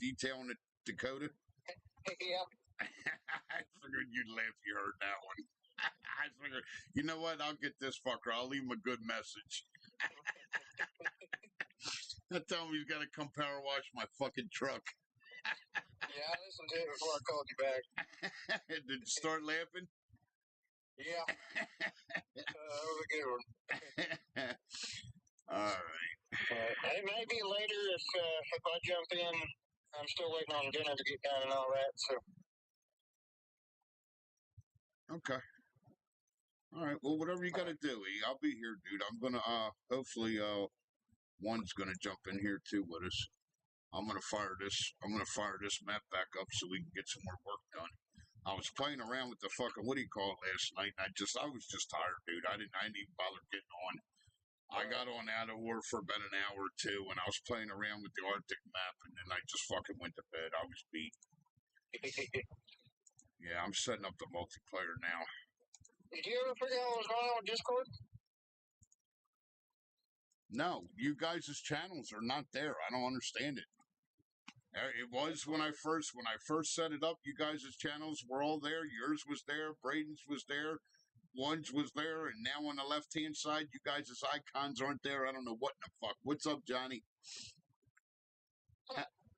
detail in the Dakota? Yeah. I figured you'd laugh if you heard that one. I figured, you know what? I'll get this fucker. I'll leave him a good message. I tell him he's got to come power wash my fucking truck. Yeah, I listened to it before I called you back. Did you start laughing? Yeah. That was a good one. All right. It may be later if I jump in. I'm still waiting on dinner to get done and all that. So. Okay. All right. Well, whatever you got to do, E, I'll be here, dude. I'm gonna hopefully one's gonna jump in here too with us. I'm gonna fire this map back up so we can get some more work done. I was playing around with the fucking last night, and I was just tired, dude. I didn't even bother getting on. I got on out of war for about an hour or two, and I was playing around with the Arctic map, and then I just fucking went to bed. I was beat. Yeah, I'm setting up the multiplayer now. Did you ever figure out what was going on with Discord? No, you guys' channels are not there. I don't understand it. It was when I first set it up. You guys' channels were all there. Yours was there. Braden's was there. One's was there, and now on the left-hand side, you guys' icons aren't there. I don't know what in the fuck. What's up, Johnny?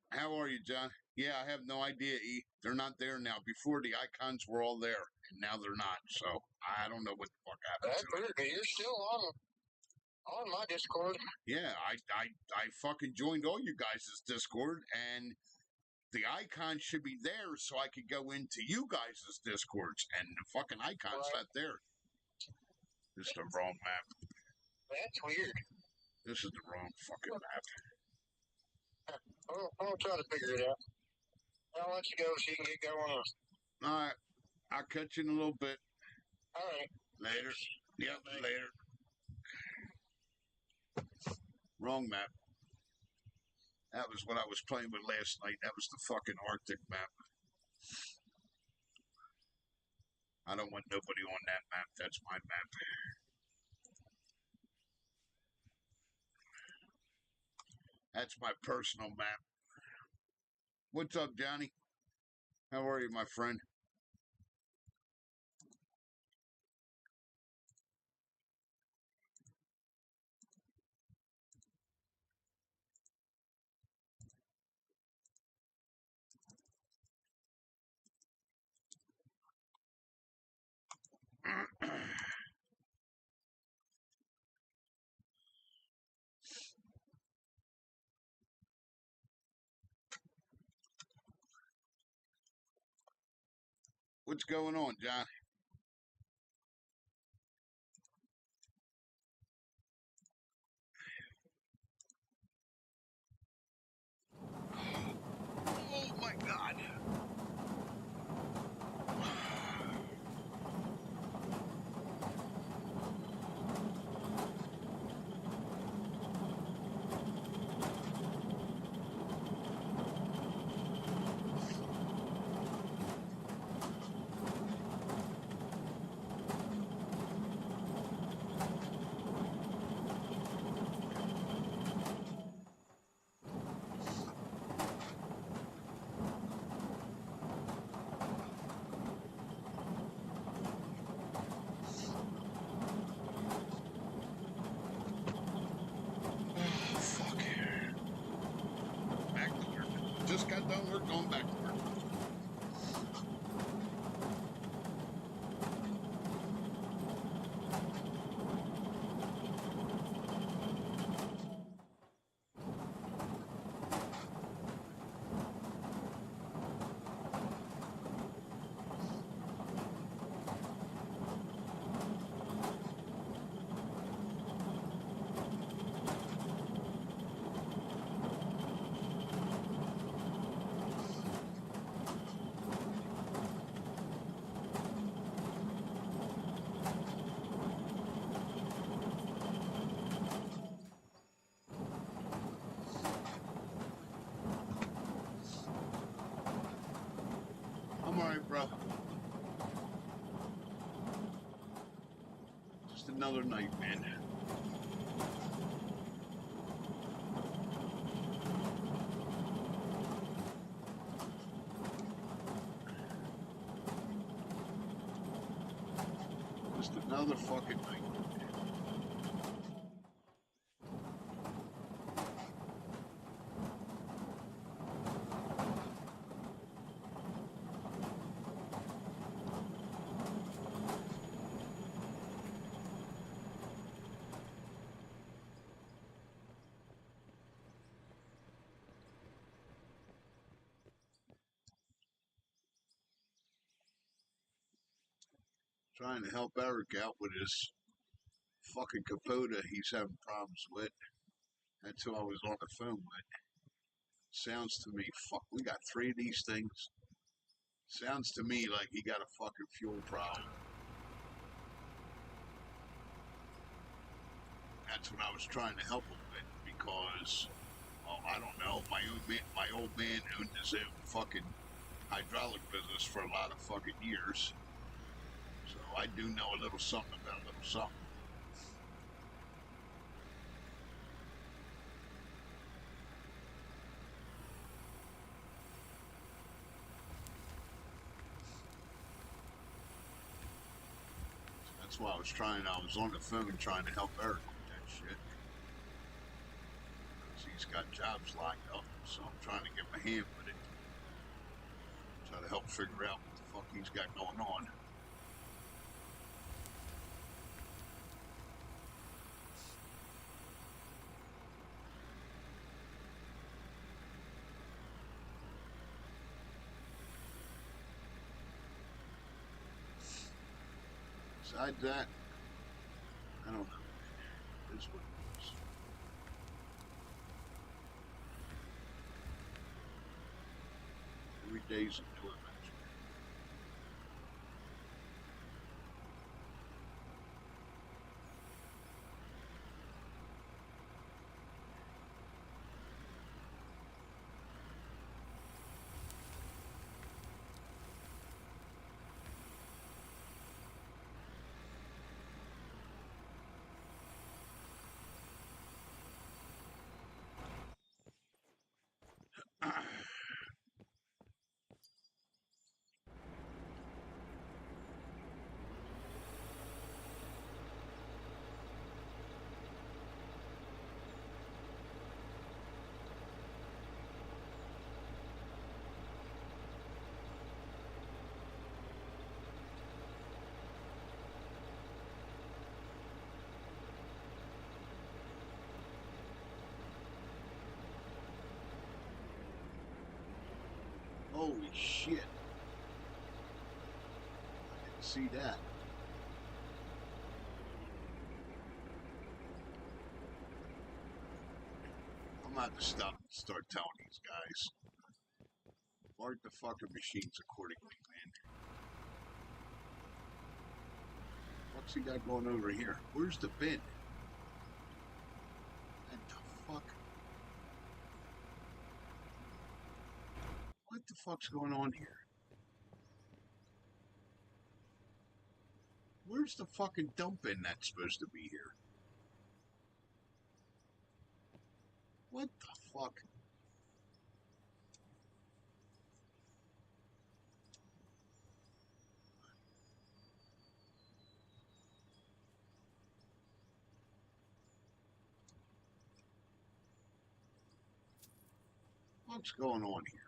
How are you, John? Yeah, I have no idea, E. They're not there now. Before, the icons were all there, and now they're not. So, I don't know what the fuck happened. That's weird, because you're still on my Discord. Yeah, I fucking joined all you guys' Discord, and the icon should be there so I could go into you guys' Discords, and the fucking icon's not there. This is the wrong map. That's weird. This is the wrong fucking map. I'll try to figure it out. I'll let you go so you can get going. All right. I'll catch you in a little bit. All right. Later. Yep, later. Wrong map. That was what I was playing with last night. That was the fucking Arctic map. I don't want nobody on that map. That's my map. That's my personal map. What's up, Johnny? How are you, my friend? What's going on, John? Oh my God. Just got done work, going back to work. I'm alright, bro. Just another night, man. Just another fucking night. Trying to help Eric out with his fucking Capoda he's having problems with. That's who I was on the phone with. Sounds to me, fuck, we got 3 of these things. Sounds to me like he got a fucking fuel problem. That's what I was trying to help him with because, well, I don't know, my old man owned his own fucking hydraulic business for a lot of fucking years. So I do know a little something about a little something. That's why I was on the phone trying to help Eric with that shit. Because he's got jobs lined up, so I'm trying to give him a hand with it. Try to help figure out what the fuck he's got going on. Besides that, I don't know. It is what it is. Every day's a new adventure. Holy shit. I didn't see that. I'm gonna have to stop and start telling these guys. Mark the fucking machines accordingly, man. What's he got going over here? Where's the bin? What the fuck? What the fuck's going on here? Where's the fucking dump bin that's supposed to be here? What the fuck? What's going on here?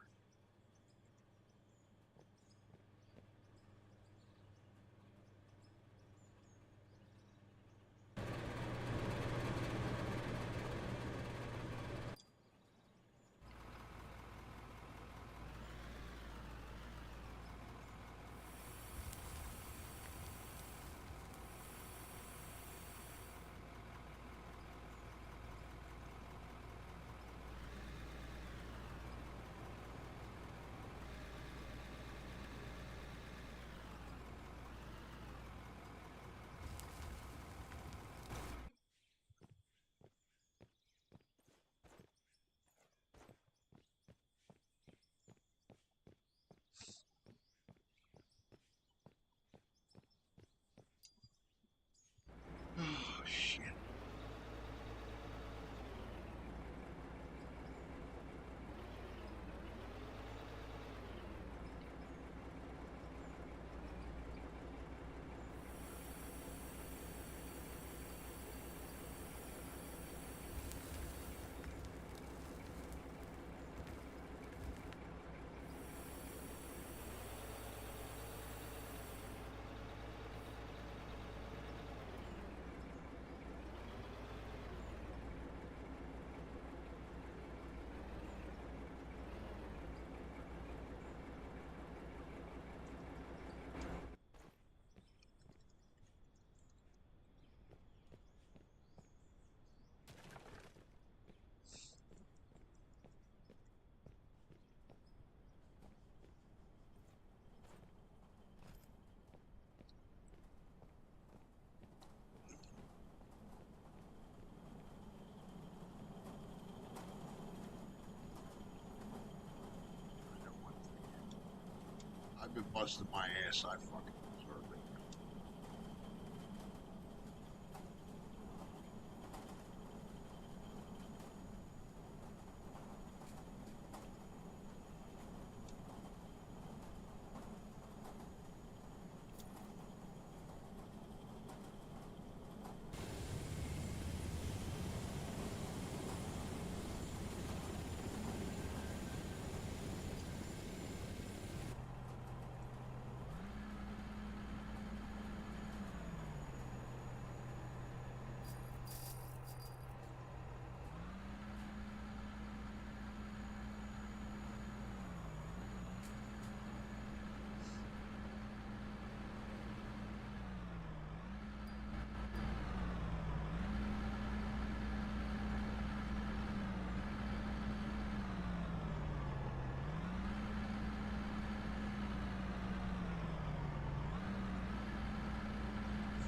I've been busting my ass. I fucking deserve it.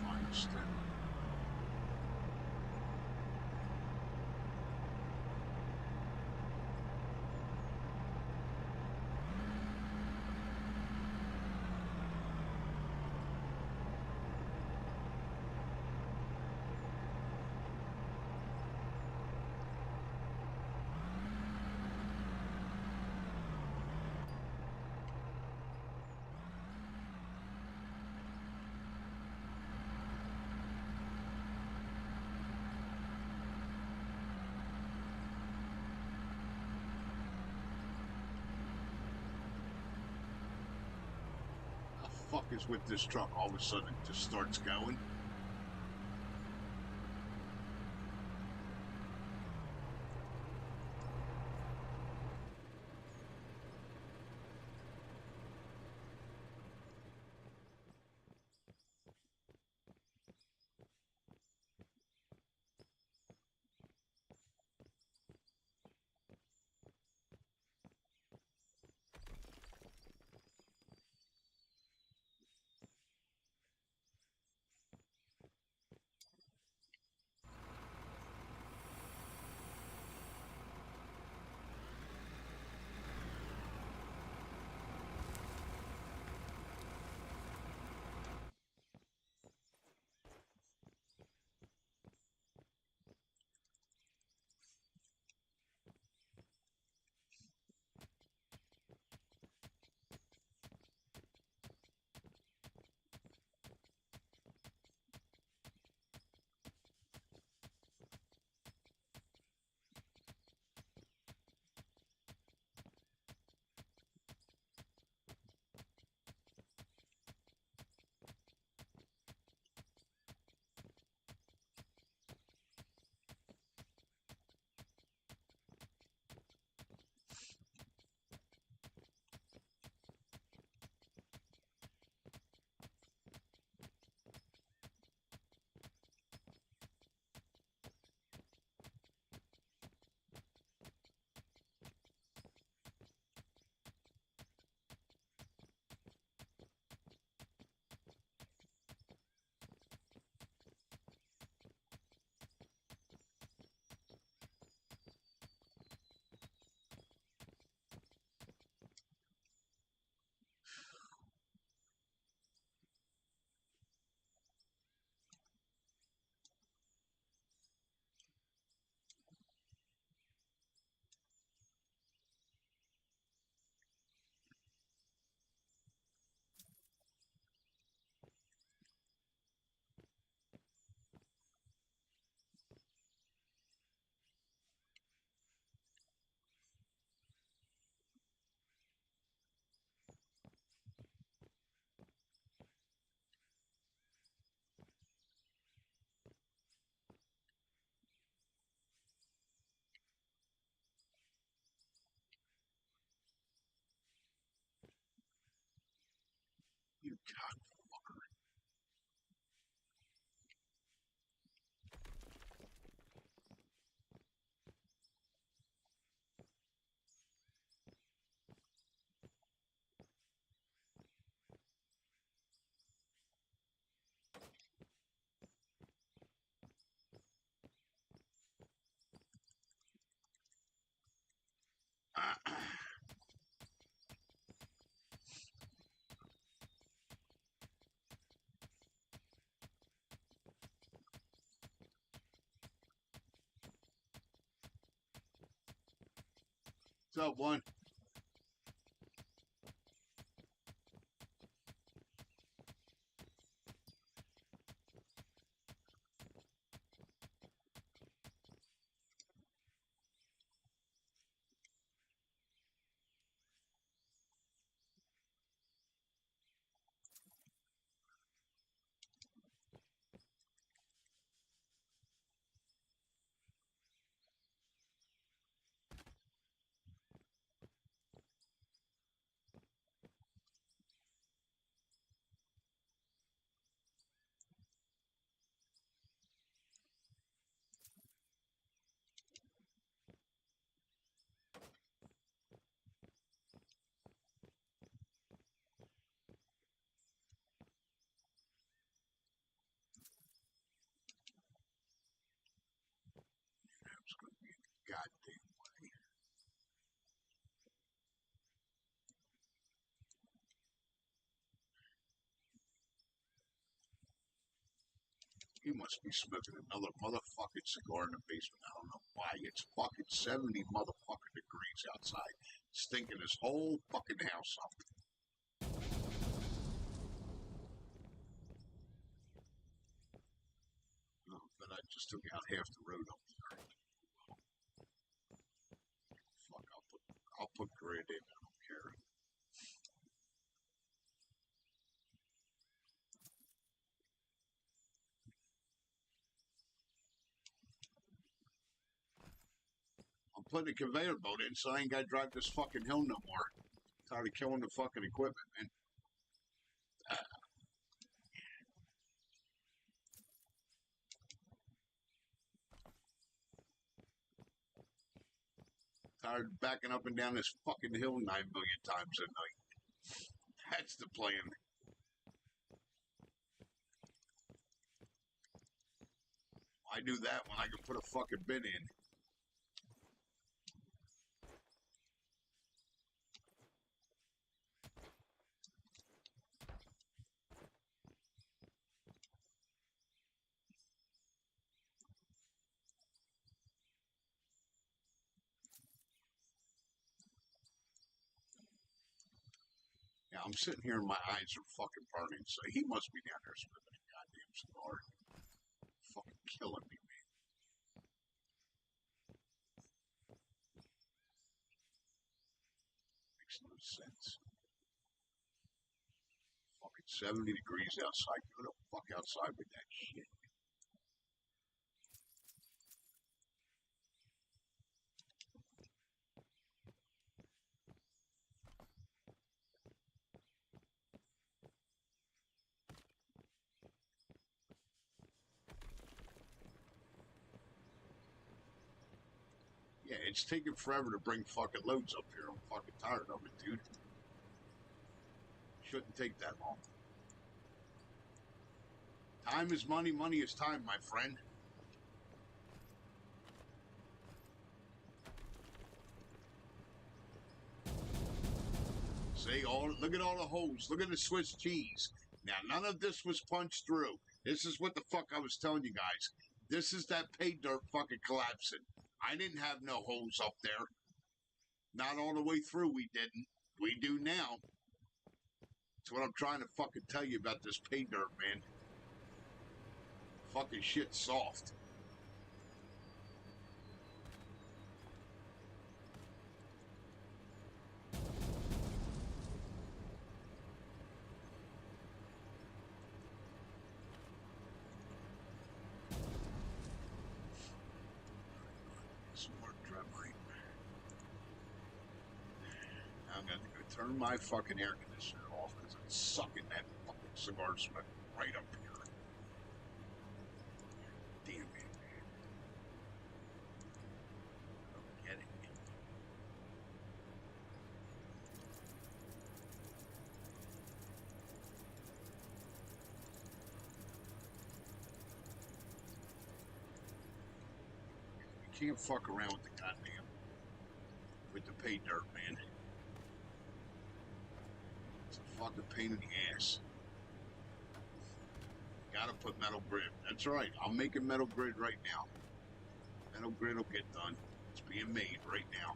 Fine, steady. The fuck is with this truck? All of a sudden it just starts going. What's up, one? It's gonna be a goddamn way. He must be smoking another motherfucking cigar in the basement. I don't know why. It's fucking 70 motherfucking degrees outside. Stinking his whole fucking house up. Oh, but I just took out half the road up there. Fuck, I'll put grid in. I don't care. I'm putting a conveyor belt in so I ain't gotta drive this fucking hill no more. Tired of killing the fucking equipment, man. Tired of backing up and down this fucking hill 9 million times a night. That's the plan. I do that when I can put a fucking bin in. Yeah, I'm sitting here and my eyes are fucking burning. So he must be down there smoking a goddamn cigar. Fucking killing me, man. Makes no sense. Fucking 70 degrees outside. Go the fuck outside with that shit. Yeah, it's taking forever to bring fucking loads up here. I'm fucking tired of it, dude. Shouldn't take that long. Time is money, money is time, my friend. See, look at all the holes. Look at the Swiss cheese. Now, none of this was punched through. This is what the fuck I was telling you guys. This is that pay dirt fucking collapsing. I didn't have no holes up there. Not all the way through, we didn't. We do now. That's what I'm trying to fucking tell you about this pay dirt, man. Fucking shit soft. Some more Dremite. I'm gonna go turn my fucking air conditioner off because it's sucking that fucking cigar smoke right up here. Damn it, man. I don't get it. You can't fuck around with the goddamn with the pay dirt, man. It's a fucking pain in the ass. Gotta put metal grid. That's right. I'm making metal grid right now. Metal grid will get done. It's being made right now.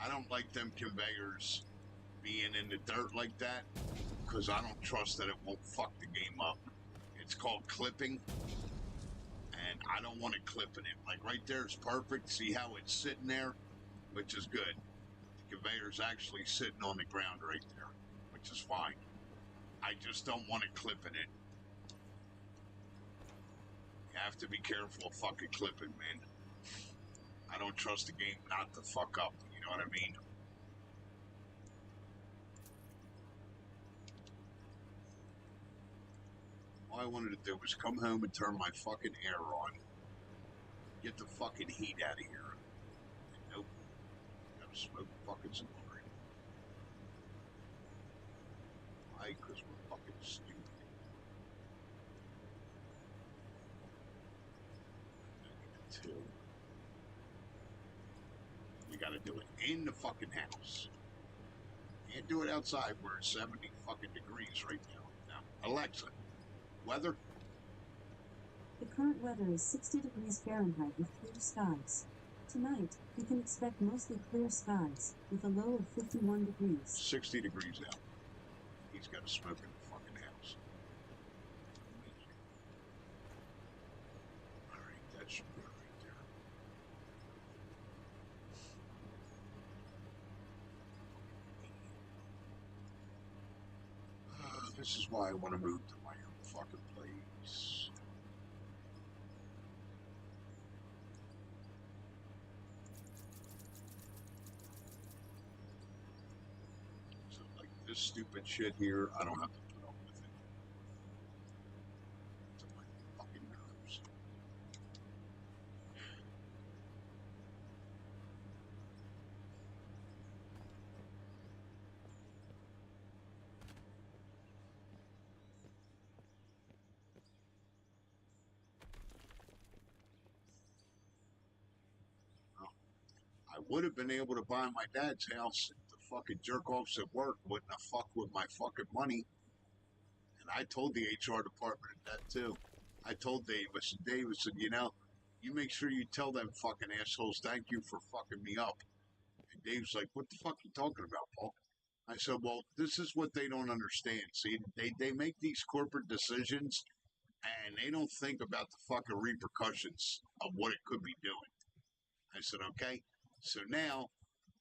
I don't like them conveyors being in the dirt like that because I don't trust that it won't fuck the game up. It's called clipping, and I don't want it clipping it. Like right there is perfect. See how it's sitting there, which is good. The conveyor's actually sitting on the ground right there, which is fine. I just don't want it clipping it. You have to be careful of fucking clipping, man. I don't trust the game not to fuck up, you know what I mean? All I wanted to do was come home and turn my fucking air on. Get the fucking heat out of here. And nope. Gotta smoke fucking cigarette. Why? Because we're fucking stupid. -2. You gotta do it in the fucking house. Can't do it outside where it's 70 fucking degrees right now. Now, Alexa, weather? The current weather is 60 degrees Fahrenheit with clear skies. Tonight, you can expect mostly clear skies with a low of 51 degrees. 60 degrees out. He's got to smoke in the fucking house. Alright, that should be right there. This is why I want to move to my own fucking place. So, like, this stupid shit here, I don't have to put up with it. It's on my fucking nerves. I would have been able to buy my dad's house if the fucking jerk offs at work wouldn't have fucked with my fucking money. And I told the HR department that too. I told Dave, I said, Dave, I said, you know, you make sure you tell them fucking assholes thank you for fucking me up. And Dave's like, what the fuck are you talking about, Paul? I said, well, this is what they don't understand. See, they make these corporate decisions and they don't think about the fucking repercussions of what it could be doing. I said, okay. So now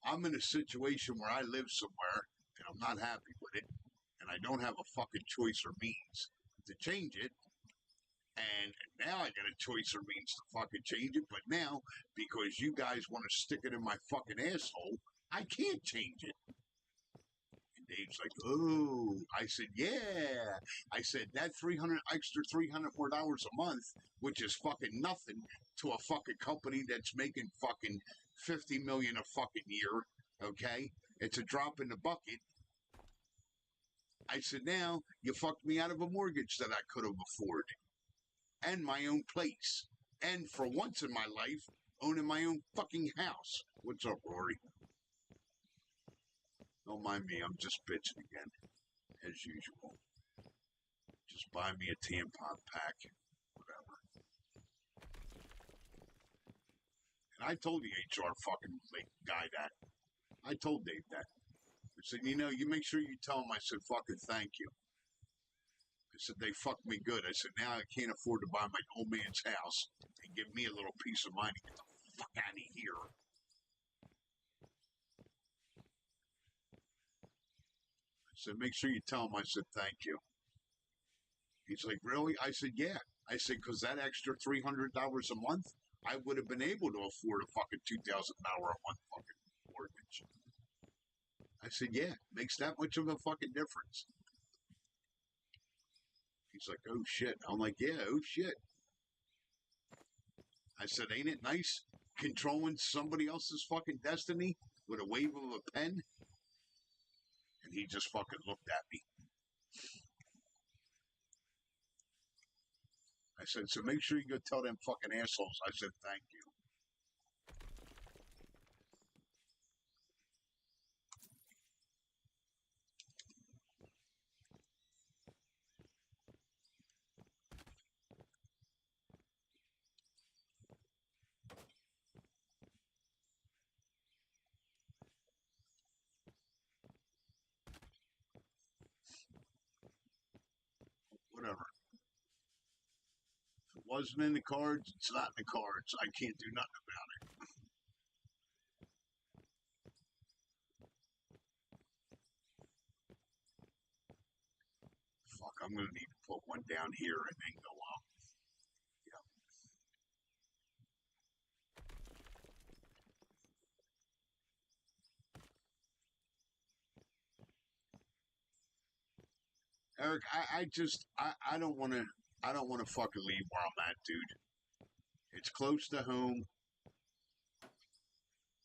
I'm in a situation where I live somewhere and I'm not happy with it and I don't have a fucking choice or means to change it. And now I got a choice or means to fucking change it. But now, because you guys want to stick it in my fucking asshole, I can't change it. And Dave's like, oh. I said, yeah. I said, that extra $300 more a month, which is fucking nothing to a fucking company that's making fucking $50 million a fucking year, okay? It's a drop in the bucket. I said, now you fucked me out of a mortgage that I could have afforded and my own place. And for once in my life, owning my own fucking house. What's up, Rory? Don't mind me, I'm just bitching again, as usual. Just buy me a tampon pack, whatever. And I told the HR fucking guy that. I told Dave that. I said, you know, you make sure you tell him I said fucking thank you. I said, they fucked me good. I said, now I can't afford to buy my old man's house and give me a little piece of mind to get the fuck out of here. I said, make sure you tell him I said thank you. He's like, really? I said, yeah. I said, because that extra $300 a month, I would have been able to afford a fucking $2,000 a month fucking mortgage. I said, yeah, makes that much of a fucking difference. He's like, oh shit. I'm like, yeah, oh shit. I said, ain't it nice controlling somebody else's fucking destiny with a wave of a pen? And he just fucking looked at me. I said, so make sure you go tell them fucking assholes I said thank you. wasn't in the cards, it's not in the cards. I can't do nothing about it. Fuck, I'm gonna need to put one down here and then go up. Eric, I don't want to fucking leave where I'm at, dude. It's close to home.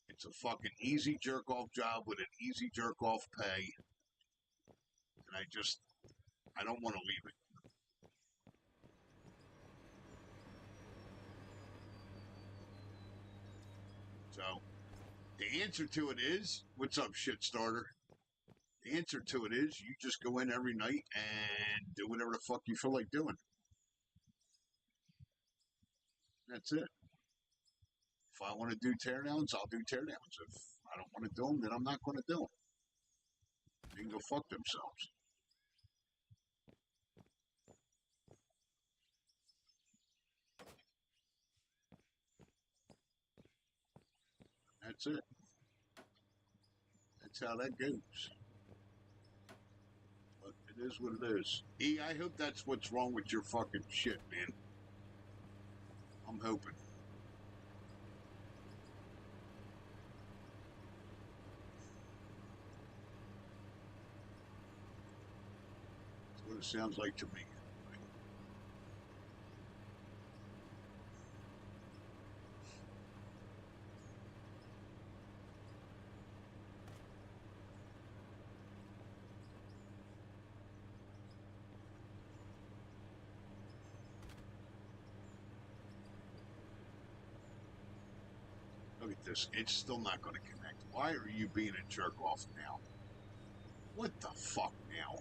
It's a fucking easy jerk off job with an easy jerk off pay. And I don't want to leave it. So, the answer to it is, what's up, shit starter? The answer to it is, you just go in every night and do whatever the fuck you feel like doing. That's it. If I want to do teardowns, I'll do teardowns. If I don't want to do them, then I'm not going to do them. They can go fuck themselves. That's it. That's how that goes. But it is what it is. E, I hope that's what's wrong with your fucking shit, man. I'm hoping. That's what it sounds like to me. Look at this. It's still not going to connect. Why are you being a jerk off now? What the fuck now?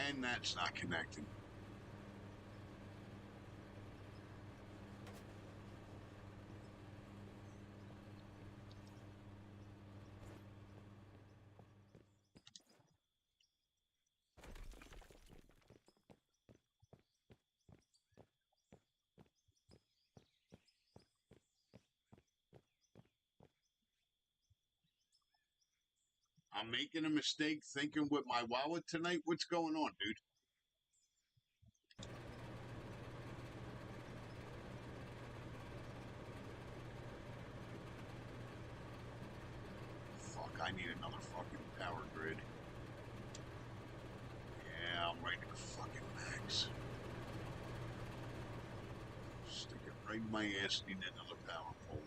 And that's not connecting. I'm making a mistake thinking with my wallet tonight. What's going on, dude? Fuck, I need another fucking power grid. Yeah, I'm right to the fucking max. Stick it right in my ass, need another power pole.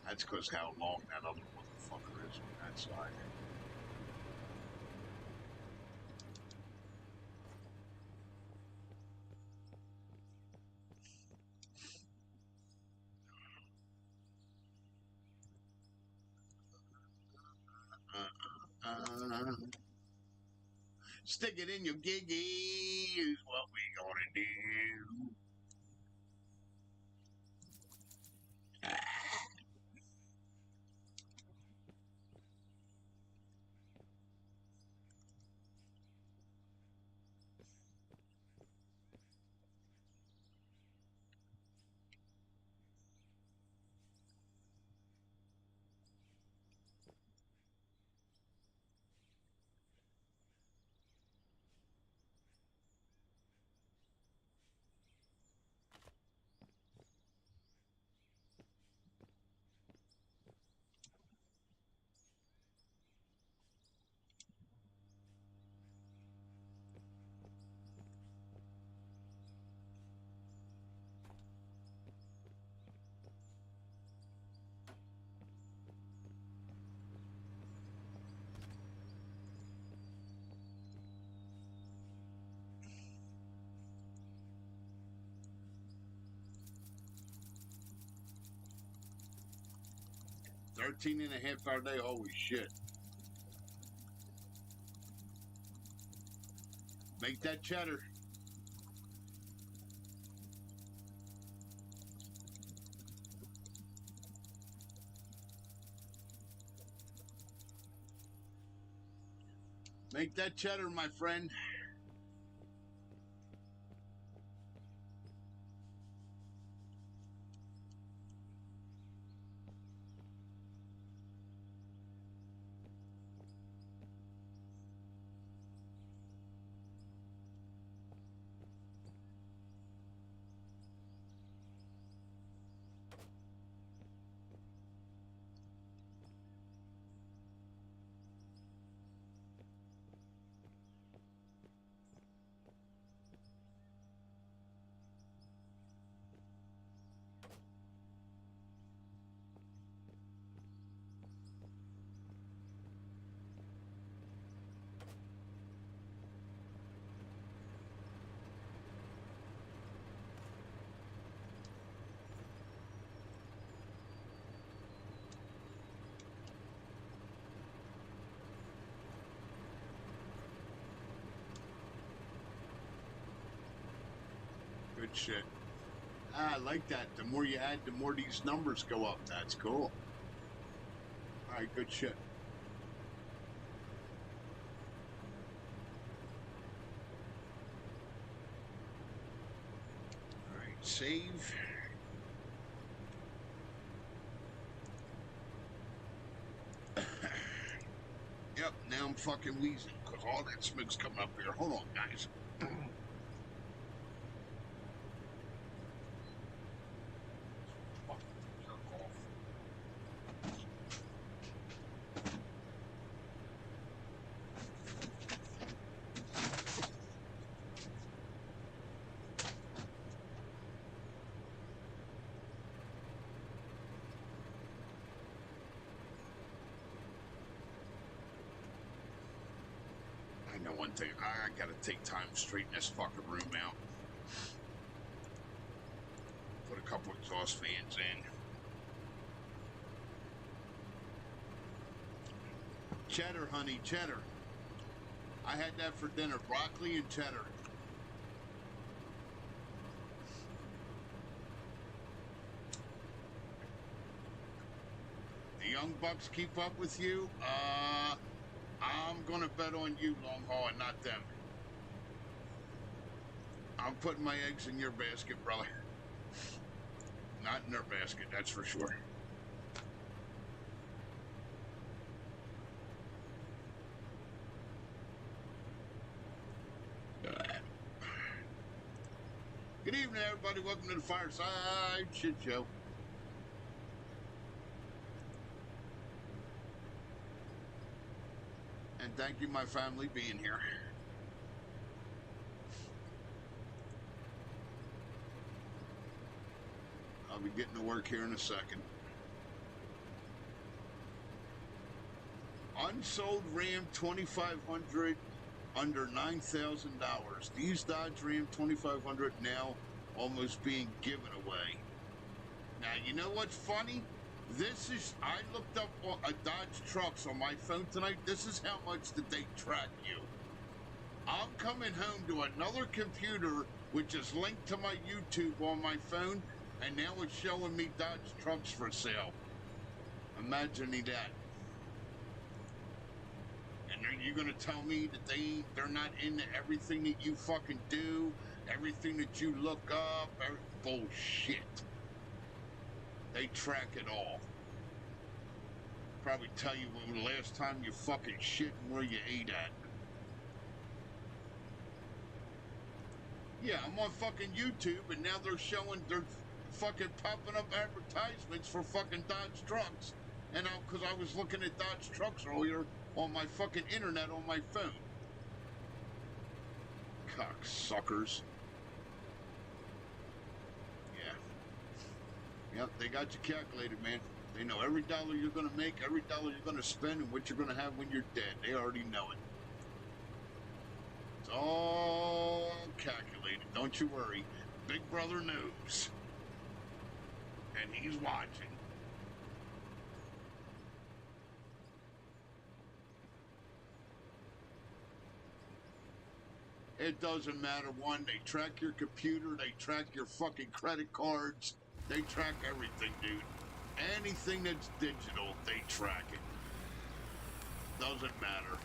That's because how long that other motherfucker is on that side. Stick it in your giggy is what we gonna do. 13 and a half hour day. Holy shit. Make that cheddar. Make that cheddar, my friend. Good shit. I like that. The more you add, the more these numbers go up. That's cool. All right, good shit. All right, save. Yep, now I'm fucking wheezing because all that smoke's coming up here. Hold on, guys. I know one thing. I gotta take time to straighten this fucking room out. Put a couple exhaust fans in. Cheddar, honey, cheddar. I had that for dinner. Broccoli and cheddar. The Young Bucks keep up with you? I'm gonna bet on you, long haul, and not them. I'm putting my eggs in your basket, brother. Not in their basket, that's for sure. Good evening, everybody. Welcome to the Fireside Shit Show. And thank you, my family, being here. I'll be getting to work here in a second. Unsold Ram 2500 under $9,000. These Dodge Ram 2500 now almost being given away. Now, you know what's funny? I looked up a Dodge Trucks on my phone tonight. This is how much that they track you. I'm coming home to another computer which is linked to my YouTube on my phone, and now it's showing me Dodge Trucks for sale. Imagine that. And you're gonna tell me that they're not into everything that you fucking do, everything that you look up, bullshit. They track it all. Probably tell you when the last time you fucking shit and where you ate at. Yeah, I'm on fucking YouTube, and now they're fucking popping up advertisements for fucking Dodge Trucks. And because I was looking at Dodge Trucks earlier on my fucking internet on my phone. Cocksuckers. Yep, they got you calculated, man. They know every dollar you're going to make, every dollar you're going to spend, and what you're going to have when you're dead. They already know it. It's all calculated. Don't you worry. Big Brother knows. And he's watching. It doesn't matter. One, they track your computer, they track your fucking credit cards, they track everything, dude. Anything that's digital, they track it. Doesn't matter.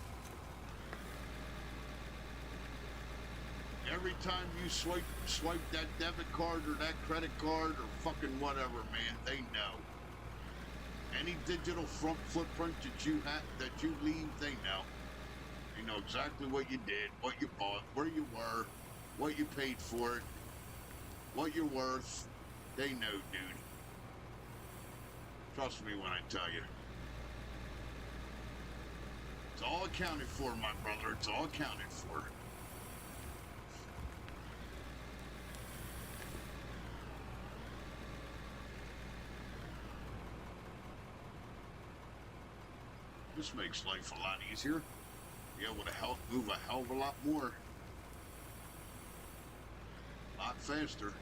Every time you swipe that debit card or that credit card or fucking whatever, man, they know. Any digital footprint that you leave, they know. They know exactly what you did, what you bought, where you were, what you paid for it, what you're worth. They know, dude. Trust me when I tell you. It's all accounted for, my brother. It's all accounted for. This makes life a lot easier. Be able to move a hell of a lot more. A lot faster.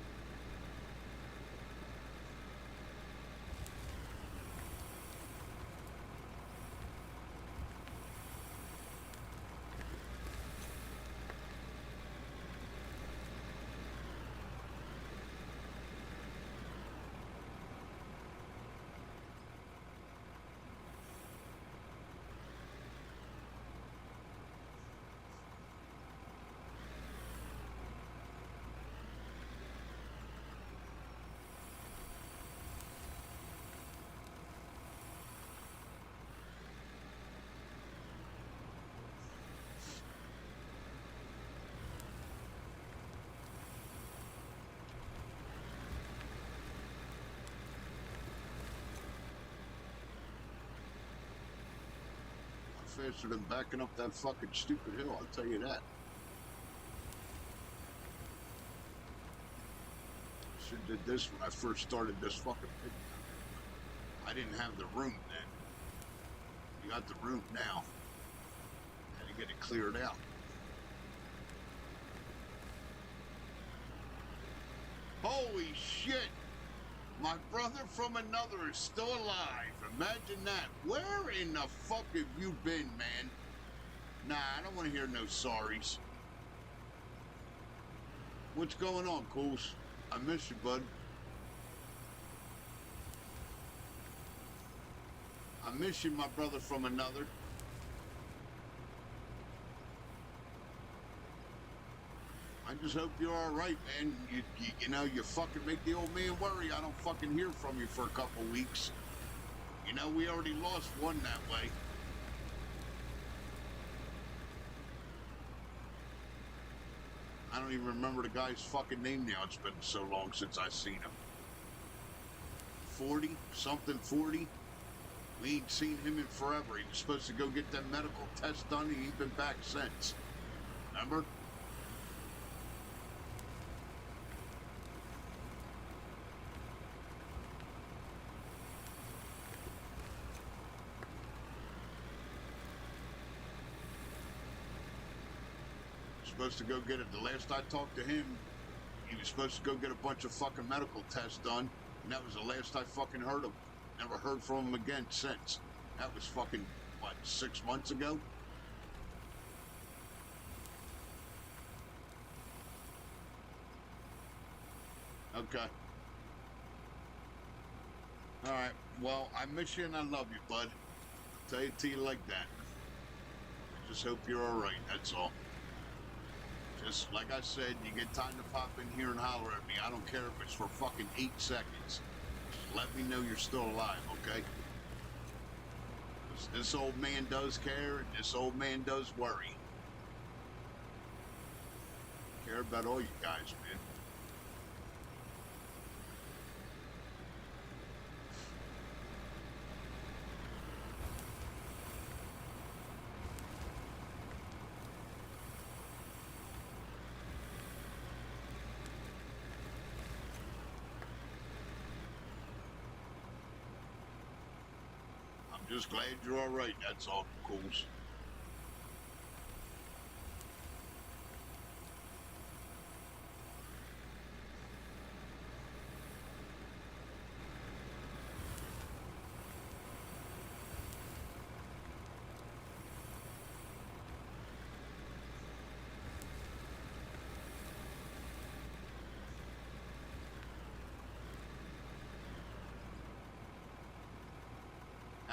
Faster than backing up that fucking stupid hill, I'll tell you that. Should did this when I first started this fucking thing. I didn't have the room then. You got the room now. Had to get it cleared out. Holy shit! My brother from another is still alive. Imagine that. Where in the fuck have you been, man? Nah, I don't want to hear no sorries. What's going on, Cools? I miss you, bud. I miss you, my brother from another. I just hope you're all right, man. You know, you fucking make the old man worry. I don't fucking hear from you for a couple weeks. You know, we already lost one that way. I don't even remember the guy's fucking name now. It's been so long since I've seen him. 40? Something 40? We ain't seen him in forever. He was supposed to go get that medical test done. He ain't been back since. Remember? Supposed to go get it. The last I talked to him, he was supposed to go get a bunch of fucking medical tests done, and that was the last I fucking heard of him. Never heard from him again since. That was fucking, what, 6 months ago? Okay. Alright, well, I miss you and I love you, bud. Tell it to you like that. I just hope you're alright, that's all. Just like I said, you get time to pop in here and holler at me. I don't care if it's for fucking 8 seconds. Just let me know you're still alive, okay? This old man does care, and this old man does worry. Care about all you guys, man. Just glad you're all right, that's all, Cools.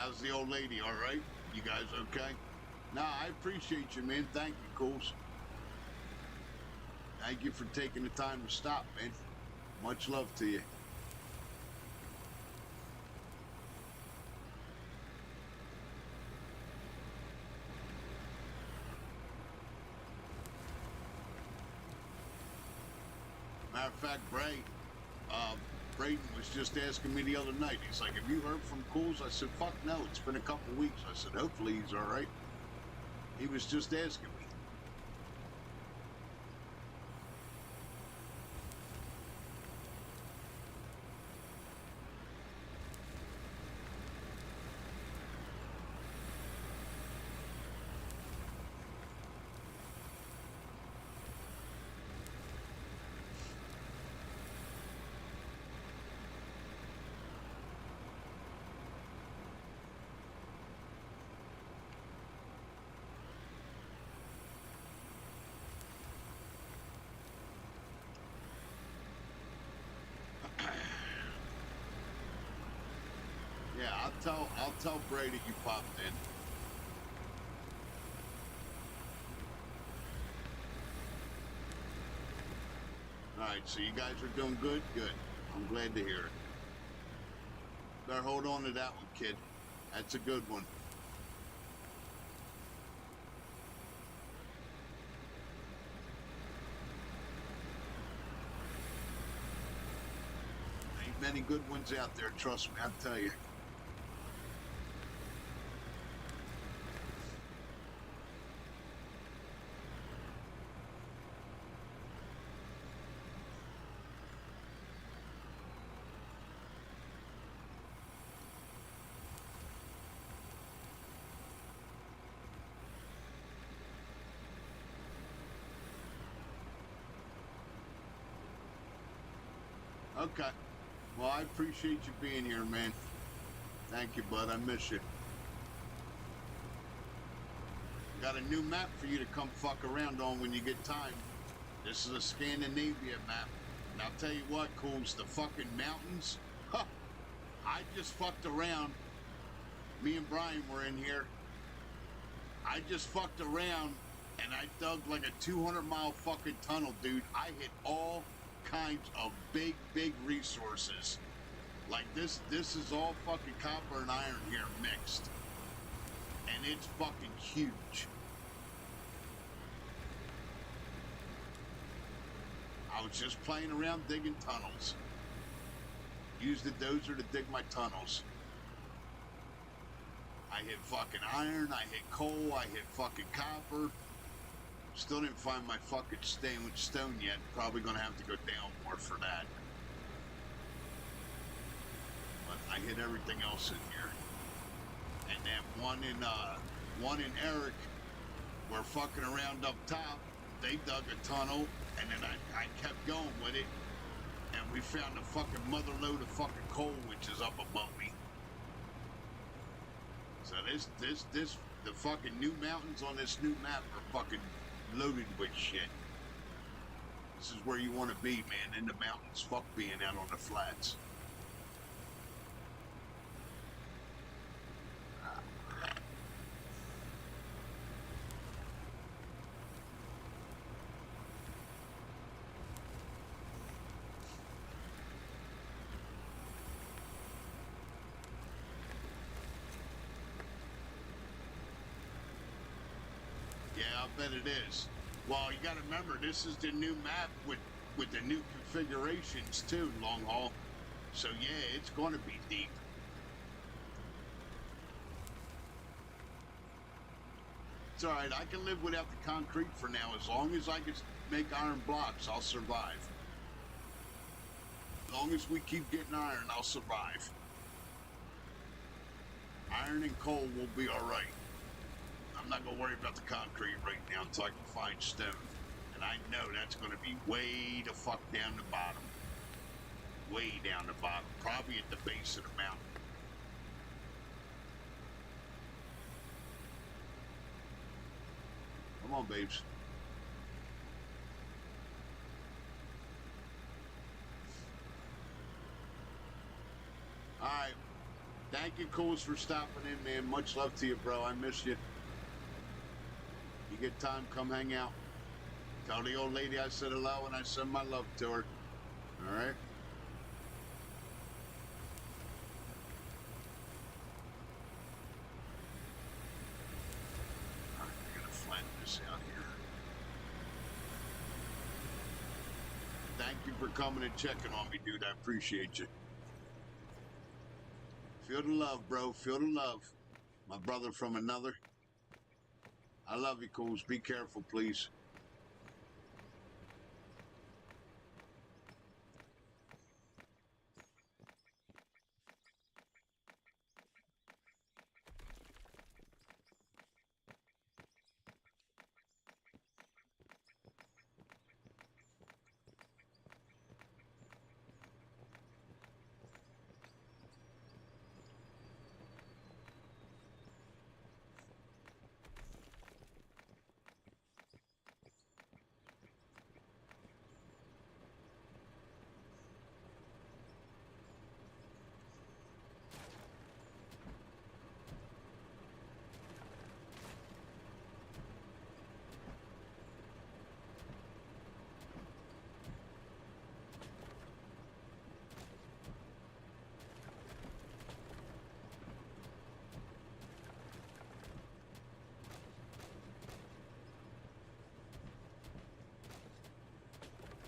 How's the old lady? All right? You guys okay? Nah, I appreciate you, man. Thank you, Cools. Thank you for taking the time to stop, man. Much love to you. Matter of fact, Braden was just asking me the other night. He's like, have you heard from Cools? I said, fuck no, it's been a couple weeks. I said, hopefully he's all right. He was just asking me. Yeah, I'll tell Brady you popped in. All right, so you guys are doing good? Good. I'm glad to hear it. Better hold on to that one, kid. That's a good one. Ain't many good ones out there, trust me, I'll tell you. Okay. Well, I appreciate you being here, man. Thank you, bud. I miss you. Got a new map for you to come fuck around on when you get time. This is a Scandinavia map. And I'll tell you what, Cools, the fucking mountains. Huh. I just fucked around. Me and Brian were in here. I just fucked around and I dug like a 200-mile fucking tunnel, dude. I hit all kinds of big resources. Like this is all fucking copper and iron here mixed. And it's fucking huge. I was just playing around digging tunnels. Used the dozer to dig my tunnels. I hit fucking iron, I hit coal, I hit fucking copper. Still didn't find my fucking stone yet. Probably gonna have to go down more for that. But I hit everything else in here. And then one in Eric, we're fucking around up top. They dug a tunnel, and then I kept going with it. And we found a fucking mother load of fucking coal, which is up above me. So the fucking new mountains on this new map are fucking loaded with shit. This is where you want to be, man, in the mountains. Fuck being out on the flats. Yeah, I bet it is. Well, you gotta remember, this is the new map with the new configurations too, long haul. So yeah, it's gonna be deep. It's alright, I can live without the concrete for now. As long as I can make iron blocks, I'll survive. As long as we keep getting iron, I'll survive. Iron and coal will be alright. I'm not going to worry about the concrete right now until I can find stone. And I know that's going to be way the fuck down the bottom. Way down the bottom. Probably at the base of the mountain. Come on, babes. Alright. Thank you, Coles, for stopping in, man. Much love to you, bro. I miss you. You get time, come hang out. Tell the old lady I said hello and I send my love to her. All right? All right, I gotta flatten this out here. Thank you for coming and checking on me, dude. I appreciate you. Feel the love, bro. Feel the love. My brother from another. I love you, Coles. Be careful, please.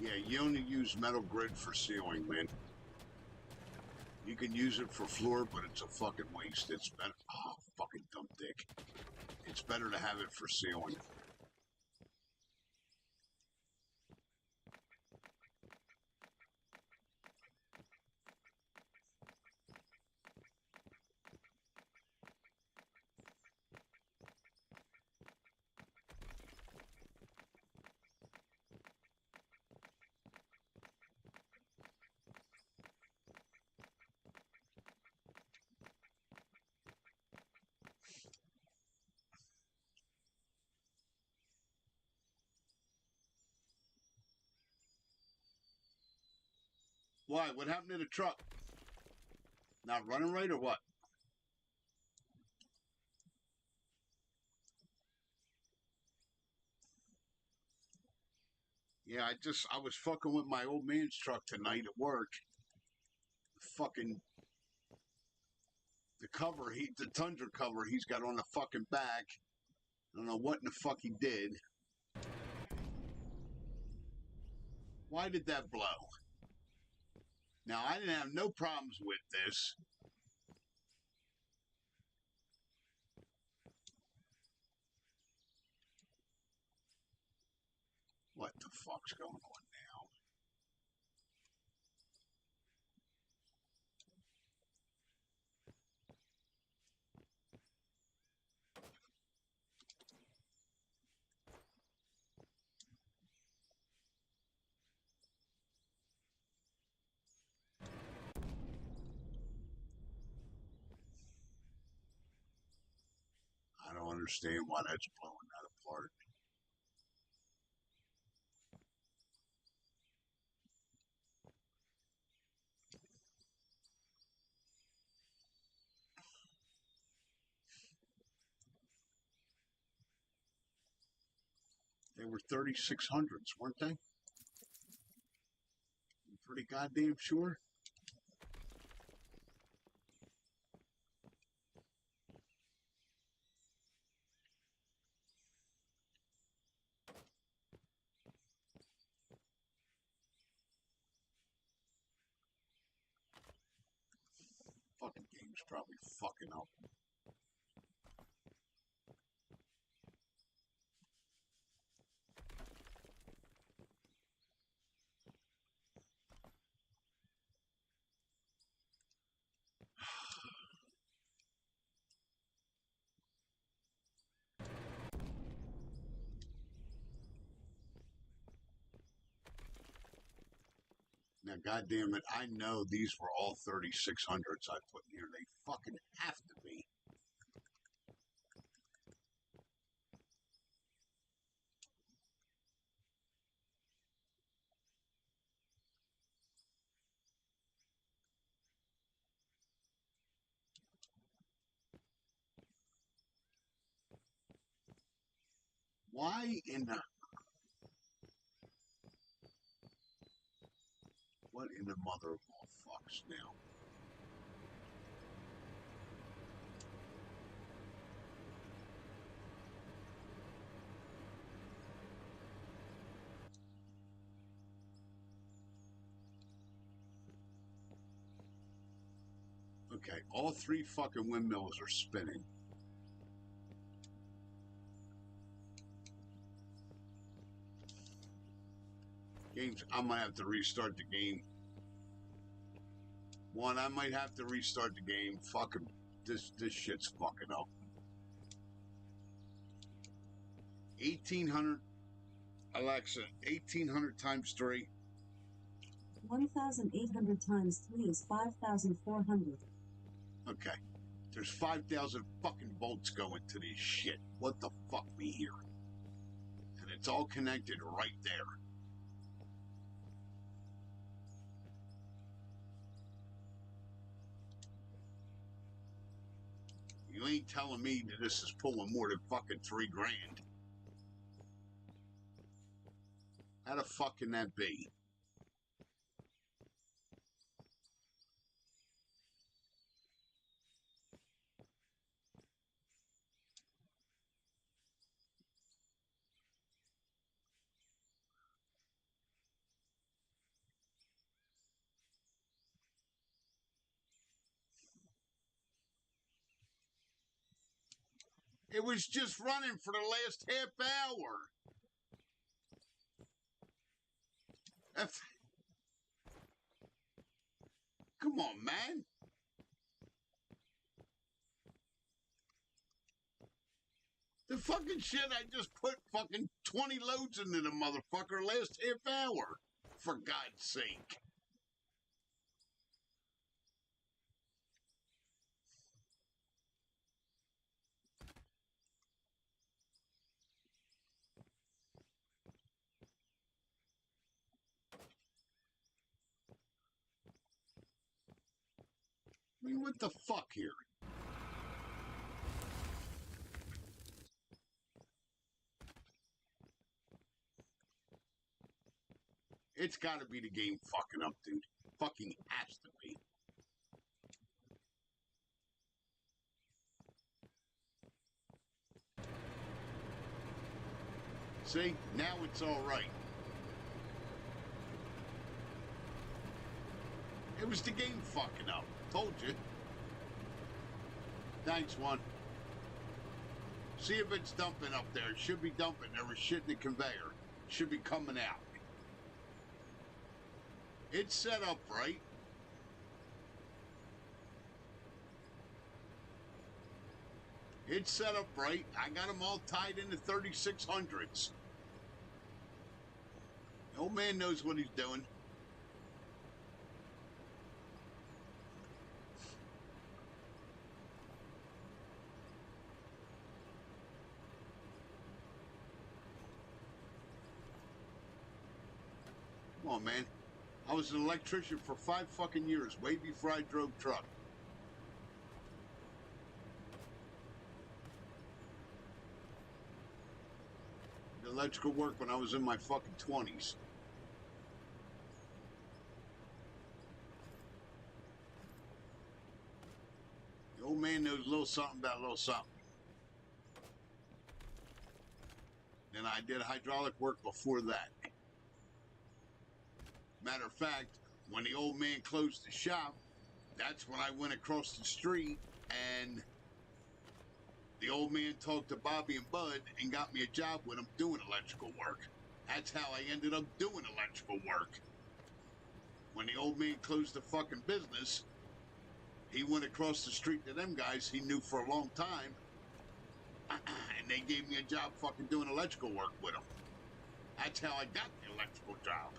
Yeah, you only use metal grid for ceiling, man. You can use it for floor, but it's a fucking waste. It's better. Oh, fucking dumb dick. It's better to have it for ceiling. Why? What happened to the truck? Not running right or what? Yeah, I was fucking with my old man's truck tonight at work. Fucking the Tundra cover he's got on the fucking back. I don't know what in the fuck he did. Why did that blow? Now, I didn't have no problems with this. What the fuck's going on now? I don't understand why that's blowing that apart. They were 3600s, weren't they? I'm pretty goddamn sure. Fucking game's probably fucking up. Now, goddamn it, I know these were all 3600s I put in here. They fucking have to be. Why in the... What in the mother of all fucks now? Okay, all three fucking windmills are spinning. Games, I might have to restart the game. One, I might have to restart the game. Fucking, this shit's fucking up. 1,800, Alexa, 1,800 times 3. 1,800 times 3 is 5,400. Okay. There's 5,000 fucking volts going to this shit. What the fuck we hear? And it's all connected right there. You ain't telling me that this is pulling more than fucking $3 grand. How the fuck can that be? It was just running for the last half hour. Come on, man. The fucking shit I just put fucking 20 loads into the motherfucker last half hour. For God's sake. I mean, what the fuck here? It's gotta be the game fucking up, dude. Fucking has to be. See? Now it's alright. It was the game fucking up. Told you. Thanks, one. See if it's dumping up there. It should be dumping. There was shit in the conveyor. It should be coming out. It's set up right. It's set up right. I got them all tied into 3600s. The old man knows what he's doing. Come on, man. I was an electrician for 5 fucking years, way before I drove truck. Did electrical work when I was in my fucking 20s. The old man knows a little something about a little something. And I did hydraulic work before that. Matter of fact, when the old man closed the shop, that's when I went across the street and the old man talked to Bobby and Bud and got me a job with them doing electrical work. That's how I ended up doing electrical work. When the old man closed the fucking business, he went across the street to them guys he knew for a long time, and they gave me a job fucking doing electrical work with them. That's how I got the electrical job.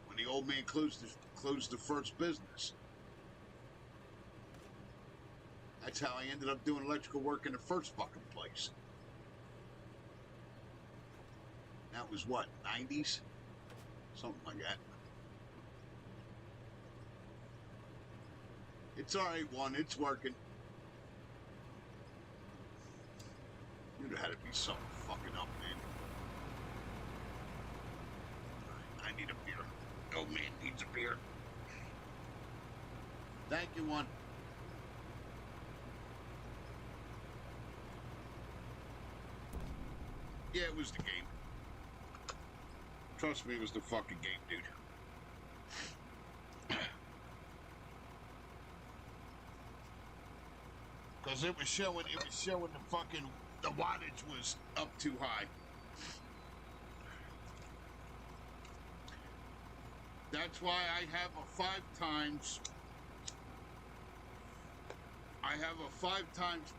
When the old man closed the first business. That's how I ended up doing electrical work in the first fucking place. That was what, 90s? Something like that. It's alright, one, it's working. Who the had to be something fucking up, man. I need a beer. Oh, man needs a beer. Thank you, one. Yeah, it was the game. Trust me, it was the fucking game, dude. Because it was showing the fucking, the wattage was up too high. That's why I have a 5 times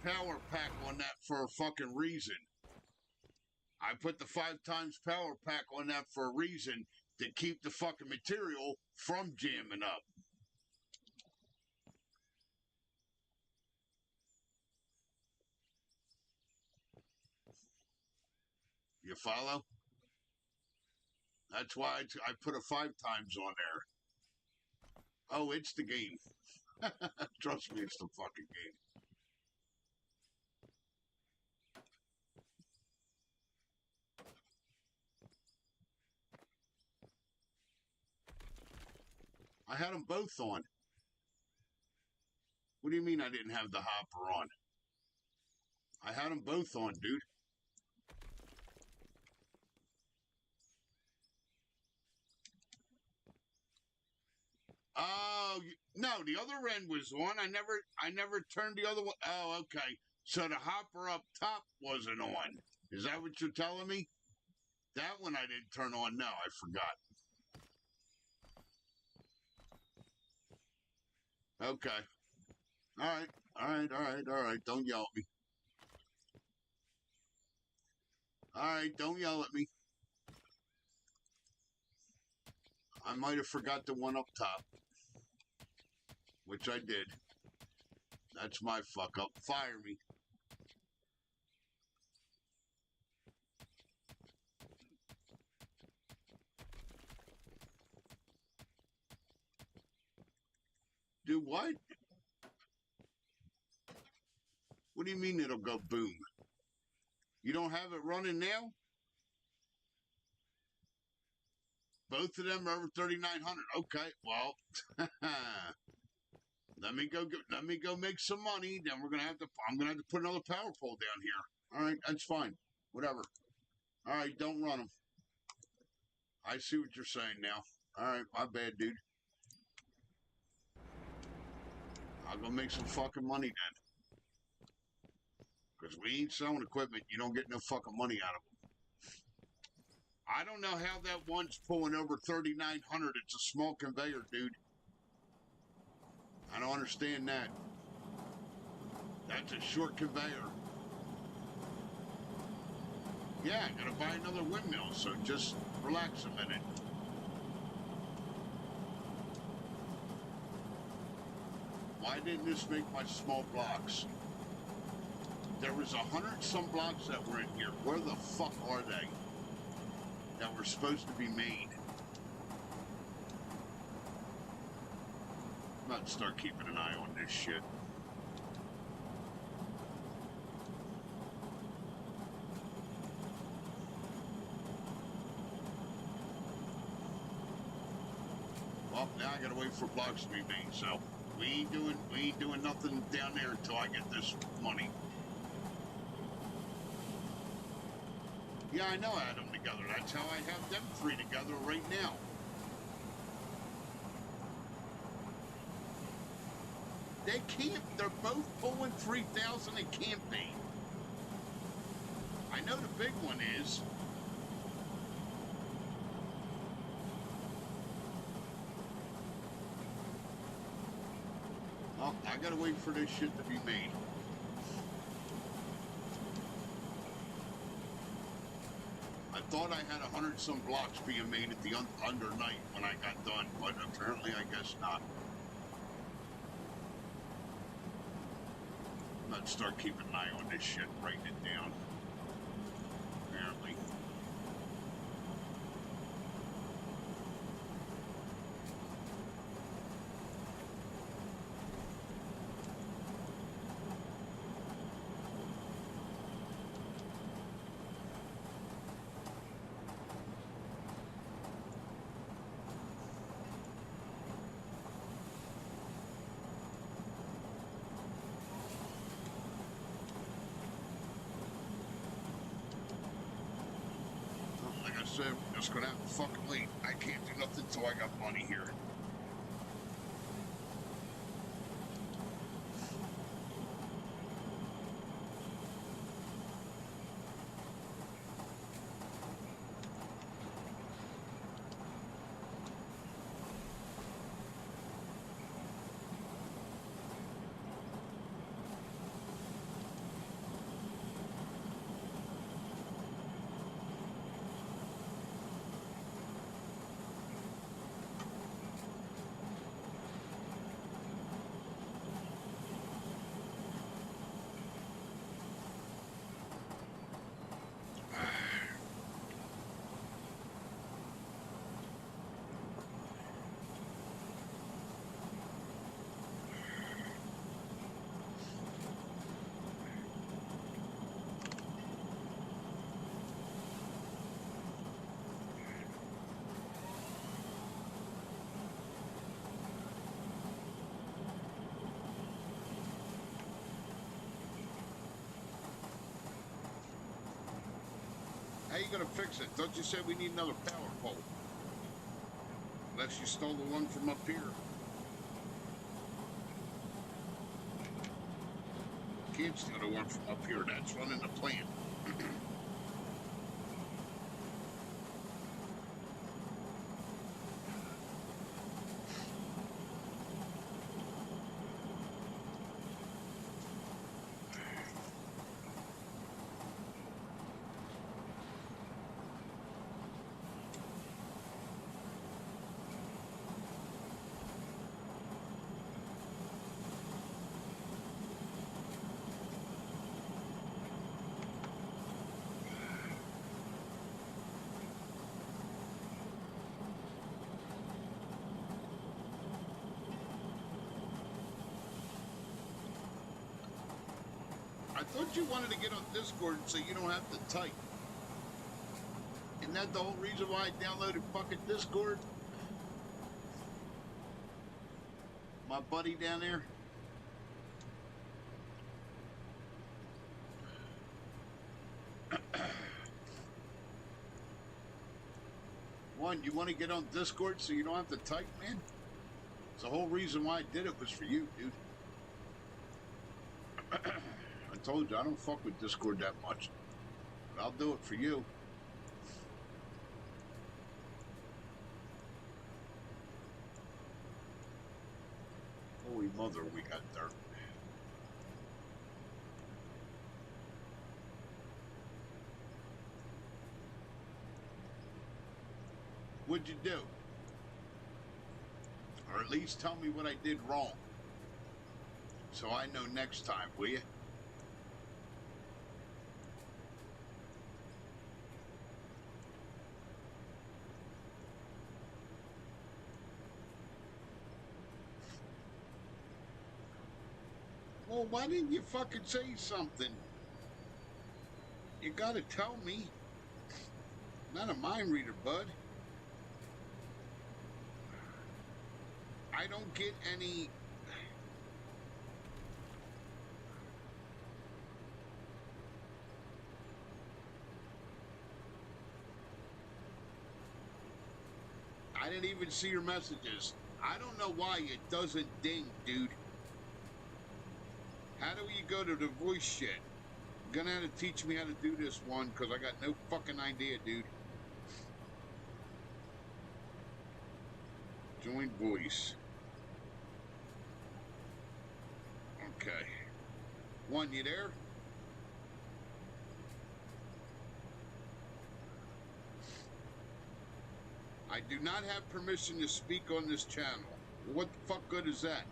power pack on that for a fucking reason. I put the 5 times power pack on that for a reason, to keep the fucking material from jamming up. You follow? That's why I put a 5 times on there. Oh, it's the game. Trust me, it's the fucking game. I had them both on. What do you mean I didn't have the hopper on? I had them both on, dude. Oh, no, the other end was on. I never turned the other one. Oh, okay. So the hopper up top wasn't on. Is that what you're telling me? That one I didn't turn on. No, I forgot. Okay. All right. All right. All right. All right. Don't yell at me. All right. Don't yell at me. I might have forgot the one up top, which I did. That's my fuck up. Fire me. Do what? What do you mean it'll go boom? You don't have it running now? Both of them are over 3,900. Okay, well, let me go make some money. Then I'm gonna have to put another power pole down here. All right, that's fine. Whatever. All right, don't run them. I see what you're saying now. All right, my bad, dude. I'll go make some fucking money then. Because we ain't selling equipment. You don't get no fucking money out of them. I don't know how that one's pulling over 3,900. It's a small conveyor, dude. I don't understand that. That's a short conveyor. Yeah, I gotta buy another windmill, so just relax a minute. Why didn't this make my small blocks? There was 100 some blocks that were in here. Where the fuck are they? That were supposed to be made. I'm about to start keeping an eye on this shit. Well, now I gotta wait for blocks to be made, so we ain't doing nothing down there until I get this money. Yeah, I know I had them together. That's how I have them 3 together right now. They can't. They're both pulling 3,000. It can't be. I know the big one is. Well, I gotta wait for this shit to be made. I thought I had 100 some blocks being made at the under night when I got done, but apparently I guess not. I'm gonna start keeping an eye on this shit, writing it down. Apparently. guess we're just gonna have to fucking wait. I can't do nothing till I got money here. How you gonna fix it? Don't you say we need another power pole? Unless you stole the one from up here. Can't steal the one from up here. That's running the plant. I thought you wanted to get on Discord so you don't have to type. Isn't that the whole reason why I downloaded fucking Discord? My buddy down there. One, you want to get on Discord so you don't have to type, man? It's the whole reason why I did it was for you, dude. I told you, I don't fuck with Discord that much. But I'll do it for you. Holy mother, we got dirt. What'd you do? Or at least tell me what I did wrong. So I know next time, will you? Well, why didn't you fucking say something? You gotta tell me. Not a mind reader, bud. I don't get any... I didn't even see your messages. I don't know why it doesn't ding, dude. How do you go to the voice shit? You're gonna have to teach me how to do this one, because I got no fucking idea, dude. Join voice. Okay. One, you there? I do not have permission to speak on this channel. What the fuck good is that?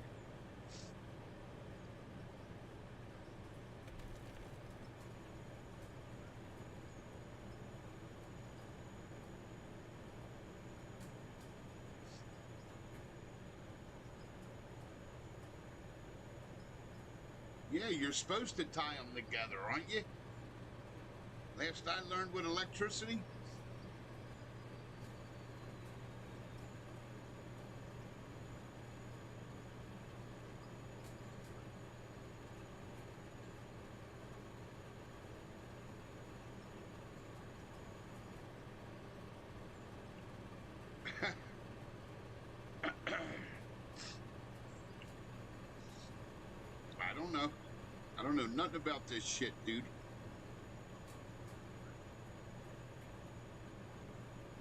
Yeah, you're supposed to tie them together, aren't you? Last I learned with electricity. I don't know nothing about this shit, dude.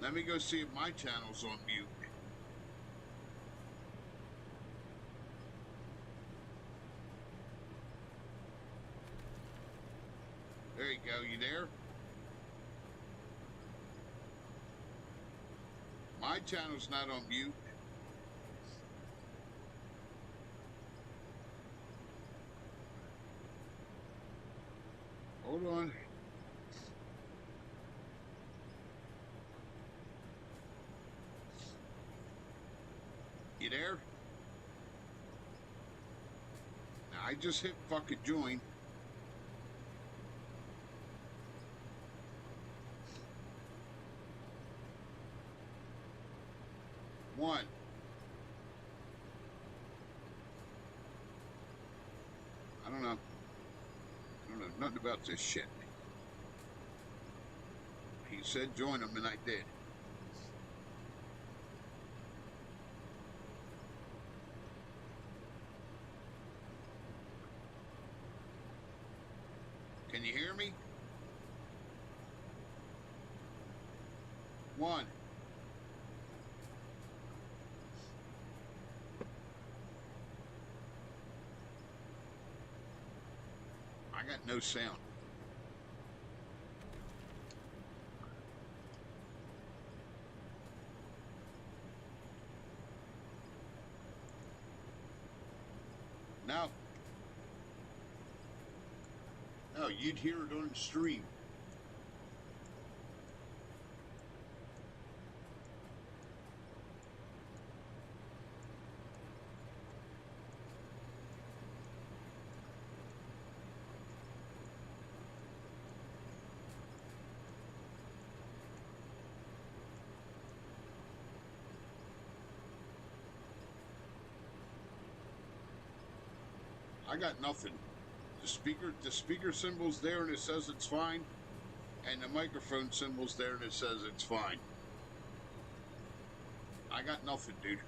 Let me go see if my channel's on mute. There you go. You there? My channel's not on mute. Hold on. You there? Now, I just hit fucking join. One. I don't know. I don't know nothing about this shit. He said join him, and I did. Can you hear me? One. I got no sound. No. No, you'd hear it on the stream. I got nothing. The speaker symbol's there and it says it's fine, and the microphone symbol's there and it says it's fine. I got nothing, dude.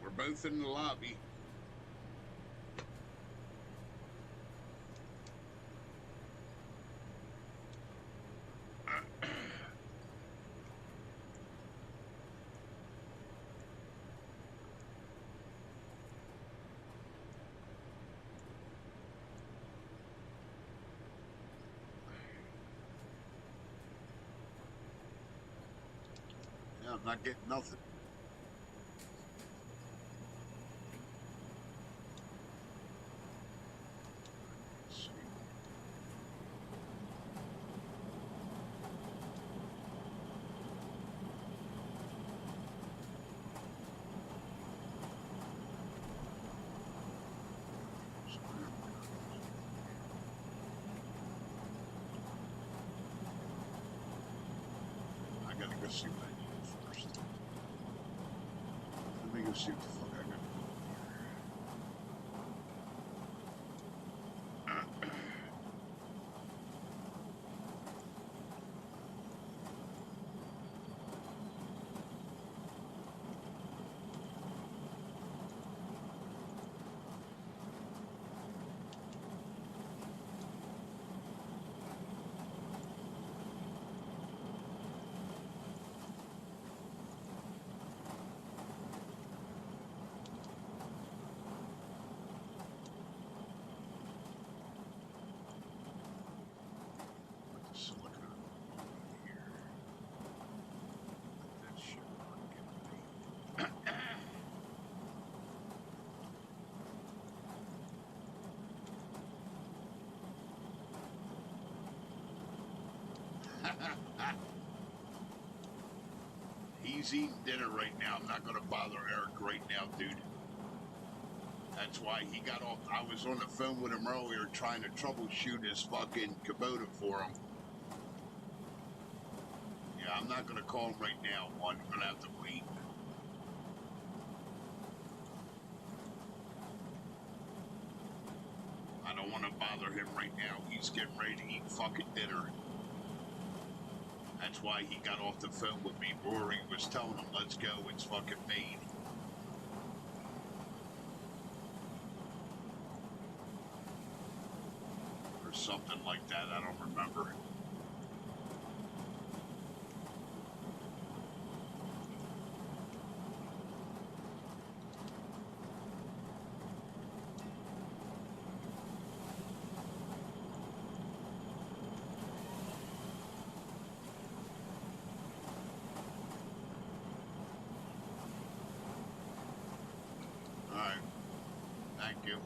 We're both in the lobby. Yeah, I'm not getting nothing. Let's see. I gotta go see what I need first. Let me go see what the fuck I got. Put the silicone here. Let that shit work in me. He's eating dinner right now. I'm not going to bother Eric right now, dude. That's why he got off. I was on the phone with him earlier trying to troubleshoot his fucking Kubota for him. Yeah, I'm not going to call him right now. One, I'm going to have to wait. I don't want to bother him right now. He's getting ready to eat fucking dinner. That's why he got off the phone with me. Rory was telling him, let's go, it's fucking Maine. Or something like that, I don't remember. Alright. Thank you.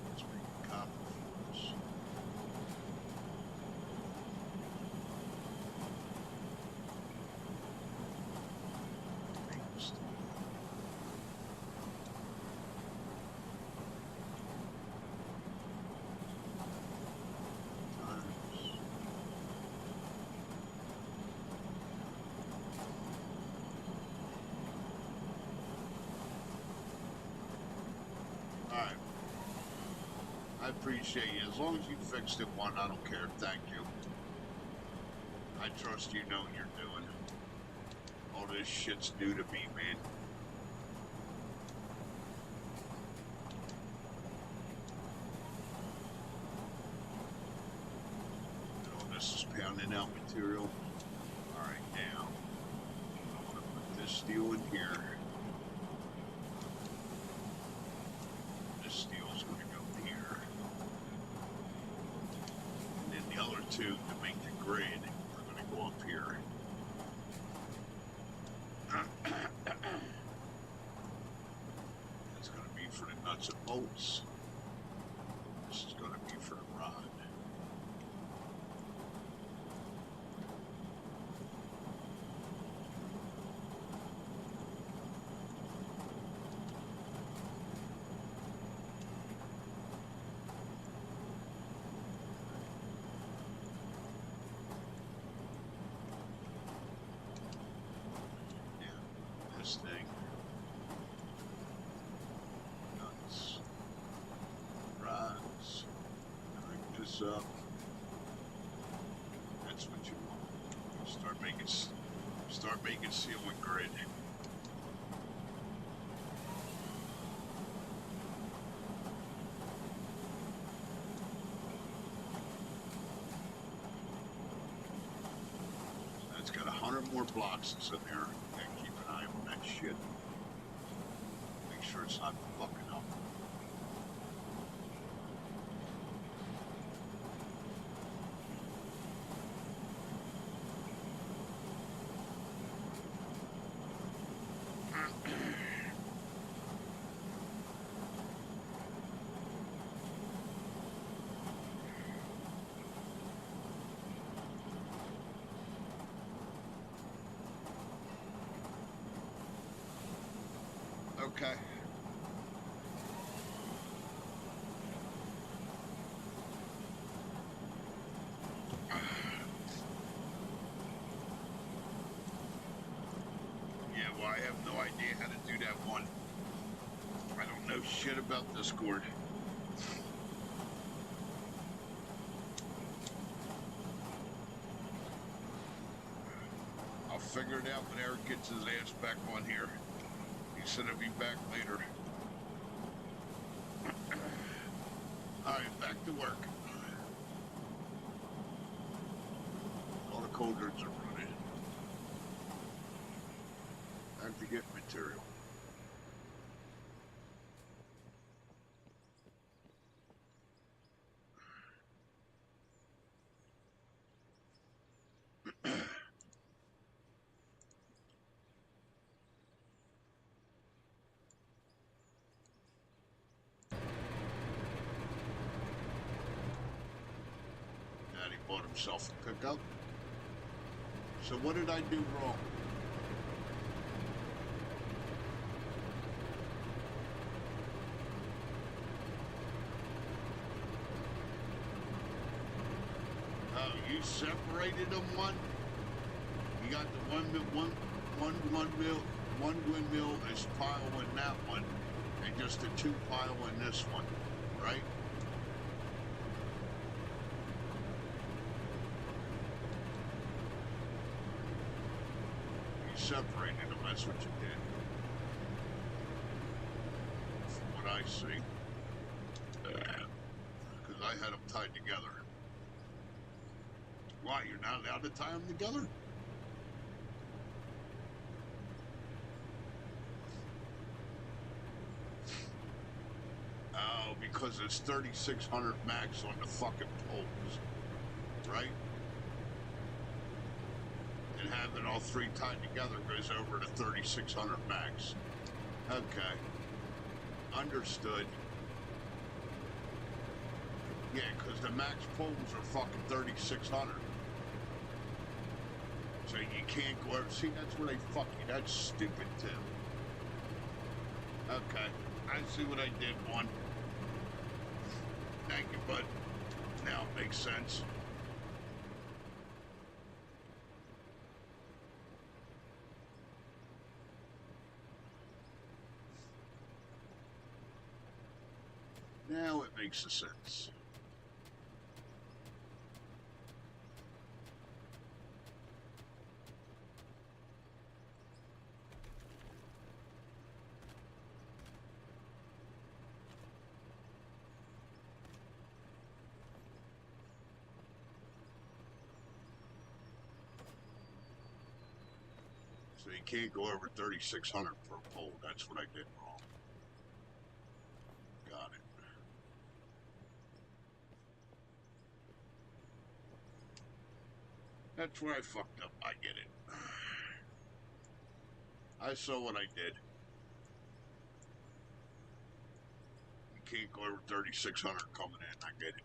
Let's make a copy of this. Next. Times. Alright. I appreciate you. As long as you fixed it one, I don't care. Thank you. I trust you know what you're doing. All this shit's new to me, man. Oh, this is pounding out material. Alright, now. I'm gonna put this steel in here. This steel's gonna go here. And then the other two, to make the grid, are gonna go up here. That's gonna be for the nuts and bolts. This is gonna be for the rod. Yeah, this thing. Nuts. Rods. Crank this up. That's what you want. Start making steel and grid. That's got 100 more blocks in there. Gotta keep an eye on that shit. Make sure it's not fucking up. Okay. Yeah, well, I have no idea how to do that one. I don't know shit about Discord. I'll figure it out when Eric gets his ass back on here. He said he'll be back later. Alright, back to work. All the cauldrons are running. Back to get material. Daddy bought himself a pickup. So what did I do wrong? You separated them one. You got the one windmill is pile in that one, and just the two pile in this one, right? You separated them. That's what you did. From what I see, because I had them tied together. Why, you're not allowed to tie them together? Oh, because it's 3,600 max on the fucking poles, right? And having all three tied together goes over to 3,600 max. Okay. Understood. Yeah, because the max poles are fucking 3,600. So you can't go over. See, that's where they fuck you. That's stupid, too. Okay. I see what I did, one. Thank you, bud. Now it makes sense. Now it makes a sense. So you can't go over 3,600 per pole. That's what I did wrong. Got it. That's where I fucked up. I get it. I saw what I did. You can't go over 3,600 coming in. I get it.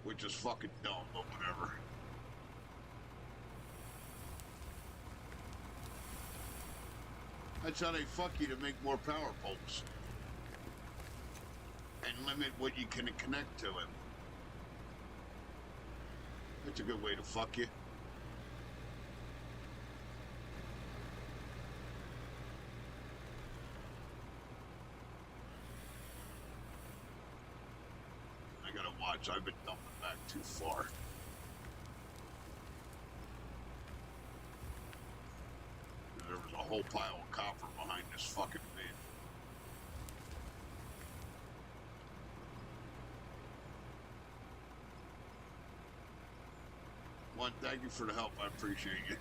Which is fucking dumb, but whatever. That's how they fuck you to make more power poles. And limit what you can connect to it. That's a good way to fuck you. I gotta watch. I've been dumping back too far. There was a whole pile of copper behind this fucking van. One, thank you for the help. I appreciate it.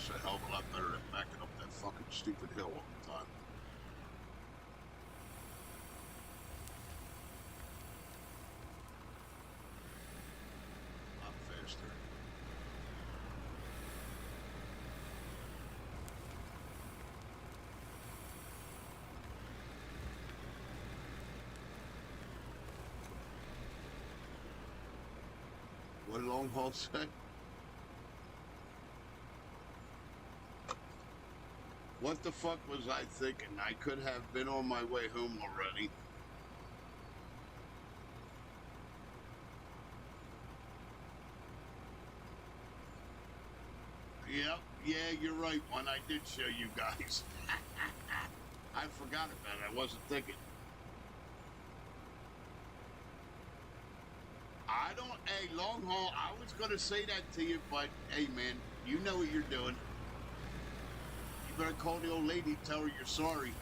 It's a hell of a lot better than backing up that fucking stupid hill all the time. A lot faster. What long haul say? What the fuck was I thinking? I could have been on my way home already. Yep, yeah, you're right, one. I did show you guys. I forgot about it. I wasn't thinking. I don't, hey, long haul, I was going to say that to you, but hey, man, you know what you're doing. You better call the old lady, tell her you're sorry. You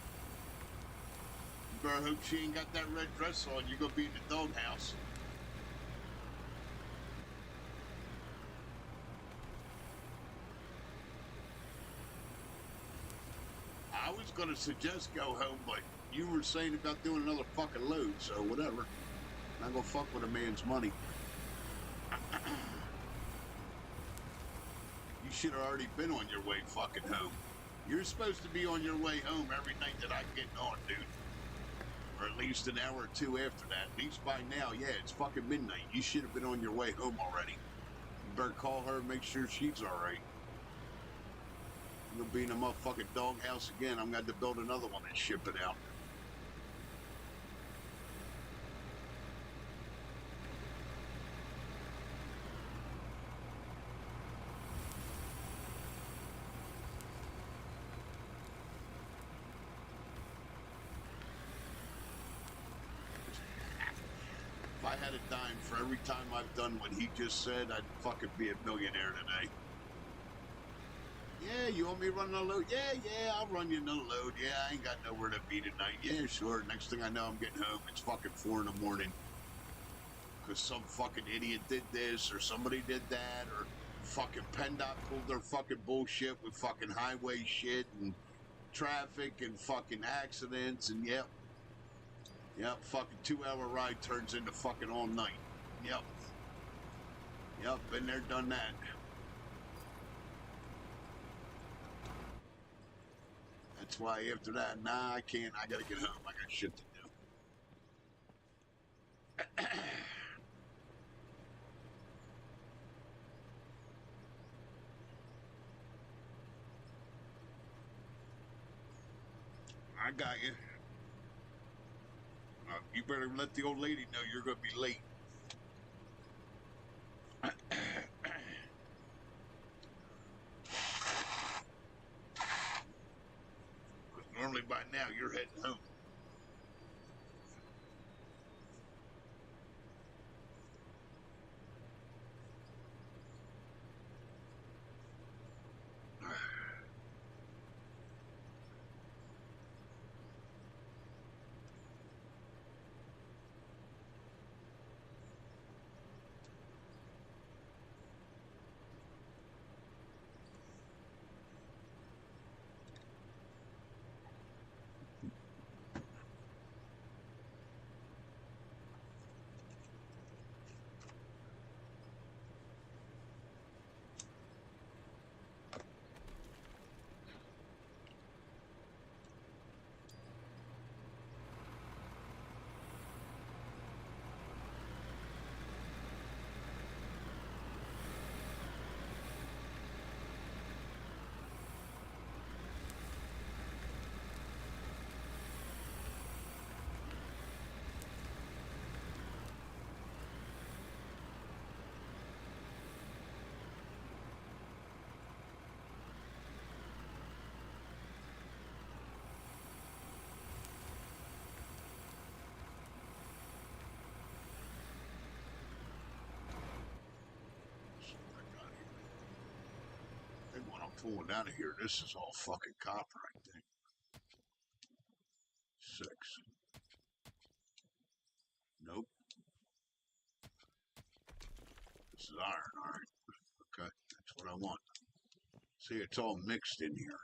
better hope she ain't got that red dress on. You're going to be in the doghouse. I was going to suggest go home, but you were saying about doing another fucking load, so whatever. Not going to fuck with a man's money. You should have already been on your way fucking home. You're supposed to be on your way home every night that I'm getting on, dude. Or at least an hour or two after that. At least by now, yeah, it's fucking midnight. You should have been on your way home already. You better call her and make sure she's alright. You'll be in a motherfucking doghouse again. I'm going to build another one and ship it out. If I had a dime for every time I've done what he just said, I'd fucking be a millionaire today. Yeah, you want me to run a load? Yeah, I'll run you another load. Yeah, I ain't got nowhere to be tonight. Yeah, sure. Next thing I know, I'm getting home. It's fucking 4 in the morning. Because some fucking idiot did this, or somebody did that, or fucking PennDOT pulled their fucking bullshit with fucking highway shit, and traffic, and fucking accidents, and yep, fucking 2-hour ride turns into fucking all night. Yep, been there, done that. That's why after that, nah, I can't. I gotta get home. I got shit to do. I got you. You better let the old lady know you're gonna be late. Normally by now you're heading home. And when I'm pulling out of here, this is all fucking copper, I think. 6. Nope. This is iron, alright. Okay, that's what I want. See, it's all mixed in here.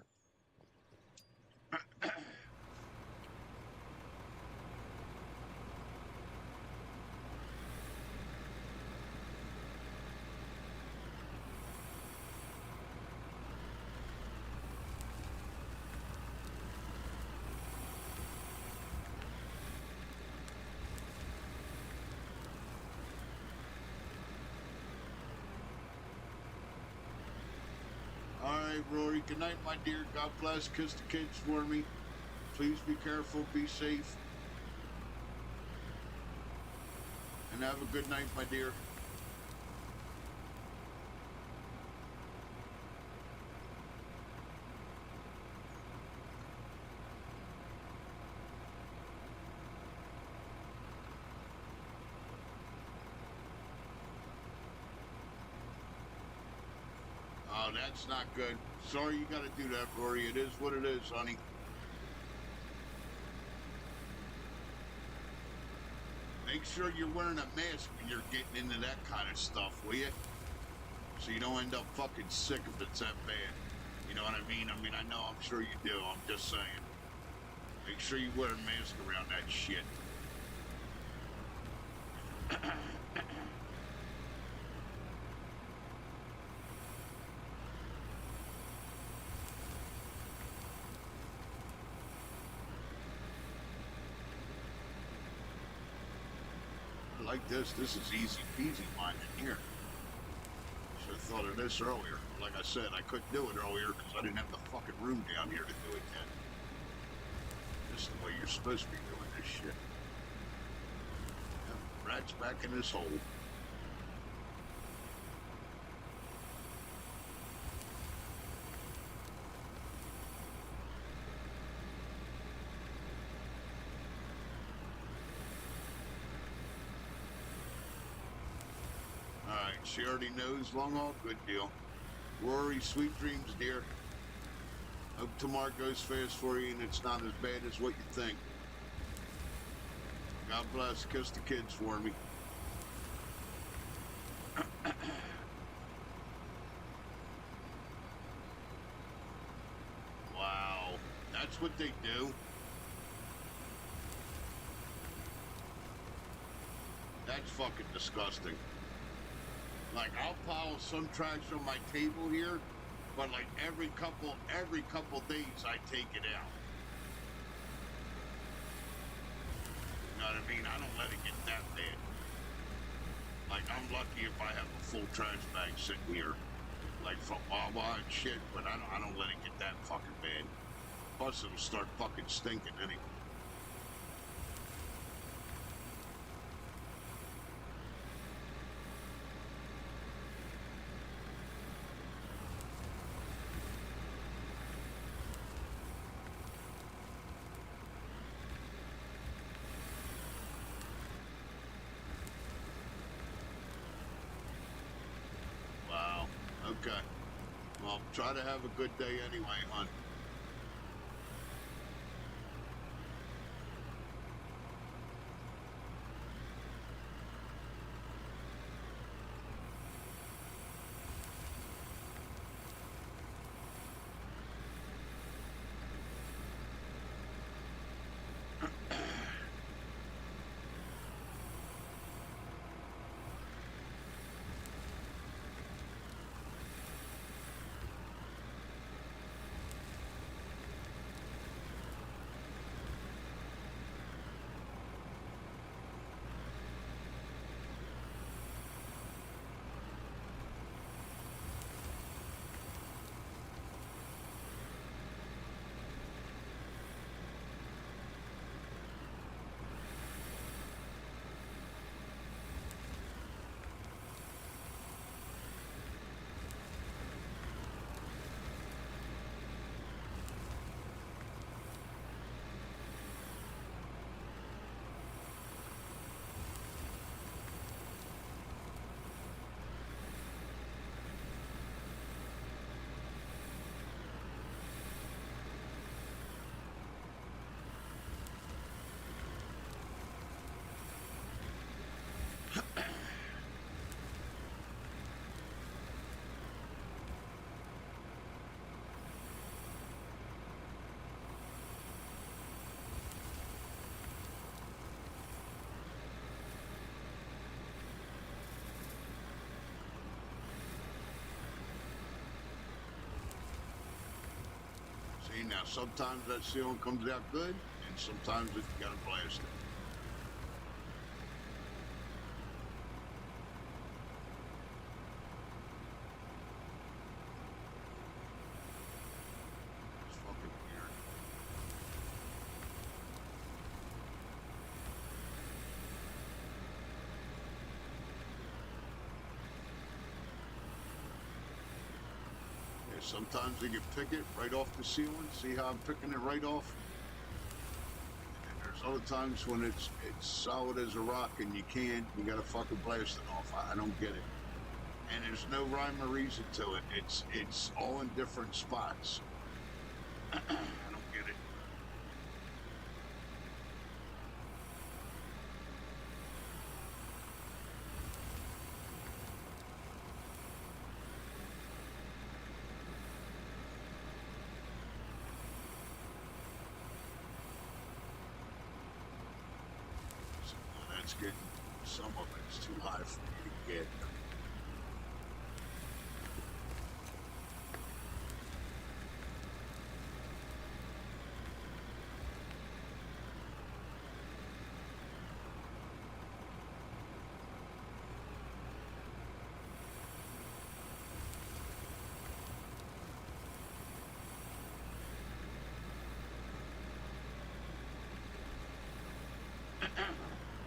All right, Rory. Good night, my dear. God bless. Kiss the kids for me. Please be careful. Be safe. And have a good night, my dear. Oh, that's not good. Sorry you got to do that, Rory. It is what it is, honey. Make sure you're wearing a mask when you're getting into that kind of stuff, will you? So you don't end up fucking sick if it's that bad. You know what I mean? I know, I'm sure you do. I'm just saying. Make sure you wear a mask around that shit. Like this is easy peasy mine in here. Should have thought of this earlier. Like I said, I couldn't do it earlier because I didn't have the fucking room down here to do it then. This is the way you're supposed to be doing this shit. Yep, rat's back in his hole. Alright, she already knows. Long haul, good deal. Rory, sweet dreams, dear. Hope tomorrow goes fast for you and it's not as bad as what you think. God bless. Kiss the kids for me. Wow. That's what they do? That's fucking disgusting. Like, I'll pile some trash on my table here, but like every couple days I take it out. You know what I mean? I don't let it get that bad. Like, I'm lucky if I have a full trash bag sitting here, like from Wawa and shit, but I don't let it get that fucking bad. Plus it'll start fucking stinking anyway. Okay. Well, try to have a good day anyway, hon. mean? Now, sometimes that ceiling comes out good, and sometimes it gotta blast it. It's fucking weird. Yeah, sometimes they can pick it right off the ceiling. See how I'm picking it right off? And there's other times when it's solid as a rock and you can't. You gotta fucking blast it off. I don't get it. And there's no rhyme or reason to it. It's all in different spots. I don't get it. So that's getting, some of it's too high for me to get.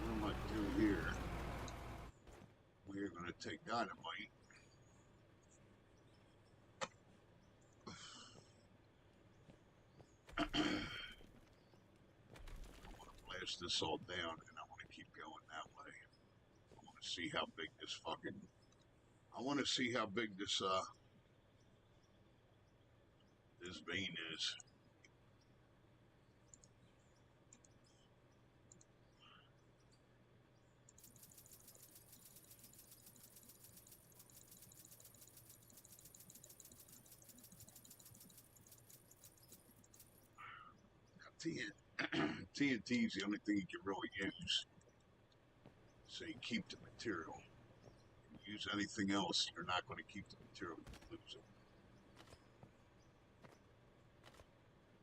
What am I doing here? We're going to take dynamite. I want to blast this all down, and I want to keep going that way. I want to see how big this fucking... I want to see how big this, this vein is. TNT is the only thing you can really use. So you keep the material. If you use anything else, you're not going to keep the material, you lose it.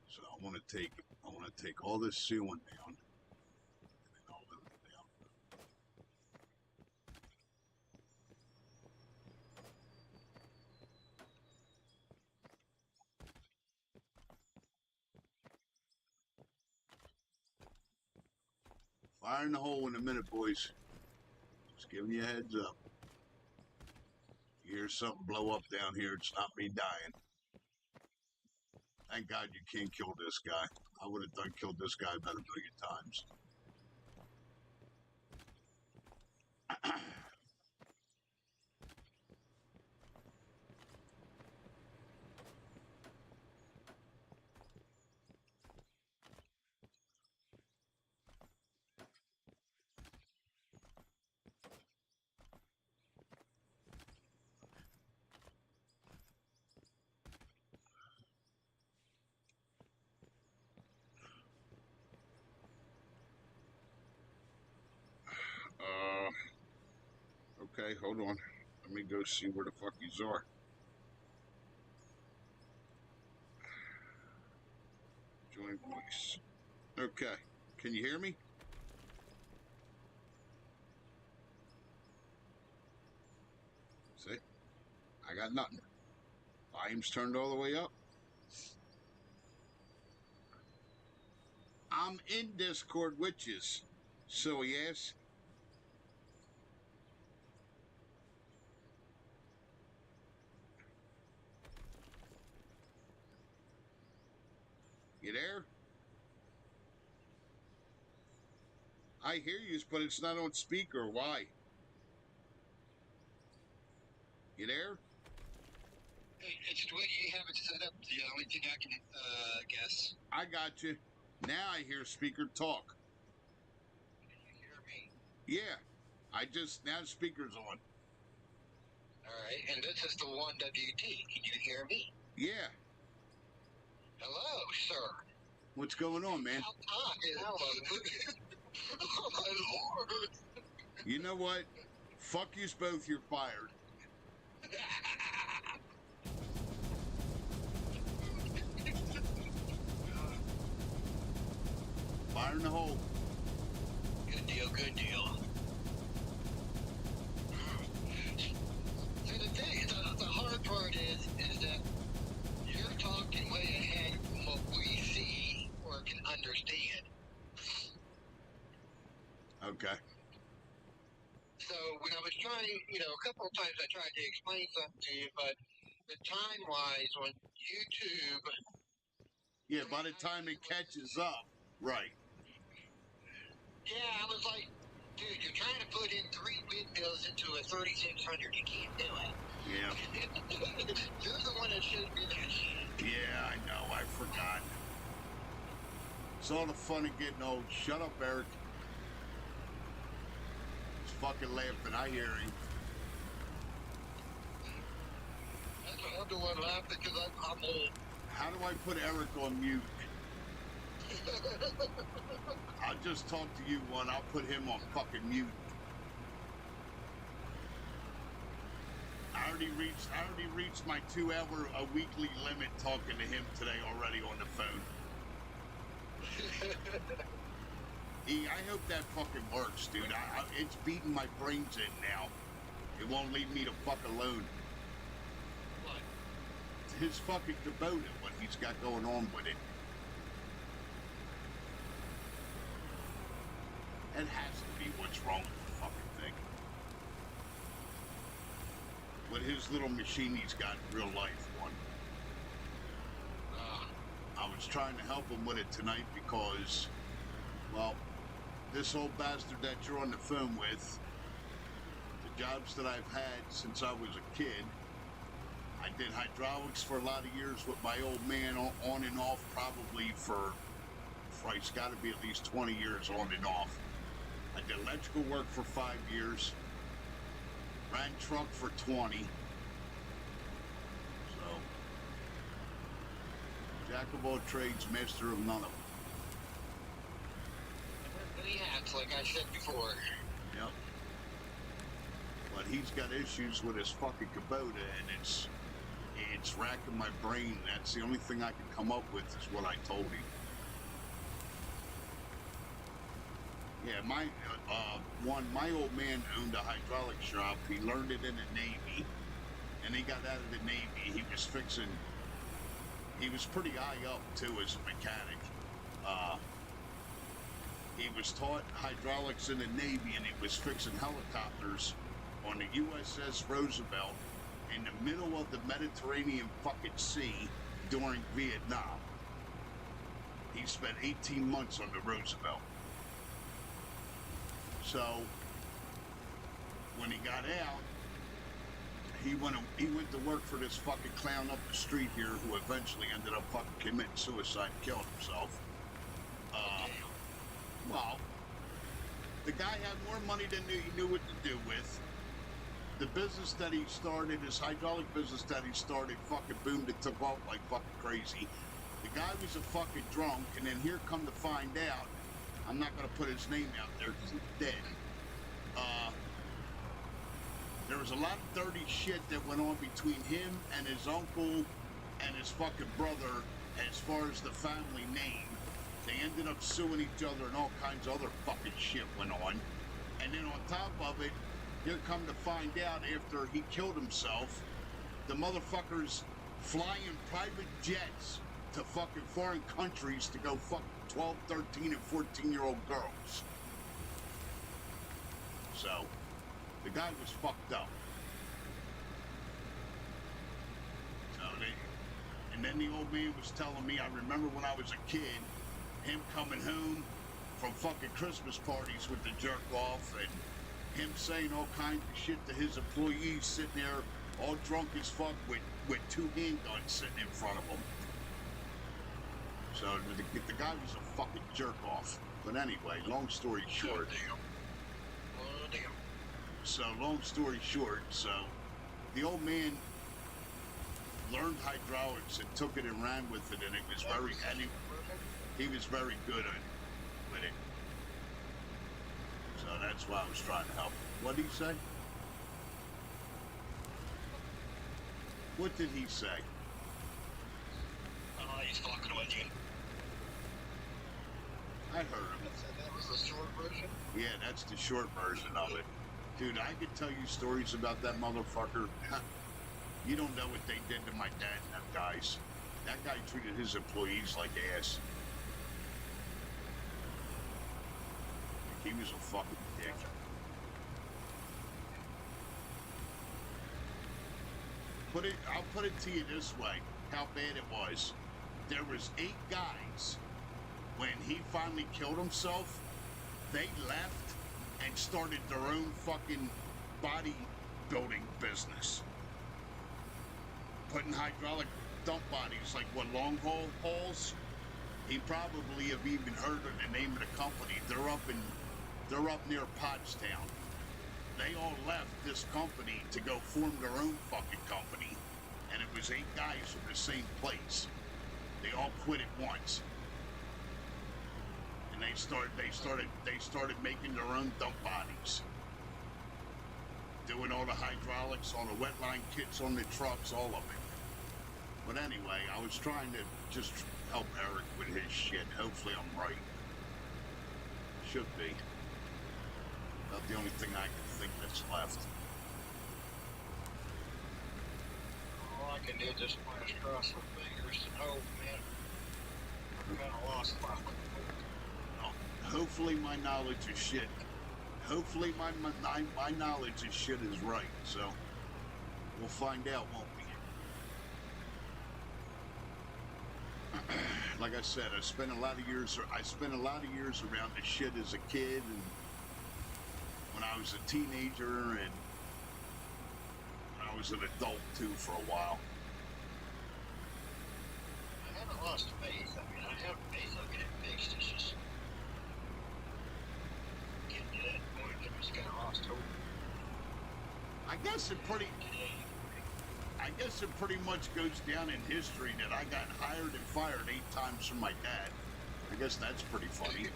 So I want to take all this sealing down, and then I'll load it down. Fire in the hole in a minute, boys. Just giving you a heads up. You hear something blow up down here, it's not me dying. Thank God you can't kill this guy. I would have done killed this guy about 1 billion times. Okay, hold on. Let me go see where the fuck these are. Join voice. Okay, can you hear me? See? I got nothing. Volume's turned all the way up. I'm in Discord witches, silly ass. You there? I hear you, but it's not on speaker. Why? You there? It's the way you have it set up. The only thing I can guess. I got you. Now I hear speaker talk. Can you hear me? Yeah. Now speaker's on. All right, and this is the 1WT. Can you hear me? Yeah. Hello, sir. What's going on, man? Oh my lord! You know what? Fuck yous both, you're fired. Fire in the hole. Good deal, good deal. So the hard part is that you're talking way ahead from what we see or can understand. Okay. So when I was trying, a couple of times I tried to explain something to you, but the time-wise on YouTube, Yeah, by the time it catches up, right. yeah, I was like, dude, you're trying to put in 3 windmills into a 3600. You can't do it. Yeah. You're the one that showed me that shit. Yeah, I know. I forgot. It's all the fun of getting old. Shut up, Eric. He's fucking laughing. I hear him. I'm the one laughing because I'm old. How do I put Eric on mute? I'll just talk to you one. I'll put him on fucking mute. I already reached my 2-hour a weekly limit talking to him today already on the phone. I hope that fucking works, dude. It's beating my brains in now. It won't leave me the fuck alone. What? His fucking Kubota, what he's got going on with it. It has to be what's wrong with the fucking thing. With his little machine he's got in real life, one. I was trying to help him with it tonight because, well, this old bastard that you're on the phone with, the jobs that I've had since I was a kid, I did hydraulics for a lot of years with my old man on and off, probably for it's got to be at least 20 years on and off. I did electrical work for 5 years, ran truck for 20. So, jack of all trades, master of none of them. Many hats, like I said before. Yep. But he's got issues with his fucking Kubota, and it's racking my brain. That's the only thing I can come up with is what I told him. Yeah, my old man owned a hydraulic shop. He learned it in the Navy, and he got out of the Navy. He was pretty high up too as a mechanic. He was taught hydraulics in the Navy, and he was fixing helicopters on the USS Roosevelt in the middle of the Mediterranean fucking Sea during Vietnam. He spent 18 months on the Roosevelt. So when he got out, he went to work for this fucking clown up the street here who eventually ended up fucking committing suicide and killing himself. Well, the guy had more money than he knew what to do with. The business that he started, his hydraulic business that he started, fucking boomed. It took off like fucking crazy. The guy was a fucking drunk, and then here come to find out, I'm not going to put his name out there because he's dead. There was a lot of dirty shit that went on between him and his uncle and his fucking brother as far as the family name. They ended up suing each other and all kinds of other fucking shit went on. And then on top of it, here come to find out after he killed himself, the motherfuckers flying private jets to fucking foreign countries to go fuck 12, 13, and 14-year-old girls. So, the guy was fucked up. And then the old man was telling me, I remember when I was a kid, him coming home from fucking Christmas parties with the jerk off, and him saying all kinds of shit to his employees sitting there all drunk as fuck with 2 handguns sitting in front of him. So the guy was a fucking jerk off. But anyway, long story short. Oh, damn. So long story short, so the old man learned hydraulics and took it and ran with it, and it was very, he was very good with it. So that's why I was trying to help him. What did he say? What did he say? He's fucking with you. I I heard him. That was the short version? Yeah, that's the short version of it. Dude, I could tell you stories about that motherfucker. You don't know what they did to my dad and them guys. That guy treated his employees like ass. He was a fucking dick. I'll put it to you this way, how bad it was. There was 8 guys. When he finally killed himself, they left and started their own fucking bodybuilding business. Putting hydraulic dump bodies, like what, long haul hauls? He probably have even heard of the name of the company. They're up near Pottstown. They all left this company to go form their own fucking company. And it was 8 guys from the same place. They all quit at once. And they started making their own dump bodies. Doing all the hydraulics, all the wet line kits on the trucks, all of it. But anyway, I was trying to just help Eric with his shit. Hopefully I'm right. Should be. About the only thing I can think that's left. All I can do is just cross my fingers and hope, man. I'm kind of lost my Hopefully my knowledge of shit. Hopefully my knowledge of shit is right. So we'll find out, won't we? Like I said, I spent a lot of years around this shit as a kid, and when I was a teenager, and when I was an adult too for a while. I haven't lost faith. I mean, I have faith I'll get it fixed. It's just getting to that point that I just kind of lost hope. I guess it pretty much goes down in history that I got hired and fired 8 times from my dad. I guess that's pretty funny.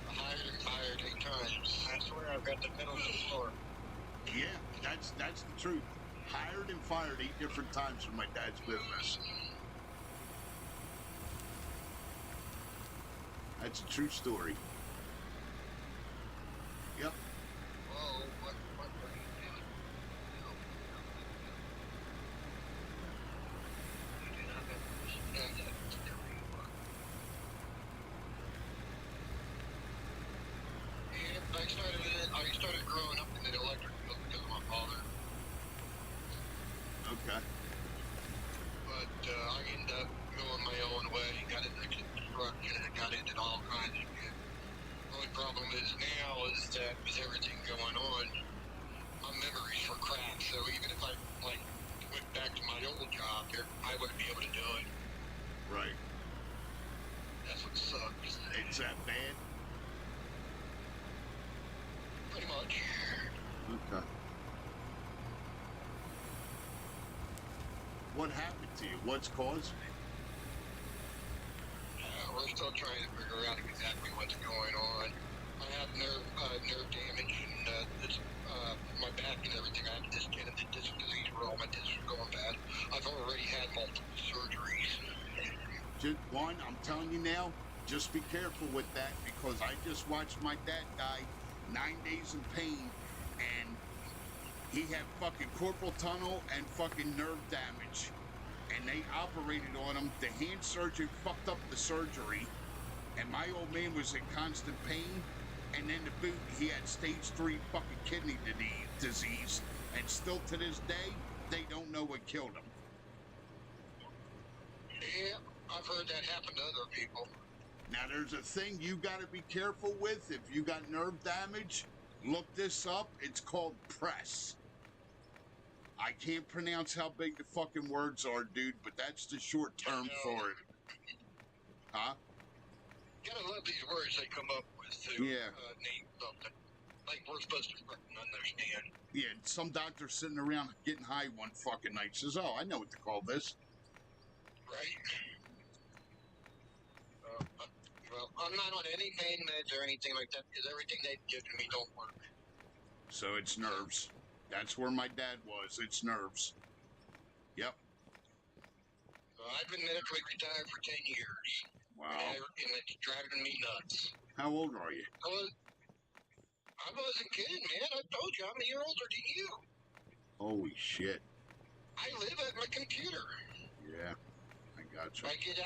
Hired and fired 8 times. I swear I've got the middle of the floor. Yeah, that's the truth. Hired and fired 8 different times from my dad's business. That's a true story. Yep. Whoa, what were you doing? No. You do not have that story. Yeah, I started growing up in the electric field because of my father. Okay. But I ended up going my own way, got into construction, and got into all kinds of shit. The only problem is now is that with everything going on, my memories were cracked. So even if I went back to my old job, I wouldn't be able to do it. Right. That's what sucks. It's that bad? Pretty much. Okay. What happened to you? What's causing it? We're still trying to figure out exactly what's going on. I have nerve damage, and my back and everything. I have disc disease where all my discs are going bad. I've already had multiple surgeries. I'm telling you now, just be careful with that, because I just watched my dad die 9 days in pain, and he had fucking carpal tunnel and fucking nerve damage. And they operated on him. The hand surgeon fucked up the surgery, and my old man was in constant pain. And then to boot, he had stage 3 fucking kidney disease. And still to this day, they don't know what killed him. Yeah, I've heard that happen to other people. Now, there's a thing you got to be careful with. If you got nerve damage, look this up. It's called press. I can't pronounce how big the fucking words are, dude, but that's the short term for it. Huh? You gotta love these words they come up with to Yeah. name something. Like we're supposed to fucking understand. Yeah, some doctor sitting around getting high one fucking night says, "Oh, I know what to call this." Right? Well, I'm not on any pain meds or anything like that because everything they've given me don't work. So it's nerves. That's where my dad was. It's nerves. Yep. So I've been medically retired for 10 years. Wow. And it's driving me nuts. How old are you? I wasn't kidding, man. I told you I'm a year older than you. Holy shit. I live at my computer. Yeah, I got you. I get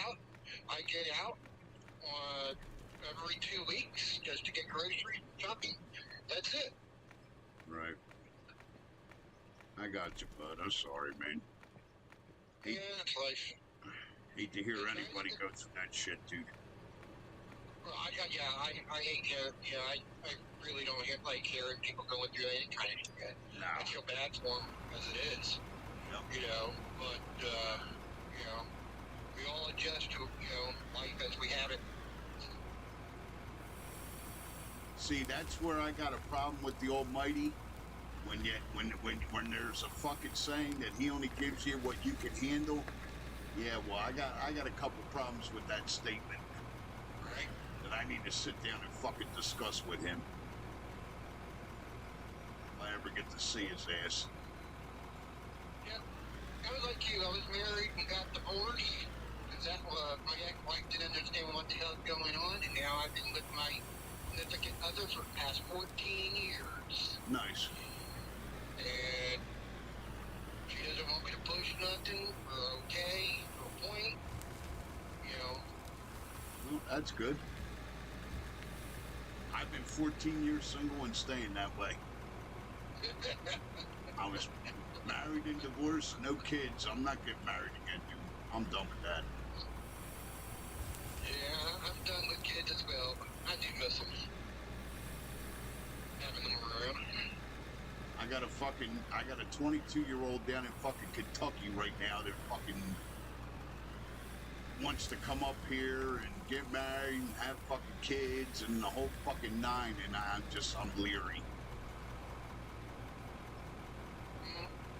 out every 2 weeks just to get grocery shopping. That's it. Right. I got you, bud. I'm sorry, man. Yeah, it's life. Hate to hear anybody go through that shit, dude. Well, I hate hearing, I really don't like hearing people going through any kind of shit. No. I feel bad for them as it is. Yep. But, we all adjust to, life as we have it. See, that's where I got a problem with the Almighty. When there's a fucking saying that He only gives you what you can handle. Yeah, well, I got a couple problems with that statement. Right? That I need to sit down and fucking discuss with Him. If I ever get to see His ass. Yeah. I was like you. I was married and got divorced. My ex-wife didn't understand what the hell's going on, and now I've been with my significant other for the past 14 years. Nice. And she doesn't want me to push nothing. We're okay to a point. Well, that's good. I've been 14 years single and staying that way. I was married and divorced, no kids. I'm not getting married again, dude. I'm done with that. Yeah, I'm done with kids as well, but I do miss them. Having them around. I got a 22-year-old down in fucking Kentucky right now that fucking wants to come up here and get married and have fucking kids and the whole fucking nine, and I'm leery.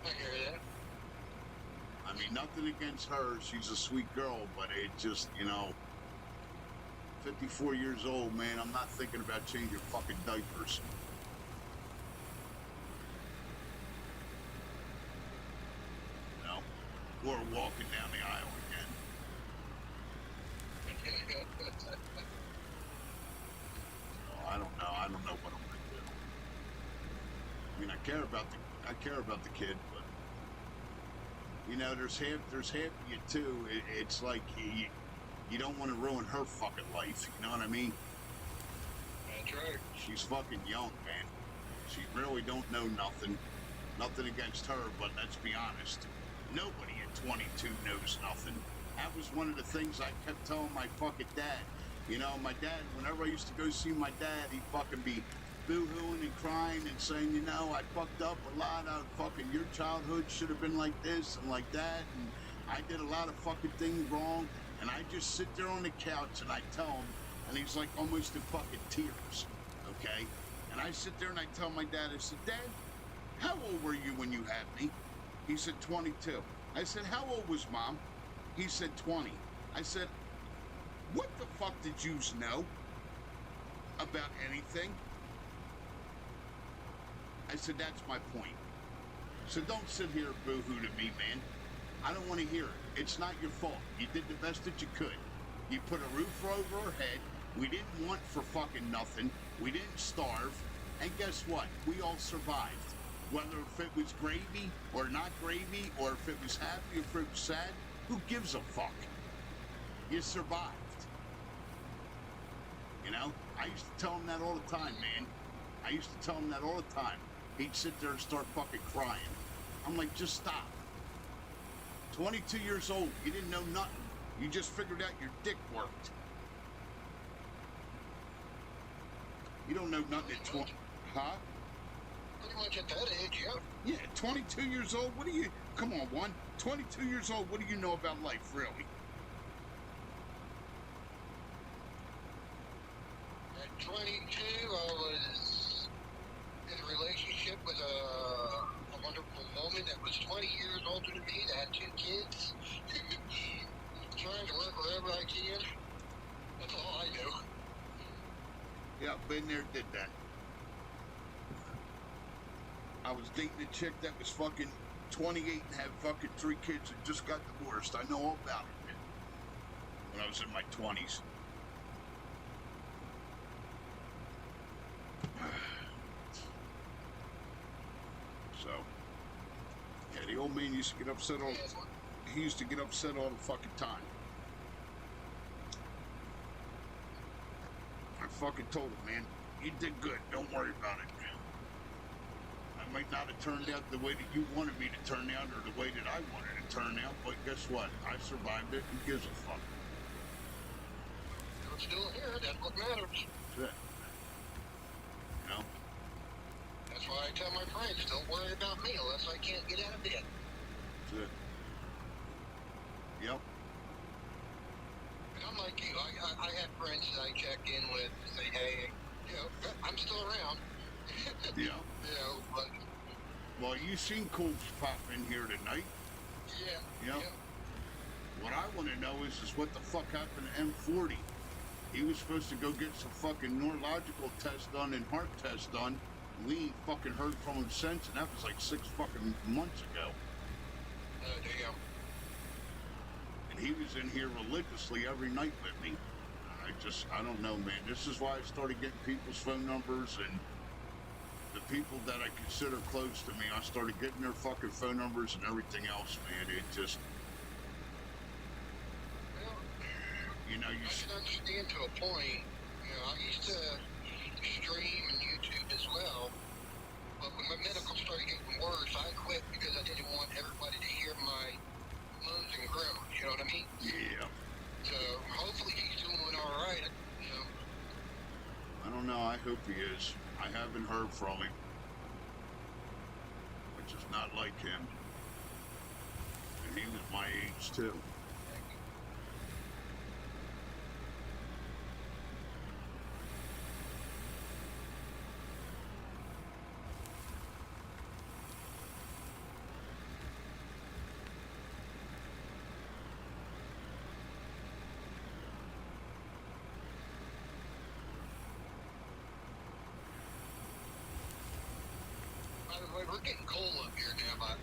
I hear that. I mean, nothing against her. She's a sweet girl, but it just, 54 years old, man. I'm not thinking about changing fucking diapers. Or walking down the aisle again. So I don't know. I don't know what I'm gonna do. I mean, I care about the kid, but there's half of you too. It's like you don't want to ruin her fucking life. You know what I mean? That's right. She's fucking young, man. She really don't know nothing. Nothing against her, but let's be honest. Nobody at 22 knows nothing. That was one of the things I kept telling my fucking dad. My dad, whenever I used to go see my dad, he'd fucking be boo-hooing and crying and saying, I fucked up a lot. Your childhood should have been like this and like that. And I did a lot of fucking things wrong. And I just sit there on the couch and I tell him, and he's like almost in fucking tears. Okay? And I sit there and I tell my dad, I said, Dad, how old were you when you had me? He said, 22. I said, how old was Mom? He said, 20. I said, what the fuck did you know about anything? I said, that's my point. So don't sit here and boo-hoo to me, man. I don't want to hear it. It's not your fault. You did the best that you could. You put a roof over our head. We didn't want for fucking nothing. We didn't starve. And guess what? We all survived. Whether if it was gravy or not gravy, or if it was happy or if it was sad, who gives a fuck? You survived. I used to tell him that all the time, man. I used to tell him that all the time. He'd sit there and start fucking crying. I'm like, just stop. 22 years old, you didn't know nothing. You just figured out your dick worked. You don't know nothing at 20, huh? Pretty much at that age, yeah. Yeah, 22 years old, what do you, come on, one. 22 years old, what do you know about life, really? At 22, I was in a relationship with a wonderful woman that was 20 years older than me, that had 2 kids. Trying to work wherever I can. That's all I know. Yeah, been there, did that. I was dating a chick that was fucking 28 and had fucking 3 kids and just got divorced. I know all about it. When I was in my 20s. So, yeah, the old man used to get upset all. He used to get upset all the fucking time. I fucking told him, man, you did good. Don't worry about it. I might not have turned out the way that you wanted me to turn out or the way that I wanted to turn out, but guess what? I survived it. Who gives a fuck? I'm still here. That's what matters. That's it. You know? That's why I tell my friends, don't worry about me unless I can't get out of bed. That's it. Yep. And I'm like you. I have friends that I check in with and say, hey, you know, I'm still around. Yeah. You know, but Well, you seen Coops pop in here tonight. yeah. Yep. What I want to know is what the fuck happened to M40? He was supposed to go get some fucking neurological tests done and heart tests done. We ain't fucking heard from him since, and that was like 6 fucking months ago. Damn. And he was in here religiously every night with me. I don't know, man. This is why I started getting people's phone numbers, and the people that I consider close to me, I started getting their fucking phone numbers and everything else, man. It just, Well, you know, I can understand to a point. You know, I used to stream and YouTube as well, but when my medical started getting worse, I quit because I didn't want everybody to hear my moans and groans. You know what I mean? yeah. So hopefully he's doing all right. You know. I don't know. I hope he is. I haven't heard from him, which is not like him. And he was my age, too. By the way, we're getting cold up here now, but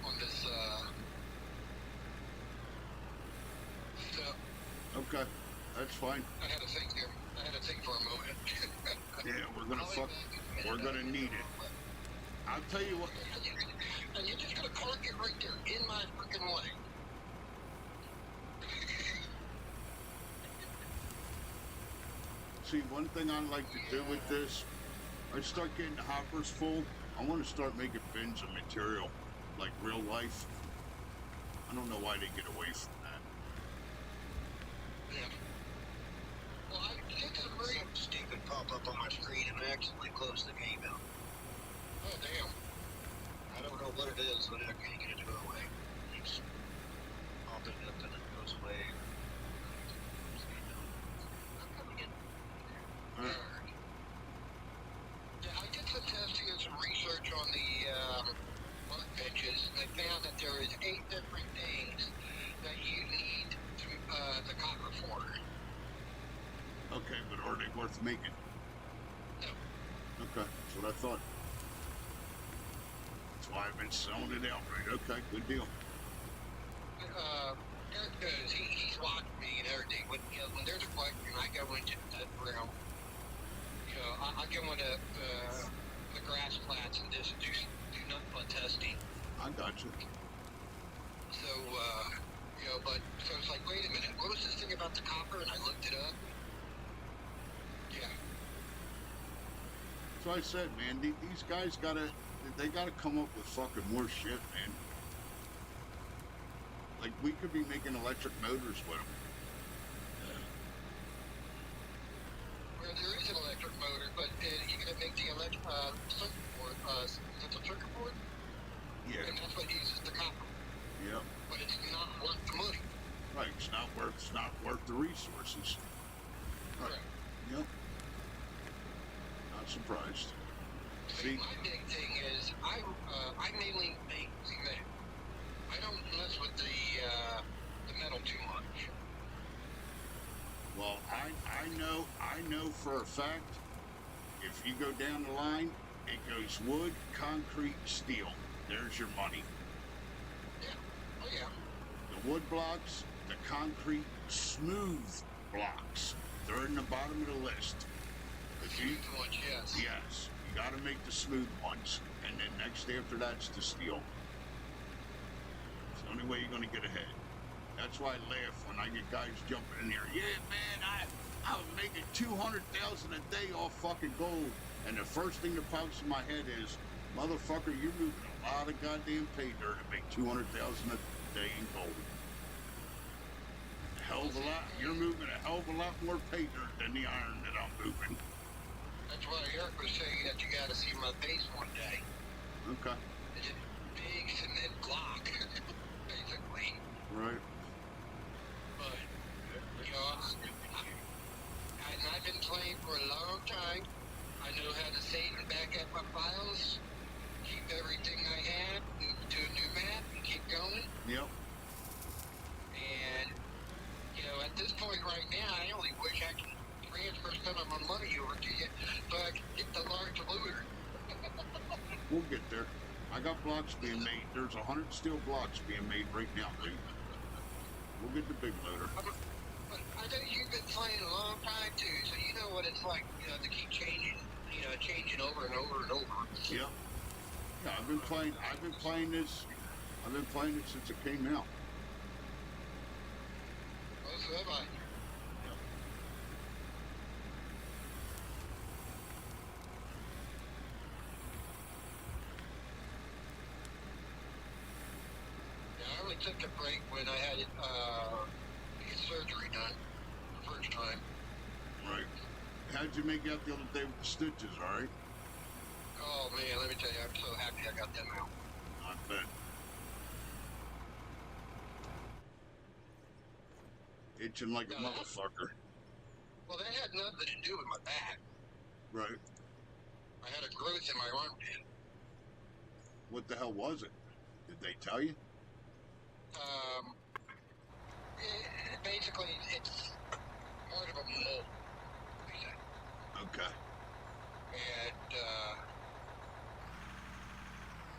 on this stuff. Okay, that's fine. I had to think there. I had to think for a moment. Yeah, we're gonna need it. I'll tell you what. And you're just gonna park it right there in my freaking way. See, one thing I like to do with this, I start getting the hoppers full. I want to start making bins of material, like real life. I don't know why they get away from that. Yeah. Well, I did some reading. Stupid pop up on my screen and actually close the game out. Oh, damn. I don't know what it is, but I can't get it to go away. It's popping up and it goes away. Alright. Yeah, I did some testing and some research on the workbenches, and I found that there is 8 different things that you need the copper for. Okay, but are they worth making? No. Okay, that's what I thought. That's why I've been selling it outright. Okay, good deal. Eric does. He's watched me and everything. When there's a question, I go into that realm. You know, I go into the grass flats and just do nothing but testing. I got you. So, you know, but so it's like, wait a minute, what was this thing about the copper? And I looked it up. Yeah. So I said, man, these guys gotta come up with fucking more shit, man. Like, we could be making electric motors with them. Well, there is an electric motor, but you're going to make the electric circuit board. Is that the circuit board? Yeah. And that's what uses the copper. Yep. But it's not worth the money. Right. It's not worth the resources. Right. Correct. Yep. Not surprised. See, my big thing is I mainly make cement. I don't mess with the metal too much. Well, I know for a fact, if you go down the line, it goes wood, concrete, steel. There's your money. Yeah. Oh yeah. The wood blocks, the concrete smooth blocks. They're in the bottom of the list. The If you, smooth ones, yes. yes, you got to make the smooth ones, and then next after that's the steel. It's the only way you're going to get ahead. That's why I laugh when I get guys jumping in there. Yeah, man, I was making 200,000 a day off fucking gold, and the first thing that pops in my head is, motherfucker, you're moving a lot of goddamn pay dirt to make 200,000 a day in gold. A hell of a lot. You're moving a hell of a lot more pay dirt than the iron that I'm moving. That's why Eric was saying that you got to see my face one day. Okay. It's a big cement block, basically. Right. But, you know, I've been playing for a long time. I know how to save and back up my files, keep everything I have, move to a new map, and keep going. Yep. And, you know, at this point right now, I only wish I could transfer some of my money over to you so I can get the large looter. We'll get there. I got blocks being made. There's 100 steel blocks being made right now, dude. We'll get the big loader. But I know you've been playing a long time too, so you know what it's like, you know, to keep changing, you know, changing over and over and over. Yep. Yeah, I've been playing this since it came out. Well, so have I. Yeah, I only took a break when I had to get surgery done the first time. Right. How'd you make out the other day with the stitches, alright? Oh man, let me tell you, I'm so happy I got them out. I bet. Itching like a No. motherfucker. Well, that had nothing to do with my back. Right. I had a growth in my armpit. What the hell was it? Did they tell you? Basically, it's part of a mole. Okay. And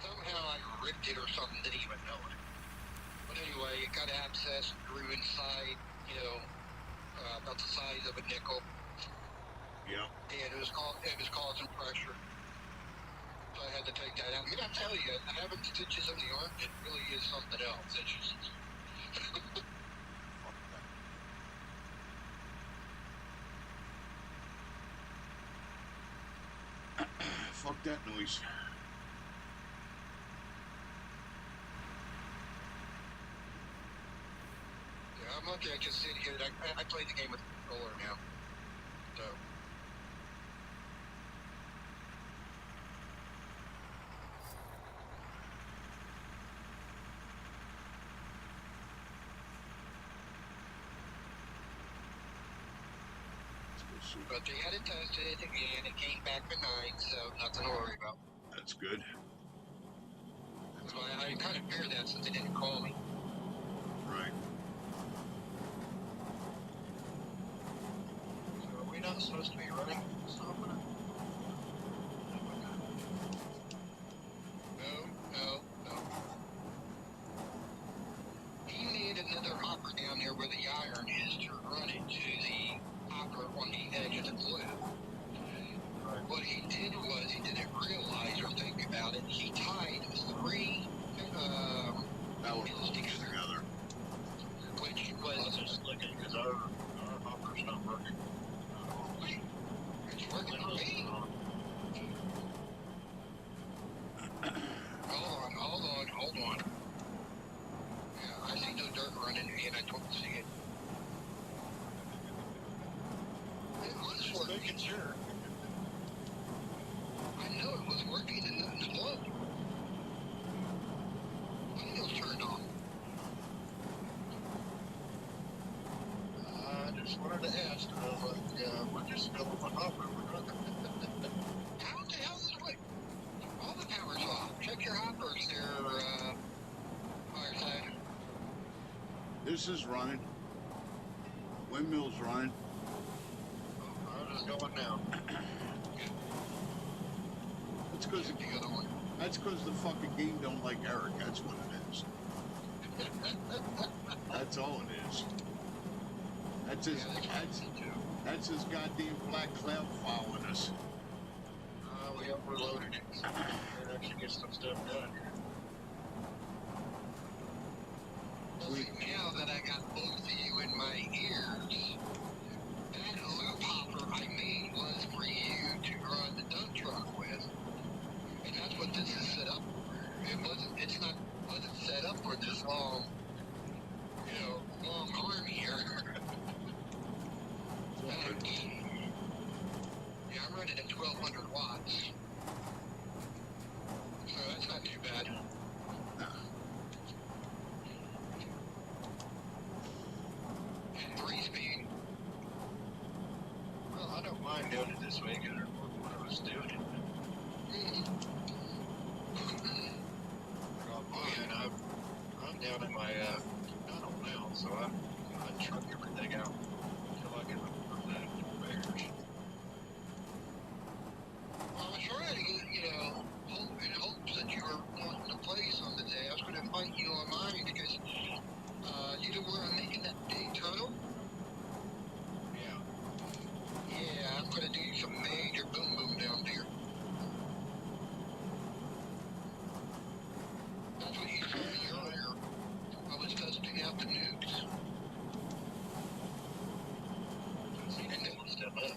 somehow I ripped it or something, didn't even know it. But anyway, it got abscessed, grew inside, you know, about the size of a nickel, Yeah. and it was causing pressure. So I had to take that out. I mean, I tell you, having stitches in the armpit really is something else. It's just Fuck that noise. yeah, I'm lucky I just sit here. I play the game with the controller now. So. Let's go see. But they had it tested and it came back benign, so nothing to worry about. That's good. So I kind of feared that since they didn't call me. Right. So are we not supposed to be running something? No. He made another hopper down there where the iron is to run it to the hopper on the edge of the cliff. What he did was, he didn't realize or think about it, he tied three Power mills together, which was just looking because our hopper's not working. wait, it's working for me. Hold on. Yeah, I see no dirt running and I don't see it. It was Just working. making sure. I know it was working and nothing's flowing. Windmill's turned on. I just wanted to ask. We're just still on hopper. We're not. How the hell is it? All the power's off. Check your hoppers there, Fireside. This is running. Windmill's running. I'm just going now. That's because Check the other one. the fucking game don't like Eric. That's what it is. That's all it is. That's his. That's his goddamn black cloud following us. We overloaded it. So we can actually get some stuff done. Now that I got both of you in my ears, that loop hopper I made was for you to run the dump truck with. And that's what this is set up for. It wasn't set up for this long arm here. Yeah, I'm running at 1200 watts. So that's not too bad. Nah. 3-speed. Well, I don't mind doing it this way because what I was doing it. And I'm down in my tunnel now, so I truck everything out until I get the conveyors. Well, I was trying to get, in hopes that you were wanting to play some today. I was going to invite you on mine because you know where I'm making that big tunnel? Yeah. Yeah, I'm going to do some major boom boom down there. That's what you told me earlier. I was testing out the nukes. And then Step up.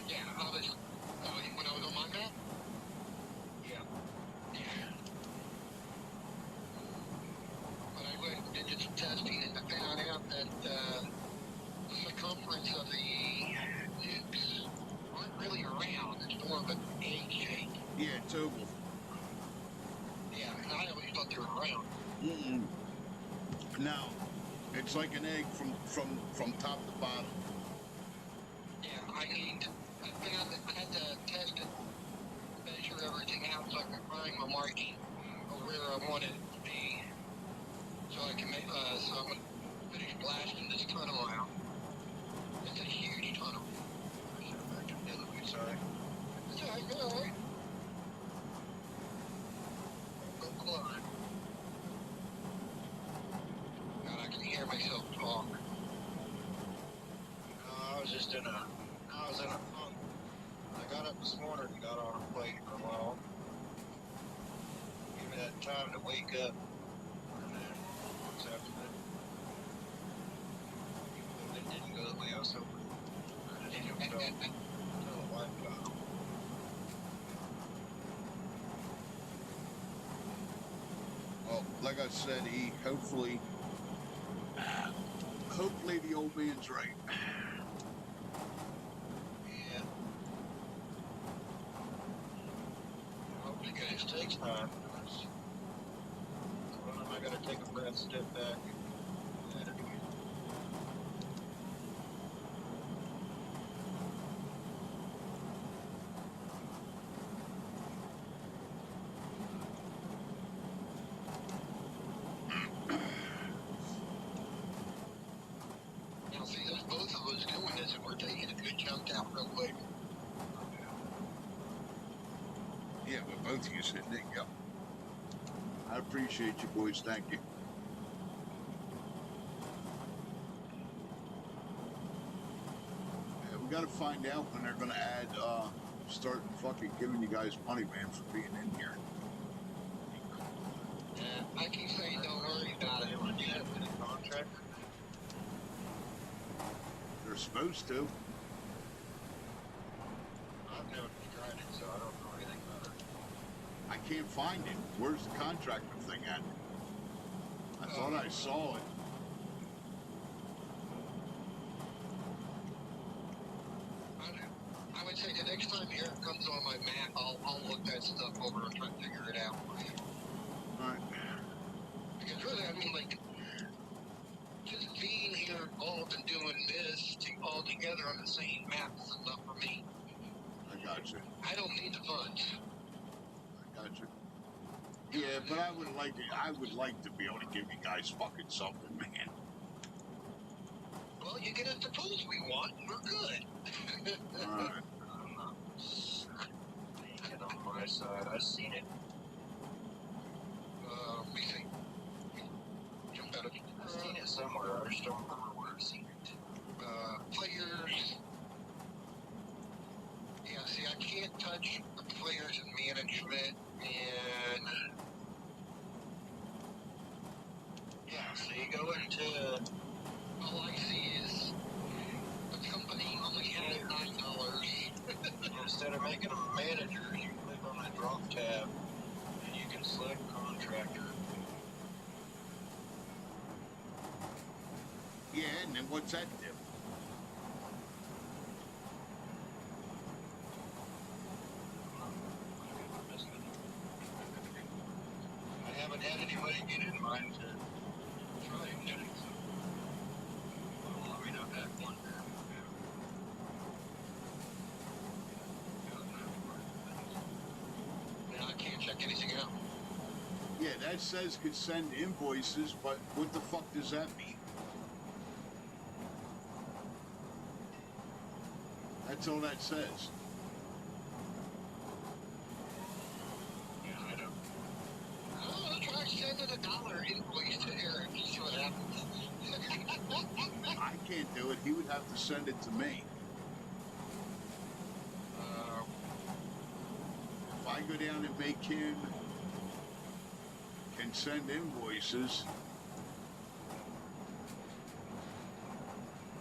yeah, when I was on my map? Yeah. But I went and did some testing and I found out that the circumference of the nukes aren't really round. It's more of an egg shape. Yeah, it's oval. Yeah, and I always thought they were round. Mm-mm. No, it's like an egg from top to bottom. Yeah, I found that I had to test it, measure everything out so I can find my marking of where I want it to be. So I can so I'm going to finish blasting this tunnel out. It's a huge tunnel. Sorry. It's alright. Go climb. God, I can hear myself talk. I was in a funk. I got up this morning and got on a plate for a while. Give me that time to wake up. And then what's after that? It didn't go the way I was hoping. I just jumped off until the wife got home. Well, like I said, hopefully the old man's right. Yeah. Hopefully it takes time. I gotta take a breath, step back, and then again. Now, see, there's both of us doing this, and we're taking a good chunk out real quick. Yeah, but both of you hitting it. Yep. I appreciate you, boys. Thank you. Yeah, we got to find out when they're going to add, start fucking giving you guys money, man, for being in here. I keep saying don't worry about it. They want to do that for the contract. They're supposed to. I've never tried it, so I don't know anything about it. I can't find it. Where's the contractor thing at? I thought I saw it. I would say the next time here it comes on my map, I'll look that stuff over and try to figure it out for you. Alright. Because really, I mean, like, just being here involved and doing this all together on the same map is enough for me. I got you. I don't need the funds. I got you. Yeah, but I would like to be able to give you guys fucking something, man. Well, you get us the tools we want, and we're good. Alright. I'm not get on my side. I seen it. Let me see. Storm Wars. Players. Yeah, see, I can't touch the players and management, and Yeah, so you go into all I see is the company only has $9. instead of making them managers, you click on that drop tab and you can select contractor. Yeah, and then what's that do? I haven't had anybody get in mind to try it yet. So. Well, I mean, I've had one. And I can't check anything out. Yeah, that says could send invoices, but what the fuck does that mean? That's all that says. Yeah, I don't. Oh, try sending $1 invoice to Eric. See what happens. I can't do it. He would have to send it to me. If I go down and make him can send invoices,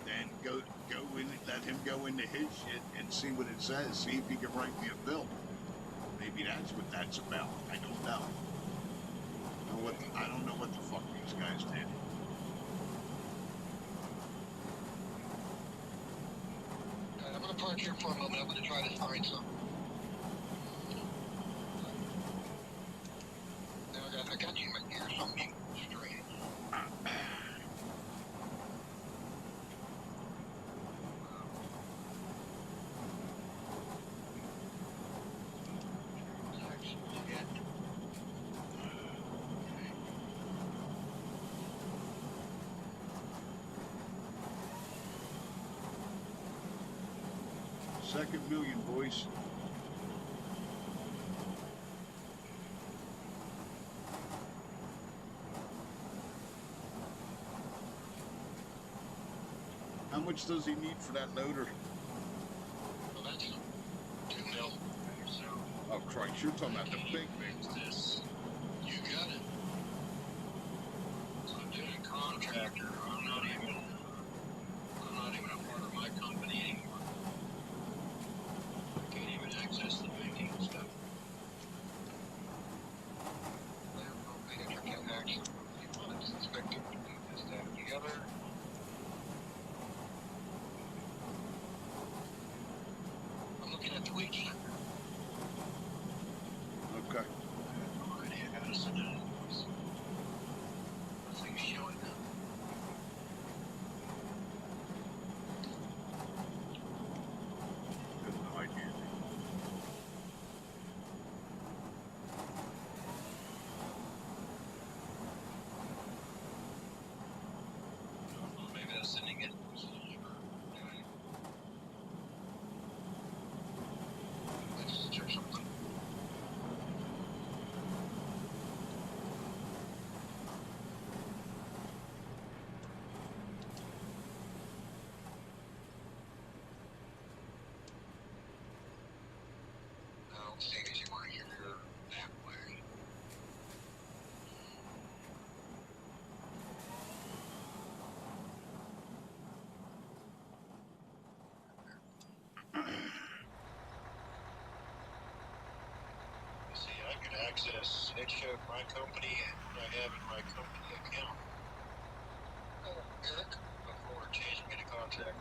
then go in, let him go into his shit and see what it says. See if he can write me a bill. Maybe that's what that's about. I don't know. I don't know what the fuck these guys did. I'm gonna park here for a moment. I'm gonna try to find some. Now I got you in my ear, so I'm being strange. Second million, boys. How much does he need for that loader? Well, that's 2 mil. So, Oh Christ, you're talking about the big what's one. this? You got it. So I'm doing a contractor. I'm not even a part of my company anymore. I can't even access the banking stuff. Manager can actually expect to do this, that, and the other. I'm looking at the wiki. Okay. I have no idea how to send an invoice. Nothing's showing up. I have no idea. Well, maybe that's sending invoices. Let's check something. I don't see anywhere here that way. See, I could access, it showed my company and what I have in my company account Oh, Eric, before it changed me to contact.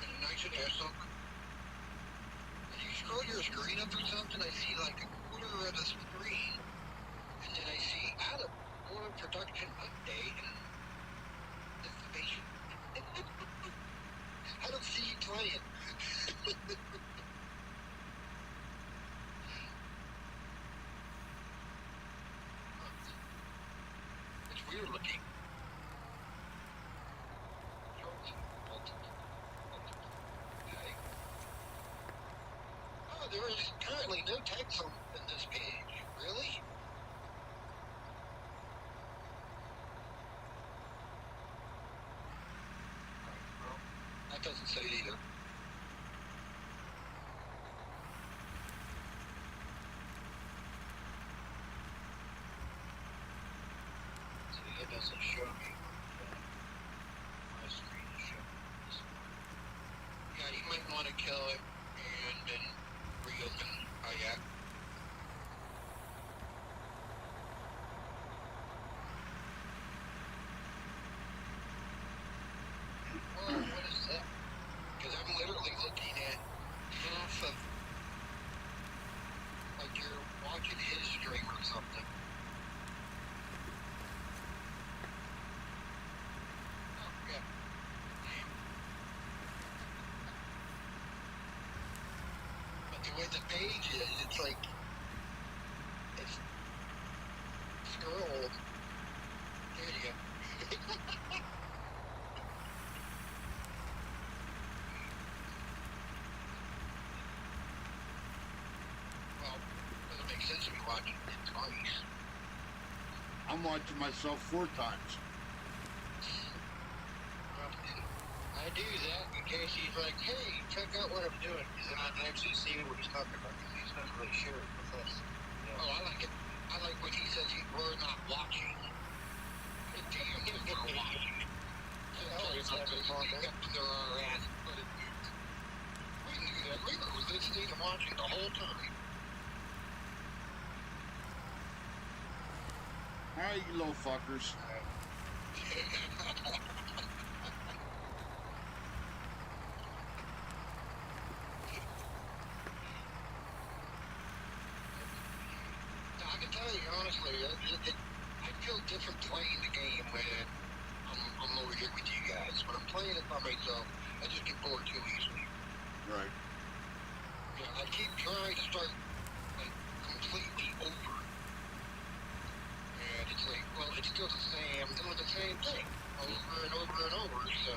and I should ask something. When you scroll your screen up or something, I see like a quarter of the screen, and then I see out of more production update and information. I don't see you playing. It's weird looking. Okay. Oh, there is currently no text on this page. Really? It doesn't say either. See, it doesn't show me my screen is showing this one. Yeah, you might want to kill it and then reopen. Oh, yeah. Well, what is that? Because I'm literally looking at half of, like you're watching his stream or something. Oh, yeah. But the way the page is, it's like, it's scrolled. There you go. Well, doesn't make sense to be watching it twice. I'm watching myself 4 times. I do that in case he's like, hey, check out what I'm doing. Because then I can actually see what he's talking about. Because he's not really sure with us. Oh, I like it. I like when he says we're not watching. Damn, we're watching. Oh, it's like a podcast. There are ass, but it is. We knew that. We were listening and watching the whole time. Alright, you little fuckers. I can tell you honestly, I feel different playing the game when I'm over here with you guys. When I'm playing it by myself, I just get bored too easily. Right. You know, I keep trying to start like completely over, and it's like, well, it's still the same. I'm doing the same thing over and over and over. So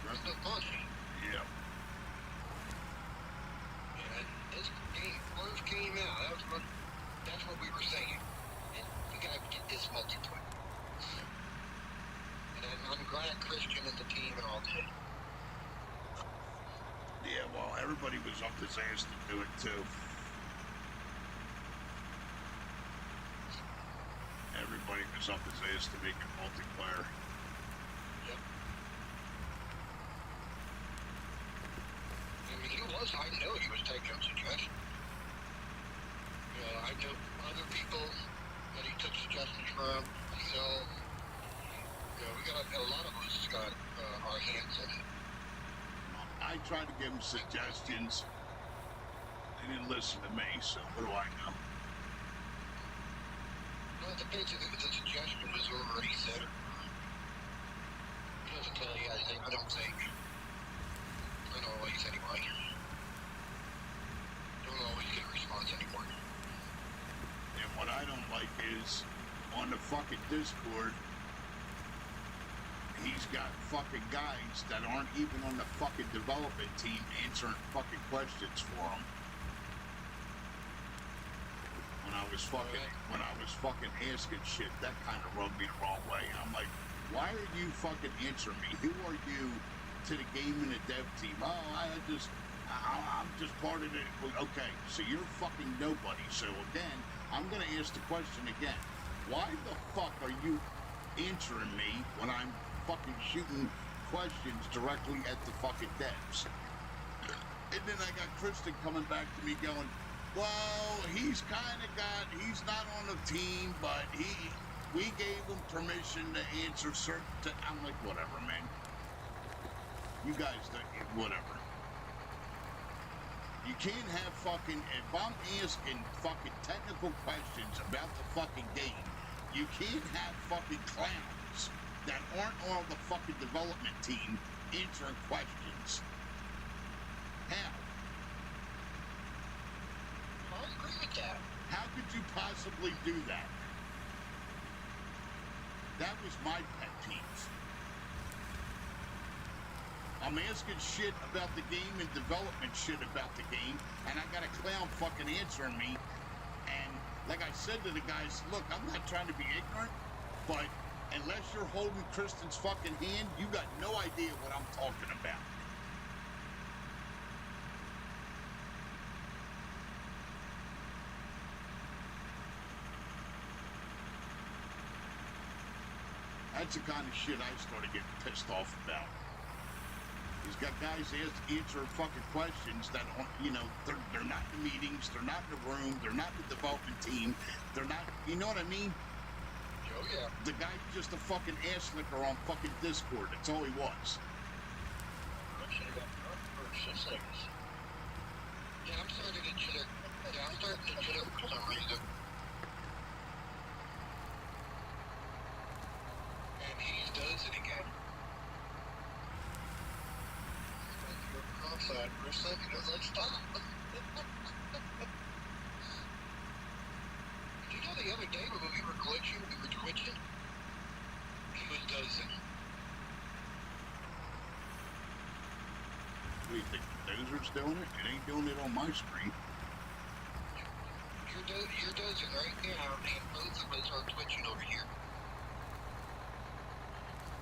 there's no point. Yeah. And this game first came out. That's what we were saying. And we gotta get this multiplayer. And I'm glad Christian and the team and all did. Yeah, well, everybody was up his ass to do it too. Everybody was up his ass to make it multiplayer. Yep. I mean, I know he was taking suggestions. I know other people that he took suggestions from. So, we got a lot of us got our hands in it. I tried to give him suggestions. They didn't listen to me, so what do I know? Well, the suggestion was already set. He doesn't tell you anything, I don't think. I don't always anyway. Don't always get a response anymore. And what I don't like is, on the fucking Discord, he's got fucking guys that aren't even on the fucking development team answering fucking questions for him. When I was fucking asking shit, that kind of rubbed me the wrong way. And I'm like, why are you fucking answering me? Who are you to the game and the dev team? Oh, I'm just part of it. Okay, so you're fucking nobody. So then, I'm gonna ask the question again. Why the fuck are you answering me when I'm fucking shooting questions directly at the fucking devs? And then I got Kristen coming back to me going, well, he's not on the team, but we gave him permission to answer certain I'm like, whatever, man. You guys, whatever. You can't have fucking, if I'm asking fucking technical questions about the fucking game, you can't have fucking clowns that aren't on the fucking development team answering questions. How? I agree with that. How could you possibly do that? That was my pet peeve. I'm asking shit about the game and development shit about the game, and I got a clown fucking answering me. And like I said to the guys, look, I'm not trying to be ignorant, but Unless you're holding Kristen's fucking hand, you got no idea what I'm talking about. That's the kind of shit I started getting pissed off about. He's got guys answering fucking questions that, you know, they're not in the meetings, they're not in the room, they're not in the development team, they're not, you know what I mean? Oh, yeah. The guy's just a fucking ass licker on fucking Discord. That's all he was. I should have got for 6 seconds. Yeah, I'm starting to jitter. Yeah, I'm starting to jitter for some reason. And he does it again. You're offside for a second. I was like, stop. Did you know the other day when we were glitching, we were twitching? He was dozing. What do you think? The Dozer's doing it? It ain't doing it on my screen. You're dozing right now, and both of us are twitching over here.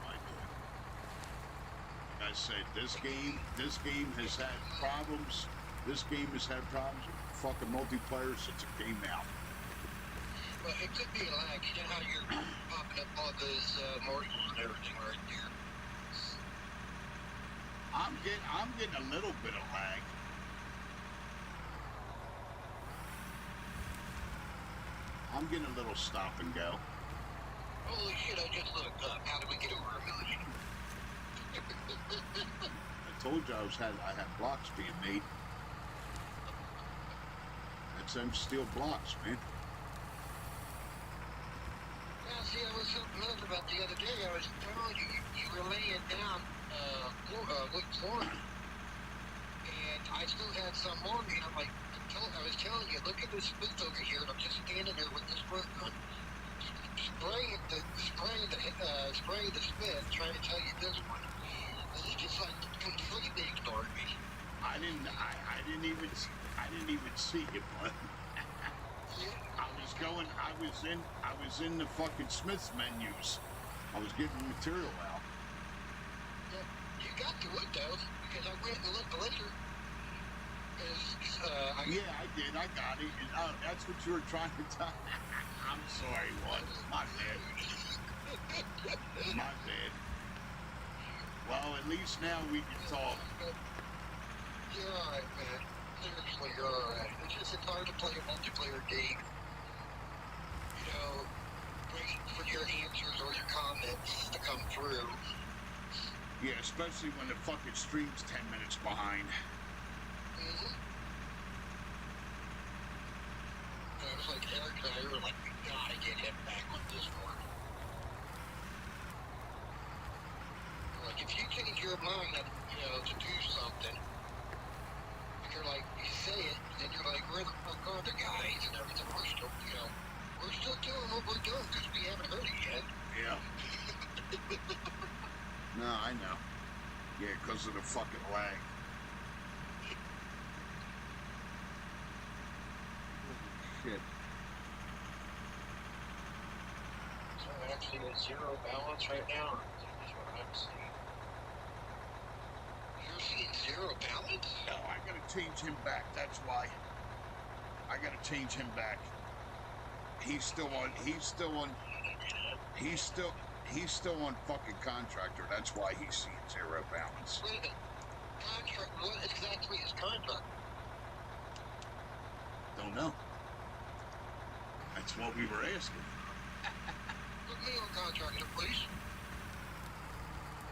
I do. Like I said, this game has had problems. This game has had problems with fucking multiplayer since it came out. Well, it could be a lag. You know how you're popping up all those morsels and everything right there. I'm getting a little bit of lag. I'm getting a little stop and go. Holy shit, I just looked up. How did we get over 1 million? I told you I had blocks being made. That's them steel blocks, man. Yeah, see, I was something else about the other day. I was telling you, you were laying down wood flooring. And I still had some on me. I'm like, I was telling you, look at this booth over here. And I'm just standing there with this work gun, spraying the Smith, trying to tell you this one. And he just like completely ignored me. I didn't even see it, but I was in the fucking Smith's menus. I was getting material out. Yeah, you got to it though, because I went and looked later. Yeah, I did. I got it. And, that's what you were trying to tell. I'm sorry, what? My bad. My bad. Well, at least now we can talk. You're alright, man. Seriously, you're alright. It's hard to play a multiplayer game. You know, waiting for your answers or your comments to come through. Yeah, especially when the fucking stream's 10 minutes behind. Mm-hmm. It was like Eric and I were like, we gotta get him back on Discord. Like, if you change your mind, you know, to do something, you're like, you say it, then you're like, where the fuck are the guys and everything? We're still, you know, we're still doing what we're doing because we haven't heard it yet. Yeah. No, I know. Yeah, because of the fucking lag. Shit. So I'm actually at 0 balance right now. That's what I'm seeing. You're seeing 0 balance? No, I gotta change him back. That's why. I gotta change him back. He's still on fucking contractor. That's why he's seeing 0 balance. Wait a minute. Contract, what exactly is contract? Don't know. That's what we were asking. Put me on contractor, please.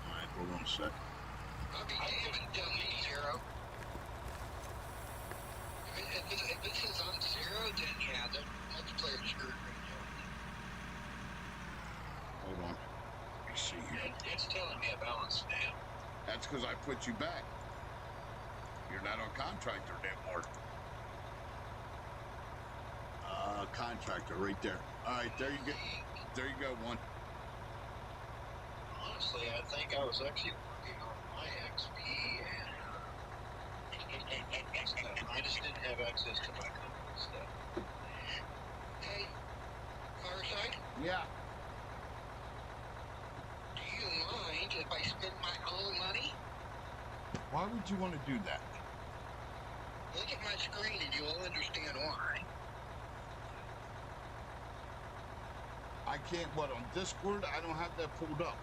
Alright, hold on a sec. I'll be damned if it doesn't need 0. If it says I'm 0, then yeah, the multiplayer screwed right now. Hold on. Let me see here. It's telling me a balance now. That's because I put you back. You're not on contractor anymore. Contractor right there. Alright, there you go. There you go, one. Honestly, I think I was actually working on my XP and I just didn't have access to my company stuff. Hey, Fireside? Yeah. advantage if I spend my own money? Why would you want to do that? Look at my screen and you'll understand why. I can't, what, on Discord? I don't have that pulled up.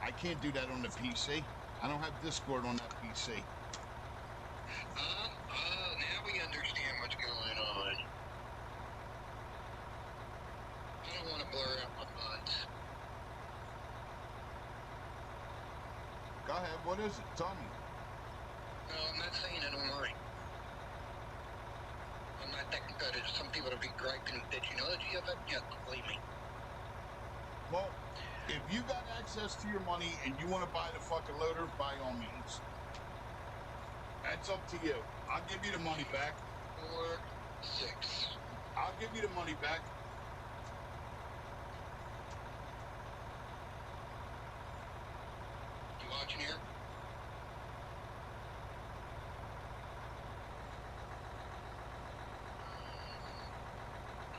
I can't do that on the PC. I don't have Discord on that PC. Now we understand what's going on. I don't want to blur out my buds. Go ahead, what is it? Tell me. No, I'm not saying it online. I'm not that competitive. Some people will be griping that you know of it. Yeah, believe me. Well, if you got access to your money and you want to buy the fucking loader, by all means. That's up to you. I'll give you the money back. 4, 6. I'll give you the money back. You watching here?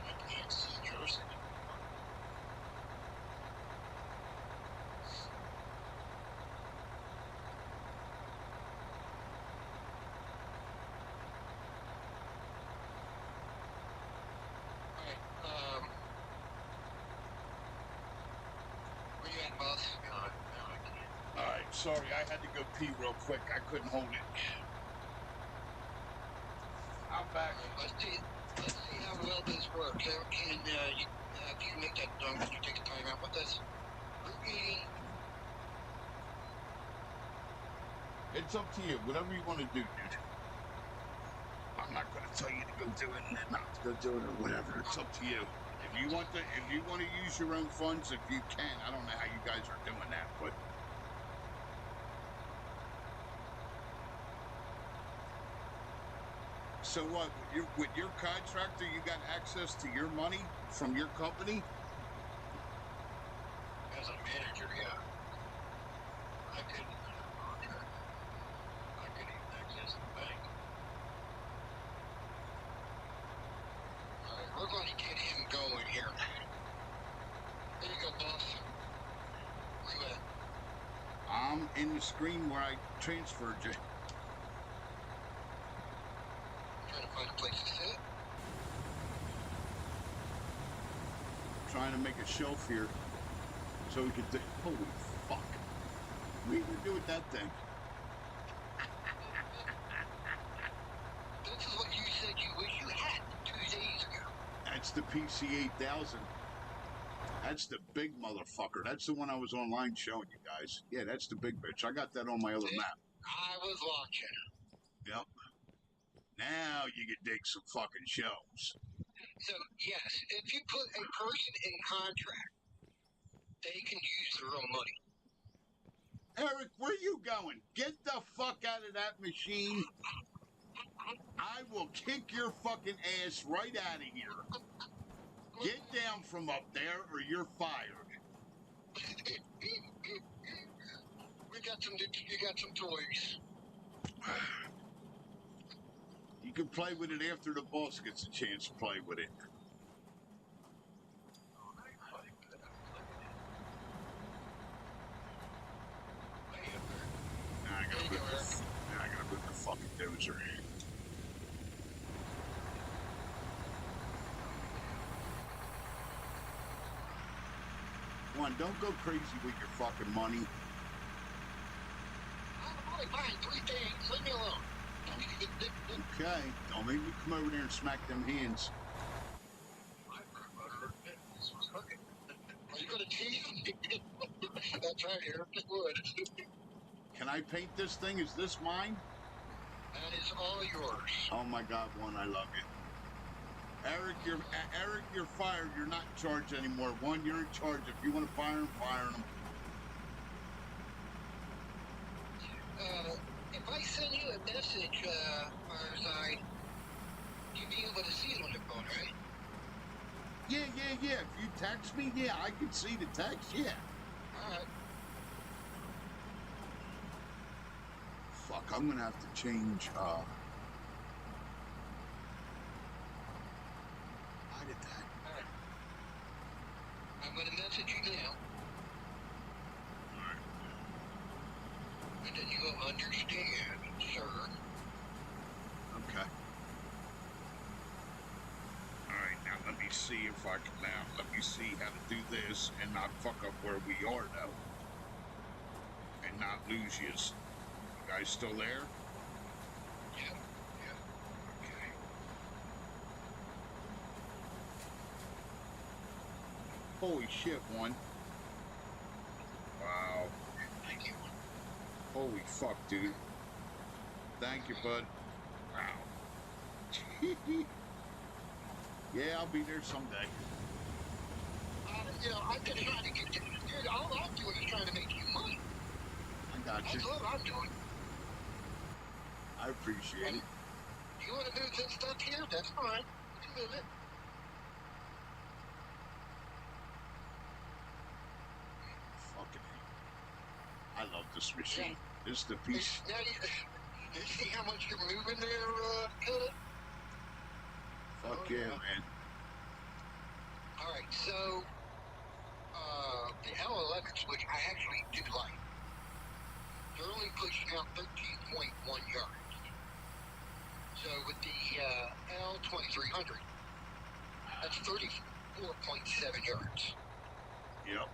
I can't see yours. Alright, where you at, boss? No, I can't. All right, sorry, I had to go pee real quick. I couldn't hold it. I'm back. Alright, let's see how well this works. Can if you make that done, can you take a time out with this? Group meeting. It's up to you. Whatever you want to do, dude. I'm not going to tell you to go do it and then not to go do it or whatever. It's up to you. If you want to use your own funds, if you can. I don't know how you guys are doing that, but so what? With your contractor, you got access to your money from your company? As a manager, yeah. I couldn't contract. I couldn't even access the bank. Alright, we're going to get him going here. There you go, boss. Where you at? I'm in the screen where I transferred you. Trying to find a place to sit. Trying to make a shelf here so we could do. Holy fuck. What are you gonna do with that thing? This is what you said you wish you had 2 days ago. That's the PC 8000. That's the big motherfucker. That's the one I was online showing you guys. Yeah, that's the big bitch. I got that on my other map. I was watching. Yep. Now you can dig some fucking shelves. So, yes, if you put a person in contract, they can use their own money. Eric, where you going? Get the fuck out of that machine. I will kick your fucking ass right out of here. Get down from up there or you're fired. You got some toys. You can play with it after the boss gets a chance to play with it. Now I gotta put the fucking dozer. Come on, don't go crazy with your fucking money. I'm only buying 3 things. Leave me alone. Okay, don't make me come over there and smack them hands. Are you going to tease? That's right, Eric. It would. Can I paint this thing? Is this mine? That is all yours. Oh my God, one, I love it. Eric, you're fired. You're not in charge anymore. One, you're in charge. If you want to fire him, fire him. If I send you a message, Fireside, you'll be able to see it on the phone, right? Yeah. If you text me, yeah, I can see the text, yeah. Alright. Fuck, I'm gonna have to change, I did that. Alright. I'm going to message you now. Alright. And then you'll understand, sir. Okay. Alright, now let me see if I can let me see how to do this and not fuck up where we are though. And not lose yous. You guys still there? Yeah. Okay. Holy shit, one. Wow. Thank you. Holy fuck, dude. Thank you, bud. Wow. Yeah, I'll be there someday. I'm just trying to get you. Dude, all I'm doing is trying to make you money. I got you. That's what I'm doing. I appreciate it. You want to move this stuff here? That's fine. You can move it. Fucking A. I love this machine. This is the piece. Now you see how much you're moving there, Coda? Fuck yeah, man. All right, so the L11s, which I actually do like, they're only pushing out 13.1 yards. So with the L2300, that's 34.7 yards. Yep.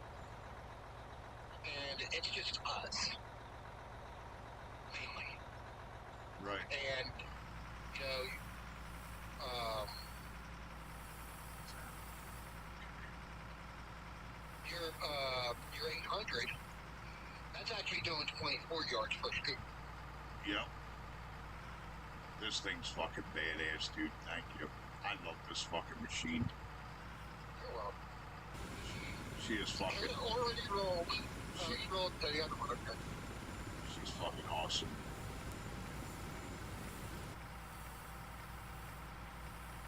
And it's just us, mainly. Right. And, you know, your 800, that's actually doing 24 yards per scoop. Yep. This thing's fucking badass, dude. Thank you. I love this fucking machine. You're welcome. She is fucking. It's already rolled. She rolled the other one. Okay. She's fucking awesome.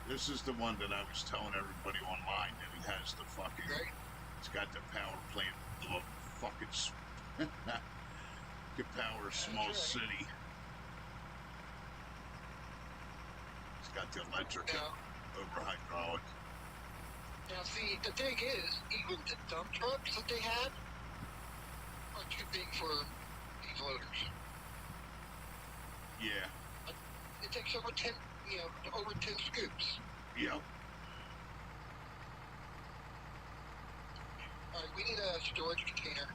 This is the one that I was telling everybody online that it has the fucking. Okay. It's got the power plant of fucking. Can power a small city. It's got the electric over hydraulic. Now, see, the thing is, even the dump trucks that they had are too big for these loaders. Yeah. It takes over 10 scoops. Yep. All right, we need a storage container.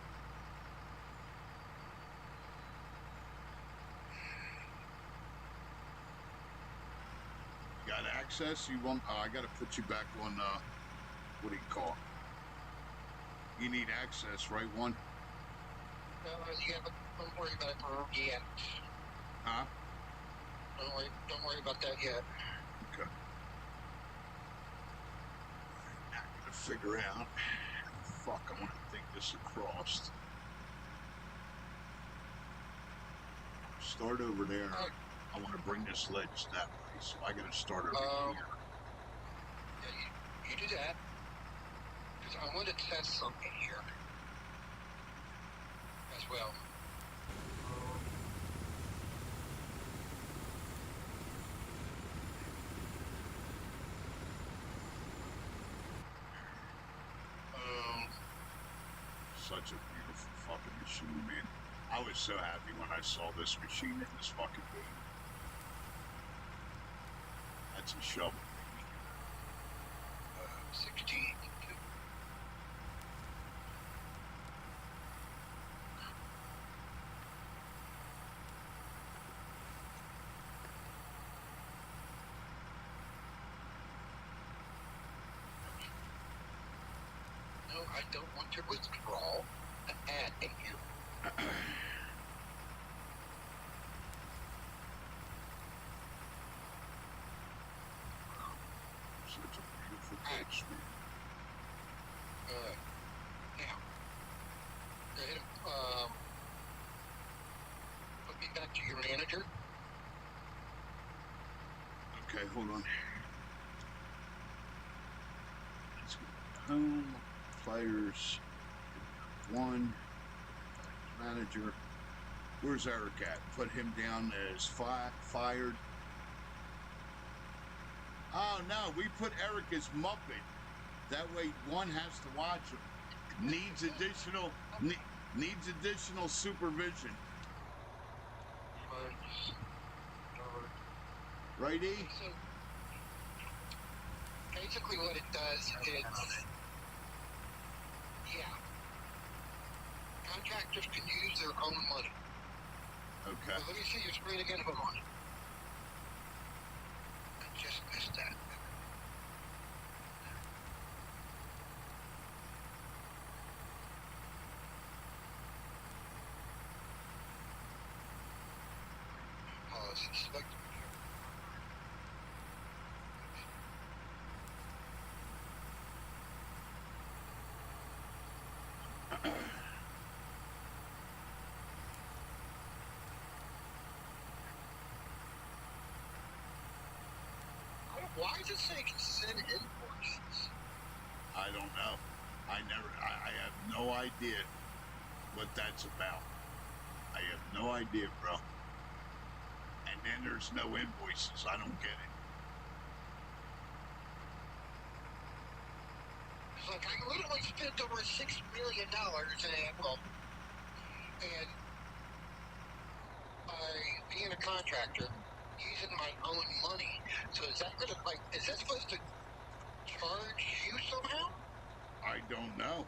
You got access? You want? I gotta put you back on. What do you call it? You need access, right? One. Yeah, but don't worry about it yet. Huh? Don't worry about that yet. Okay. Now I gotta figure out how the fuck I want to take this across. Start over there. I want to bring this ledge that way, so I gotta start over here. Yeah, you do that. Because I want to test something here as well. Such a beautiful fucking machine, man. I was so happy when I saw this machine in this fucking game. That's a shovel, baby. 16. No, I don't want to withdraw an ad in you. Such a beautiful pitch, man. Now, go ahead and put me back to your manager. Okay, hold on. Let's go home, players, one, manager. Where's Eric at? Put him down as fired. Oh no, we put Eric as Muppet. That way one has to watch him. Needs additional supervision. months. Righty? So basically, what it does is, yeah, contractors can use their own money. Okay. Let me see your screen again. Hold on. I just missed that. Policy select. Why does it say send invoices? I don't know. I have no idea what that's about. I have no idea, bro. And then there's no invoices. I don't get it. It's like I literally spent over $6 million and by being a contractor, using my own money. So is that gonna is that supposed to charge you somehow? I don't know.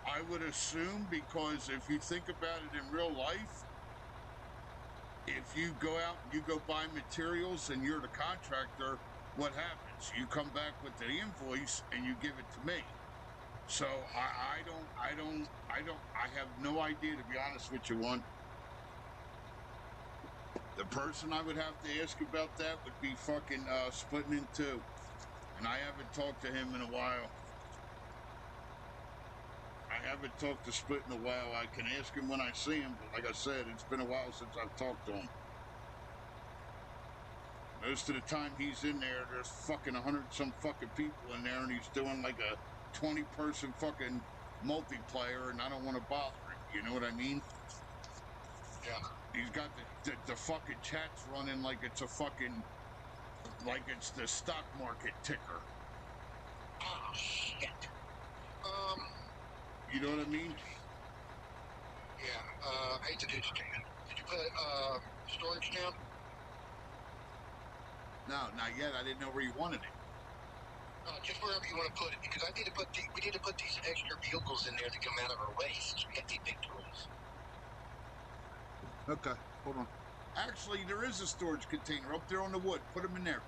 I would assume, because if you think about it in real life, if you go out and you go buy materials and you're the contractor, what happens? You come back with the invoice and you give it to me. So I have no idea, to be honest with you, one. The person I would have to ask about that would be fucking Splitting in Two. And I haven't talked to him in a while. I haven't talked to Split in a while. I can ask him when I see him, but like I said, it's been a while since I've talked to him. Most of the time he's in there, there's fucking 100-some fucking people in there, and he's doing like a 20-person fucking multiplayer, and I don't want to bother him. You know what I mean? Yeah. He's got the fucking chats running like it's a fucking, like it's the stock market ticker. Oh shit. You know what I mean? Yeah. I hate to do this to you. Did you put storage down? No, not yet. I didn't know where you wanted it. Just wherever you want to put it, because we need to put these extra vehicles in there to come out of our waste. We got these big tools. Okay, hold on. Actually, there is a storage container up there on the wood. Put them in there.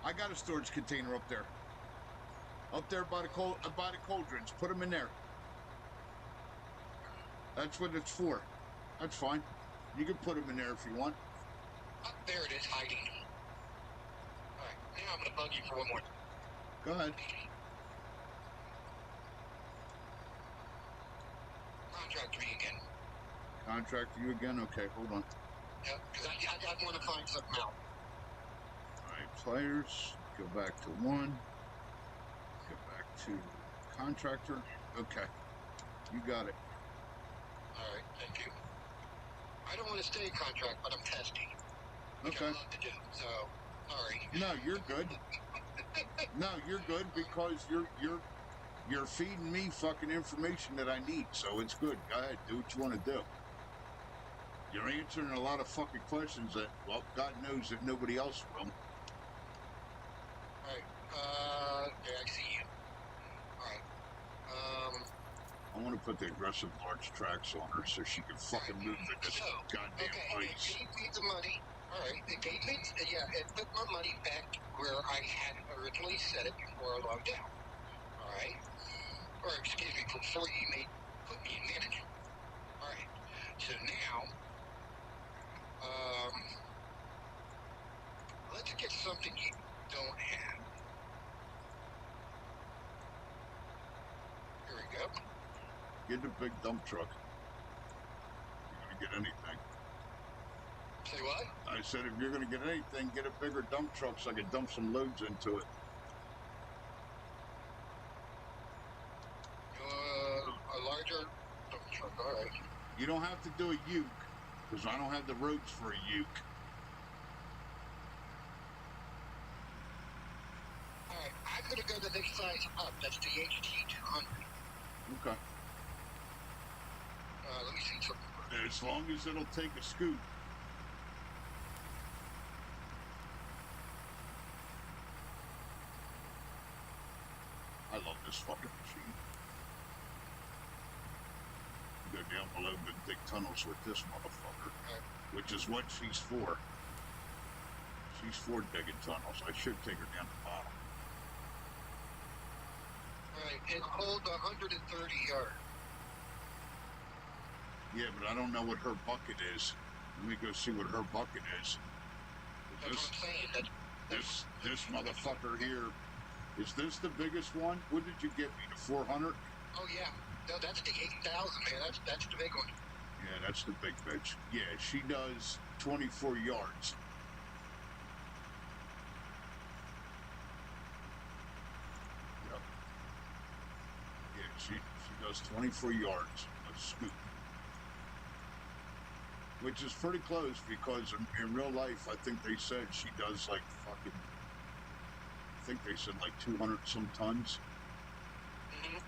I got a storage container up there. Up there by the cauldrons. Put them in there. That's what it's for. That's fine. You can put them in there if you want. There it is, hiding. Alright, now I'm going to bug you for one more. Go ahead. Contract me again. Contract you again? Okay, hold on. Yeah, because I want to find something out. Alright, players. Go back to 1. Go back to contractor. Okay. You got it. Alright, thank you. I don't want to stay contract, but I'm testing. Which I Okay. love to do, so sorry. No, you're good. No, you're good because you're feeding me fucking information that I need, so it's good. Go ahead, do what you want to do. You're answering a lot of fucking questions that, well, God knows that nobody else will. Alright, yeah, I see you. Alright, I want to put the aggressive large tracks on her so she can fucking move in this goddamn okay, it ice. gave me the money. Alright, it gave me, it put my money back where I had originally set it before I logged out. Alright? Or, excuse me, before you put me in manager. Alright, so now, let's get something you don't have. Here we go. Get the big dump truck. You're gonna get anything. Say what? I said if you're gonna get anything, get a bigger dump truck so I can dump some loads into it. A larger dump truck, alright. You don't have to do a uke, because I don't have the roads for a uke. Alright, I'm gonna go the next size up. That's the HT200. Okay. Let me see something first. As long as it'll take a scoop. I love this fucking machine. Go down below the big tunnels with this motherfucker, which is what she's for. She's for digging tunnels. I should take her down the bottom. Right, it holds 130 yards. Yeah, but I don't know what her bucket is. Let me go see what her bucket is. That's what I'm saying. This motherfucker here. Is this the biggest one? What did you get me? The 400? Oh yeah, no, that's the 8,000, man. That's the big one. Yeah, that's the big bitch. Yeah, she does 24 yards. Yep. Yeah, she does 24 yards of scoop. Which is pretty close because in real life, I think they said she does like fucking, I think they said like 200 some tons. Mm-hmm.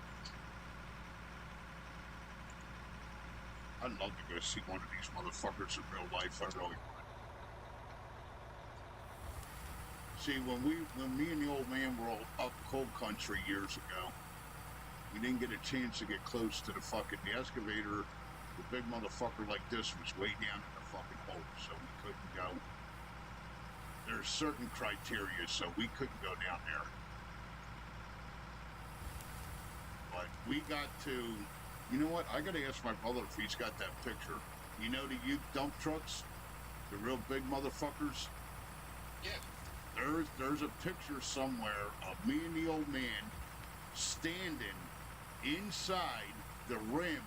I'd love to go see one of these motherfuckers in real life. I really would. See, when me and the old man were all up coal country years ago, we didn't get a chance to get close to the excavator. The big motherfucker like this was way down in the fucking hole, so we couldn't go. There's certain criteria, so we couldn't go down there. But we got to, you know what? I gotta ask my brother if he's got that picture. You know the Ute dump trucks? The real big motherfuckers? Yeah. There's a picture somewhere of me and the old man standing inside the rim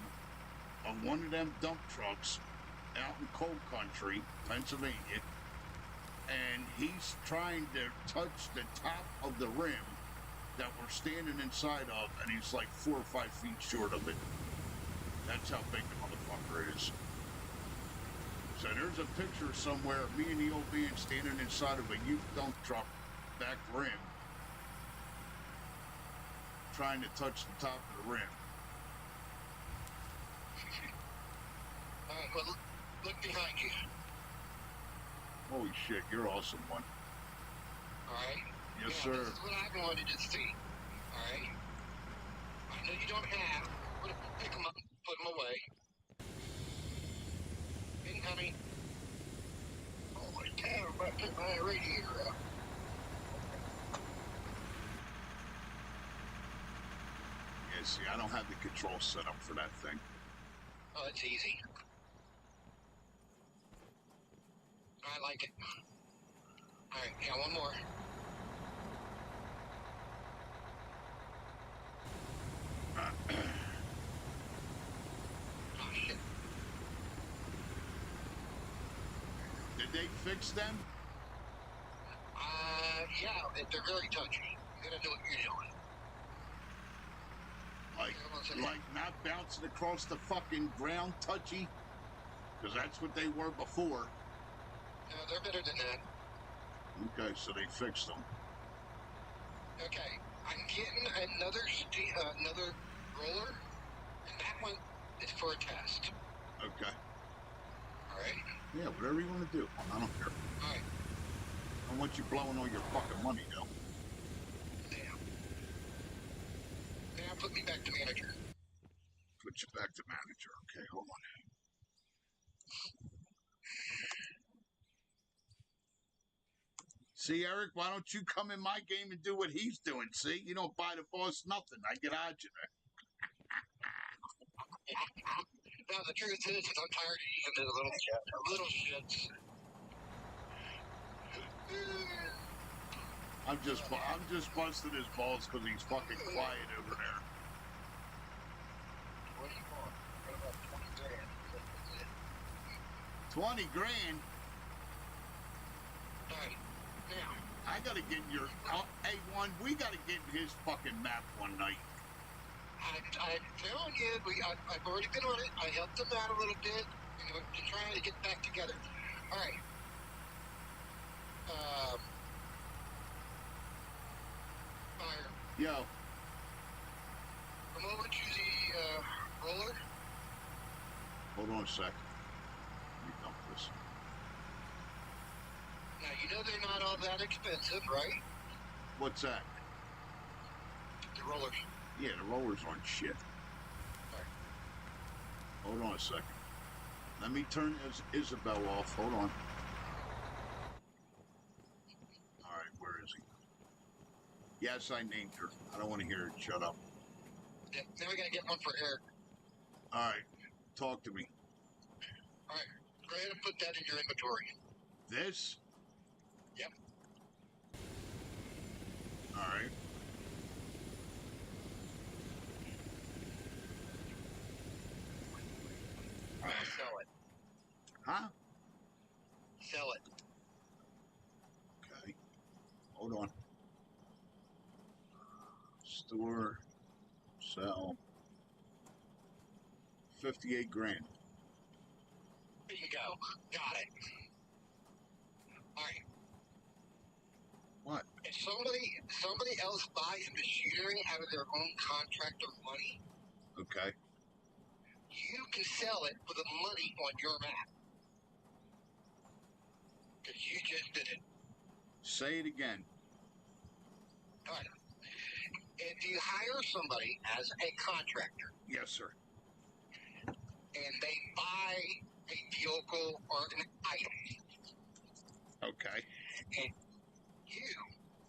of one of them dump trucks out in coal country, Pennsylvania, and he's trying to touch the top of the rim that we're standing inside of, and he's like 4 or 5 feet short of it. That's how big the motherfucker is. So there's a picture somewhere of me and the old man standing inside of a Ute dump truck back rim, trying to touch the top of the rim. Well, look behind you. Holy shit, you're awesome one. Alright? Yes, yeah, sir. This is what I wanted to see. Alright? I know you don't have. I'm gonna pick them up and put them away. Incoming. Holy cow, I'm about to put my radiator out. Yeah, see, I don't have the control set up for that thing. Oh, it's easy. I like it. Alright, yeah, one more. Oh, shit. Did they fix them? Yeah, they're very touchy. You gotta do what you're doing. Like not bouncing across the fucking ground touchy? Because that's what they were before. No, they're better than that. Okay, so they fixed them. Okay, I'm getting another roller, and that one is for a test. Okay. Alright? Yeah, whatever you want to do. I don't care. Alright. I don't want you blowing all your fucking money, though. Damn. Now put me back to manager. Put you back to manager. Okay, hold on. See, Eric, why don't you come in my game and do what he's doing? See, you don't buy the boss nothing. I get agita. Now the truth is I'm tired of using the little shits. I'm just busting his balls because he's fucking quiet over there. What do you want? What about 20 grand? 20 grand? Alright, now. I gotta get your... hey, we gotta get in his fucking map one night. I'm telling you, I've already been on it. I helped them out a little bit, and we're trying to get back together. Alright. Fire. Yo. Come over to the, roller. Hold on a sec. is. Now, you know they're not all that expensive, right? What's that? The rollers. Yeah, the rollers aren't shit. Right. Hold on a second. Let me turn Isabel off. Hold on. All right, where is he? Yes, I named her. I don't want to hear it. Shut up. Yeah, now we gotta get one for Eric. All right, talk to me. All right, go ahead and put that in your inventory. This? Yep. All right. Sell it. Huh? Sell it. Okay. Hold on. Store, sell. 58 grand. Bingo. Got it. All right. What? If somebody else buys machinery out of their own contractor money, Okay. you can sell it for the money on your map. Because you just did it. Say it again. All right. If you hire somebody as a contractor Yes, sir. and they buy a vehicle or an item, Okay. and you,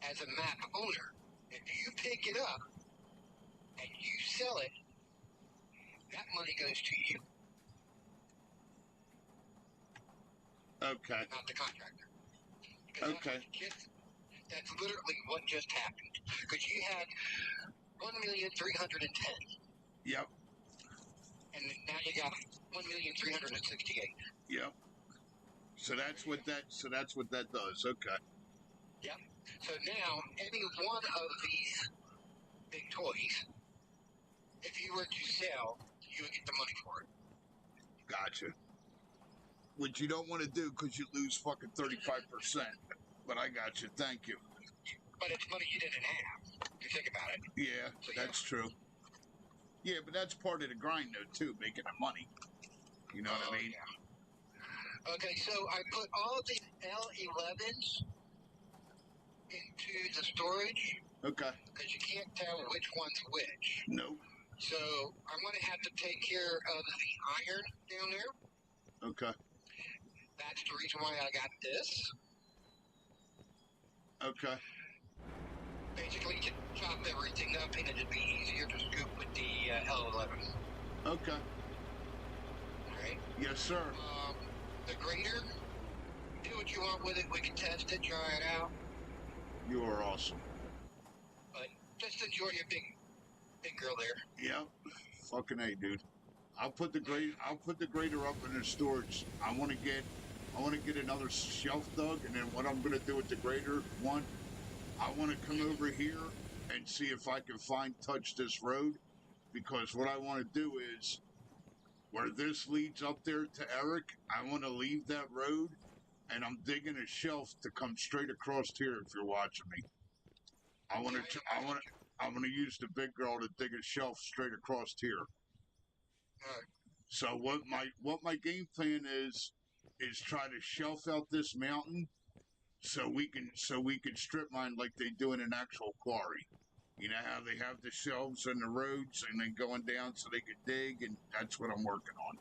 as a map owner, if you pick it up and you sell it, that money goes to you, Okay. not the contractor. Because Okay. that's literally what just happened. Because you had 1,310,000, Yep. and now you got 1,368,000. Yep. So that's what that does. Okay. So now, any one of these big toys, if you were to sell, you would get the money for it. Gotcha. Which you don't want to do because you lose fucking 35%. But I got you. Thank you. But it's money you didn't have. If you think about it. Yeah, that's true. Yeah, but that's part of the grind, though, too, making the money. You know what I mean? Yeah. Okay, so I put all the L11s into the storage Okay. because you can't tell which one's which. Nope. So I'm going to have to take care of the iron down there. Okay. That's the reason why I got this. Okay. Basically, to chop everything up, and it'd be easier to scoop with the L11. Okay. All right. Yes, sir. The grader, do what you want with it. We can test it, try it out. You are awesome. But just enjoy your big girl there. Yep. Fucking A, dude. I'll put the grader up in the storage. I want to get another shelf dug, and then what I'm going to do with the grader, I want to come over here and see if I can touch this road, because what I want to do is, where this leads up there to Eric, I want to leave that road, and I'm digging a shelf to come straight across here. If you're watching me, I want to use the big girl to dig a shelf straight across here. Alright. So what my game plan is try to shelf out this mountain so we can strip mine like they do in an actual quarry. You know how they have the shelves and the roads and then going down so they can dig, and that's what I'm working on.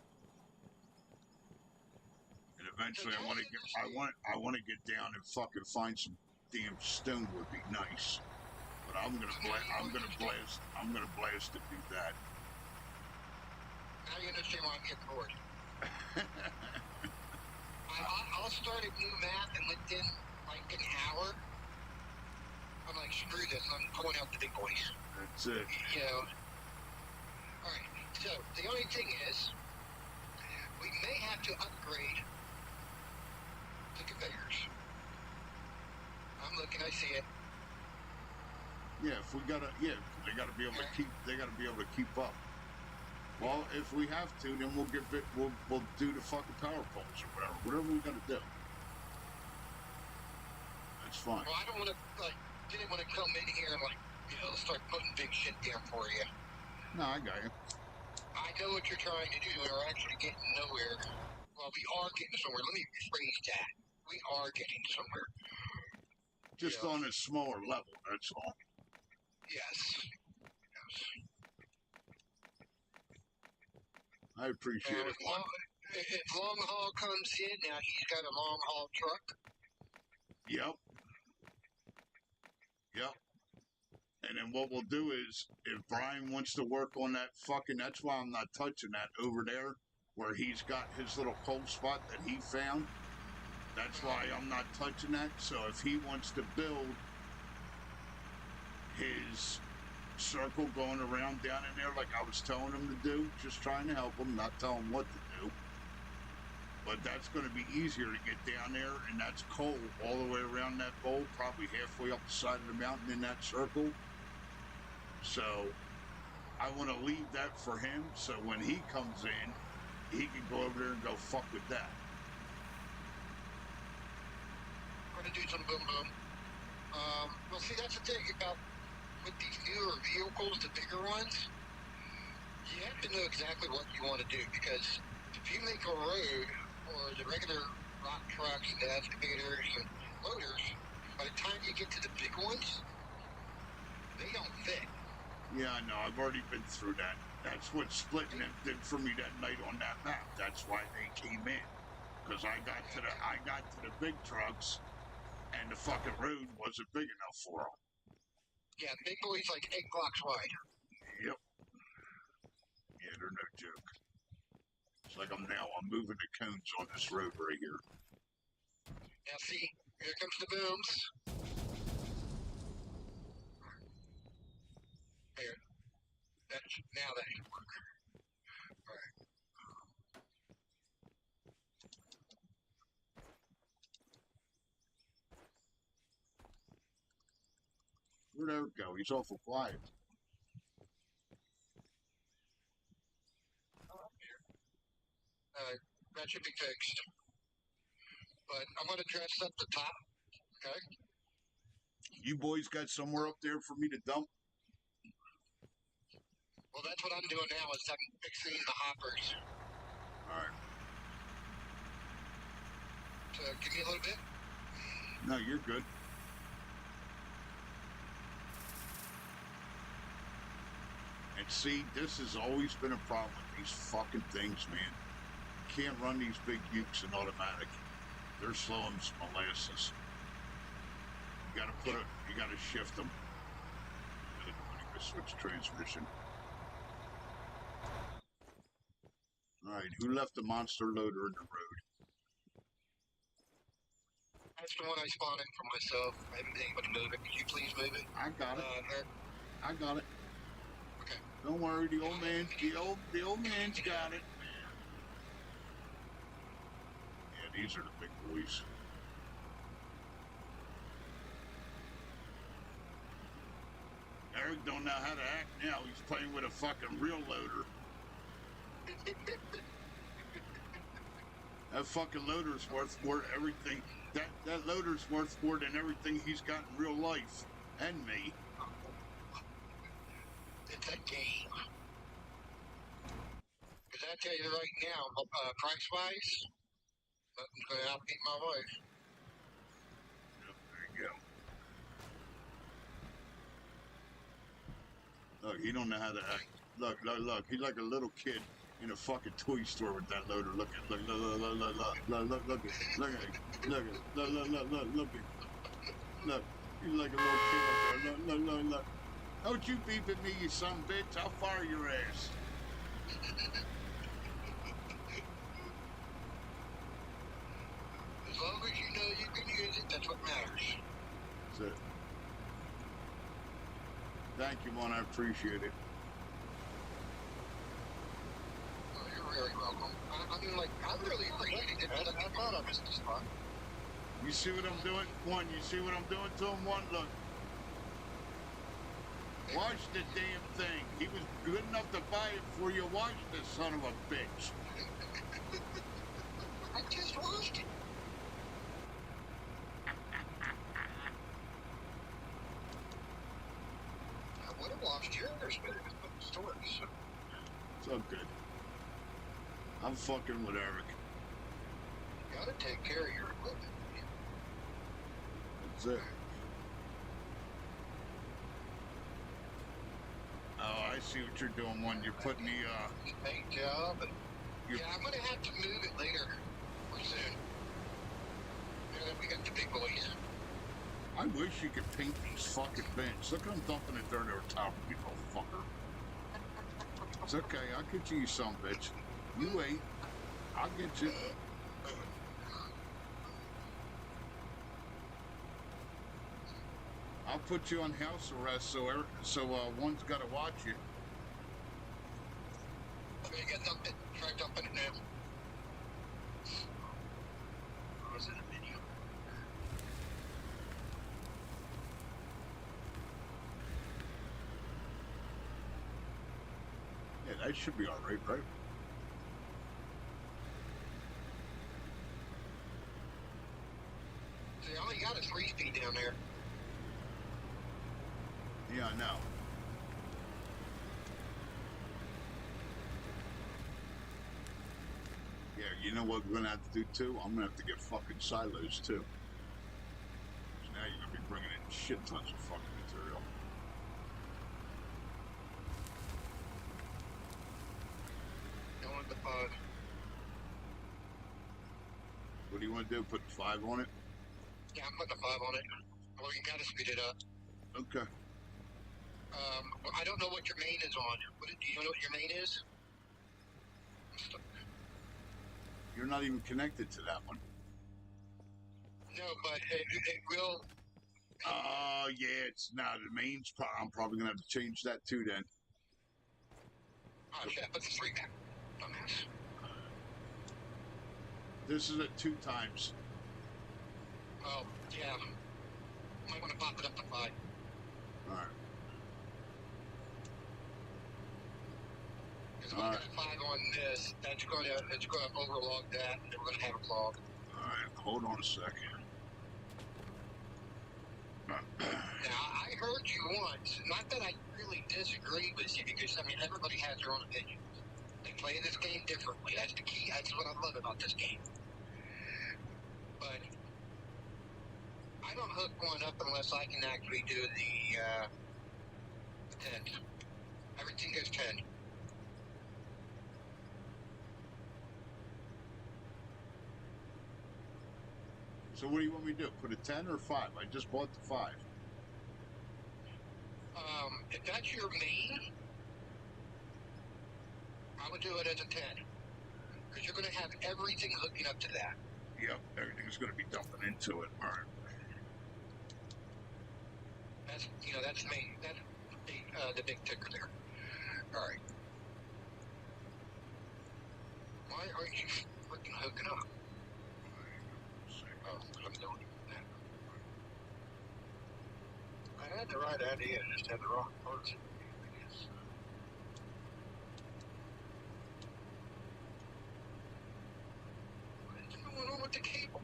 And eventually I want to get down and fucking find some damn stone would be nice. But I'm gonna blast to do that. Now you understand why I'm getting bored. I'll start a new map, and within like an hour, I'm like, screw this, I'm pulling out the big boys. That's it. You know. Alright, so the only thing is, we may have to upgrade the conveyors. I'm looking, I see it. Yeah, they gotta be able to keep up. Well, if we have to, then we'll do the fucking power poles or whatever we gotta do. That's fine. Well, I don't want to, didn't want to come in here and, start putting big shit down for you. No, I got you. I know what you're trying to do, and we're actually getting nowhere while Well, we are getting somewhere. Let me rephrase that. We are getting somewhere. Just Yeah. on a smaller level, that's all. Yes. I appreciate Now, it, Juan. if long haul comes in, now he's got a long haul truck. Yep. Yep. And then what we'll do is, if Brian wants to work on that fucking, that's why I'm not touching that over there, where he's got his little cold spot that he found. That's why I'm not touching that. So if he wants to build his circle going around down in there like I was telling him to do, just trying to help him, not tell him what to do. But that's going to be easier to get down there, and that's cold all the way around that bowl, probably halfway up the side of the mountain in that circle. So I want to leave that for him, so when he comes in, he can go over there and go fuck with that. We're going to do some boom boom. Well, see, that's the thing about with these newer vehicles, the bigger ones, you have to know exactly what you want to do, because if you make a road or the regular rock trucks and the excavators and loaders, by the time you get to the big ones, they don't fit. Yeah, I know. I've already been through that. That's what splitting it did for me that night on that map. That's why they came in, because I got to the big trucks, and the fucking road wasn't big enough for them. Yeah, the big boys like 8 blocks wide. Yep. Yeah, they're no joke. It's like I'm moving the cones on this road right here. Now see, here comes the booms. There. Now that should work. Alright. Where'd Eric go? He's awful quiet. That should be fixed. But I'm going to dress up the top, okay? You boys got somewhere up there for me to dump? Well, that's what I'm doing now, is I'm fixing the hoppers. Alright. So, give me a little bit. No, you're good. And see, this has always been a problem with these fucking things, man. You can't run these big ukes in automatic. They're slow as molasses. You gotta shift them. I'm gonna switch transmission. Alright, who left the monster loader in the road? That's the one I spawned in for myself. I haven't been able to move it. Could you please move it? I got it. Eric? I got it. Okay. Don't worry, the old man's got it. Yeah, these are the big boys. Eric don't know how to act now. He's playing with a fucking real loader. That fucking loader's worth more than everything. That loader's worth more than everything he's got in real life. And me. It's a game. Because I tell you right now, price-wise, nothing's going to outbeat my wife. Yep, there you go. Look, he don't know how to act. Look. He's like a little kid in a fucking toy store with that loader. Look. He's like a little kid up there. Look. Don't you beep at me, you son of a bitch. I'll fire your ass. As long as you know you can use it, that's what matters. That's it. Thank you, man. I appreciate it. Oh, you're very welcome. I'm really appreciating it. I thought I missed the spot. You see what I'm doing? One, you see what I'm doing to him? One, look. Watch the damn thing. He was good enough to buy it for you. Watch this son of a bitch. I just watched it. I would have watched yours, but it was put in stores. It's all good. I'm fucking with Eric. gotta take care of your equipment. That's it. Oh, I see what you're doing when you're putting the, Paint job, and You're- yeah, I'm gonna have to move it later, or soon. Now that we got the big boys. I wish you could paint these fucking bins. Look at them dumping the dirt over top of you, little fucker. It's okay, I'll get you some, bitch. You wait. I'll get you. I'll put you on house arrest so one's got to watch you. I'm gonna get dumped it. Try dumping it now. Or was it a video? Yeah, that should be all right, right? See, all you got is 3-speed down there. Yeah, I know. Yeah, you know what we're gonna have to do too? I'm gonna have to get fucking silos too. 'Cause now you're gonna be bringing in shit tons of fucking material. Going with the 5. What do you want to do? Put 5 on it? Yeah, I'm putting a 5 on it. Well, you gotta speed it up. Okay. I don't know what your main is on. Do you know what your main is? You're not even connected to that one. No, but it will. Oh, yeah, it's now the mains. I'm probably gonna have to change that too then. Oh shit! I put the 3 back. Dumbass. This is at 2 times. Oh yeah. Might want to pop it up to 5. All right. Because if I got a 5 on this, it's going to overlog that, and then we're going to have a log. All right. Hold on a second. Now, I heard you once. Not that I really disagree with you, because I mean everybody has their own opinion. They play this game differently. That's the key. That's what I love about this game. But I don't hook one up unless I can actually do the 10. Everything goes 10. So what do you want me to do? Put a 10 or 5? I just bought the 5. If that's your main, I would do it as a 10. Because you're going to have everything hooking up to that. Yep, everything's going to be dumping into it. All right. That's main. That's the big ticker there. All right. Why aren't you freaking hooking up? Oh, I'm doing that. I had the right idea, I just had the wrong parts, I guess. What is going on with the cable?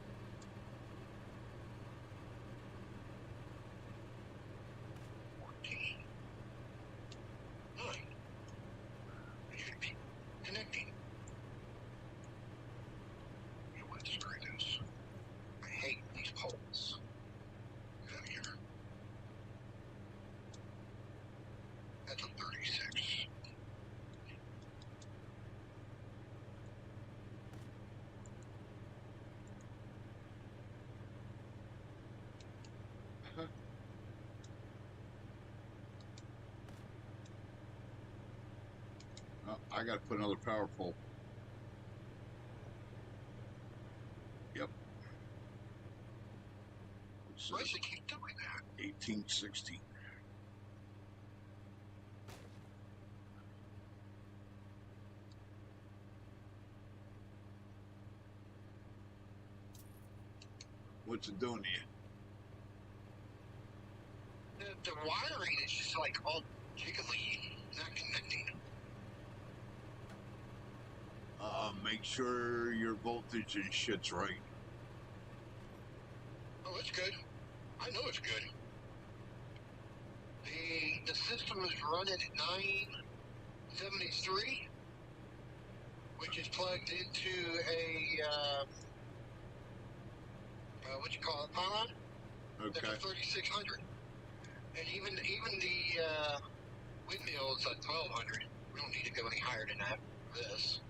It should be connecting. You know what the screen is? I hate these poles. Get out of here. That's a 36. Oh, I got to put another power pole. Yep. It's Why does it keep doing that? 1860. What's it doing to you? The wiring is just like all jiggly, not connecting. Make sure your voltage and shit's right. Oh, it's good. I know it's good. The system is running at 973, which is plugged into a what you call it, pylon. Okay. That's 3,600. And even the windmill is at 1,200. We don't need to go any higher than that for this.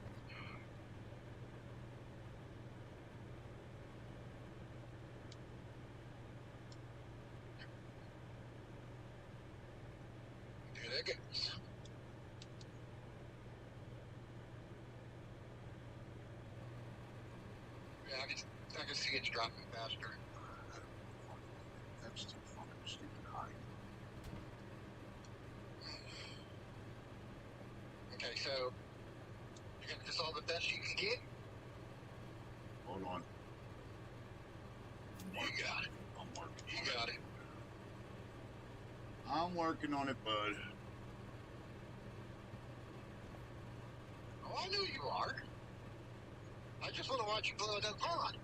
There it goes. Yeah, I can see it's dropping faster. That's too fucking stupid high. Okay, so you got this all the best you can get? Hold on. You got it. I'm working. You got it. I'm working on it, bud. Oh, I know you are. I just want to watch you blow that pond.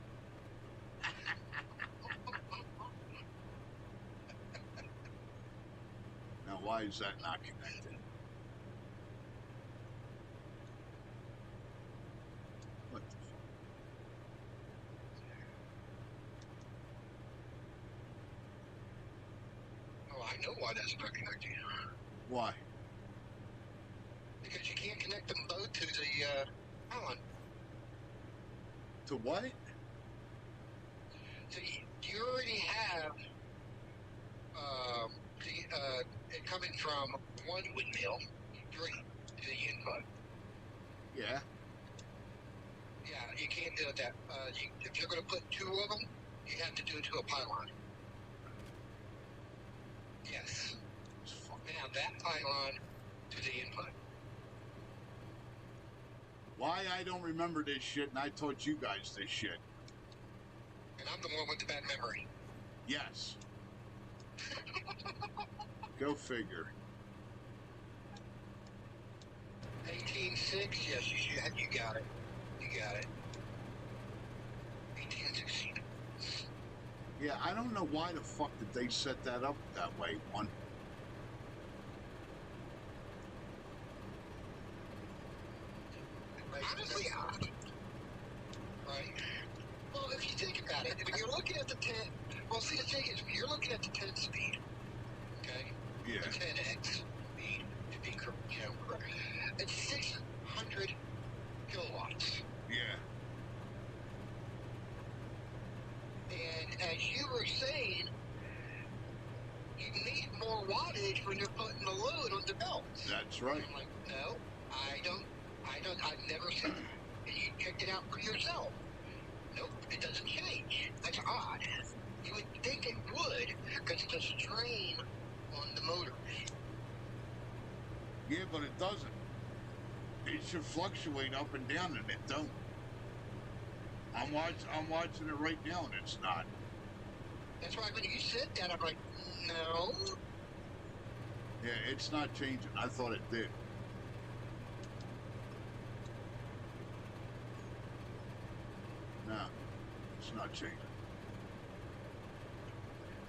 Now, why is that not connected? What the fuck? Oh, I know why that's not connecting. Why? Because you can't connect them both to the pylon. To what? So you already have it coming from one windmill straight to the input. Yeah. Yeah, you can't do it that. If you're going to put two of them, you have to do it to a pylon. Yes. It's fucking... Now that pylon to the input. Why I don't remember this shit and I taught you guys this shit. And I'm the one with the bad memory. Yes. Go figure. 18.6, yes, you got it. You got it. 18.16. Yeah, I don't know why the fuck did they set that up that way, one. Honestly, right. Well, if you think about it, if you're looking at the 10, well, see, the thing is, you're looking at the 10 speed, okay? Yeah. The 10x speed, to be, it's 600 kilowatts. Yeah. And as you were saying, you need more wattage when you're putting the load on the belts. That's right. I'm like, no, I've never seen it. And you checked it out for yourself. Nope, it doesn't change. That's odd. You would think it would, because it's a strain on the motors. Yeah, but it doesn't. It should fluctuate up and down, and it don't. I'm watching it right now, and it's not. That's why when you said that, I'm like, no. Yeah, it's not changing. I thought it did. No, it's not changing.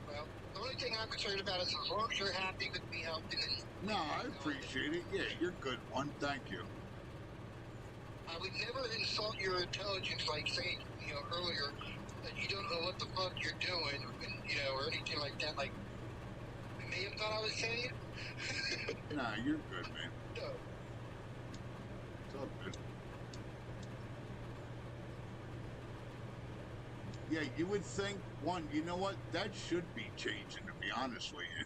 Well, the only thing I'm concerned about is as long as you're happy with me helping, and No, I appreciate it. Yeah, you're good one. Thank you. I would never insult your intelligence like saying, earlier that you don't know what the fuck you're doing, and, or anything like that. Like, you may have thought I was saying. Nah, you're good, man. No. It's all good. Yeah, you would think, one, you know what? That should be changing, to be honest with you.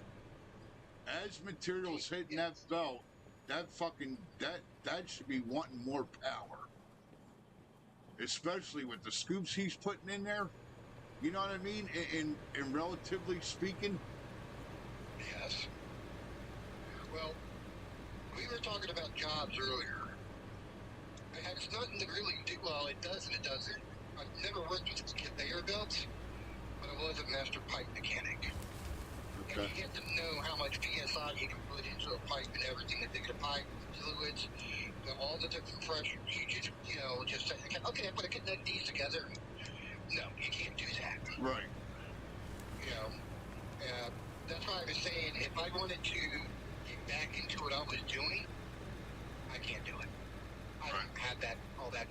As materials hitting that belt, that should be wanting more power. Especially with the scoops he's putting in there. You know what I mean? In relatively speaking. Yes. Well, we were talking about jobs earlier. It has nothing to really do. Well, it does and it doesn't. I've never worked with conveyor belts, but I was a master pipe mechanic. Okay. And you get to know how much PSI you can put into a pipe and everything, the bigger pipe, fluids, all the different pressures. You just say, okay, I'm going to connect these together. No, you can't do that. Right. That's why I was saying, if I wanted to get back into what I was doing, I can't do it. I don't have all that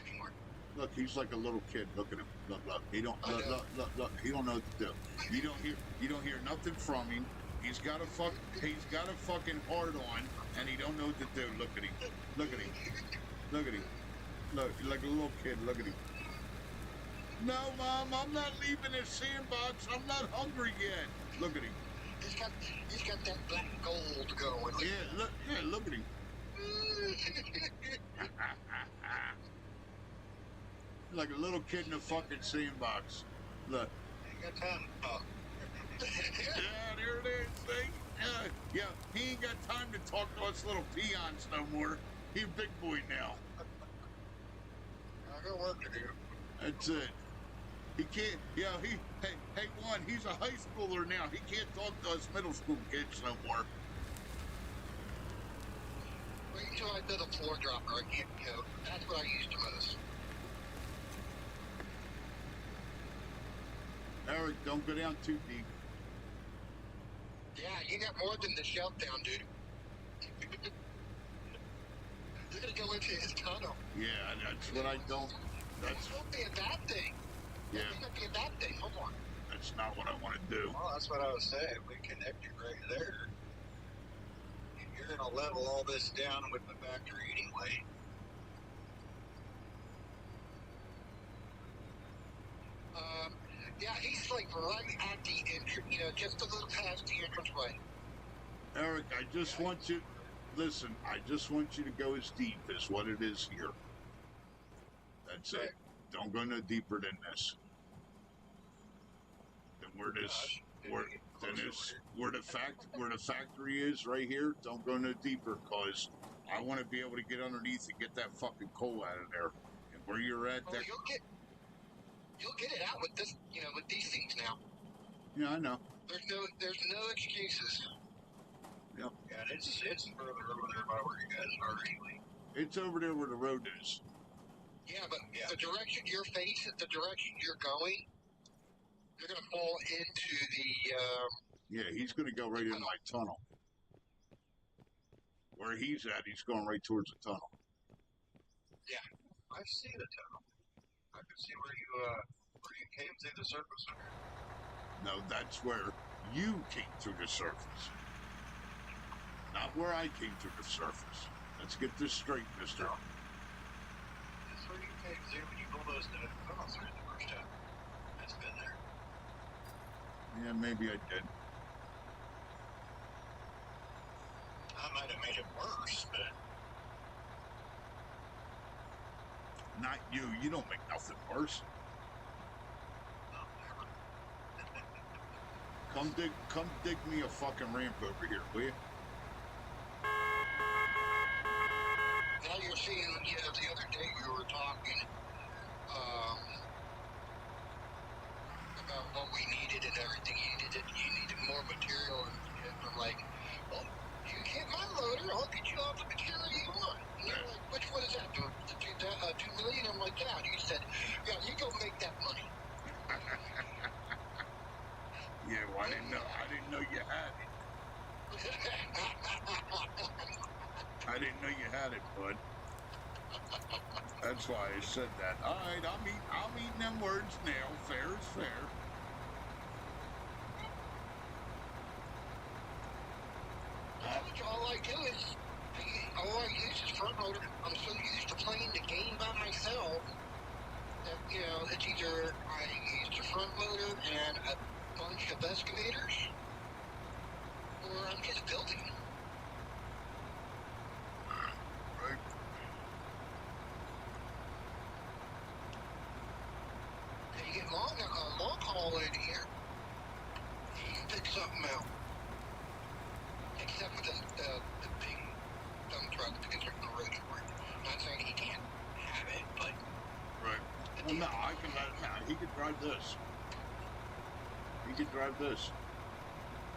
anymore. Look, he's like a little kid. Look at him. Look. He don't I know. look. He don't know what to do. You don't hear nothing from him. He's got a fucking hard on, and he don't know what to do. Look at him. Look at him. Look at him. Look, like a little kid. Look at him. No, Mom, I'm not leaving this sandbox. I'm not hungry yet. Look at him. He's got that black gold going. Look at him. Like a little kid in a fucking sandbox. Look. Ain't got time to talk. Yeah, there it is. See? Yeah, he ain't got time to talk to us little peons no more. He's a big boy now. I got work to do. That's it. He can't. Yeah, hey, Juan. He's a high schooler now. He can't talk to us middle school kids no more. Wait until I build a floor dropper. I can't, that's what I use the most. Eric, don't go down too deep. Yeah, you got more than the shelf down, dude. You're gonna go into his tunnel. Yeah, that's what I don't. That won't be a bad thing. Yeah, That won't be a bad thing. Hold on. that's not what I want to do. Well, that's what I was saying. We connect it right there. You're gonna level all this down with the factory anyway. Yeah, he's like right at the entrance, just a little past the entranceway. Eric, I just want you. Listen, I just want you to go as deep as what it is here. That's it. Don't go no deeper than this. Then where the factory is right here. Don't go no deeper, cause I want to be able to get underneath and get that fucking coal out of there. And where you're at, Oh, that you'll get it out with this, with these things now. yeah, I know. There's no excuses. Yep, Yeah, and it's further over there by where you guys are anyway. it's over there where the road is. Yeah, but the direction you're facing, the direction you're going, you're gonna fall into the. Yeah, he's gonna go right in my tunnel. Where he's at, he's going right towards the tunnel. I see the tunnel. I can see where you came through the surface. No, that's where you came through the surface. Not where I came through the surface. Let's get this straight, mister. That's where you came through when you bulldozed the tunnel through the first time. That's been there. Yeah, maybe I did. I might have made it worse, but Not you. You don't make nothing worse. no, never. Come dig me a fucking ramp over here, will you? Now you're seeing, the other day we were talking about what we needed and everything. You needed more material, and I'm like, well, you get my loader. I'll get you all the material you want. And you're like, which one is that? The 2 million? I'm like, yeah. And you said, yeah, you go make that money. Yeah, well, I didn't know you had it. I didn't know you had it, bud. That's why I said that. All right, I'm eating them words now. Fair is fair. All I do is, all I use is front loader. I'm so used to playing the game by myself that, it's either I use the front loader and a bunch of excavators, or I'm just building. Right. And you get long haul in here, you can pick something out. Except for the big dump truck, because there's no road for it. I'm not saying he can't have it, but Right. Well, no, I can let him out. He could drive this. He could drive this.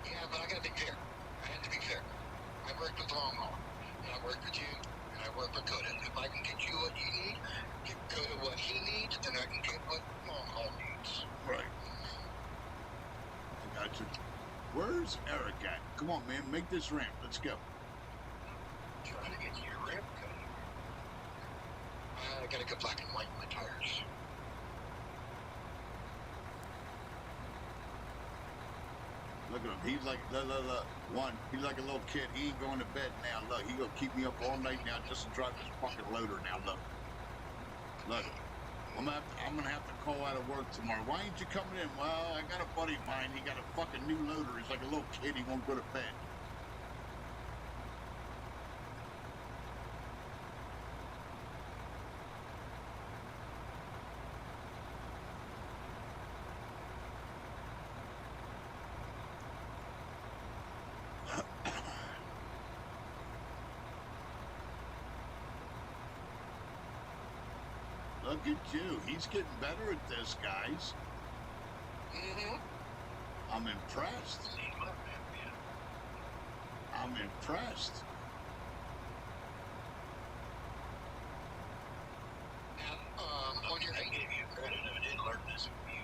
yeah, but I gotta be fair. I have to be fair. I worked with Long Haul, and I worked with you, and I worked with Coda. If I can get you what you need, get Coda what he needs, then I can get what Long Haul needs. Right. I got you. Where's Eric at? Come on, man. Make this ramp. Let's go. Trying to get to your ramp cut. gotta go back and light my tires. Look at him. He's like, look. One, he's like a little kid. He ain't going to bed now. Look, he gonna keep me up all night now just to drive this fucking loader now. Look. I'm gonna have to call out of work tomorrow. Why ain't you coming in? Well, I got a buddy of mine. He got a fucking new loader. He's like a little kid. He won't go to bed. Look at you. He's getting better at this, guys. Mm-hmm. I'm impressed. I'm impressed. Now, on your I gave you credit. I didn't learn this from you.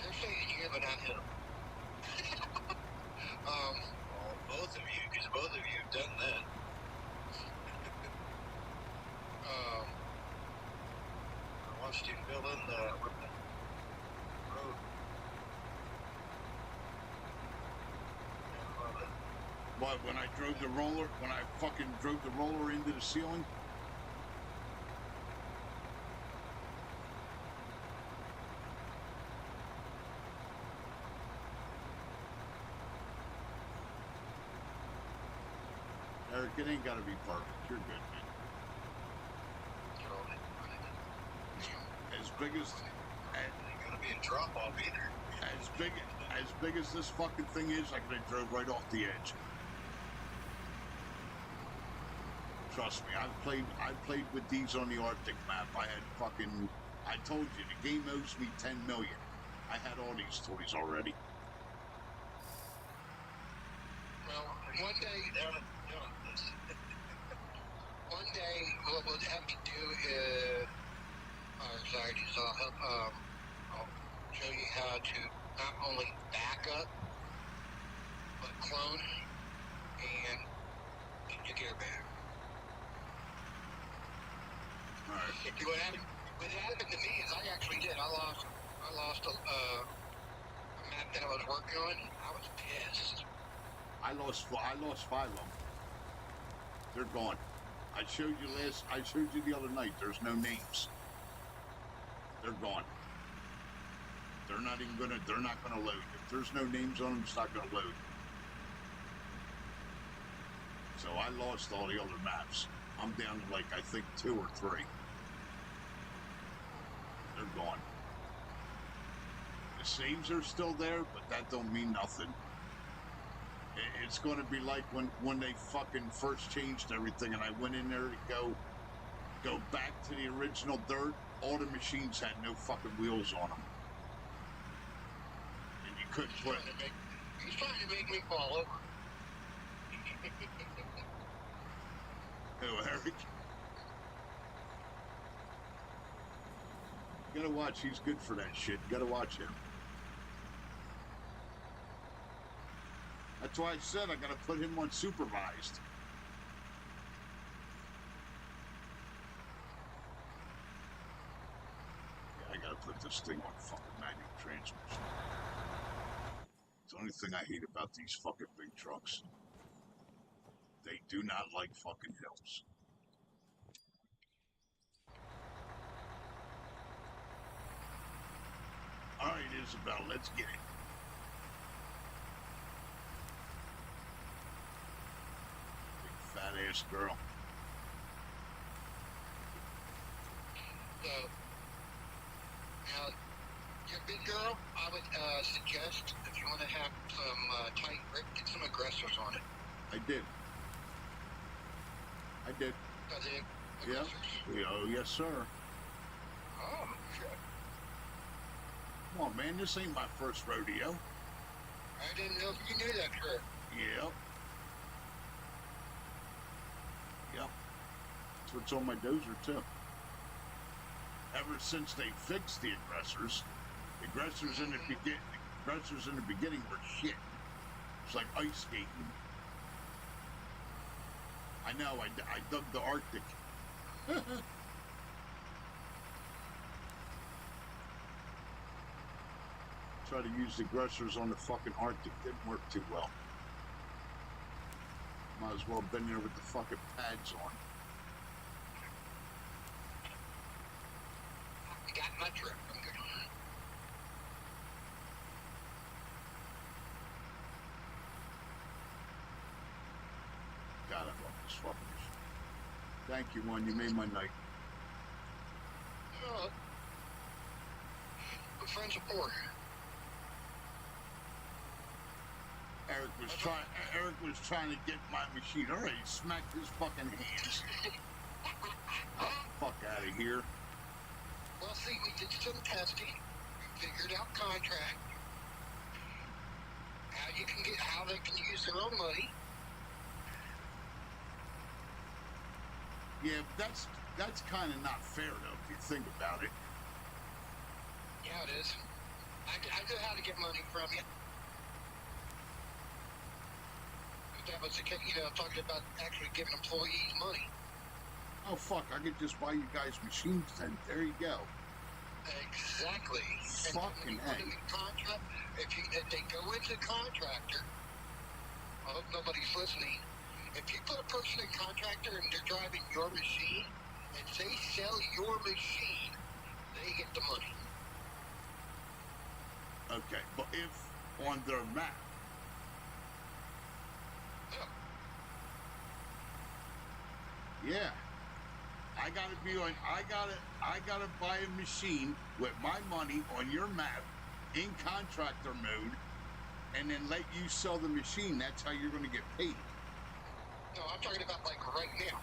they're saying you, but not him. Well, both of you, because both of you have done that. I watched you fill in the road. What, when I drove the roller, when I fucking drove the roller into the ceiling? Eric, it ain't gotta be perfect. You're good, man. As big as, Ain't gonna be a drop off either. as big as this fucking thing is, I could have drove right off the edge. Trust me, I've played with these on the Arctic map. I told you, the game owes me 10 million. I had all these toys already. Well, one day, what we'll have to do is, sorry, so I'll show you how to not only back up, but clone and get your gear back. Alright. See what happened to me is I actually did. I lost a map that I was working on. I was pissed. I lost 5 of them. They're gone. I showed you the other night. There's no names. They're gone. They're not gonna load. If there's no names on them, it's not gonna load. So I lost all the other maps. I'm down to I think 2 or 3. They're gone. The saves are still there, but that don't mean nothing. It's going to be like when they fucking first changed everything and I went in there to go back to the original dirt. All the machines had no fucking wheels on them. And you couldn't put... He's trying to make me fall over. Oh, Eric. You gotta watch. He's good for that shit. You gotta watch him. That's why I said I gotta put him on supervised. Yeah, I gotta put this thing on fucking manual transmission. It's the only thing I hate about these fucking big trucks. They do not like fucking hills. All right, Isabel, let's get it. Big fat ass girl. So, now, your big girl, I would suggest if you want to have some tight grip, get some aggressors on it. I did. Does it? Yeah. Aggressors? Oh, yes, sir. Oh, shit. Come on, man. This ain't my first rodeo. I didn't know if you knew that trick. Yep. That's what's on my dozer, too. Ever since they fixed the aggressors in the beginning were shit. It's like ice skating. I know, I dug the Arctic. Try to use the aggressors on the fucking Arctic. Didn't work too well. Might as well have been there with the fucking pads on. I got my trip. I'm good. God, I love this fucking shit. Thank you, one. You made my night. Good friends support. Eric was trying to get my machine. All right, he smacked his fucking hands. Fuck out of here. Well, see, we did some testing. We figured out contract. How they can use their own money. Yeah, but that's kind of not fair, though, if you think about it. Yeah, it is. I know how to get money from you. If that was the case, talking about actually giving employees money. Oh, fuck, I could just buy you guys machines then. There you go. Exactly. Fucking and put them in contract. If they go into contractor, I hope nobody's listening. If you put a person in contractor and they're driving your machine, and they sell your machine, they get the money. Okay, but if on their map. Yeah. I gotta buy a machine with my money on your map in contractor mode and then let you sell the machine. That's how you're gonna get paid. No, I'm talking about like right now.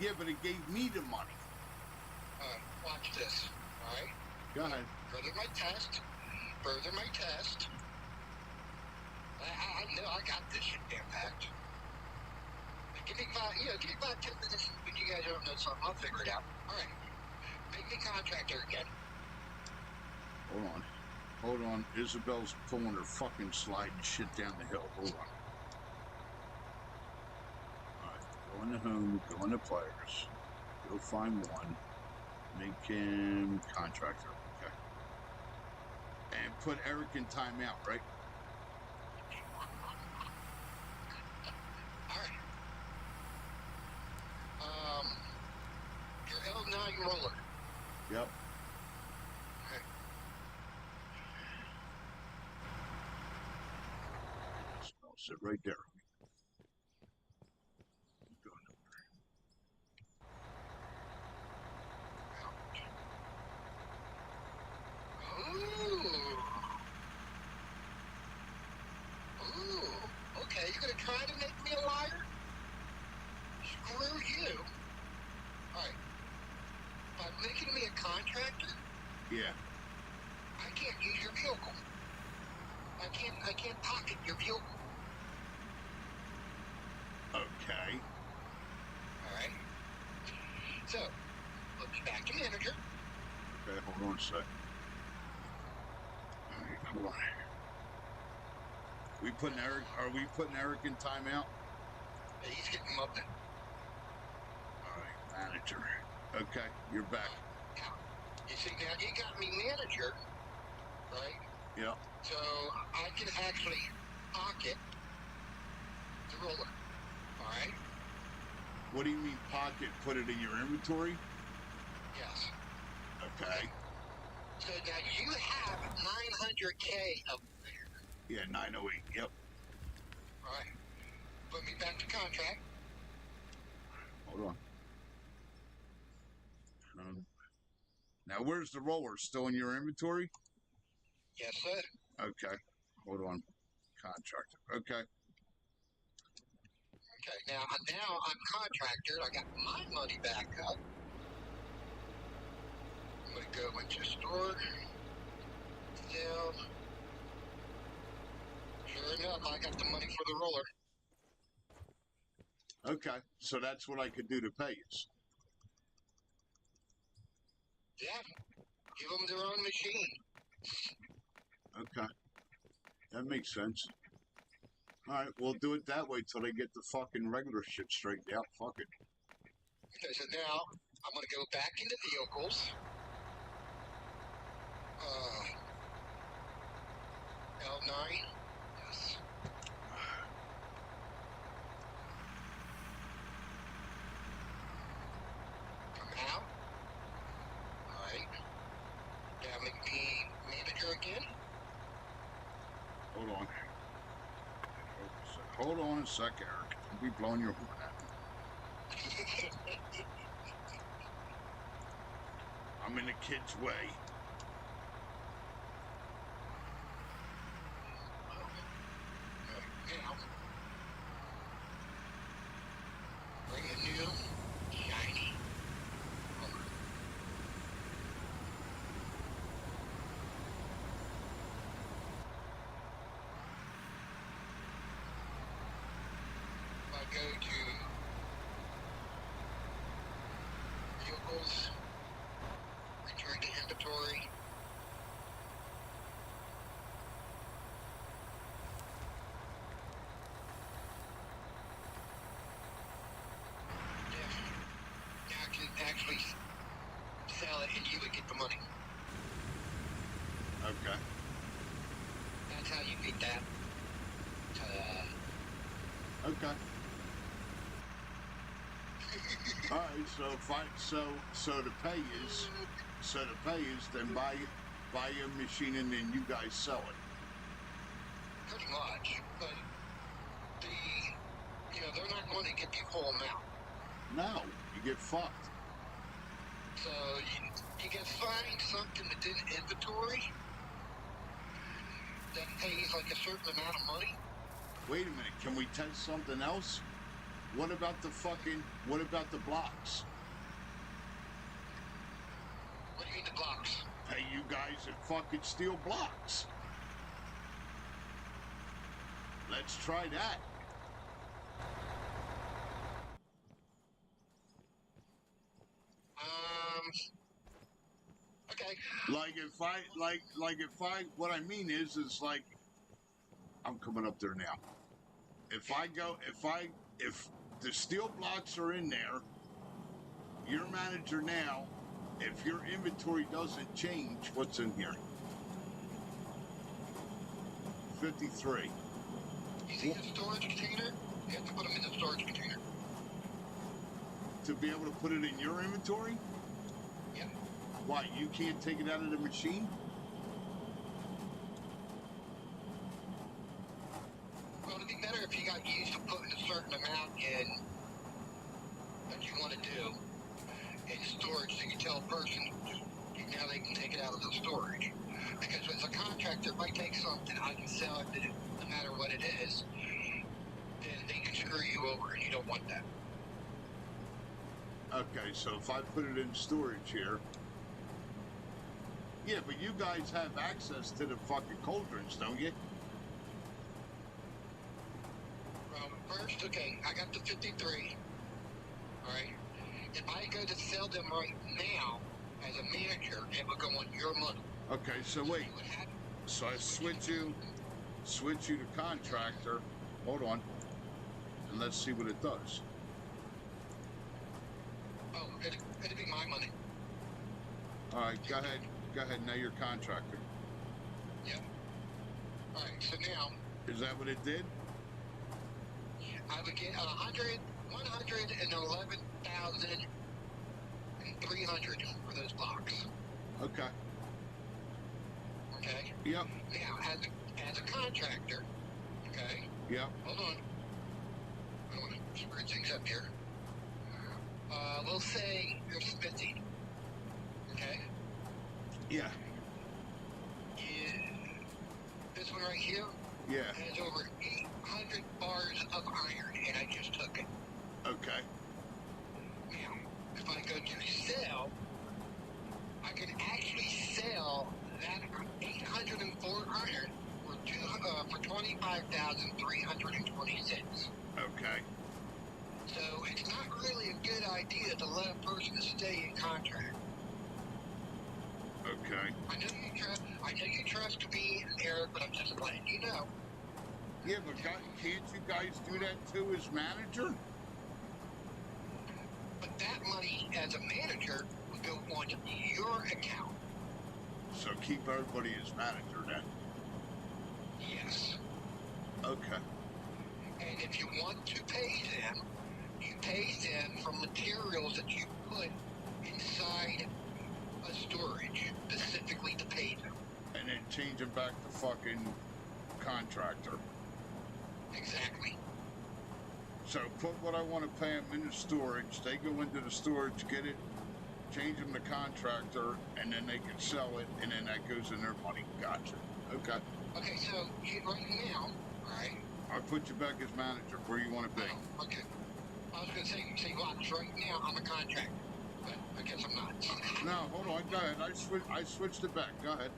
Yeah, but it gave me the money. Watch this, alright? Go ahead. Further my test. I know I got this shit damn packed. Give me 10 minutes when you guys don't know something. I'll figure it out. Alright. Make me contractor again. Hold on. Isabel's pulling her fucking slide and shit down the hill. Hold on. Alright, go into home, go into players. Go find one. Make him contractor. Okay. And put Eric in timeout, right? Alright. Your L9 roller. Yep. Okay. I'll sit right there. Go Ooh. Okay, you're gonna try to make me a liar? Screw you. Alright. By making me a contractor, Yeah. I can't use your vehicle. I can't pocket your vehicle. Okay. Alright. So, look back to manager. Okay, hold on a sec. Alright, hold on. Are we putting Eric in timeout? He's getting muppet. Alright, manager. Okay, you're back. Now, you see, now you got me manager, right? Yep. So I can actually pocket the roller. Alright? What do you mean pocket? Put it in your inventory? Yes. Okay. So now you have 900K up there. Yeah, 908. Yep. Alright. Put me back to contract. Hold on. Now, where's the roller? Still in your inventory? Yes, sir. Okay. Hold on. Contractor. Okay. Okay, now I'm contractor. I got my money back up. I'm gonna go into store. Still. Sure enough, I got the money for the roller. Okay. So that's what I could do to pay you. Yeah. Give them their own machine. Okay. That makes sense. Alright, we'll do it that way till they get the fucking regular shit straightened out. Fuck it. Okay, so now I'm going to go back into vehicles. L9. Yes. Come out. Alright. Now make me manager again. Hold on. Hold on a sec, Eric. Don't be blowing your horn at me. I'm in the kid's way. Now, bring a new, shiny Hummer. If I go to vehicles, return to inventory. Now I can actually sell it and you would get the money. Okay. That's how you beat that. Okay. Alright, so if I so the pay is then buy a machine and then you guys sell it. Pretty much, but they're not going to give you full amount. No, you get fucked. So you can find something that's in inventory that pays like a certain amount of money. Wait a minute, can we test something else? What about the blocks? What do you mean the blocks? Pay you guys and fucking steal blocks. Let's try that. Okay. What I mean is like, I'm coming up there now. If the steel blocks are in there, your manager now, if your inventory doesn't change, what's in here? 53. You see the storage container? You have to put them in the storage container. To be able to put it in your inventory? Yep. Why, you can't take it out of the machine? Well, it'd be better if you got used to putting a certain amount in that you want to do in storage, so you tell a person now they can take it out of the storage. Because as a contractor, if I take something, I can sell it no matter what it is, then they can screw you over, and you don't want that. Okay, so if I put it in storage here. Yeah, but you guys have access to the fucking cauldrons, don't you? First, okay, I got the 53. Alright? If I go to sell them right now, as a manager, it will go on your money. Okay, so wait. So I switch you to contractor. Hold on. And let's see what it does. Oh, it'll be my money. Alright, go ahead. Go ahead, now you're contractor. Yep. Alright, so now, Is that what it did? I would get 111,300 for those blocks. Okay. Okay? Yep. Now, as a contractor, okay? Yep. Hold on. I don't want to screw things up here. We'll say you're smithing. Okay? Yeah. This one right here Yeah. has over 800 bars of iron, and I just took it. Okay. Now, if I go to sell, I can actually sell that 804 iron for 25,326. Okay. So it's not really a good idea to let a person stay in contract. Okay. I know you trust me and Eric, but I'm just letting you know. Yeah, but can't you guys do that too as manager? But that money, as a manager, would go on your account. So keep everybody as manager then. Yes. Okay. And if you want to pay them, you pay them from materials that you put inside a storage, specifically to pay them. And then change them back to fucking contractor. Exactly. So put what I want to pay them in the storage. They go into the storage, get it, change them to contractor, and then they can sell it, and then that goes in their money. Gotcha. Okay. Okay, so right now, right? I'll put you back as manager where you want to be. Oh, okay. I was going to say, Locks, right now I'm a contractor, but I guess I'm not. No, hold on. Go ahead. I switched it back. Go ahead.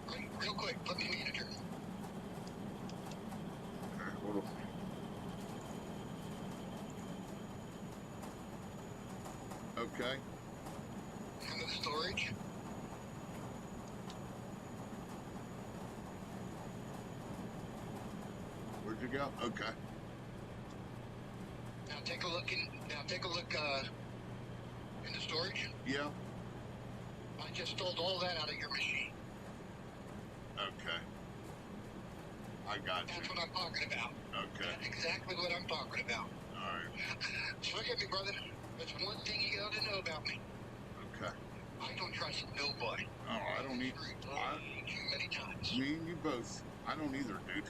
Right, real quick, put me manager. Okay, hold on. Okay. Come to the storage. Where'd you go? Okay. Now take a look in the storage. Yeah. I just stole all that out of your machine. Okay. I got you. That's what I'm talking about. Okay. That's exactly what I'm talking about. All right. So look at me, brother. There's one thing you gotta know about me. Okay. I don't trust nobody. Oh, I don't need. Way too many times. Me and you both. I don't either, dude.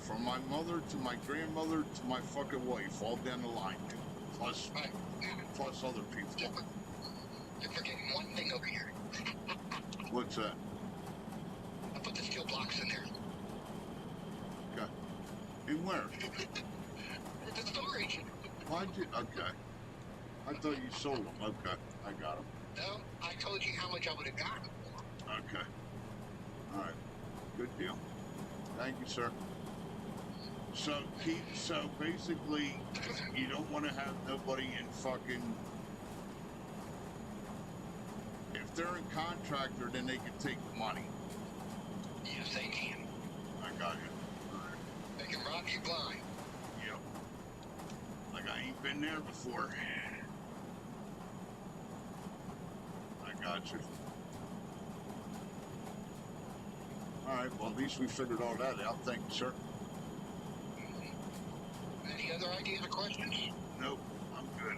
From my mother to my grandmother to my fucking wife, all down the line, dude. Plus Right. other people. You're forgetting one thing over here. What's that? I put the steel blocks in there. Okay. And where? The storage. Why'd you? Okay. I thought you sold them. Okay. I got them. No, I told you how much I would have gotten for. Okay. All right. Good deal. Thank you, sir. So basically, you don't want to have nobody in fucking. If they're in contractor, then they can take the money. Yes, they can. I got you. All right. They can rob you blind. Yep. Like I ain't been there before. I got you. All right. Well, at least we figured all that out. Thank you, sir. Any other ideas or questions? Nope. I'm good.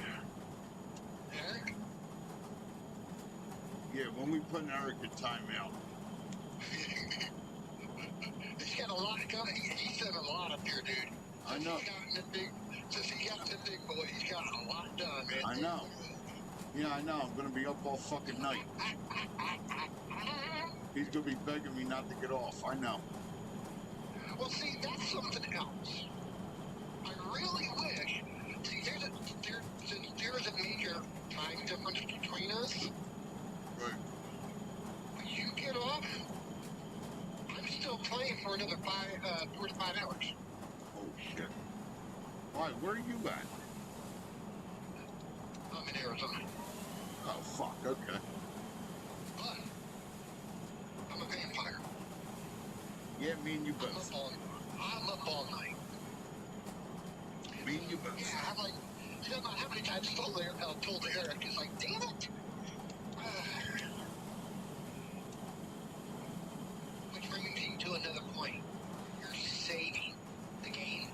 Eric? Yeah. When we put Eric in timeout. He's got a lot coming. He's done a lot up here, dude. I know. Since he got in the big boy, he's got a lot done, man. I know. Yeah, I know. I'm gonna be up all fucking night. He's gonna be begging me not to get off. I know. Well, see, that's something else. I really wish. See, there's a major time difference between us. Right. When you get off, I'm still playing for another 4 to 5 hours. Oh shit. Why? Where are you at? I'm in Arizona. Oh fuck. Okay. But I'm a vampire. Yeah, me and you I'm both. up all night. Me and you both. Yeah, I'm like, you know how many times I told Eric, it's like, damn it. Which brings me to another point. You're saving the game.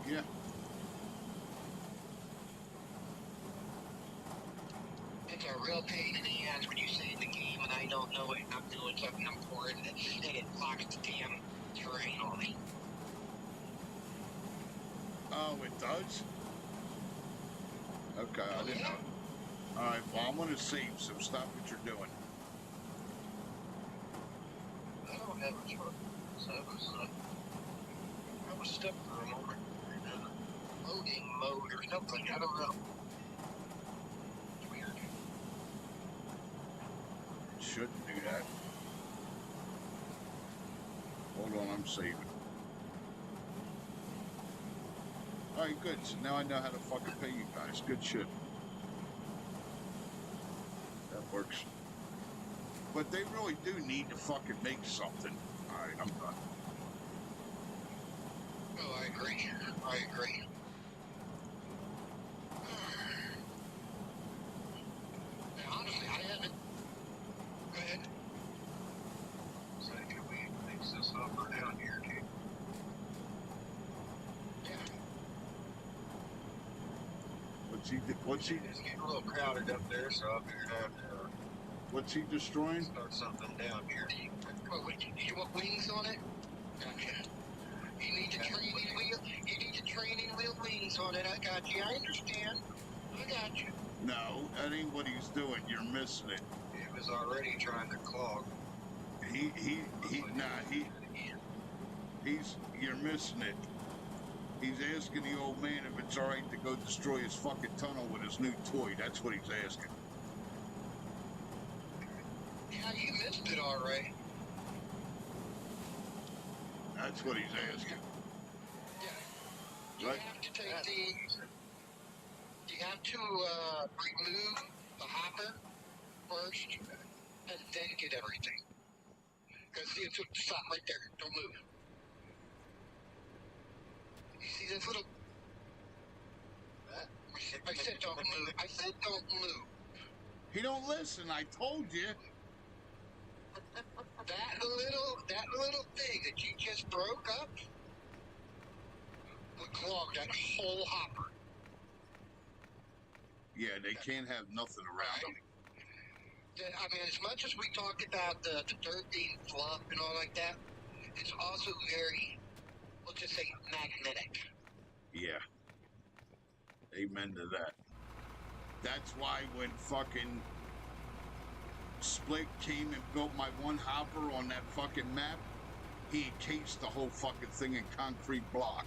Yeah. It's a real pain in the ass when you save the game and I don't know it and I'm doing something important and it locks the damn terrain on me. Oh, it does? Okay, I didn't know. Alright, well, I'm gonna save, so stop what you're doing. I don't have a choice. So I was stuck for a moment. loading mode or something. I don't know. It's weird. Shouldn't do that. Hold on, I'm saving. Alright, good. So now I know how to fucking pay you guys. Good shit. That works. But they really do need to fucking make something. Alright, I'm done. Oh, I agree. I agree. Yeah, honestly, I haven't. Go ahead. So can we fix this hopper down here, too? Yeah. What's he It's getting a little crowded up there, so I figured I'd what's he destroying? start something down here. What, you want wings on it? Gotcha. You need to training wheel. You need to training wheel wings on it. I got you. I understand. I got you. No, that ain't what he's doing. You're missing it. It was already trying to clog. You're missing it. He's asking the old man if it's alright to go destroy his fucking tunnel with his new toy. That's what he's asking. Yeah, you missed it all right. That's what he's asking. Yeah. You Right. have to take the. You have to remove the hopper first, and then get everything. Because see, it's stop right there. Don't move. You see this little? I said don't move. I said don't move. He don't listen, I told you. That little thing that you just broke up would clog that whole hopper. Yeah, they can't have nothing around them. I mean, as much as we talk about the dirt being fluff and all like that, it's also very, let's just say, magnetic. Yeah. Amen to that. That's why when fucking Split came and built my one hopper on that fucking map, he encased the whole fucking thing in concrete block.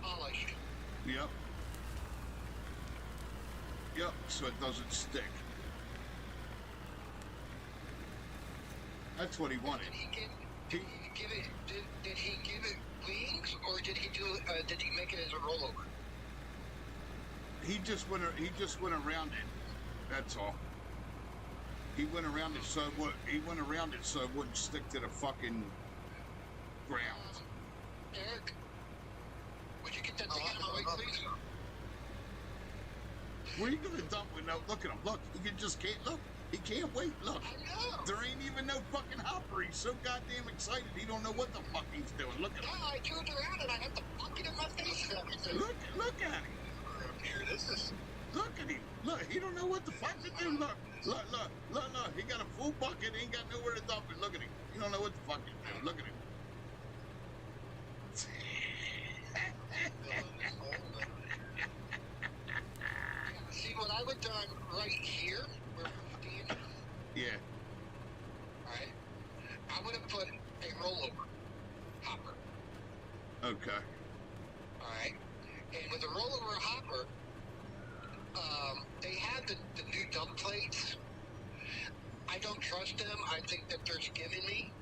Polished. Yep. Yep, so it doesn't stick. That's what he wanted. Did he give it? Did he give it wings, or did he do? Did he make it as a rollover? He just went around it. That's all. He went around it so it wouldn't stick to the fucking ground. Eric, would you get that thing out of the way, please? Where are you gonna dump it? No, look at him. Look, he just can't look. He can't wait. Look, I know. there ain't even no fucking hopper. He's so goddamn excited. He don't know what the fuck he's doing. Look at him. No, I turned around and I had the bucket in my face and everything. Look at him. Here, this is. Look at him. Look, he don't know what the fuck to do. Look. He got a full bucket. He ain't got nowhere to dump it. Look at him. He don't know what the fuck to do. Look at him. See what I would done right here, where we're standing. Yeah. Alright. I would have put a rollover hopper. Okay. Alright. And with the rollover hopper, they had the new dump plates. I don't trust them. I think that they're skimming me.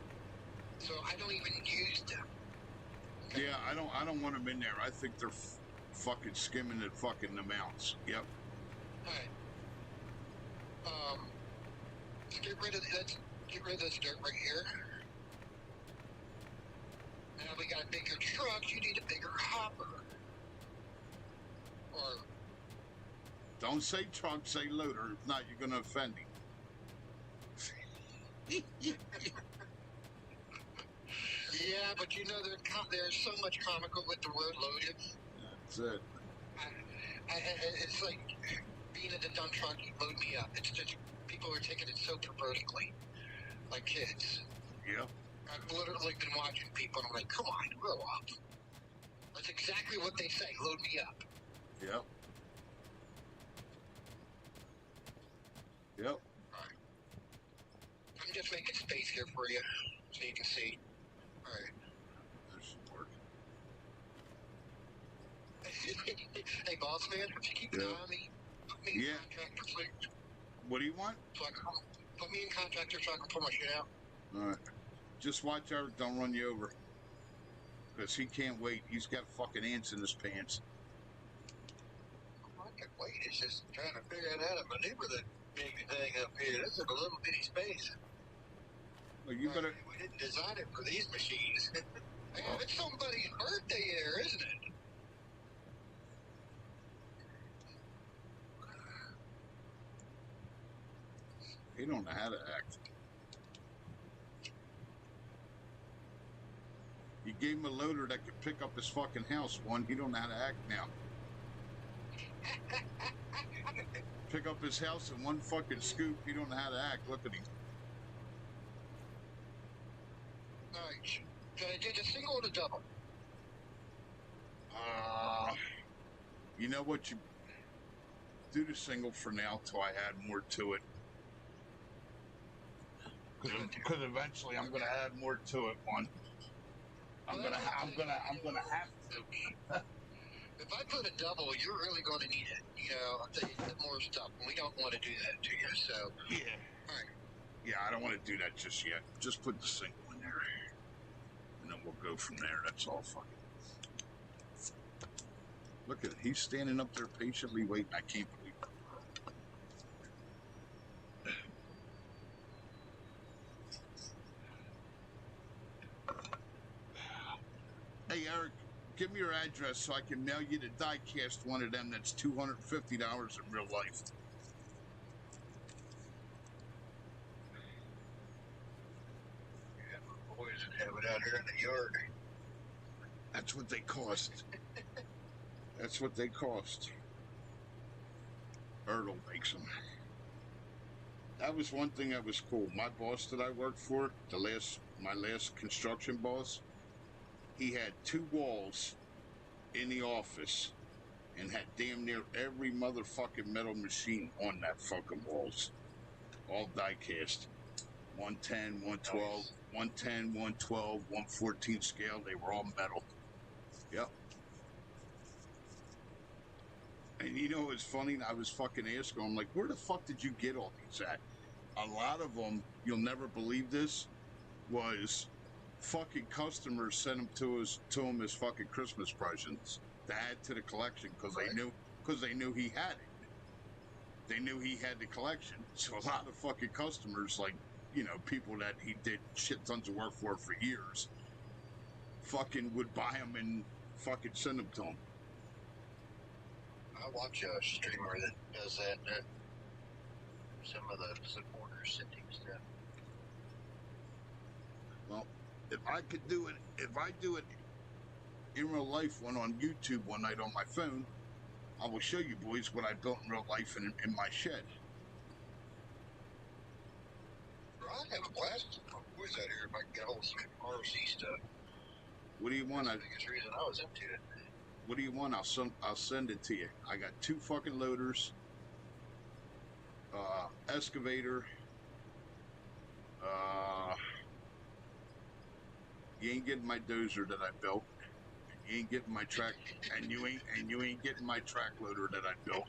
So I don't even use them. Okay? Yeah, I don't want them in there. I think they're fucking skimming the fucking amounts. Yep. Alright. Let's get rid of this dirt right here. Now we got a bigger truck, you need a bigger hopper. Or Don't say truck, say loader. If not, you're gonna offend him. yeah, but you know there's so much comical with the word loaded. That's it. It's like being in the dump truck, you load me up. It's just people are taking it so perversely, like kids. Yep. I've literally been watching people, and I'm like, come on, grow up. That's exactly what they say. Load me up. Yep. Yep. Alright. I'm just making space here for you, so you can see. Alright. That should work. boss man, if you keep an Yeah. eye on me, put me in Yeah. contractor, please. What do you want? So I can put me in contractor so I can pull my shit out. All right. Just watch Eric don't run you over. Because he can't wait. He's got fucking ants in his pants. I can wait. It's just trying to figure out how to maneuver the big thing up here. This is a little bitty space. Well, you better... We didn't design it for these machines. Man, it's somebody's birthday there, isn't it? He don't know how to act. You gave him a loader that could pick up his fucking house, one. He don't know how to act now. Pick up his house in one fucking scoop. He don't know how to act. Look at him. Alright, should I do the single or the double? You know what? You do the single for now till I add more to it. Because eventually I'm gonna add more to it. One. I'm gonna have to. If I put a double, you're really going to need it. You know, more stuff. We don't want to do that to you, so. Yeah. Alright. Yeah, I don't want to do that just yet. Just put the single in there. And then we'll go from there. That's all fucking. Look at it. He's standing up there patiently waiting. I can't believe it. Hey, Eric, give me your address so I can mail you the die-cast one of them that's $250 in real life. Yeah, my boys would have it out here in the yard. That's what they cost. That's what they cost. Ertl makes them. That was one thing that was cool. My boss that I worked for, my last construction boss, he had 2 walls in the office and had damn near every motherfucking metal machine on that fucking walls. All die cast. 110, 112, Nice. 110, 112, 114 scale. They were all metal. Yep. And you know what's funny? I was fucking asking him, like, where the fuck did you get all these at? A lot of them, you'll never believe this, was fucking customers sent them to him as fucking Christmas presents to add to the collection because they knew he had it. They knew he had the collection. So a lot of fucking customers, like, you know, people that he did shit tons of work for years, fucking would buy them and fucking send them to him. I watch a streamer that does that. Some of the supporters sending stuff. Well, if I do it in real life, one on YouTube one night on my phone, I will show you boys what I built in real life in my shed. I have a blast. My boys out here if I can get hold of some RC stuff. What do you want? That's the biggest reason I was into it. What do you want? I'll send it to you. I got 2 fucking loaders, excavator. You ain't getting my dozer that I built. You ain't getting my track, and you ain't getting my track loader that I built.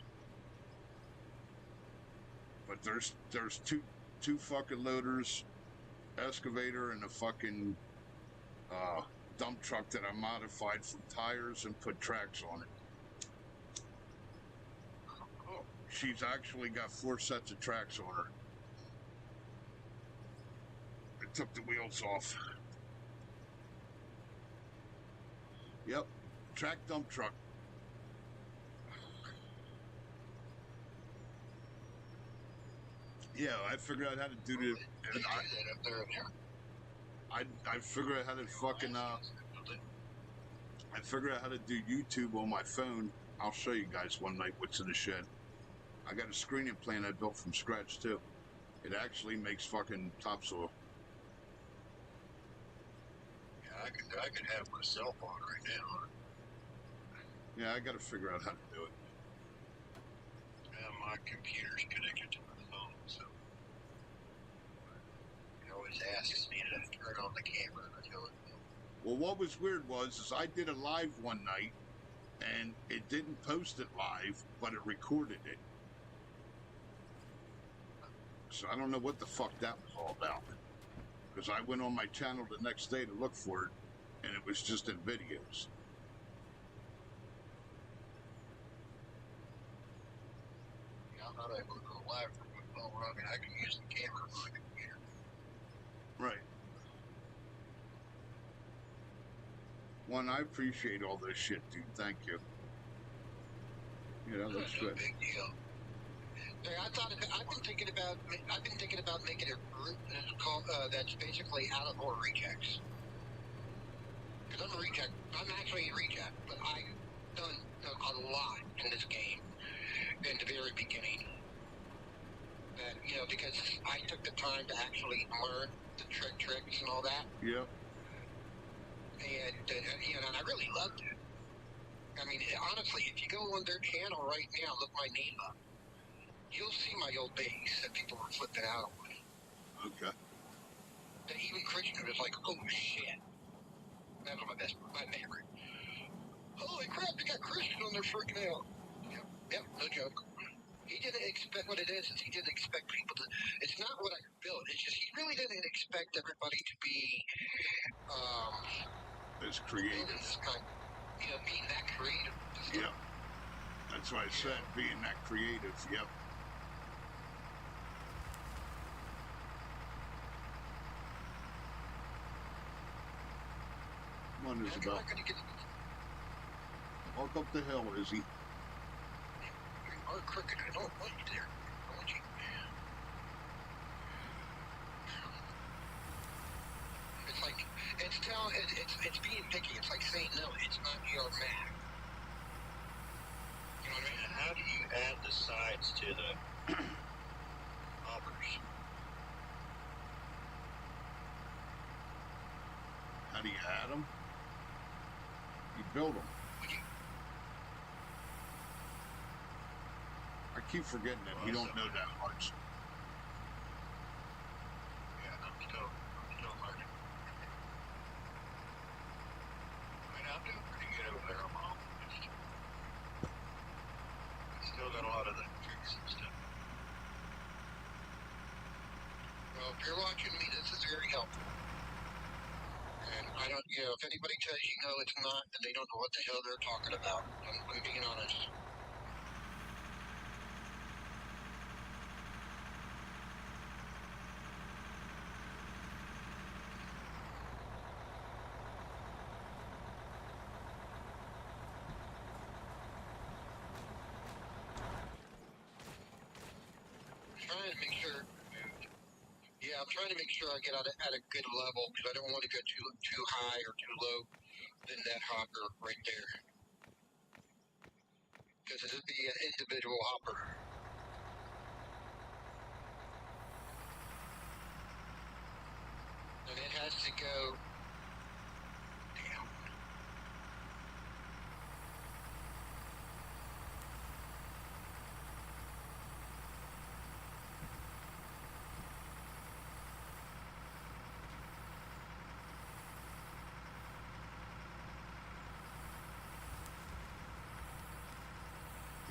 But there's two fucking loaders, excavator, and a fucking dump truck that I modified from tires and put tracks on it. Oh, She's actually got 4 sets of tracks on her. I took the wheels off. Yep, track dump truck. Yeah, I figured out how to do the. you do that up there in there. I figured out how to fucking I figured out how to do YouTube on my phone. I'll show you guys one night what's in the shed. I got a screening plan I built from scratch too. It actually makes fucking topsoil. Yeah, I could have my cell phone right now. Yeah, I got to figure out how to do it. My computer's connected to my phone, so it always asks me to turn on the camera and I tell it no. Well, what was weird was I did a live one night, and it didn't post it live, but it recorded it. So I don't know what the fuck that was all about. Because I went on my channel the next day to look for it, and it was just in videos. Yeah, I'm not able to go live from my phone. I mean, I can use the camera on my computer. Right. One, I appreciate all this shit, dude. Thank you. Yeah, that looks No good. big deal. Hey, I've been thinking about making a group that's basically out of more rejects. Because I'm a reject. I'm actually a reject, but I've done a lot in this game in the very beginning. That, you know, because I took the time to actually learn the tricks and all that, Yep. and you know, and I really loved it. I mean, honestly, if you go on their channel right now, look my name up, you'll see my old base that people were flipping out on. Okay. That even Christian was like, "Oh shit!" That was my favorite. Holy crap! They got Christian on there freaking out. Yep, no joke. He didn't expect what it is he didn't expect people to. It's not what I built. It's just he really didn't expect everybody to be It's building creative. this kind. You know, being that creative. Yep. That's why I said being that creative. Yep. One is You're about not going to get. walk up the hill, Izzy. You are crooked. I don't want you there. I want you. It's like it's being picky. It's like saying no. It's not your map. You know what I mean? How do you add the sides to the hoppers? How do you add them? You build them. I keep forgetting that you don't know that much. Yeah, I'm still learning. I mean, I'm doing pretty good over there. I'm all. Still got a lot of the tricks and stuff. Well, if you're watching me, this is very helpful. And I don't, you know, if anybody tells you no, it's not, then they don't know what the hell they're talking about. I'm being honest. Trying to make sure. Yeah, I'm trying to make sure I get at a good level because I don't want to go too high or too low than that hopper right there. Because it'll be an individual hopper. And it has to go down.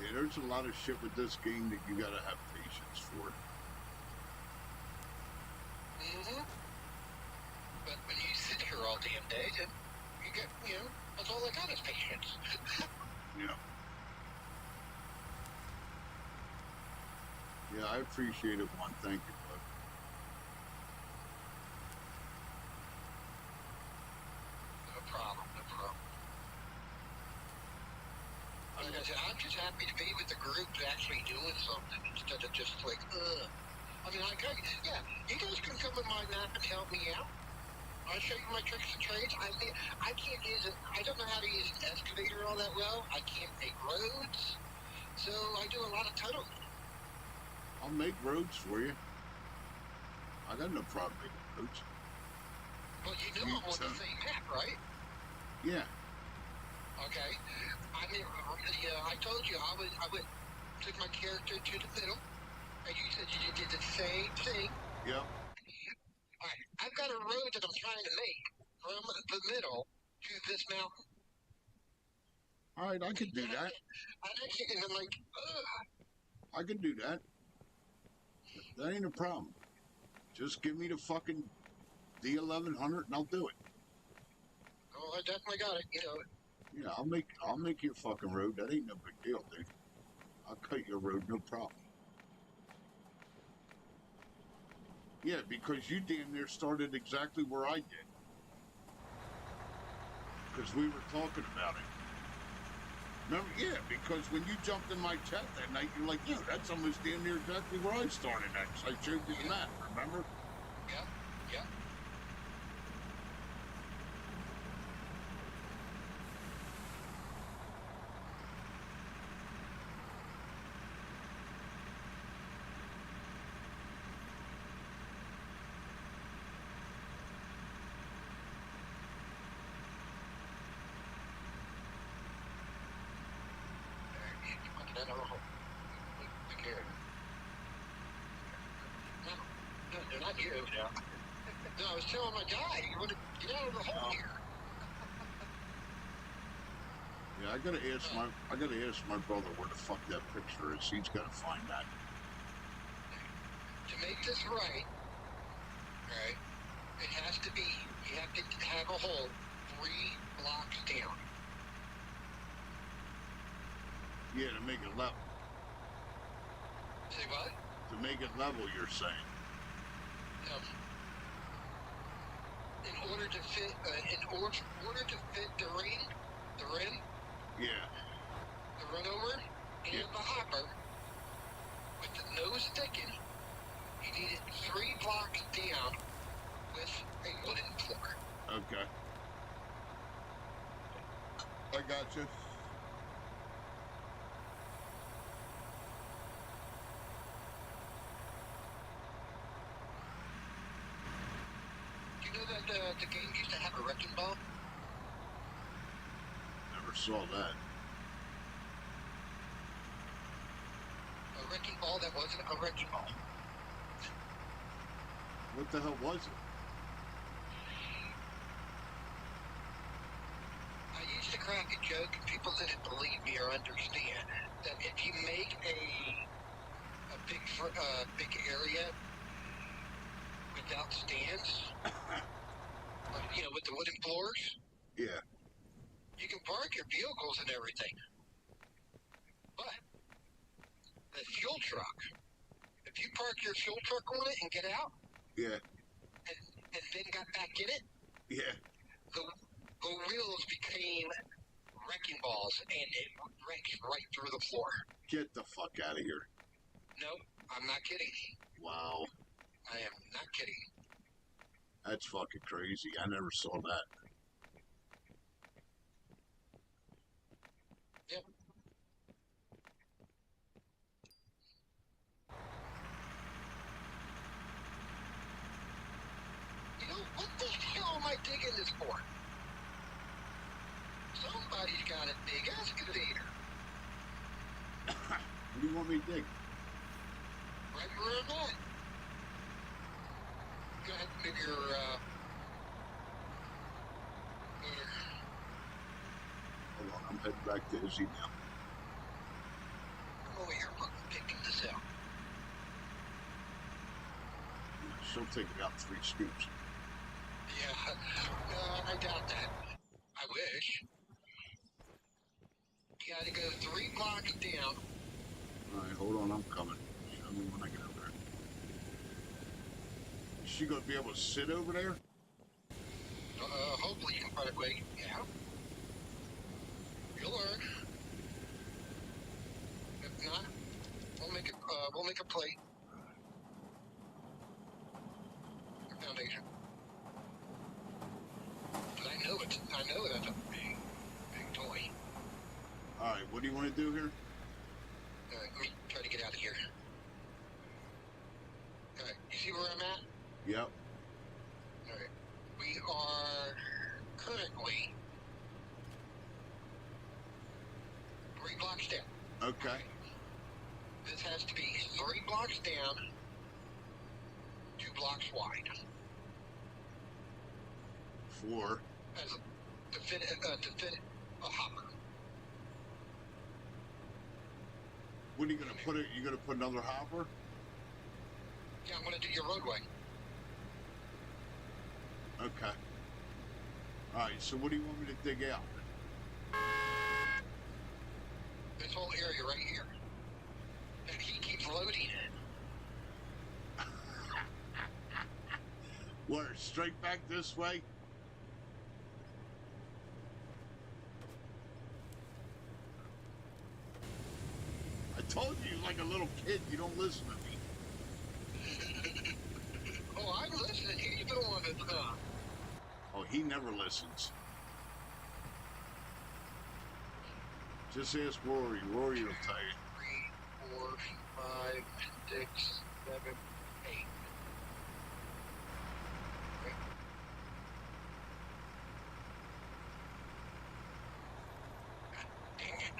Yeah, there's a lot of shit with this game that you gotta have patience for. Mm-hmm. But when you sit here all damn day, then you get, you know, that's all I got is patience. Yeah. Yeah, I appreciate it, one. Thank you, bud. No problem, no problem. Like I said, I'm just happy to be with the group actually doing something instead of just like, ugh. I mean, yeah, you guys can come with my map and help me out. I'll show you my tricks and trades. I can't use it. I don't know how to use an excavator all that well. I can't make roads. So I do a lot of tunneling. I'll make roads for you. I got no problem making roads. Well, you know I'm on the same map, right? Yeah. Okay. I mean, I told you I would took my character to the middle, and you said you did the same thing. Yep. All right, I've got a road that I'm trying to make from the middle to this mountain. All right, I could do that. And I'm like, ugh. I could do that. That ain't a problem. Just give me the fucking D1100 and I'll do it. Oh, I definitely got it. You know, Yeah, I'll make your fucking road. That ain't no big deal, dude. I'll cut your road, no problem. Yeah, because you damn near started exactly where I did. Because we were talking about it. Remember? Yeah, because when you jumped in my chat that night, you're like, yo, that's almost damn near exactly where I started at. So I showed you the map, remember? Yep, yep. Get out of the hole. Look here. No, they're not you. Yeah. No, I was telling my guy, you want to get out of the hole here. Yeah, I gotta ask my brother where the fuck that picture is. He's gotta find that. To make this right, right, it has to be, you have to have a hole 3 blocks down. Yeah, to make it level. Say what? To make it level, you're saying. In order to fit, in order to fit the rim, Yeah. the run over, and Yeah. the hopper, with the nose thickened, you need it 3 blocks down with a wooden floor. Okay. I got you. Do you know that the game used to have a wrecking ball? Never saw that. A wrecking ball that wasn't a wrecking ball. What the hell was it? I used to crack a joke, and people didn't believe me or understand that if you make a big area without stands, you know, with the wooden floors, Yeah. you can park your vehicles and everything. But the fuel truck, if you park your fuel truck on it and get out, Yeah. and then got back in it, Yeah. the wheels became wrecking balls, and it wrecked right through the floor. Get the fuck out of here. No, I'm not kidding. Wow. I am not kidding. That's fucking crazy. I never saw that. Yep. You know, what the hell am I digging this for? Somebody's got a big excavator. What do you want me to dig? Right where I'm at. Go ahead and move your, motor. Hold on, I'm heading back to Izzy now. I'm over here fucking picking this out. She'll take about 3 scoops. Yeah, I doubt that. I wish. You gotta go 3 blocks down. Alright, hold on, I'm coming. Show me when I get over there. Is she gonna be able to sit over there? Hopefully you can find a way. Yeah. You'll learn. If not, we'll make a plate. A foundation. But I know that's a big toy. Alright, what do you want to do here? Let me try to get out of here. Alright, you see where I'm at? Yep. Alright. We are currently 3 blocks down. Okay. This has to be 3 blocks down, 2 blocks wide. 4. To fit a hopper. What are you gonna put it? You gonna put another hopper? Yeah, I'm gonna do your roadway. Okay. All right. So what do you want me to dig out? This whole area right here. And he keeps loading it. Where? Straight back this way? I told you, like a little kid, you don't listen to me. Oh, I'm listening. He's the one that's Oh, he never listens. Just ask Rory. Rory will tell you. 3, 4, 5, 6, 7, 8. Dang it.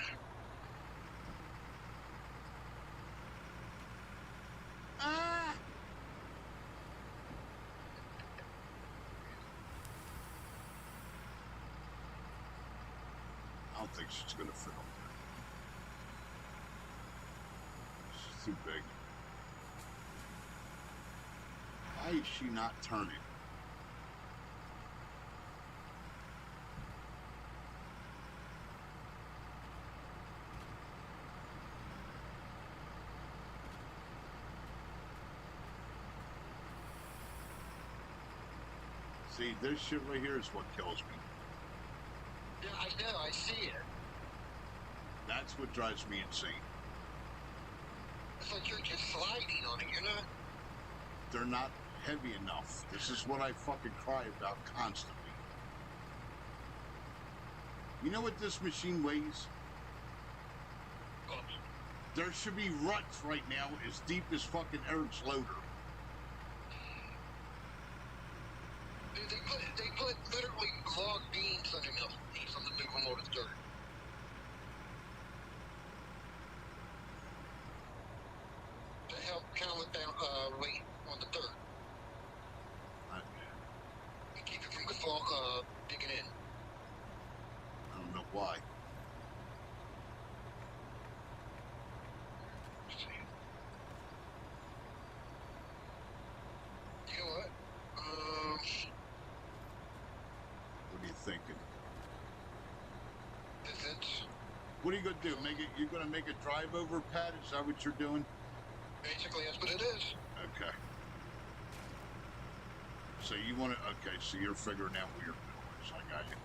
Ah! I don't think she's gonna fit up there. She's too big. Why is she not turning? See, this shit right here is what kills me. Yeah, I know. I see it. That's what drives me insane. It's like you're just sliding on it. You're not. They're not heavy enough. This is what I fucking cry about constantly. You know what this machine weighs? Oh, There should be ruts right now as deep as fucking Eric's loader. dude, they put literally log beams underneath them to move them over the dirt. To help count down weight on the dirt. And keep it from digging in. I don't know why. You know what? What are you thinking? Is it What are you gonna do? You're gonna make a drive over pad? Is that what you're doing? basically that's what it is? Okay. So you want to? Okay. So you're figuring out what you're doing. So I got you.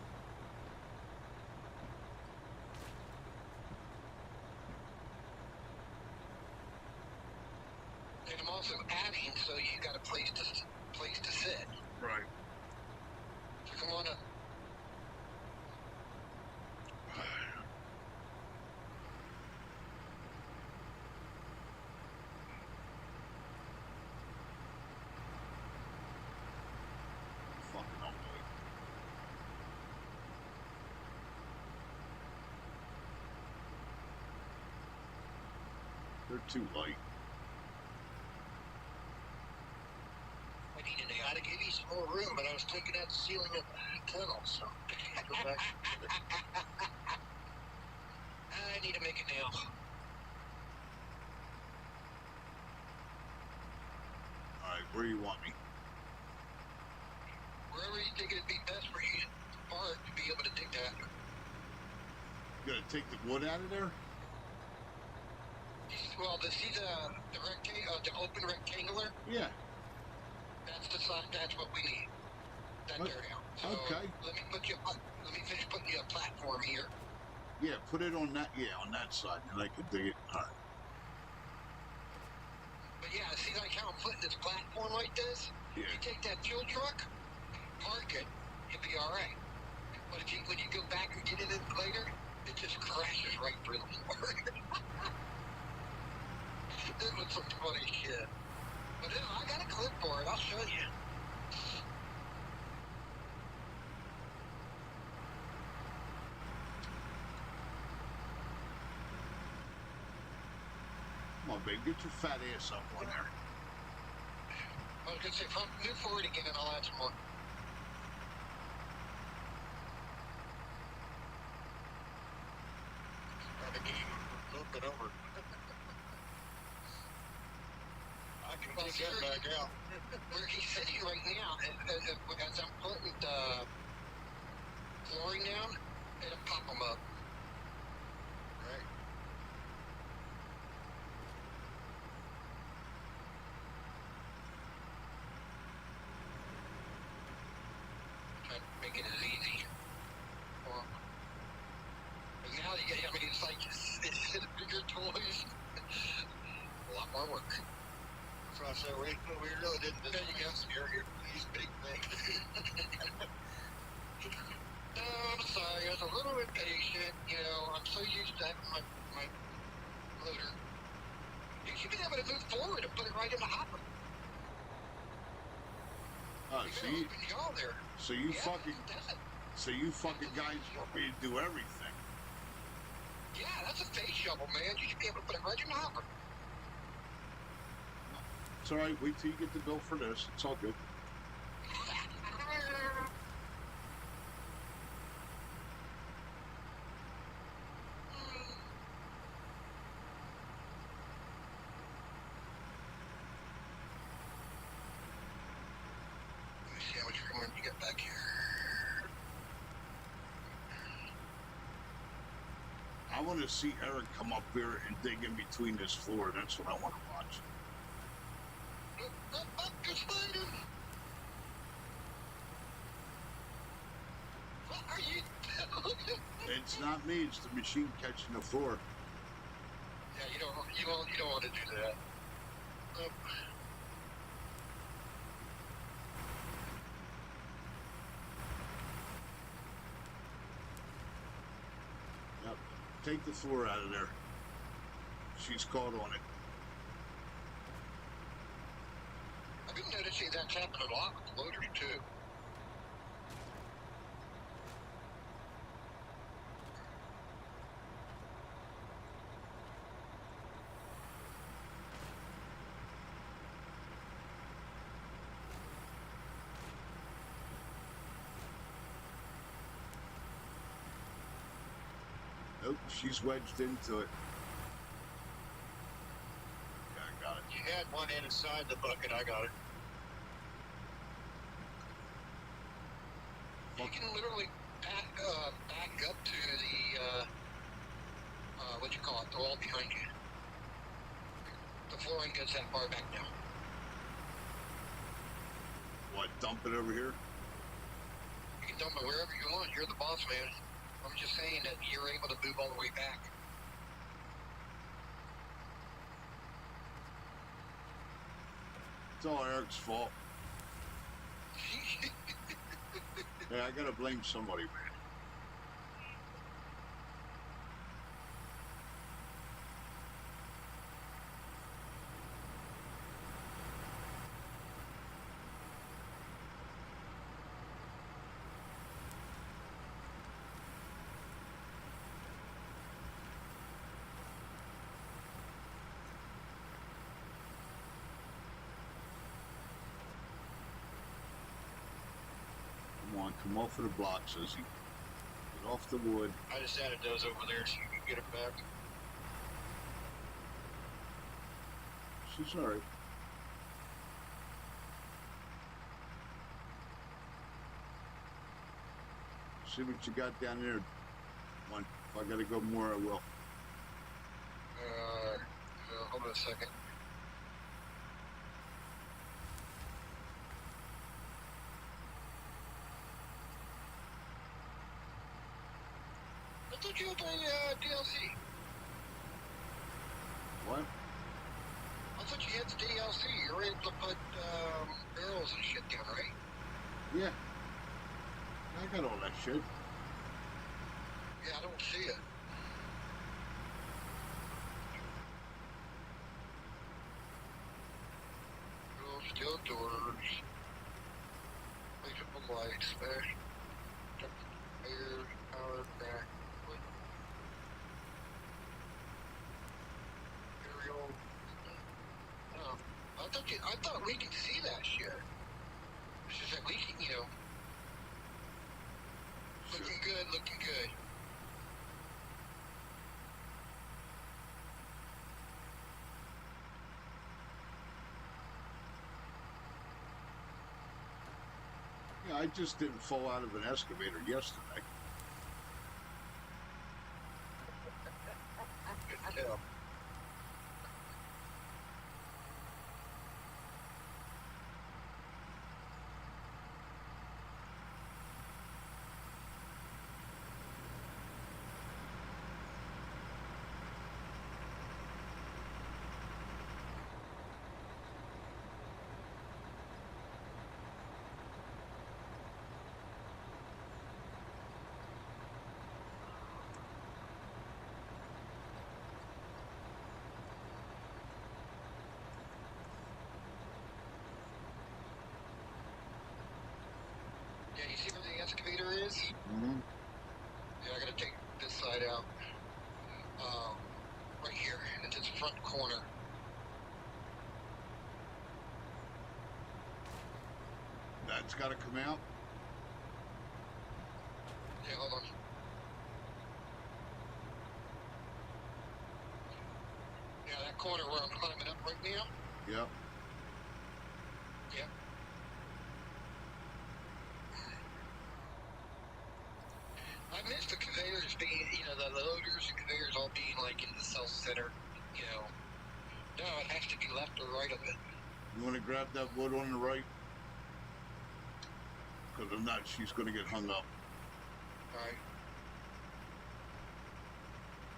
And I'm also adding, so you got a place to sit. Right. So come on up. Fucking unbelievable. They're too light. I need an attic. It needs more room, but I was taking out the ceiling of the tunnel, so go back. I need to make it now. All right. Where you want me? Wherever you think it'd be best for you to be able to dig that. You gonna take the wood out of there? Well, see the rectangle, the open rectangular. Yeah. That's the side. That's what we need. That dirt out. So Okay. Let me finish putting you a platform here. Yeah. Put it on that. Yeah, on that side, and I can dig it. All right. But yeah, see like how I'm putting this platform like this? Yeah. You take that fuel truck, park it, you'll be all right. But when you go back and get in it later, it just crashes right through the floor. This was some funny shit. But I got a clip for it. I'll show you. Come on, babe. Get your fat ass up on there. I was gonna say, if I move forward again, and I'll add some more. Move it over. can Well, take that back out. where he's sitting right now, as I'm putting the flooring down, it'll pop him up. Right. Try to make it as easy. Well, but now, I mean, it's like it's bigger toys. A lot more work. So I said, we really didn't There you go. scare these big things. No, I'm sorry, I was a little impatient. You know, I'm so used to having my loader. You should be able to move forward and put it right in the hopper. Oh, You so got you, open jaw there. so you Yeah, fucking, that's a, so you fucking guys want me to do everything. yeah, that's a face shovel, man. You should be able to put it right in the hopper. It's all right. Wait till you get the bill for this. It's all good. Let me see how much room you get back here. I want to see Eric come up here and dig in between this floor. That's what I want to watch. Just fighting. What are you doing? It's not me. It's the machine catching the floor. Yeah, you don't want to do that. Yep. Take the floor out of there. She's caught on it. I've been noticing that's happened a lot with loaders too. Nope, she's wedged into it. Yeah, I got it. You had one inside the bucket. I got it. You can literally back up to the what you call it, the wall behind you. The flooring goes that far back now. What, dump it over here? You can dump it wherever you want. You're the boss, man. I'm just saying that you're able to move all the way back. It's all Eric's fault. Yeah, I gotta blame somebody, man. Come on, come off of the block, Susie. Get off the wood. I just added those over there so you can get them back. She's alright. See what you got down there. One. If I gotta go more, I will. Hold on a second. I thought you had the DLC. What? I thought you had the DLC. You were able to put barrels and shit down, right? Yeah. I got all that shit. Yeah, I don't see it. Steel doors. Flexible lights. Smash. Air. Power. Back. Aerial. No. I thought we could see that shit. It's just that we can, you know. Looking good, looking good. I just didn't fall out of an excavator yesterday. Good to know. Yeah, you see where the excavator is? Mm-hmm. Yeah, I gotta take this side out. Right here, it's its front corner. That's got to come out. Yeah, hold on. Yeah, that corner where I'm climbing up right now. Yep. Yep. I miss the conveyors being, the loaders and conveyors all being like in the cell center, No, it has to be left or right of it. You want to grab that wood on the right? Because if not, she's going to get hung up. Alright.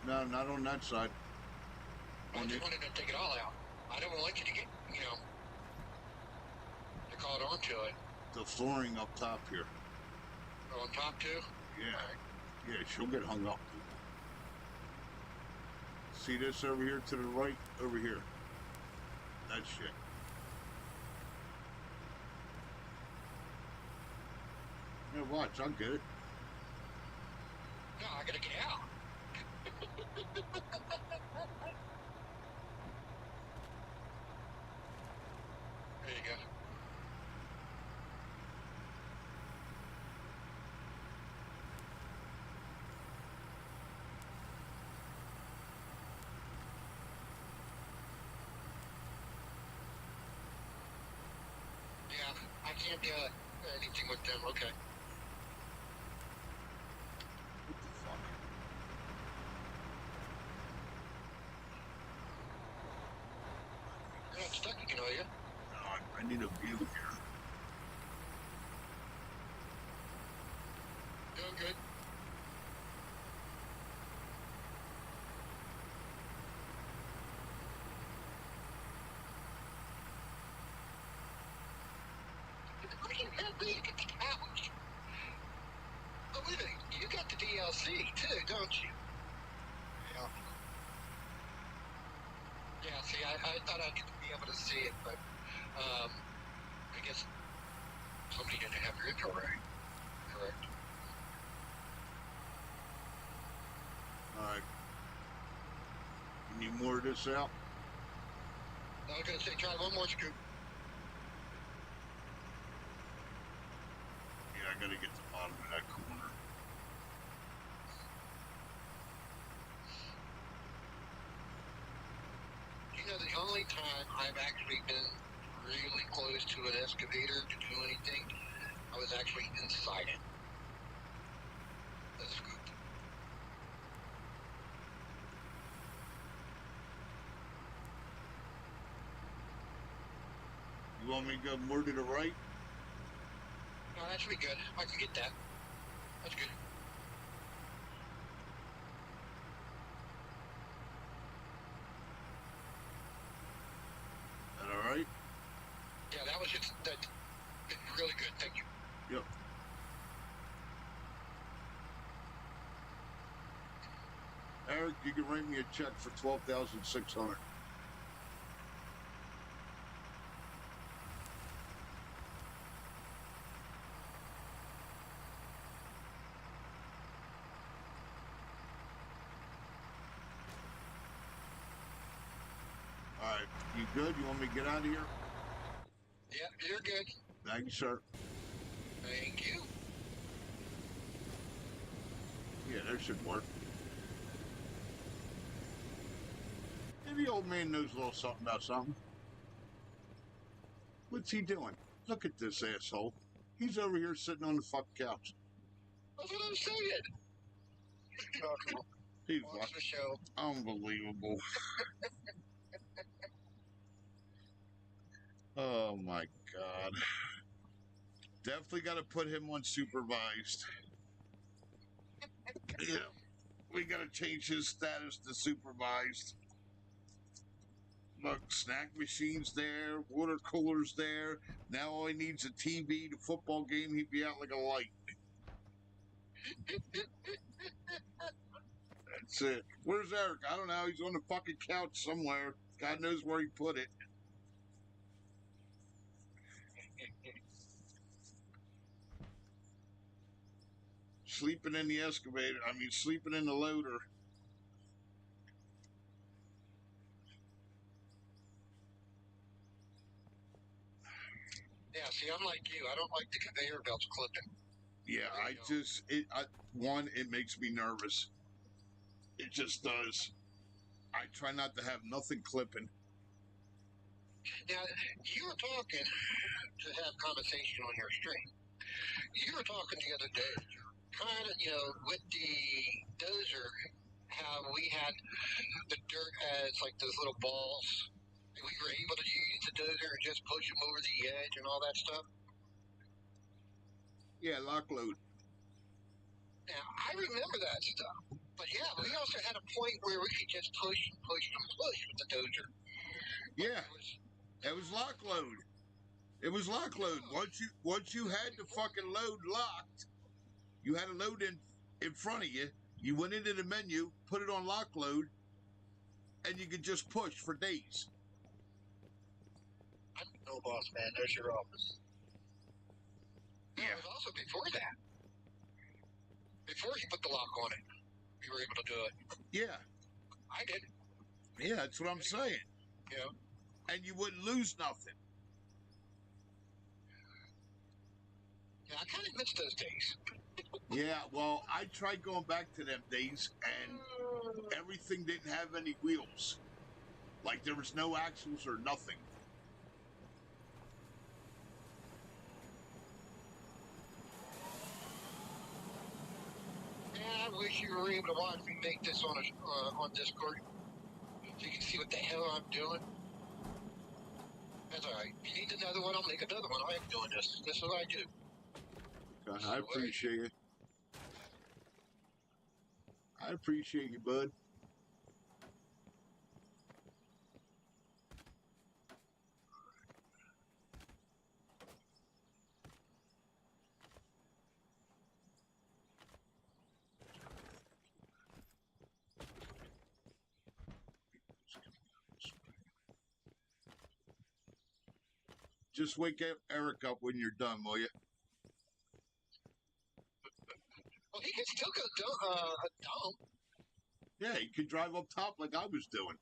No, not on that side. I just wanted to take it all out. I don't want you to get, to caught onto it. The flooring up top here. On top too? Yeah. Alright. Yeah, she'll get hung up. See this over here to the right? Over here. That shit. Yeah, watch. I'll get it. No, I gotta get out. There you go. Yeah, I can't do anything with them. Okay. What the fuck? You're not stuck again, are you? No, I need a view here. Doing good. Look at how big at the couch. Oh, wait a minute. You got the DLC too, don't you? Yeah. Yeah, see, I thought I'd be able to see it, but I guess somebody didn't have your intro right. Correct. Alright. You need more of this out? I was gonna say, try one more scoop. Yeah, I gotta get to the bottom of that corner. The only time I've actually been really close to an excavator to do anything, I was actually inside it. The scoop. You want me to go more to the right? No, that should be good. I can get that. That's good. That alright? Yeah, that was just really good. Thank you. Yep. Eric, you can write me a check for $12,600. Alright, you good? You want me to get out of here? Yeah, you're good. Thank you, sir. Thank you. Yeah, that should work. Maybe old man knows a little something about something. What's he doing? Look at this asshole. He's over here sitting on the fucking couch. That's what I'm saying. He's Watch like, the show. unbelievable. Oh my God. Definitely got to put him on supervised. Yeah. We got to change his status to supervised. Look, snack machines there, water coolers there. Now all he needs a TV, the football game, he'd be out like a light. That's it. Where's Eric? I don't know. He's on the fucking couch somewhere. God knows where he put it. Sleeping in the excavator. I mean, sleeping in the loader. Yeah, see, I'm like you. I don't like the conveyor belts clipping. Yeah, it makes me nervous. It just does. I try not to have nothing clipping. Now, you were talking to have conversation on your stream. You were talking the other day, kind of, with the dozer, how we had the dirt as like those little balls. We were able to use the dozer and just push them over the edge and all that stuff. Yeah, lock load. Now, I remember that stuff. But yeah, we also had a point where we could just push and push and push with the dozer. Yeah, it was lock load. It was lock load. Once you had the fucking load locked, you had a load in front of you. You went into the menu, put it on lock load, and you could just push for days. No, boss man, there's your office. Yeah. It was also before that. Before you put the lock on it, you were able to do it. Yeah. I did. Yeah, that's what I'm saying. Yeah. And you wouldn't lose nothing. Yeah, I kind of miss those days. Yeah, well, I tried going back to them days, and everything didn't have any wheels. Like, there was no axles or nothing. Yeah, I wish you were able to watch me make this on Discord, so you can see what the hell I'm doing. That's all right. If you need another one, I'll make another one. I am doing this. This is what I do. Okay, I appreciate you. I appreciate you, bud. Just wake Eric up when you're done, will you? Well, he can still go dumb. Yeah, you could drive up top like I was doing.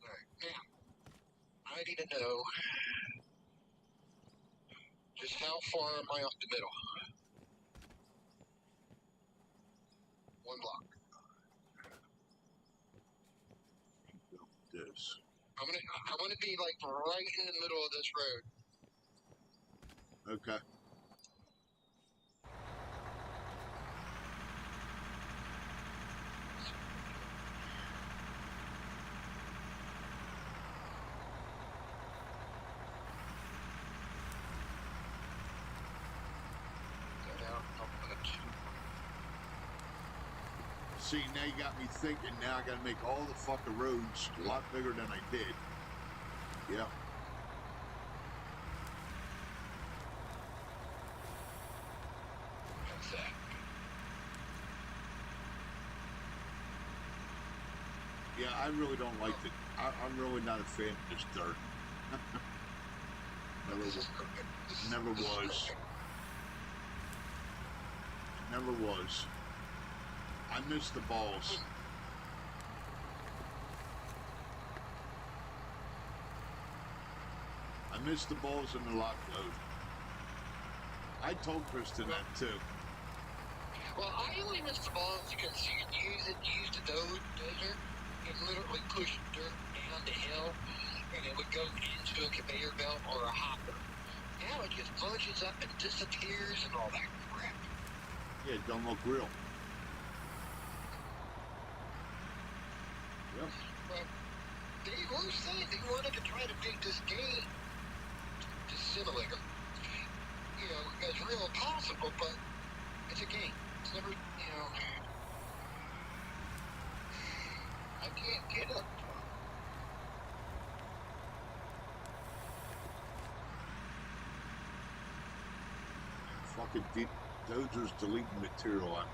All right, now, I need to know just how far am I off the middle? One block. This. I want to be like right in the middle of this road. Okay. Go down. I'll put it. See, now you got me thinking. Now I got to make all the fucking roads a lot bigger than I did. Yeah. That's that. Yeah, I really don't like it. I'm really not a fan of this dirt. Never was. Never was. I miss the balls. I miss the balls in the lock load. I told Kristen that too. Well, I only miss the balls because you could use the dozer and literally push dirt down the hill, and it would go into a conveyor belt or a hopper. Now it just plunges up and disappears and all that crap. Yeah, it don't look real. Yep. But they were saying they wanted to try to make this game, this simulator, you know, as real as possible, but it's a game. It's never, you know, I can't get it. Fucking deep dozers deleting material on me.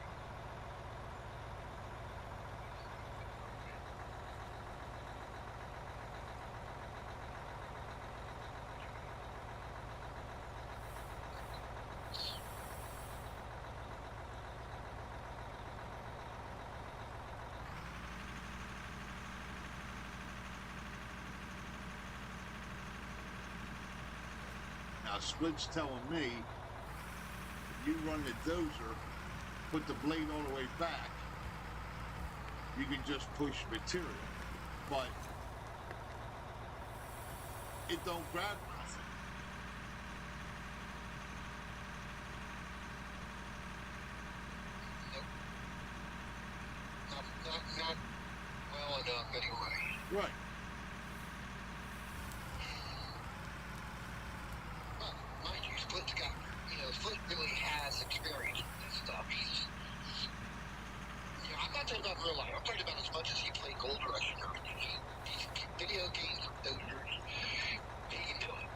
Now Split's telling me if you run the dozer, put the blade all the way back, you can just push material. But it don't grab nothing. Nope. Not well enough anyway. Right. Well, mind you, Split's got, you know, Split really has experience with this stuff. He's, you know, I'm not talking about real life. I'm talking about as much as he played Gold Rush and everything. These video games with dozers, he can do it.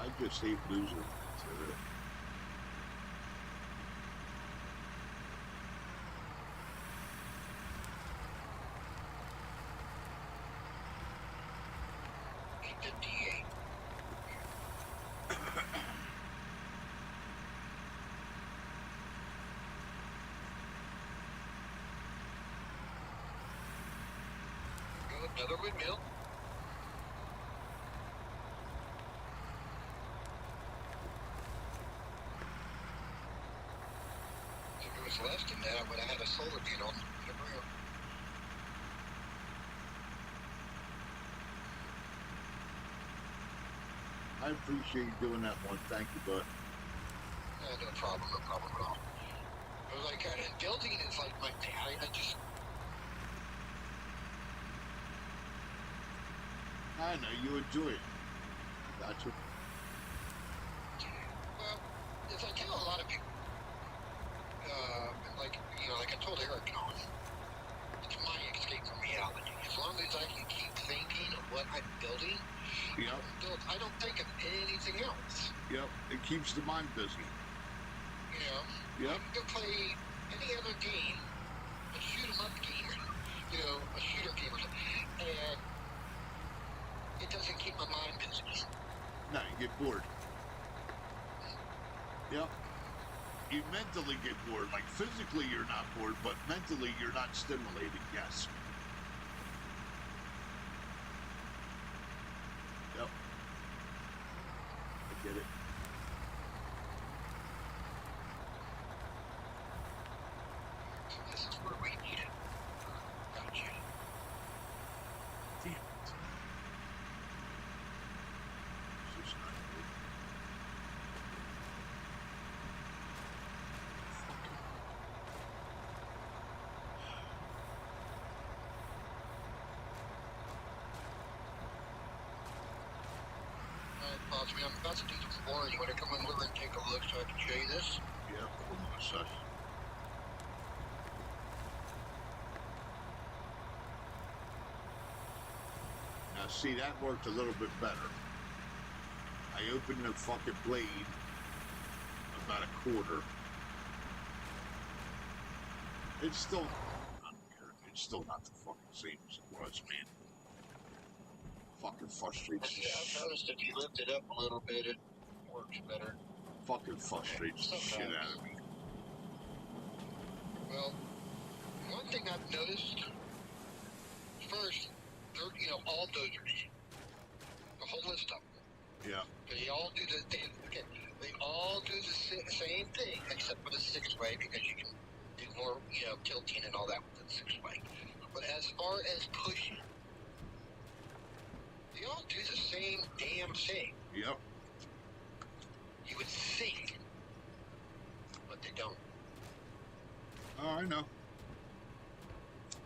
I just hate losing material. D8. Another windmill. If it was less than that, I would have had a solar panel on the ground. I appreciate you doing that one. Thank you, bud. No problem at all. It was like, building is like my thing. I just, I know you enjoy it. Gotcha. well, as I tell a lot of people, like, you know, like I told Eric, you know, it's my escape from reality. As long as I can keep thinking of what I'm building, Yep. I don't think of anything else. Yep. It keeps the mind busy. You know, Yep. I can go play any other game, a shoot 'em up game, you know, a shooter game or something, and it doesn't keep my mind busy. No, you get bored. Yep. You mentally get bored. Like physically you're not bored, but mentally you're not stimulated, yes. Yep. I get it. So this is where we need it. Gotcha. Damn it. This is not good. Alright, boss man, I'm about to do the floor. You want to come over and take a look so I can show you this? Yep. Hold on a sec. Now see, that worked a little bit better. I opened the fucking blade about a quarter. It's still, I don't care. It's still not the fucking same as it was, man. Fucking frustrates the Yeah, I've noticed if you lift it up a little bit, it works better. fucking frustrates the shit out of me. Well, one thing I've noticed more, tilting and all that with the 6-way. But as far as pushing, they all do the same damn thing. Yep. You would think, but they don't. Oh, I know.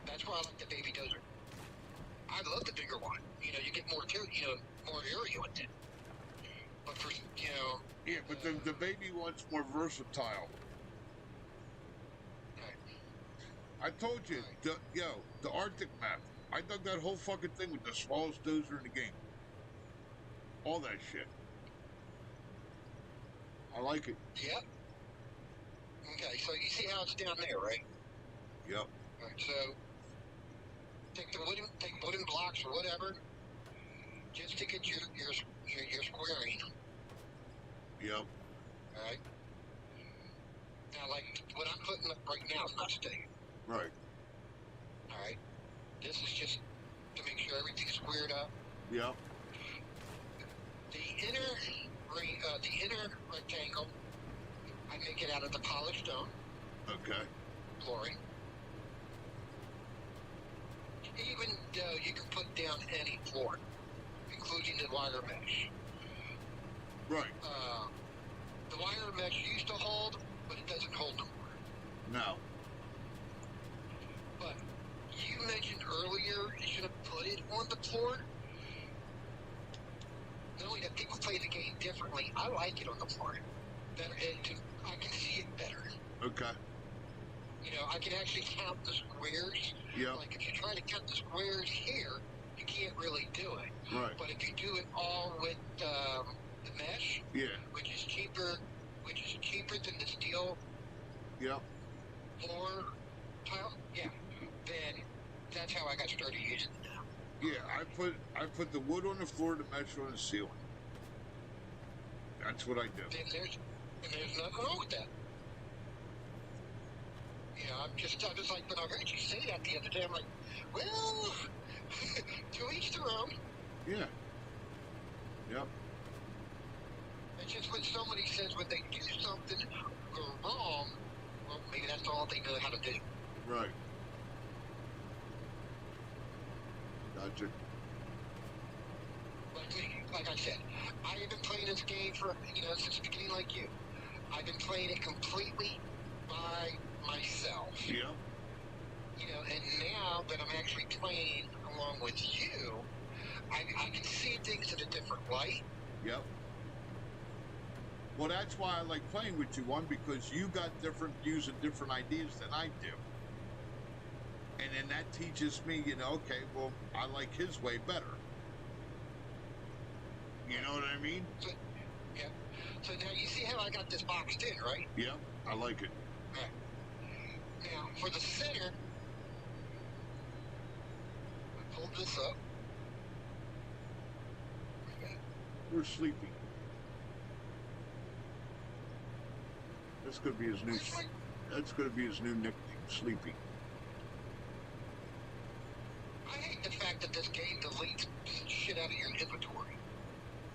That's why I like the Baby Dozer. I love the bigger one. You get more more area with it. But for, Yeah, but the baby one's more versatile. I told you, the Arctic map. I dug that whole fucking thing with the smallest dozer in the game. All that shit. I like it. Yep. Okay, so you see how it's down there, right? Yep. All right, so take wooden blocks or whatever, just to get your squaring. Yep. All right. Now, like what I'm putting up right now is not staying. Right. All right. This is just to make sure everything's squared up. Yep. The inner rectangle, I make it out of the polished stone Okay. flooring. Even though you can put down any floor, including the wire mesh. Right. The wire mesh used to hold, but it doesn't hold no more. Now. But you mentioned earlier you should have put it on the floor. Knowing that people play the game differently, I like it on the floor. Better, I can see it better. Okay. I can actually count the squares. Yep. Like if you try to count the squares here, you can't really do it. Right. But if you do it all with the mesh, Yeah. which is cheaper than the steel Yep. floor tile, then that's how I got started using it now. Yeah, I put the wood on the floor, the mesh on the ceiling. That's what I do. Then there's nothing wrong with that. I was like, when I heard you say that the other day, I'm like, well, to each their own. Yeah. Yep. It's just when somebody says when they do something go wrong, well, maybe that's all they know how to do. Right. Gotcha. Like I said, I have been playing this game for, since the beginning like you. I've been playing it completely by myself. Yep. And now that I'm actually playing along with you, I can see things in a different light. Yep. Well, that's why I like playing with you, one, because you got different views and different ideas than I do. And then that teaches me, okay, well, I like his way better. You know what I mean? So, yeah. So now you see how I got this boxed in, right? Yep, I like it. Right. Now, for the center, I pulled this up. Okay. We're sleepy. That's gonna be his new. That's gonna be his new nickname, Sleepy. I hate the fact that this game deletes shit out of your inventory.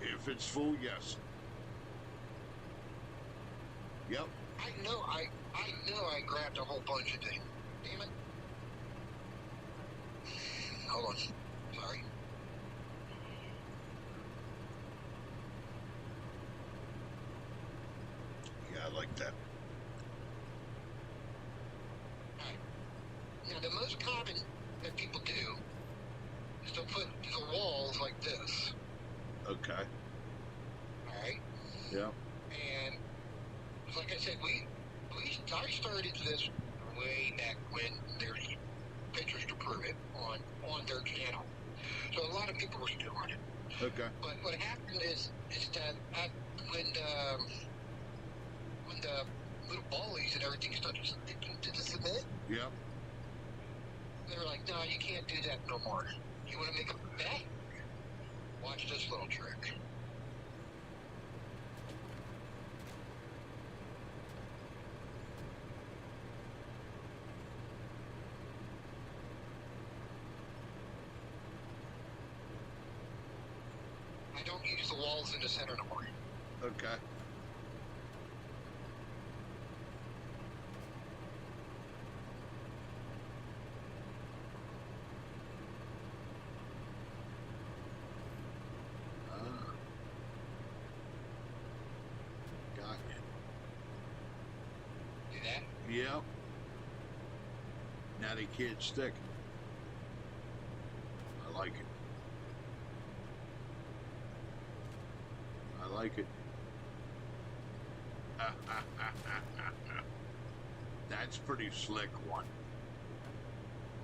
If it's full, yes. Yep. I know I grabbed a whole bunch of things. Damn it. Hold on. Sorry. Yeah, I like that. Alright. Now the most common that people do is to put the walls like this. Okay. Alright? Yep. And like I said, I started this way back when there's pictures to prove it on their channel. So a lot of people were still on it. Okay. But what happened is that when the little ballies and everything started sticking to the cement, Yep. they were like, no, you can't do that no more. You want to make a bet? Watch this little trick. I don't use the walls in the center no more. Okay. Yep. Now they can't stick. I like it. I like it. That's pretty slick one.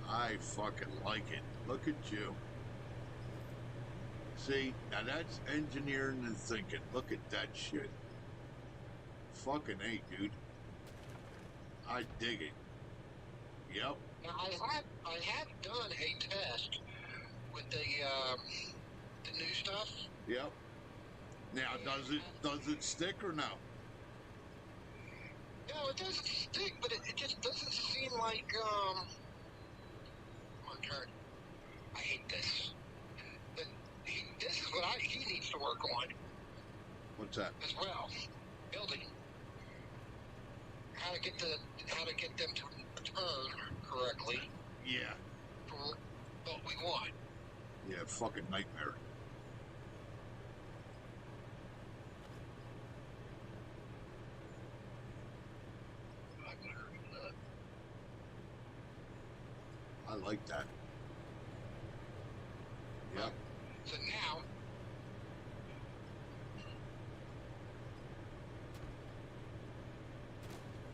I fucking like it. Look at you. See, now that's engineering and thinking. Look at that shit. Fucking A, dude. I dig it. Yep. Now I have done a test with the new stuff. Yep. Now, does it stick or no? No, it doesn't stick, but it just doesn't seem like come on, Kurt. I hate this. But this is what he needs to work on What's that? as well. Building. How to get them to turn correctly Yeah. for what we want. Yeah, fucking nightmare. I like that. Yep. So now,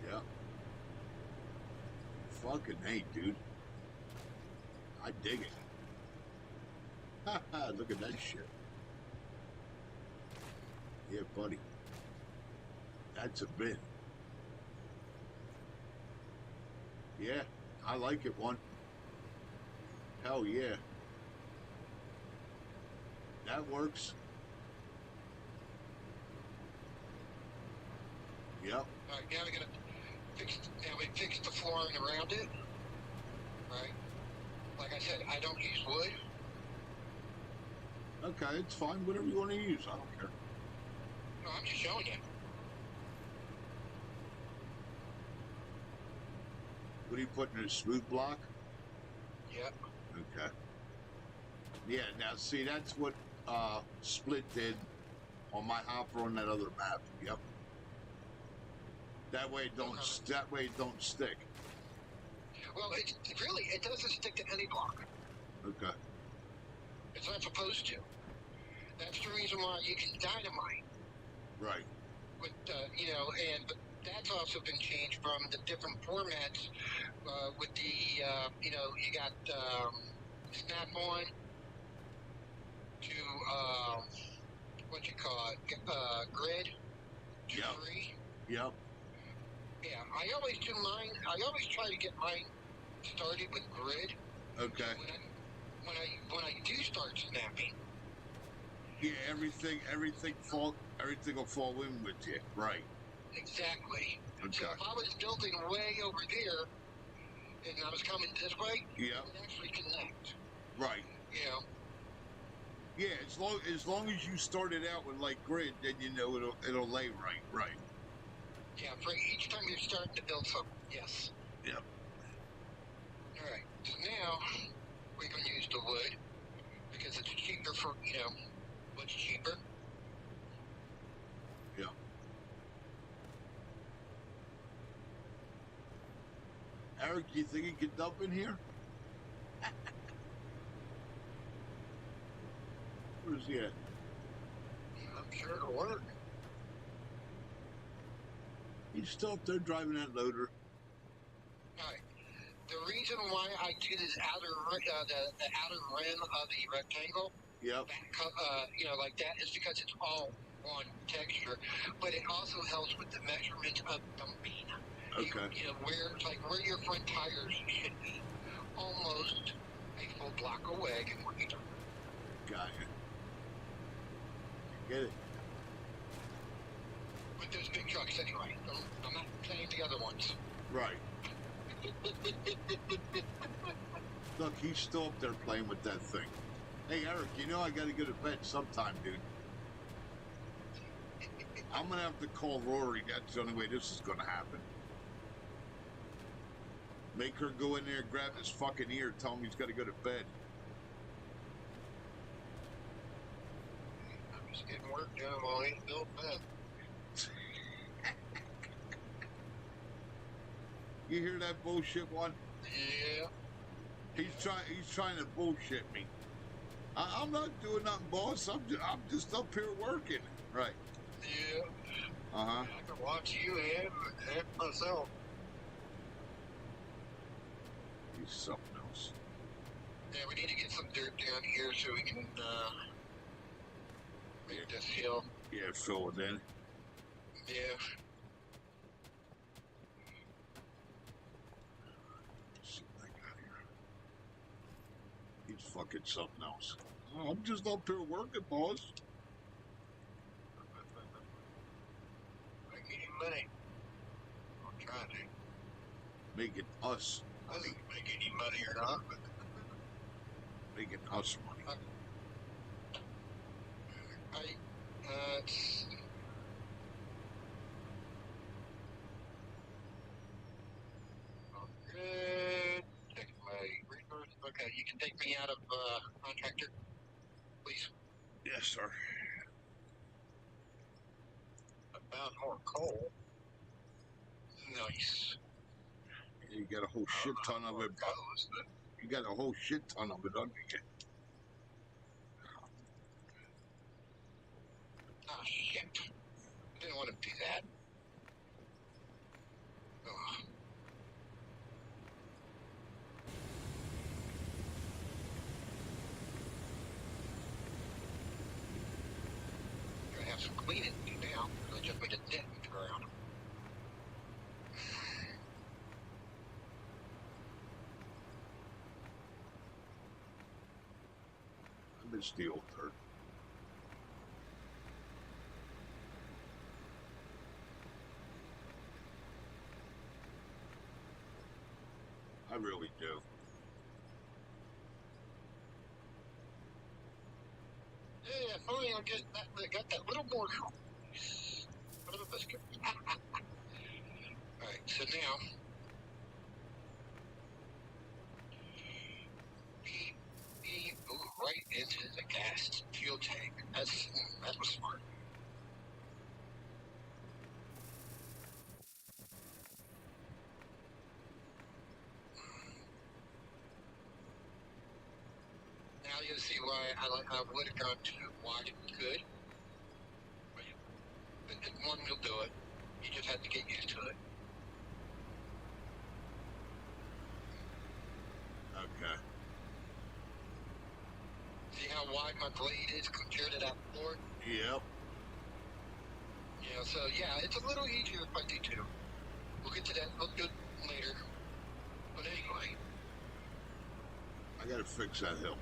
Yep. Fucking A, dude. I dig it. Haha, look at that shit. Yeah, buddy. That's a bin. Yeah, I like it, one. Hell yeah. That works. Yep. all right, now we gotta fix the flooring around it. Right? Like I said, I don't use wood. Okay, it's fine. Whatever you want to use, I don't care. No, I'm just showing you. What are you putting in a smooth block? Yep. Okay. Yeah, now see, that's what Split did on my hopper on that other map. Yep. That way it don't stick. Well, it doesn't stick to any block. Okay. It's not supposed to. That's the reason why you can dynamite Right. with, but that's also been changed from the different formats with the, you got Snap-on to, what you call it, Grid to Yep. 3. Yep. Yeah, I always do mine. I always try to get mine started with Grid. Okay. When I do start snapping, Yeah, everything will fall in with you. Right. exactly. Okay. So if I was building way over there and I was coming this way, Yep. it would actually connect. Right. You know. Yeah, as long as you start it out with like Grid, then you know it'll lay right. Right. Yeah, for each time you're starting to build something. Yes. Yep. All right. So now we can use the wood because it's cheaper for wood's cheaper. Yeah. Eric, you think you can dump in here? Where's he at? I'm sure it'll work. He's still up there driving that loader. All right. The reason why I do this outer the outer rim of the rectangle, Yep. like that, is because it's all one texture, but it also helps with the measurement of dumping. Okay. Where your front tires should be, almost a full block away, and where you don't. Got it. Get it. With those big trucks, anyway. I'm not saying the other ones. Right. Look, he's still up there playing with that thing. Hey, Eric, I gotta go to bed sometime, dude. I'm gonna have to call Rory. That's the only way this is gonna happen. Make her go in there, grab his fucking ear, tell him he's gotta go to bed. I'm just getting work done while he's built bed. You hear that bullshit one? Yeah. He's trying to bullshit me. I'm not doing nothing, boss. I'm just up here working. Right. Yeah. Uh-huh. I can watch you and myself. He's something else. Yeah, we need to get some dirt down here so we can make this hill. Yeah, fill it in. Yeah. See what I got here. He's fucking something else. Oh, I'm just up here working, boss. Making money. I'm trying to. Making us. I don't make any money or not, but Making us money. it's good. Check my resources. Okay, you can take me out of contractor, please. Yes, sir. I found more coal. Nice. You got a whole shit ton of it. Goes, but You got a whole shit ton of it under you. oh shit. Didn't want to do that. Ugh. Gonna have some cleaning to do now. I just made a dent around. I miss the old dirt. I really do. Yeah, finally I got that little more. A little biscuit. Alright, so now we move right into the gas fuel tank. That was smart. Now you see why I would have gone too wide if we could. But one will do it. You just have to get used to it. Okay. See how wide my blade is compared to that floor? Yep. Yeah, so yeah, it's a little easier if I do too. We'll get to that later. But anyway. I gotta fix that hill.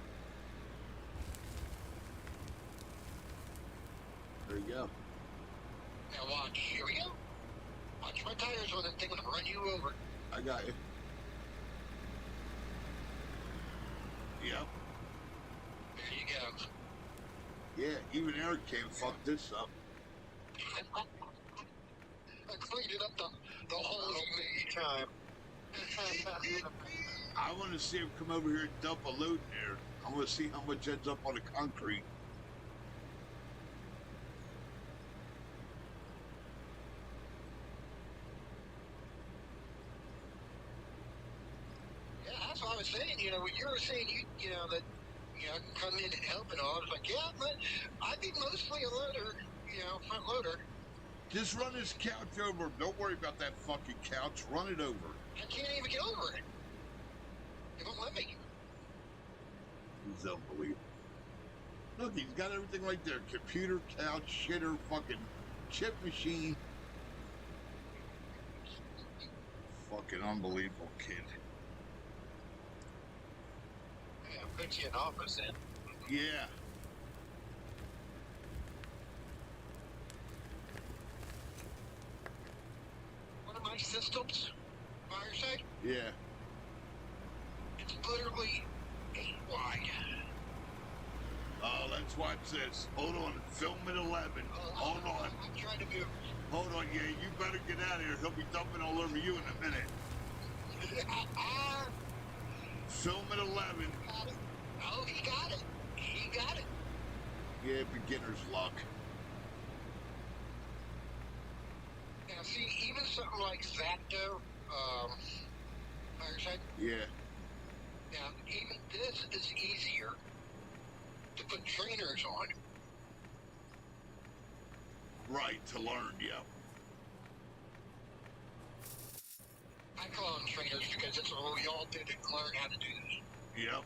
There you go. Now watch. Here we go. Watch my tires on that thing when I run you over. I got you. Yep. There you go. Yeah, even Eric can't fuck this up. I cleaned it up the holes you made each time. I want to see him come over here and dump a load in there. I want to see how much ends up on the concrete. Yeah, that's what I was saying. You know, when you were saying you know that I can come in and help and all. I was like, yeah, but I'd be mostly a loader, front loader. Just run his couch over. Don't worry about that fucking couch. Run it over. I can't even get over it. It won't let me. He's unbelievable. Look, he's got everything right there. Computer, couch, shitter, fucking chip machine. Fucking unbelievable kid. Yeah, I'll put you in office then. Yeah. One of my systems, Fireside, Yeah. it's literally 8 wide. Oh, let's watch this. Hold on. Film at 11. Hold on. I'm trying to move. Hold on. Yeah, you better get out of here. He'll be dumping all over you in a minute. Film at 11. Oh, he got it. He got it. Yeah, beginner's luck. Now, see, even something like that, though, Yeah. Now, even this is easier to put trainers on. Right, to learn, yep. I call them trainers because that's what we all did to learn how to do this. Yep.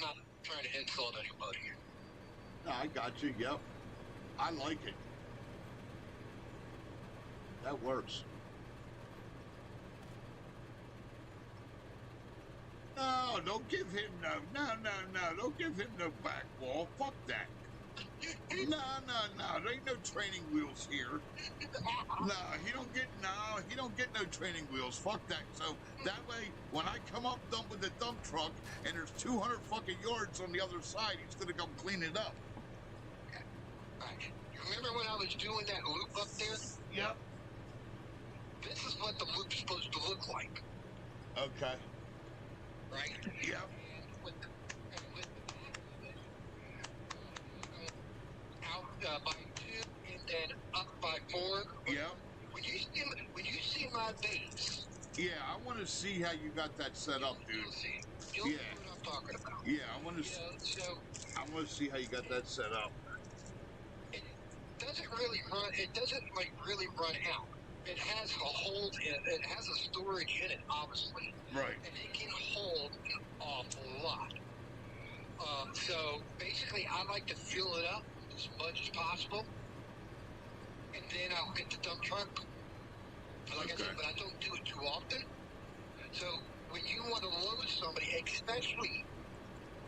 Not trying to insult anybody. No, I got you, yep. I like it. That works. No, don't give him no, don't give him no back wall. Fuck that. No, there ain't no training wheels here. He don't get no training wheels. Fuck that. So that way, when I come up with the dump truck and there's 200 fucking yards on the other side, he's gonna come clean it up. Right. You remember when I was doing that loop up there? Yep. This is what the loop's supposed to look like. Okay. Right? Yep. And with the back of it, out by 2 and then up by 4. Yep. When you see my base, Yeah, I want to see how you got that set up, dude. You'll Yeah. see what I'm talking about. Yeah, I want to. So I want to see how you got that set up. it doesn't really run. It doesn't really run out. It has a hold. It has a storage in it, obviously. Right. And it can hold an awful lot. So basically, I like to fill it up as much as possible, and then I'll get the dump truck. Like I said, but I don't do it too often. So when you want to load somebody, especially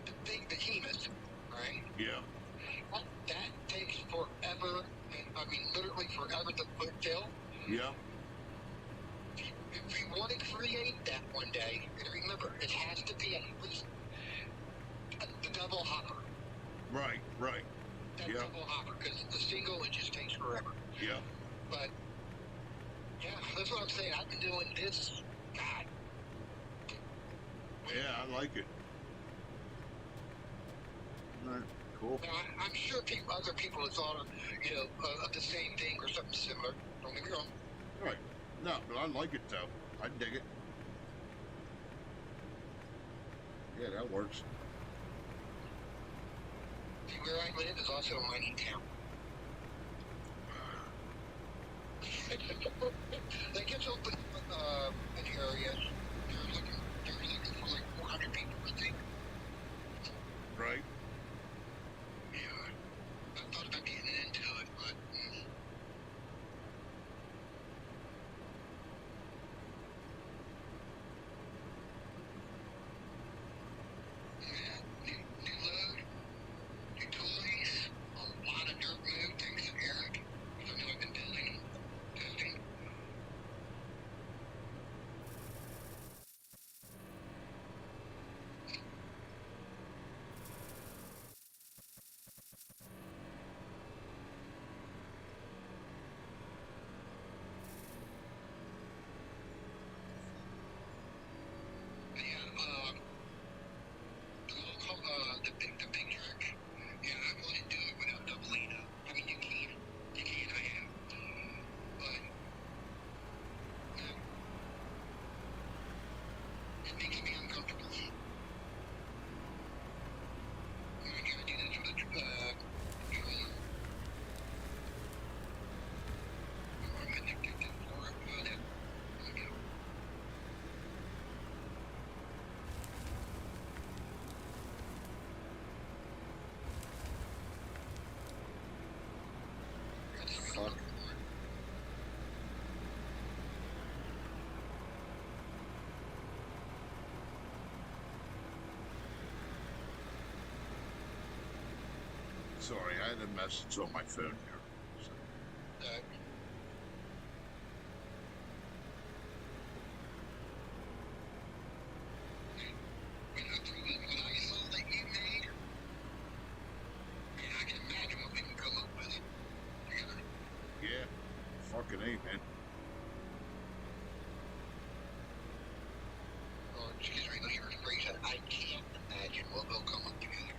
the big behemoth, right? Yeah. That takes forever. I mean, literally forever to put fill. Yeah. If you want to create that one day, and remember, it has to be at least the double hopper. Right. That Yeah. double hopper, because the single, it just takes forever. Yeah. But, yeah, that's what I'm saying. I've been doing this, God. Yeah, I like it. All right. Cool. Now, I'm sure other people have thought of, of the same thing or something similar. Don't get me wrong. Right. No, but I like it though. I dig it. Yeah, that works. See, where I live is also a mining town. They just opened an area. They're looking for like 400 people, I think. Right. Yeah. I thought about getting into it, but yeah, new load, new toys, a lot of dirt moved thanks to Eric. I know I've been building, testing. Yeah, the big trick. Yeah, I want to do it without doubling up. I mean, you can, I have. But, it makes me uncomfortable. I gotta do this with a controller. I'm addicted for it. Well, there we go. Fuck. Sorry, I had a message on my phone here. So, What I saw that you made, I can imagine what we can come up with together. yeah. Fucking A, man. Or, excuse me, let me rephrase that. I can't imagine what will come up together.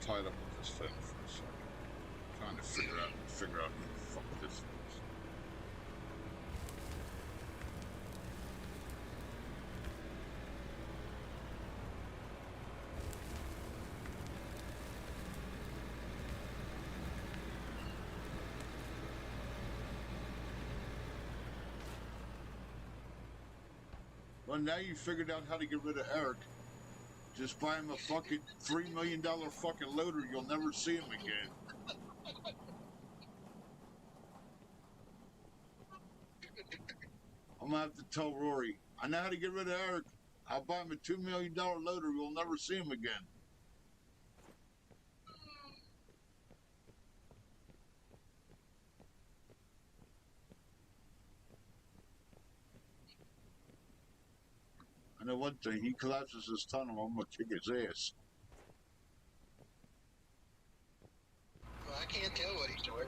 tied up with this thing for a second. Trying to figure out who the fuck this is. Well, now you figured out how to get rid of Eric. Just buy him a fucking $3 million fucking loader. You'll never see him again. I'm gonna have to tell Rory. I know how to get rid of Eric. I'll buy him a $2 million loader. You'll never see him again. I know one thing. He collapses his tunnel. I'm gonna kick his ass. Well, I can't tell what he's doing.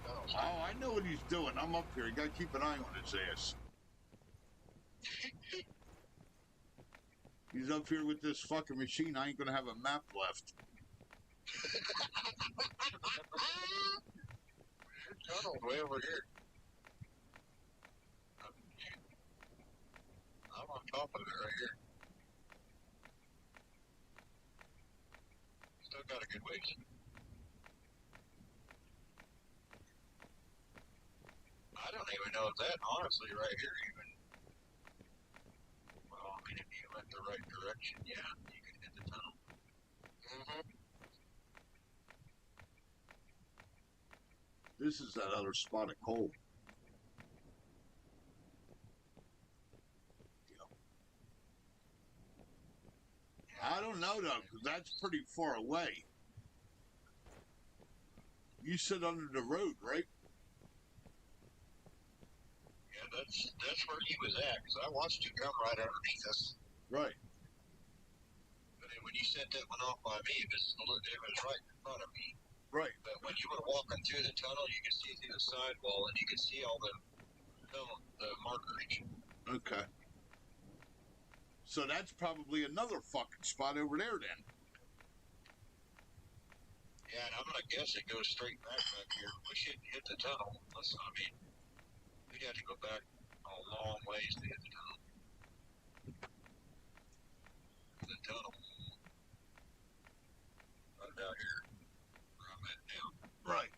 Oh, I know what he's doing. I'm up here. You gotta keep an eye on his ass. He's up here with this fucking machine. I ain't gonna have a map left. Tunnel way over here. I'm on top of it right here. Still got a good ways. I don't even know if that, honestly, right here even. Well, I mean, if you went the right direction, yeah, you could hit the tunnel. Mm-hmm. This is that other spot of coal. I don't know though, because that's pretty far away. You sit under the road, right? Yeah, that's where he was at, because I watched you come right underneath us. Right. But then when you set that one off by me, it was right in front of me. Right. But when you were walking through the tunnel, you could see through the sidewall, and you could see all the markers. Okay. So that's probably another fucking spot over there then. Yeah, and I'm gonna guess it goes straight back here. We shouldn't hit the tunnel. We'd have to go back a long ways to hit the tunnel. The tunnel. Right out here. Where I'm at now. Right.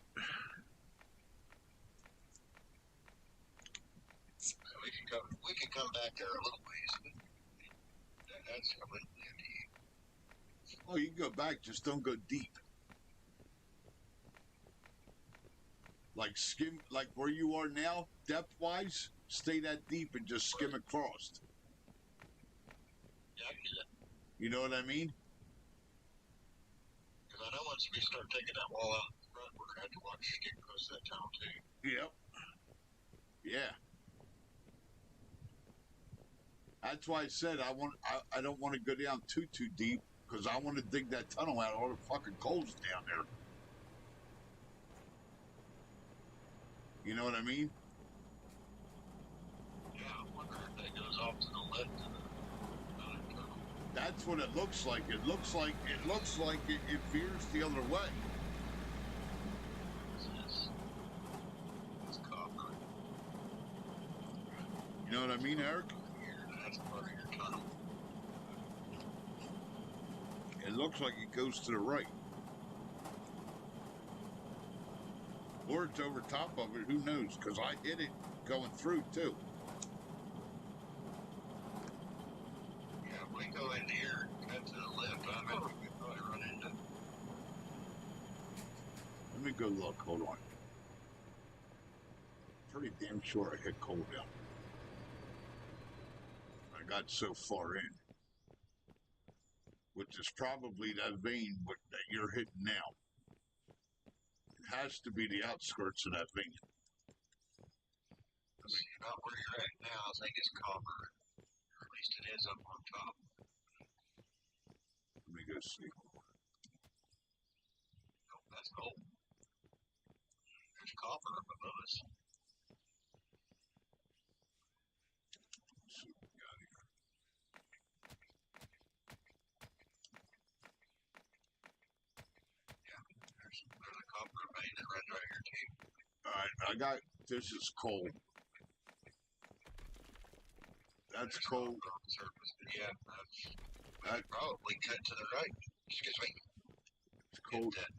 We can come back there a little ways. That's completely empty. Oh, you can go back, just don't go deep. Like skim, like where you are now, depth-wise, stay that deep and just skim across. Yeah, I can do that. You know what I mean? Because I know once we start taking that wall out in front, we're going to have to watch it get close to that tunnel too. Yep. Yeah. That's why I said I don't want to go down too deep because I want to dig that tunnel out. All the fucking coal's down there. You know what I mean? Yeah, I wonder if that goes off to the left of the tunnel. That's what it looks like. It looks like it veers the other way. It's copper. You know what I mean, Eric? That's part of your tunnel. It looks like it goes to the right. Or it's over top of it, who knows? Because I hit it going through too. Yeah, if we go in here and cut to the left, I bet we could probably run into. Let me go look, hold on. Pretty damn sure I hit coal down. I got so far in. Which is probably that vein that you're hitting now. It has to be the outskirts of that vein. I mean, about where you're at now, I think it's copper. Or at least it is up on top. Let me go see. Oh, that's gold. There's copper up above us. Let's see what we got here. rain that runs right here too. All right, I got. This is cold. That's There's cold. water on the surface, but yeah, That, probably cut to the right. Excuse me. it's cold. Get that.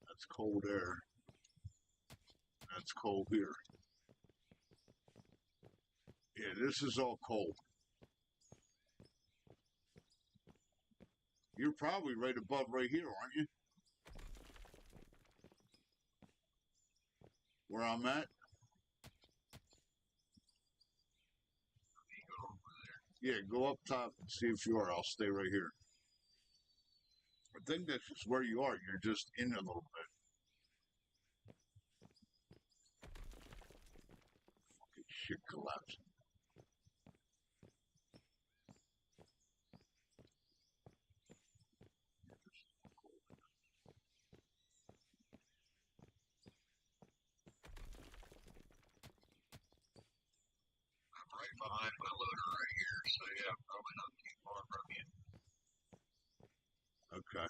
That's cold air. That's cold here. Yeah, this is all cold. You're probably right above right here, aren't you? Where I'm at? You go over there. Yeah, go up top and see if you are. I'll stay right here. I think this is where you are. You're just in a little bit. Fucking shit collapsed. I'm right behind my loader right here, so yeah, probably not too far from you. Okay.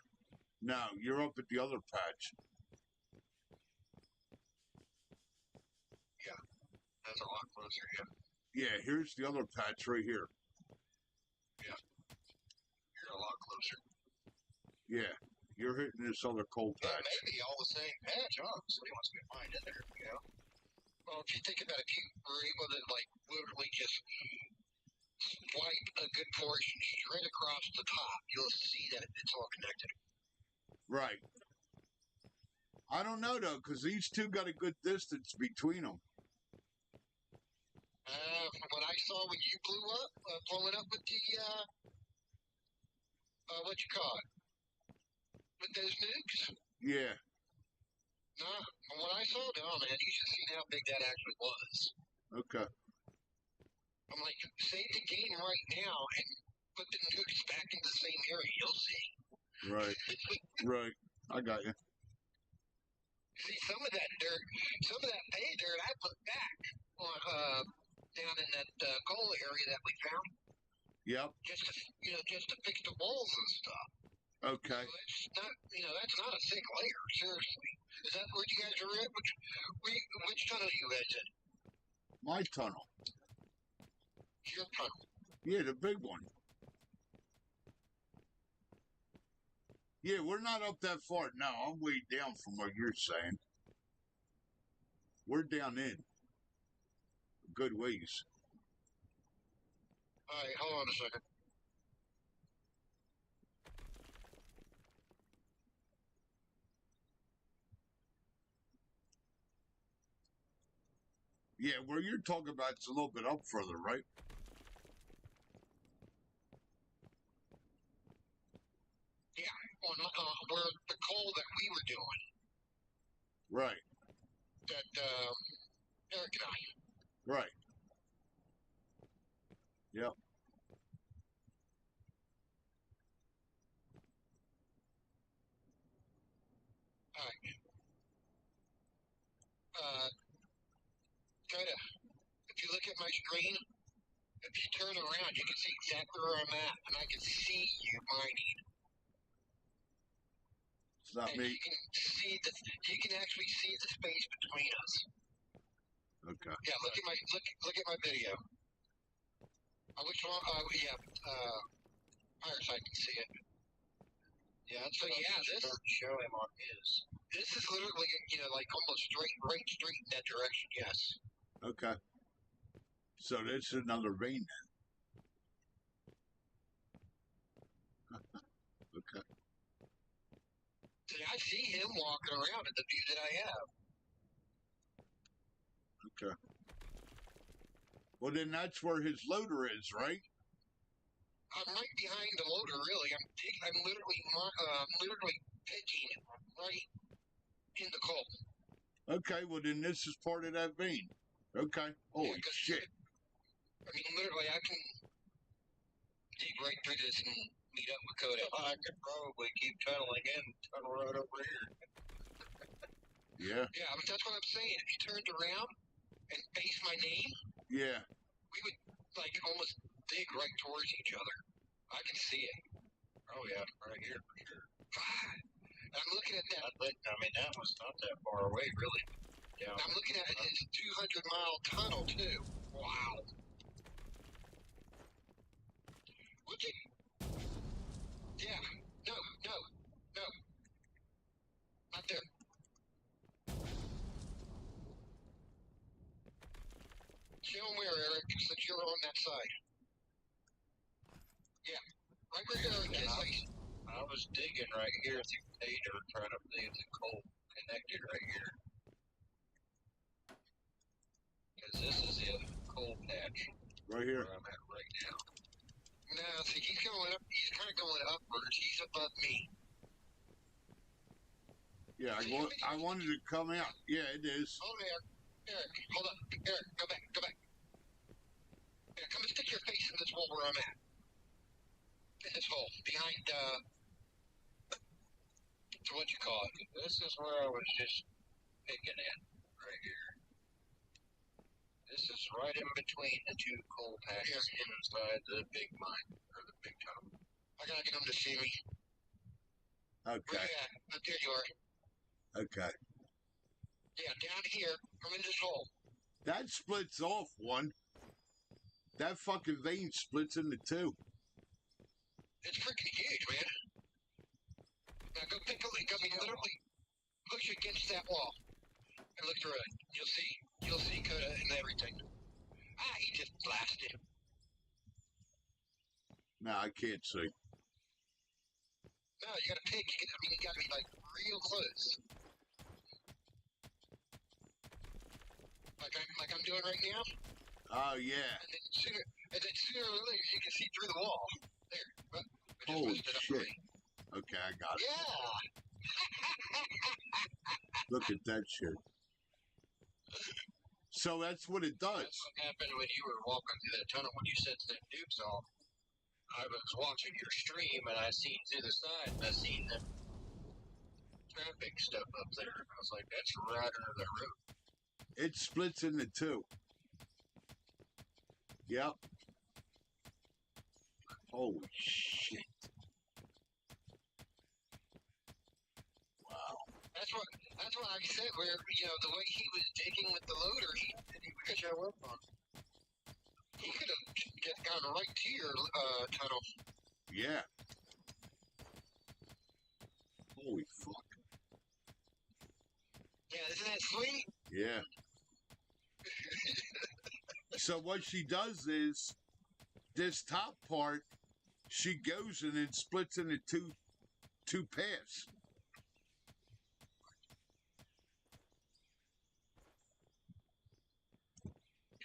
Now you're up at the other patch. That's a lot closer, yeah. Yeah, here's the other patch right here. You're a lot closer. Yeah, you're hitting this other cold Yeah, patch. maybe all the same patch, honestly, once we find in there, you know. Well, if you think about it, if you were able to, like, literally just swipe a good portion straight across the top, you'll see that it's all connected. Right. I don't know though, because these two got a good distance between them. From what I saw when you blew up, blowing up with the, what you call it? With those nukes? Yeah. Nah, from what I saw, no, man, you should see how big that actually was. Okay. I'm like, save the game right now and put the nukes back in the same area. You'll see. Right. Right. I got you. See, some of that dirt, some of that pay dirt I put back on, down in that coal area that we found, Yep. just to, just to fix the walls and stuff. Okay. So it's not, that's not a thick layer. Seriously, is that where you guys are at? Which tunnel you guys in? My tunnel. Your tunnel. Yeah, the big one. Yeah, we're not up that far. No, I'm way down from what you're saying. We're down in. Good ways. All right, hold on a second. Yeah, where you're talking about, it's a little bit up further, right? On where the coal that we were doing, Right. that Eric and I. Right. Yep. All right. Kind of. If you look at my screen, if you turn around, you can see exactly where I'm at, and I can see you mining. It's not And me. you can see you can actually see the space between us. Okay. Yeah, look at my video. Which one? Fireside can see it. Yeah, so yeah, this show him on his. This is literally, like almost straight in that direction. Yes. Okay. So this is another vein then. Okay. See, I see him walking around in the view that I have. Okay. Well, then that's where his loader is, right? I'm right behind the loader. Really, I'm literally pitching right in the coal. Okay. Well, then this is part of that vein. Okay. Holy Yeah, 'cause shit. I mean, literally, I can dig right through this and meet up with Coda. I could probably keep tunneling in, tunnel right over here. Yeah. Yeah, I mean, that's what I'm saying. If you turned around and faced my name, Yeah. we would like almost dig right towards each other. I can see it. Oh yeah, right here for sure. I'm looking at that. I mean, that was not that far away, really. Yeah. I'm looking at it. It's a 200-mile tunnel too. Wow. Look at. Yeah. No. No. No. Not there. Show him where, Eric, since you're on that side. Yeah. Right where Eric is. I was digging right here through Tater, trying to leave the coal connected right here. Because this is the coal patch Right here. where I'm at right now. No, see, he's going up. He's kind of going upwards. He's above me. Yeah, I wanted to come out. Yeah, it is. Hold on, Eric. Eric, hold up. Eric, go back. Go back. Yeah, come and stick your face in this hole where I'm at. In this hole. Behind, what you call it. This is where I was just picking at, right here. This is right in between the two coal patches inside the big mine, or the big tunnel. I gotta get him to see me. Okay. Where you at? Oh, there you are. Okay. Yeah, down here. I'm in this hole. That splits off one. That fucking vein splits into two. It's freaking huge, man. Now go take a look. I mean, literally push against that wall and look through it. You'll see Coda and everything. Ah, he just blasted. No, I can't see. No, you gotta pick. You gotta be like real close. Like I'm doing right now. Oh yeah. And then sooner or later you can see through the wall. There. I just Holy messed it up for shit. me. Okay, I got it. Yeah. Look at that shit. So that's what it does. That's what happened when you were walking through that tunnel when you set them dukes off. I was watching your stream and I seen through the side and I seen them traffic stuff up there. I was like, that's right under the road. It splits into two. Yep. Holy shit. Wow. That's what I said. Where the way he was digging with the loader, he could show up on. He could have gone right to your tunnel. Yeah. Holy fuck. Yeah, isn't that sweet? Yeah. So what she does is, this top part, she goes and it splits into two paths.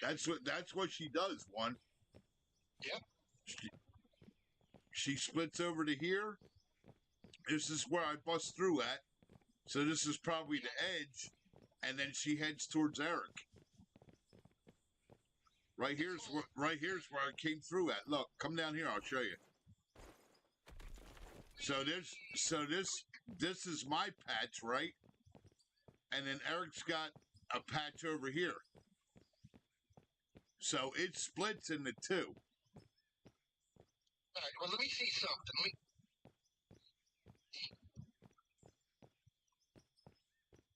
That's what she does. One. Yep. She splits over to here. This is where I bust through at. So this is probably the edge, and then she heads towards Eric. Right here's where I came through at. Look, come down here. I'll show you. So this is my patch, right? And then Eric's got a patch over here. So it splits into two. All right. Well, let me see something.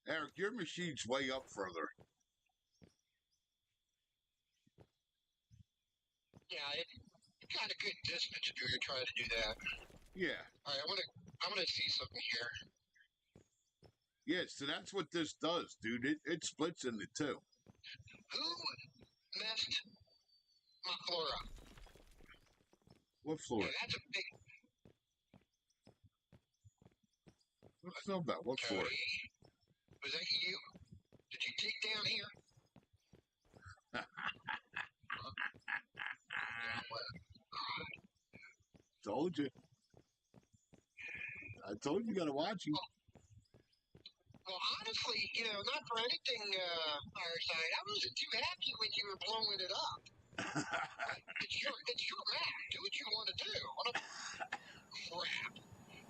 Eric, your machine's way up further. Yeah, it's got a good distance if you're trying to do that. Yeah. All right. I want to see something here. Yeah, so that's what this does, dude. It splits into two. Who messed my floor up? What floor? Yeah, that's a big. What's no about? What floor? Was that you? Did you dig down here? Told you. I told you gotta watch him. Well, honestly, not for anything, Fireside. I wasn't too happy when you were blowing it up. It's your map. Do what you want to do. What a crap.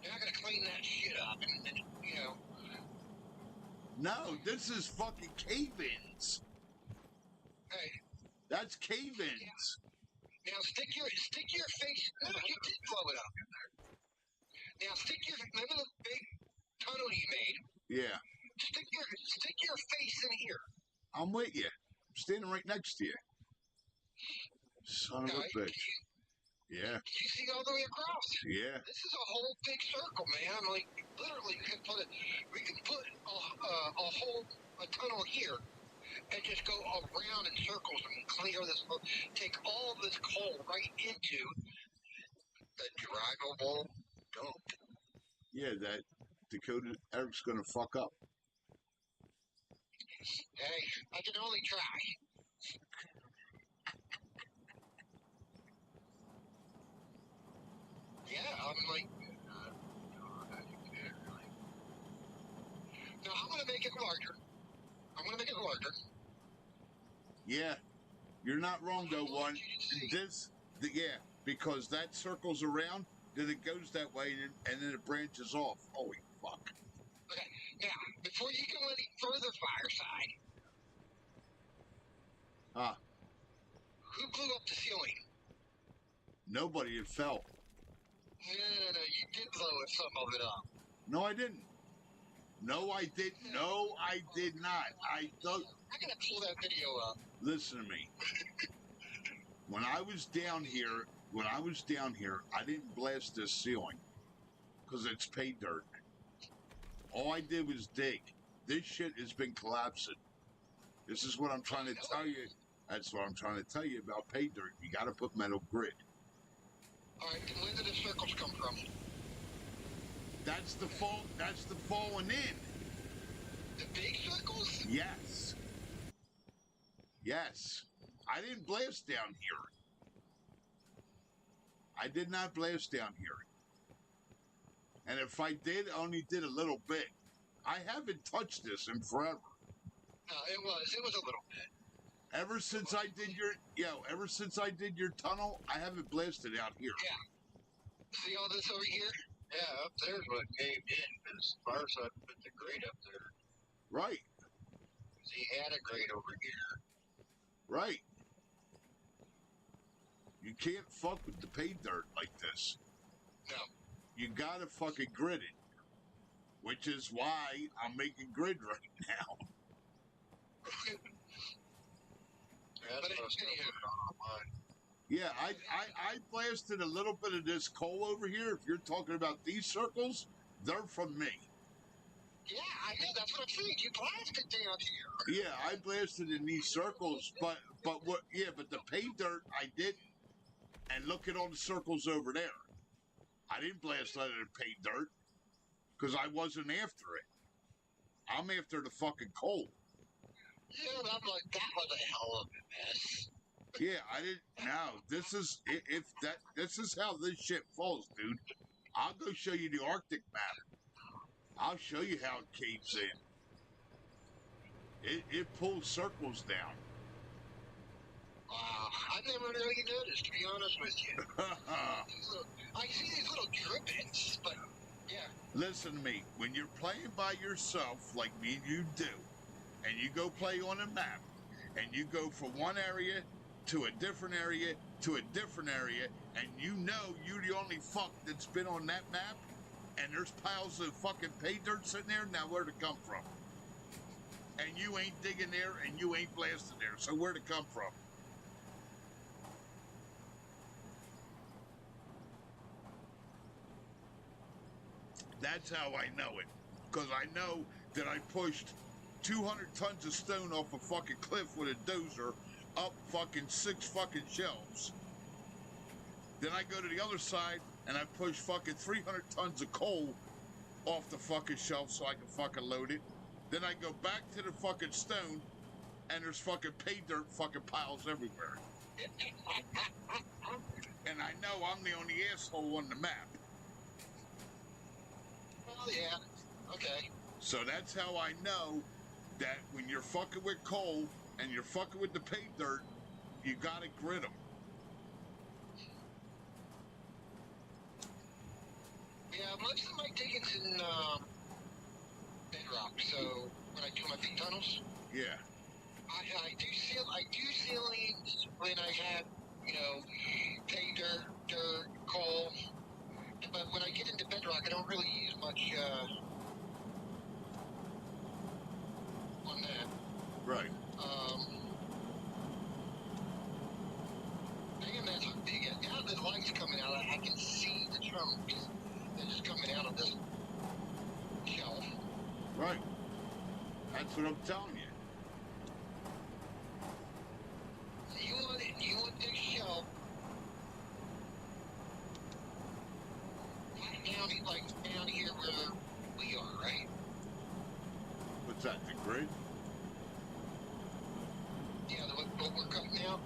You're not going to clean that shit up and. No, this is fucking cave-ins. Hey, That's cave-ins. now stick your face. No, you did blow it up. Now remember the big tunnel you made. Yeah, Stick your face in here. I'm with you. I'm standing right next to you. Son of a Alright, bitch. Yeah, you see all the way across? yeah. This is a whole big circle, man. Like literally, we can put a tunnel here and just go around in circles and clear this, take all this coal right into the drivable dump. Yeah, that Dakota Eric's gonna fuck up. Hey, I can only try. Yeah, I'm like, no, I'm gonna make it larger. Yeah, you're not wrong though, one. Yeah, because that circles around, then it goes that way, and then it branches off. Holy fuck. Okay, now, before you go any further, Fireside, who blew up the ceiling? Nobody had fell. No, you did blow some of it up. No, I didn't. No, I did. No, I did not. I don't. I gotta pull that video up. Listen to me. When I was down here, I didn't blast this ceiling because it's pay dirt. All I did was dig. This shit has been collapsing. This is what I'm trying to tell you. That's what I'm trying to tell you about pay dirt. You got to put metal grid. All right, then where did the circles come from? That's the fall. That's the falling in. The big circles? Yes. Yes. I didn't blast down here. I did not blast down here. And if I did, I only did a little bit. I haven't touched this in forever. No, it was a little bit. Ever since I did your tunnel, I haven't blasted out here. Yeah. See all this over here? Yeah, up there's what caved in, because Fireside put the grate up there. Right. Because he had a grate over here. Right. You can't fuck with the pay dirt like this. No. You gotta fucking grid it. Which is why I'm making grid right now. That's what I was going to put on mine. Yeah, I blasted a little bit of this coal over here. If you're talking about these circles, they're from me. Yeah, I know. That's what I'm saying. You blasted down here. Yeah, I blasted in these circles, but the pay dirt I didn't. And look at all the circles over there. I didn't blast out of the pay dirt because I wasn't after it. I'm after the fucking coal. Yeah, and I'm like, that was a hell of a mess. Yeah, I didn't. Now this is how this shit falls, dude. I'll go show you the Arctic map. I'll show you how it caves in. It pulls circles down. Wow, I never really noticed, to be honest with you. I see these little drippings, but yeah. Listen to me. When you're playing by yourself, like me and you do, and you go play on a map, and you go from one area to a different area to a different area, and you know you're the only fuck that's been on that map, and there's piles of fucking pay dirt sitting there, now where'd it come from? And you ain't digging there, and you ain't blasting there, so where'd it come from? That's how I know it. Because I know that I pushed 200 tons of stone off a fucking cliff with a dozer up fucking 6 fucking shelves. Then I go to the other side and I push fucking 300 tons of coal off the fucking shelf so I can fucking load it. Then I go back to the fucking stone and there's fucking pay dirt fucking piles everywhere. And I know I'm the only asshole on the map. Oh, yeah. Okay. So that's how I know that when you're fucking with coal and you're fucking with the pay dirt, you gotta grit them. Yeah, most of my digging's in bedrock, so when I do my big tunnels, Yeah. I do ceilings when I have, pay dirt, coal. But when I get into bedrock, I don't really use much what I'm telling you. You want this shelf down here where we are, right? What's that, the grid? Yeah, what we're cutting out.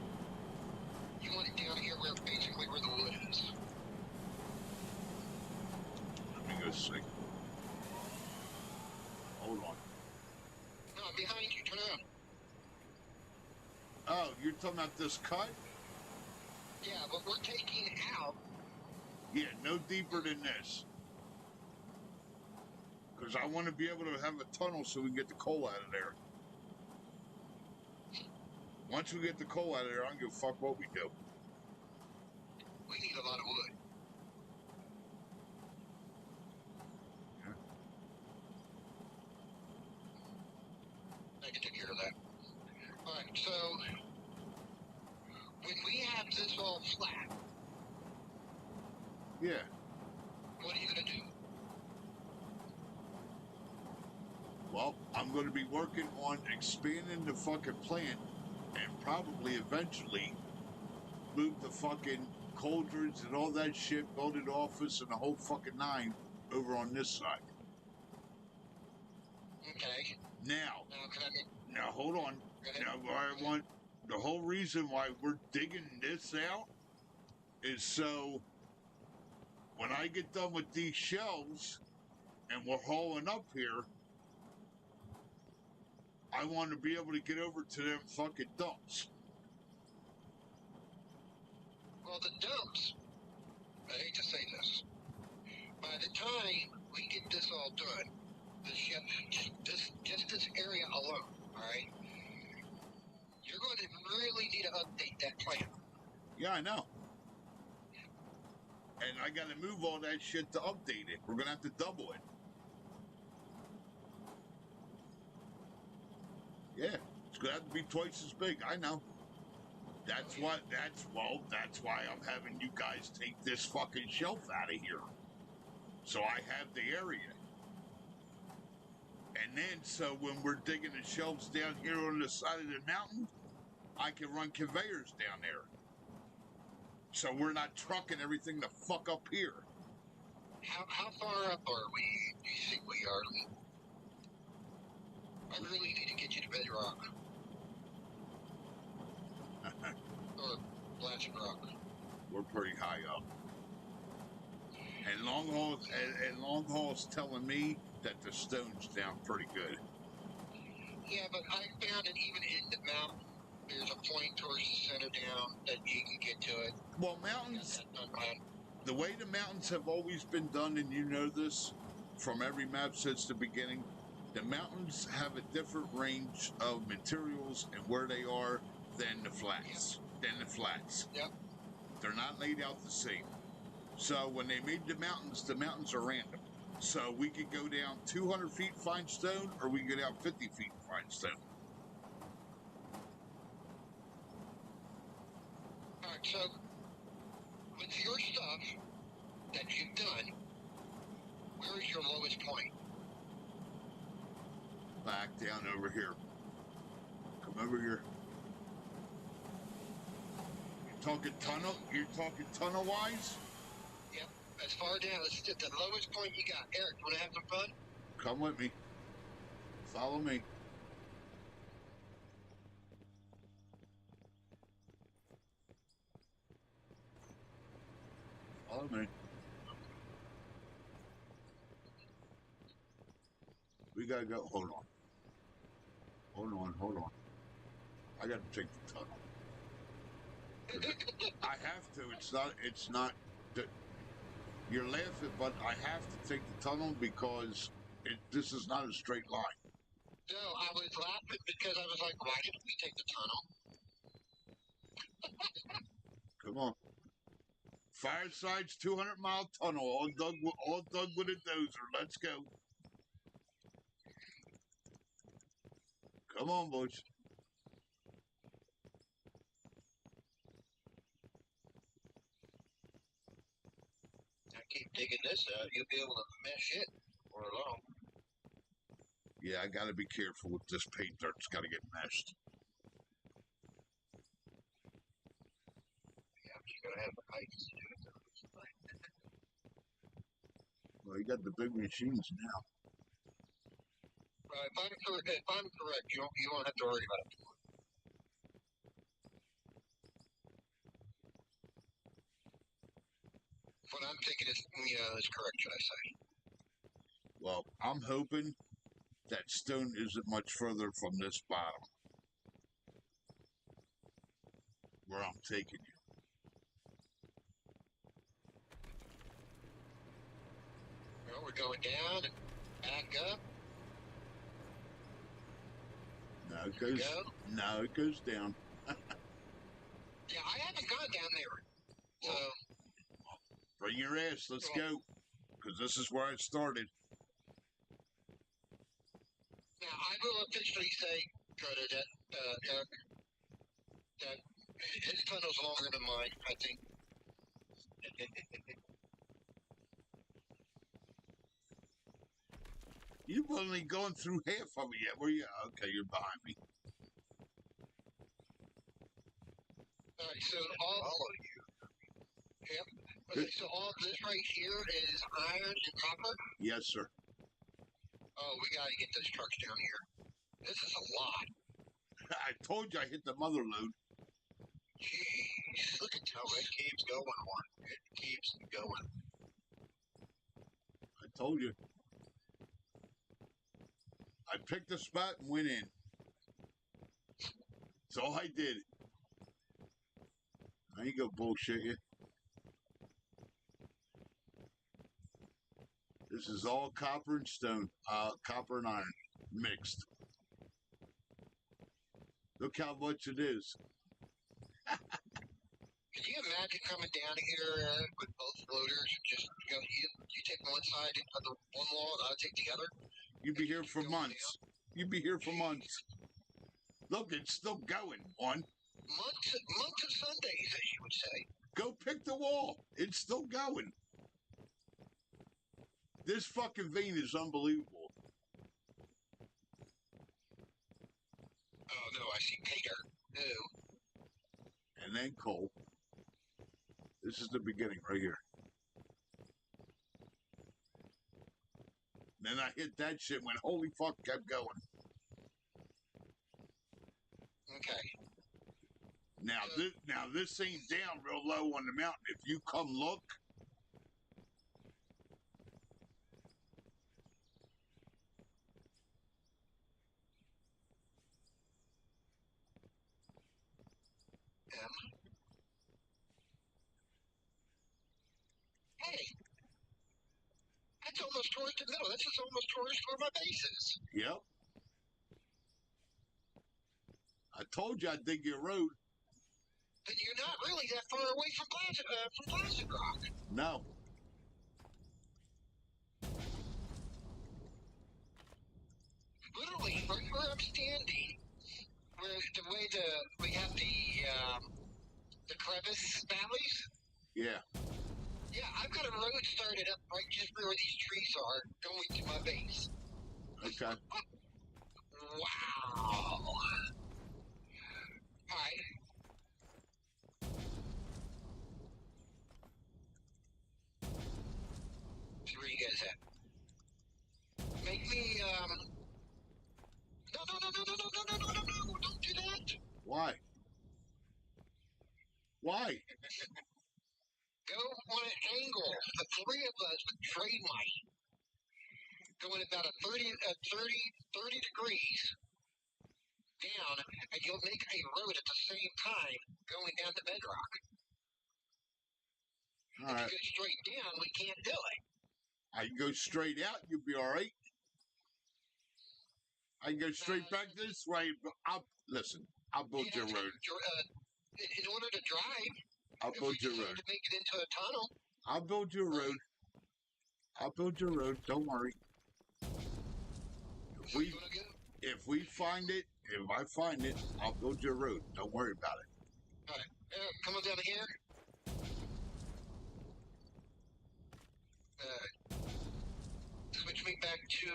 You want it down here where basically where the wood is. Let me go see. Hold on. No, behind you. Turn around. Oh, you're talking about this cut? Yeah, but we're taking out. Yeah, no deeper than this. Because I want to be able to have a tunnel so we can get the coal out of there. Once we get the coal out of there, I don't give a fuck what we do. We need a lot of wood. I can take care of that. Alright, so when we have this all flat, Yeah. what are you gonna do? Well, I'm going to be working on expanding the fucking plant and probably eventually move the fucking cauldrons and all that shit, build an office and the whole fucking nine over on this side. Okay. Now, Now can I now hold on. go ahead? Now, I want the whole reason why we're digging this out is so when I get done with these shelves and we're hauling up here, I want to be able to get over to them fucking dumps. Well, the dumps, I hate to say this, by the time we get this all done, just this area alone, alright, you're going to really need to update that plan. Yeah, I know. And I got to move all that shit to update it. We're going to have to double it. Yeah, it's going to have to be twice as big. I know. That's why I'm having you guys take this fucking shelf out of here. So I have the area. And then, so when we're digging the shelves down here on the side of the mountain, I can run conveyors down there. So we're not trucking everything the fuck up here. How far up are we? Do you think we are? I really need to get you to bedrock. Or blasted rock. We're pretty high up. And long haul's telling me that the stone's down pretty good. Yeah, but I found it even in the mountain. There's a point towards the center down that you can get to it. Well, mountains, Got that done, man. the way the mountains have always been done, and you know this from every map since the beginning, the mountains have a different range of materials and where they are than the flats. Yep. They're not laid out the same. So when they made the mountains are random. So we could go down 200 feet fine stone, or we could go down 50 feet fine stone. Alright, so with your stuff that you've done, where is your lowest point? Back down over here. Come over here. You're talking tunnel wise? Yep. As far down as the lowest point you got. Eric, wanna have some fun? Come with me. Follow me. Follow me. We gotta go. Hold on. I gotta take the tunnel. I have to. It's not. You're laughing, but I have to take the tunnel because this is not a straight line. No, I was laughing because I was like, why didn't we take the tunnel? Come on. Fireside's 200-mile tunnel, all dug with a dozer. Let's go. Come on, boys. I keep digging this out, you'll be able to mesh it for long. Yeah, I gotta be careful with this paint dirt. It's gotta get meshed. Yeah, but you gotta have the pipes to do it. Well, you got the big machines now. If I'm correct, you won't have to worry about it. What I'm thinking is correct, should I say? Well, I'm hoping that stone isn't much further from this bottom where I'm taking you. Well, we're going down and back up. No, it goes down. Yeah, I haven't gone down there. So, Bring your ass. Let's go. Because this is where I started. now I will officially say, Carter, that Eric, that his tunnel's longer than mine, I think. You've only gone through half of it yet. Were you? Okay, you're behind me. All right, so all you. Yep. Okay, so all this right here is iron and copper. Yes, sir. Oh, we gotta get those trucks down here. This is a lot. I told you I hit the mother load. Jeez, look at how it keeps going. It keeps going. I told you. I picked a spot and went in. That's all I did. I ain't gonna bullshit you. This is all copper and stone, copper and iron mixed. Look how much it is. Can you imagine coming down here with both loaders? Just you take one side of the one wall, and I'll take the other. You'd be here for months. You'd be here for months. Look, it's still going. Months of Sundays, as you would say. Go pick the wall. It's still going. This fucking vein is unbelievable. Oh no, I see Peter. No. And then coal. This is the beginning right here. Then I hit that shit when holy fuck kept going. Okay. Now this ain't down real low on the mountain. If you come look, Hey, that's almost towards the middle. This is almost towards where my base is. yep. I told you I'd dig your road. But you're not really that far away from Plastic Rock. No. Literally, right where I'm standing, where we have the crevice valleys. Yeah. Yeah, I've got a road started up right just where these trees are, going to my base. Okay. Wow. Alright. So where you guys at? Make me, No, don't do that. Why? Why? Go on an angle. The three of us with trade might. Going about a 30 degrees down, and you'll make a road at the same time going down the bedrock. All If right. you go straight down, we can't do it. I can go straight out. You'll be all right. I can go straight back this way. But I'll build your road. In order to drive, I'll if build we your decide road. to make it into a tunnel, I'll build your road. I'll build your road. Don't worry. we're gonna go. If I find it, I'll build your road. Don't worry about it. All right, come on down here. Switch me back to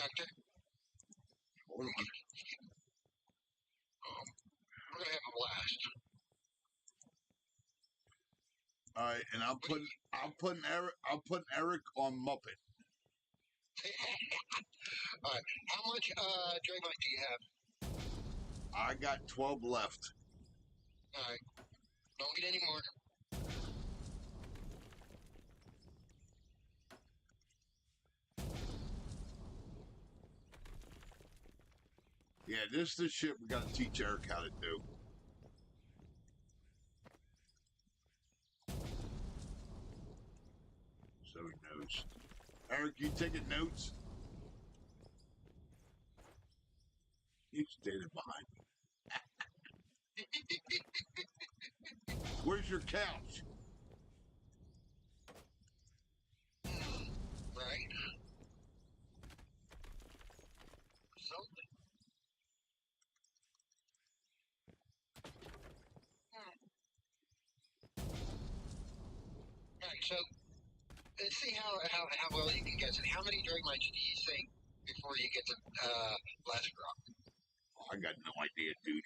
Doctor. Hold on. We're gonna have a blast. All right, and I'm putting Eric on Muppet. All right. How much Draymite do you have? I got 12 left. All right. Don't get any more. Yeah, this is the shit we got to teach Eric how to do. So he knows. Eric, you taking notes? He's standing behind me. Where's your couch? Right. So. All right. So let's see how well you can guess it. How many Dragmites do you think before you get to last drop? Oh, I got no idea, dude.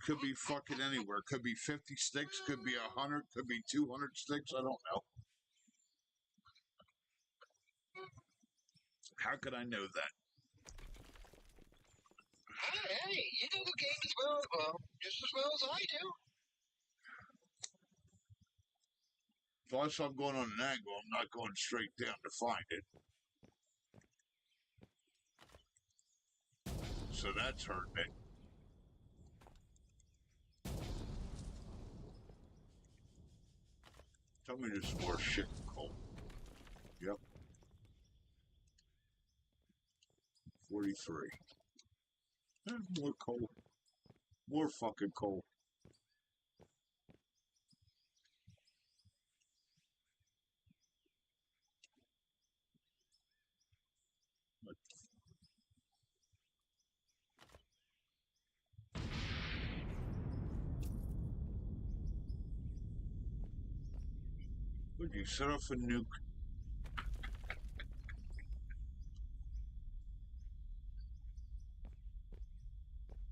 Could be fucking anywhere. Could be 50 sticks. Could be 100. Could be 200 sticks. I don't know. How could I know that? Hey, you know the game as well, just as well as I do. Plus, I'm going on an angle. I'm not going straight down to find it. So that's hurting it. Tell me there's more shit in coal. Yep. 43. More coal. More fucking coal. Would you set off a nuke?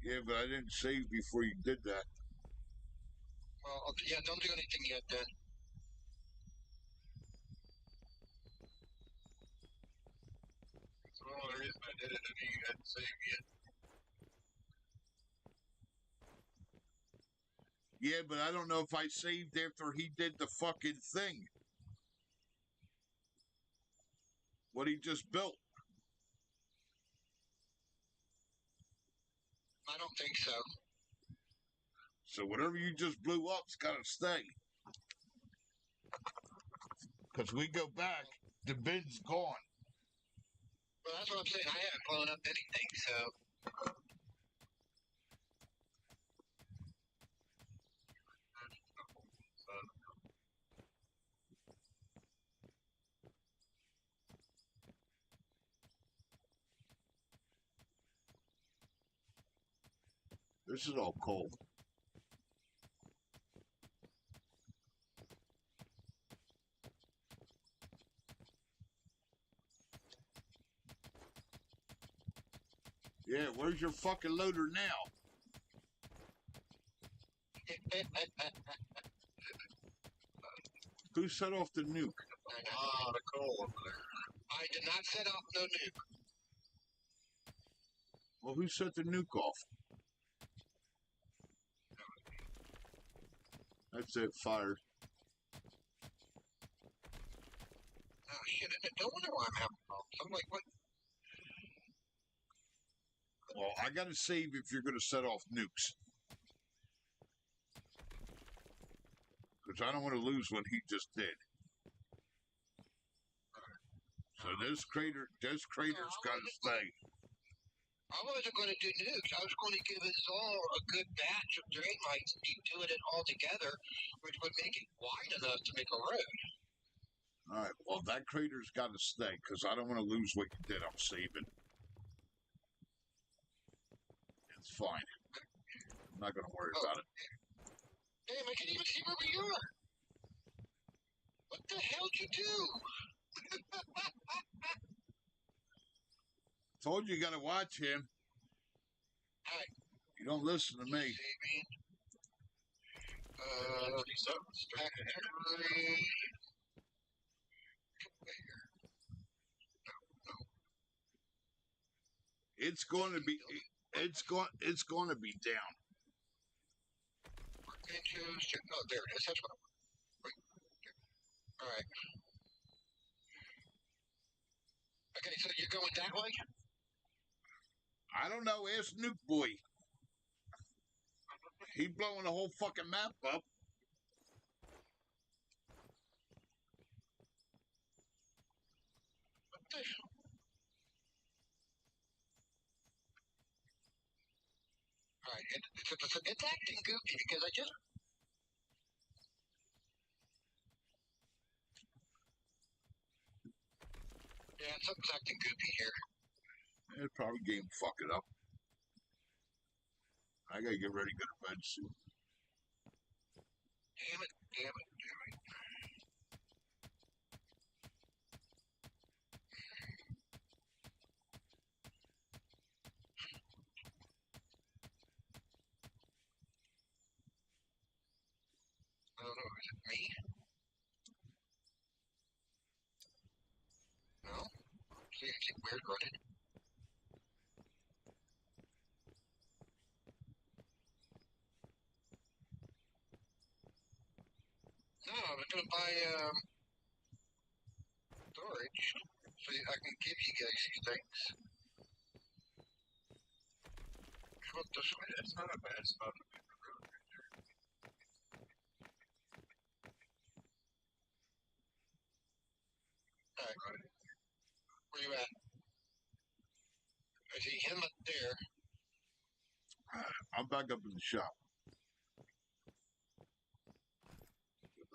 Yeah, but I didn't save before you did that. Well, okay, yeah, don't do anything yet then. That's the only reason I did it, and he hadn't saved yet. Yeah, but I don't know if I saved after he did the fucking thing. What he just built. I don't think so. So whatever you just blew up's got to stay. Because we go back, the bin's gone. Well, that's what I'm saying. I haven't blown up anything, so. This is all coal. Yeah, where's your fucking loader now? Who set off the nuke? The coal over there. I did not set off no nuke. Well, who set the nuke off? That's it, fired. Oh, shit. No wonder why I'm having problems. I'm like, what? Well, I got to save if you're going to set off nukes. Because I don't want to lose what he just did. So this crater's got to stay. I wasn't going to do nukes. I was going to give us all a good batch of drain lights and keep doing it all together, which would make it wide enough to make a road. All right, well, that crater's got to stay because I don't want to lose what you did. I'm saving. It's fine. I'm not going to worry about it. Damn, I can even see where we are. What the hell did you do? Told you gotta watch him. Hi. You don't listen to me. Saving. Factory. It's going to be. It's going to be down. Workbenches. Oh, there it is. That's what I want. Wait. All right. Okay, so you're going that way? I don't know. Ask Nuke Boy. He blowing the whole fucking map up. What the? All right, it's acting goofy because I just. Yeah, something's acting goofy here. It's probably game fucking up. I gotta get ready to go to bed soon. Damn it, damn it, damn it. I don't know, is it me? No? See, it's weird running. No, I was gonna buy, storage so I can give you guys these things. How about this way? That's not a bad spot to pick the road right there. Alright, where you at? I see him up there. I'm back up in the shop.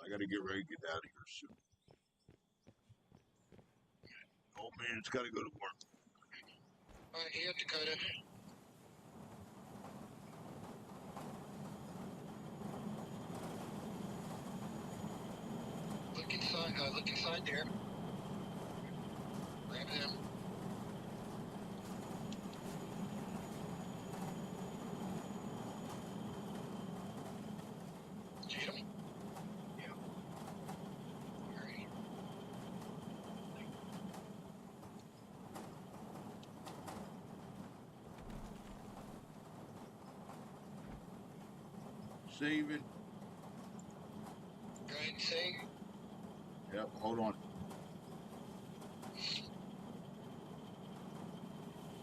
I gotta get ready to get out of here soon. Old man's gotta go to work. Alright, here, Dakota. Look inside there. Grab him. See him? Yeah. Alright. Saving. Go ahead and save. Yep, hold on.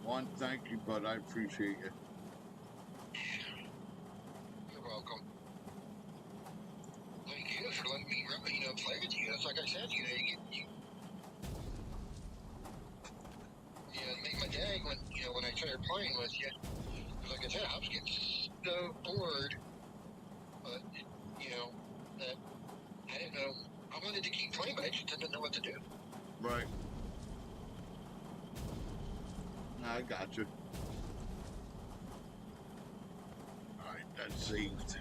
One, thank you, bud. I appreciate it. You're welcome. Thank you for letting me, play with you. It's like I said, you make my day when I started playing with you. Like I said, I was getting so bored, but that I didn't know. I wanted to keep playing, but I just didn't know what to do. Right. I got you. Alright, that's saved.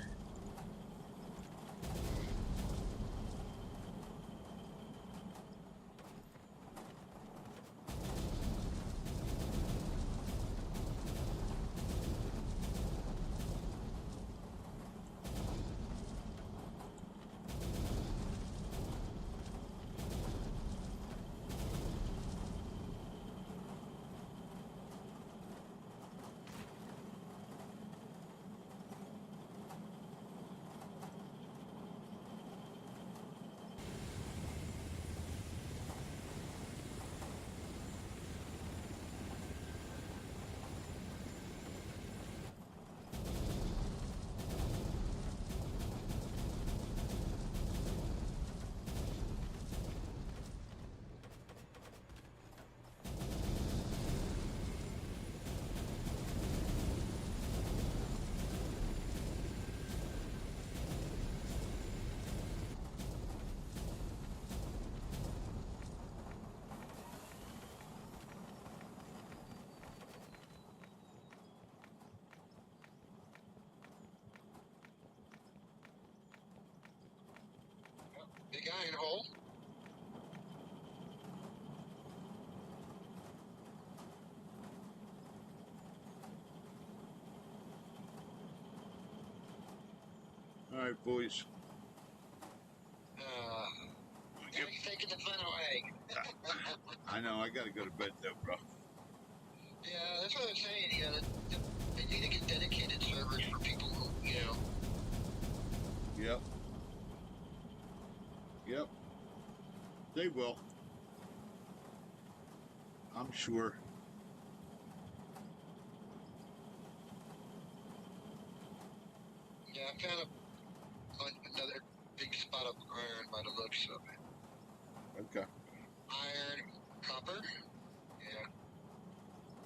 Big iron hole. All right, boys. Now you're taking the fun away. I know. I got to go to bed, though, bro. Yeah, that's what I'm saying. You know, they need to get dedicated servers for people who, you know. Yep. Yep. They will. I'm sure. Yeah, I found another big spot of iron by the looks of it. Okay. Iron, copper. Yeah.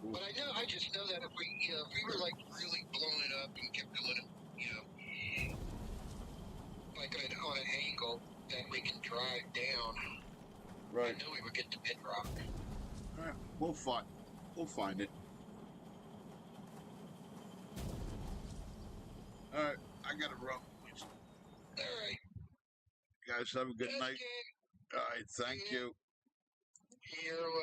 Cool. But I just know that if we, you know, if we were like really blowing it up and kept going, you know, like on an angle that we can drive down, Right. I know we would get to bedrock. All right. We'll find it. All right. I got to run, boys. All right. Guys, have a good night. Justin, All right. Thank you. you're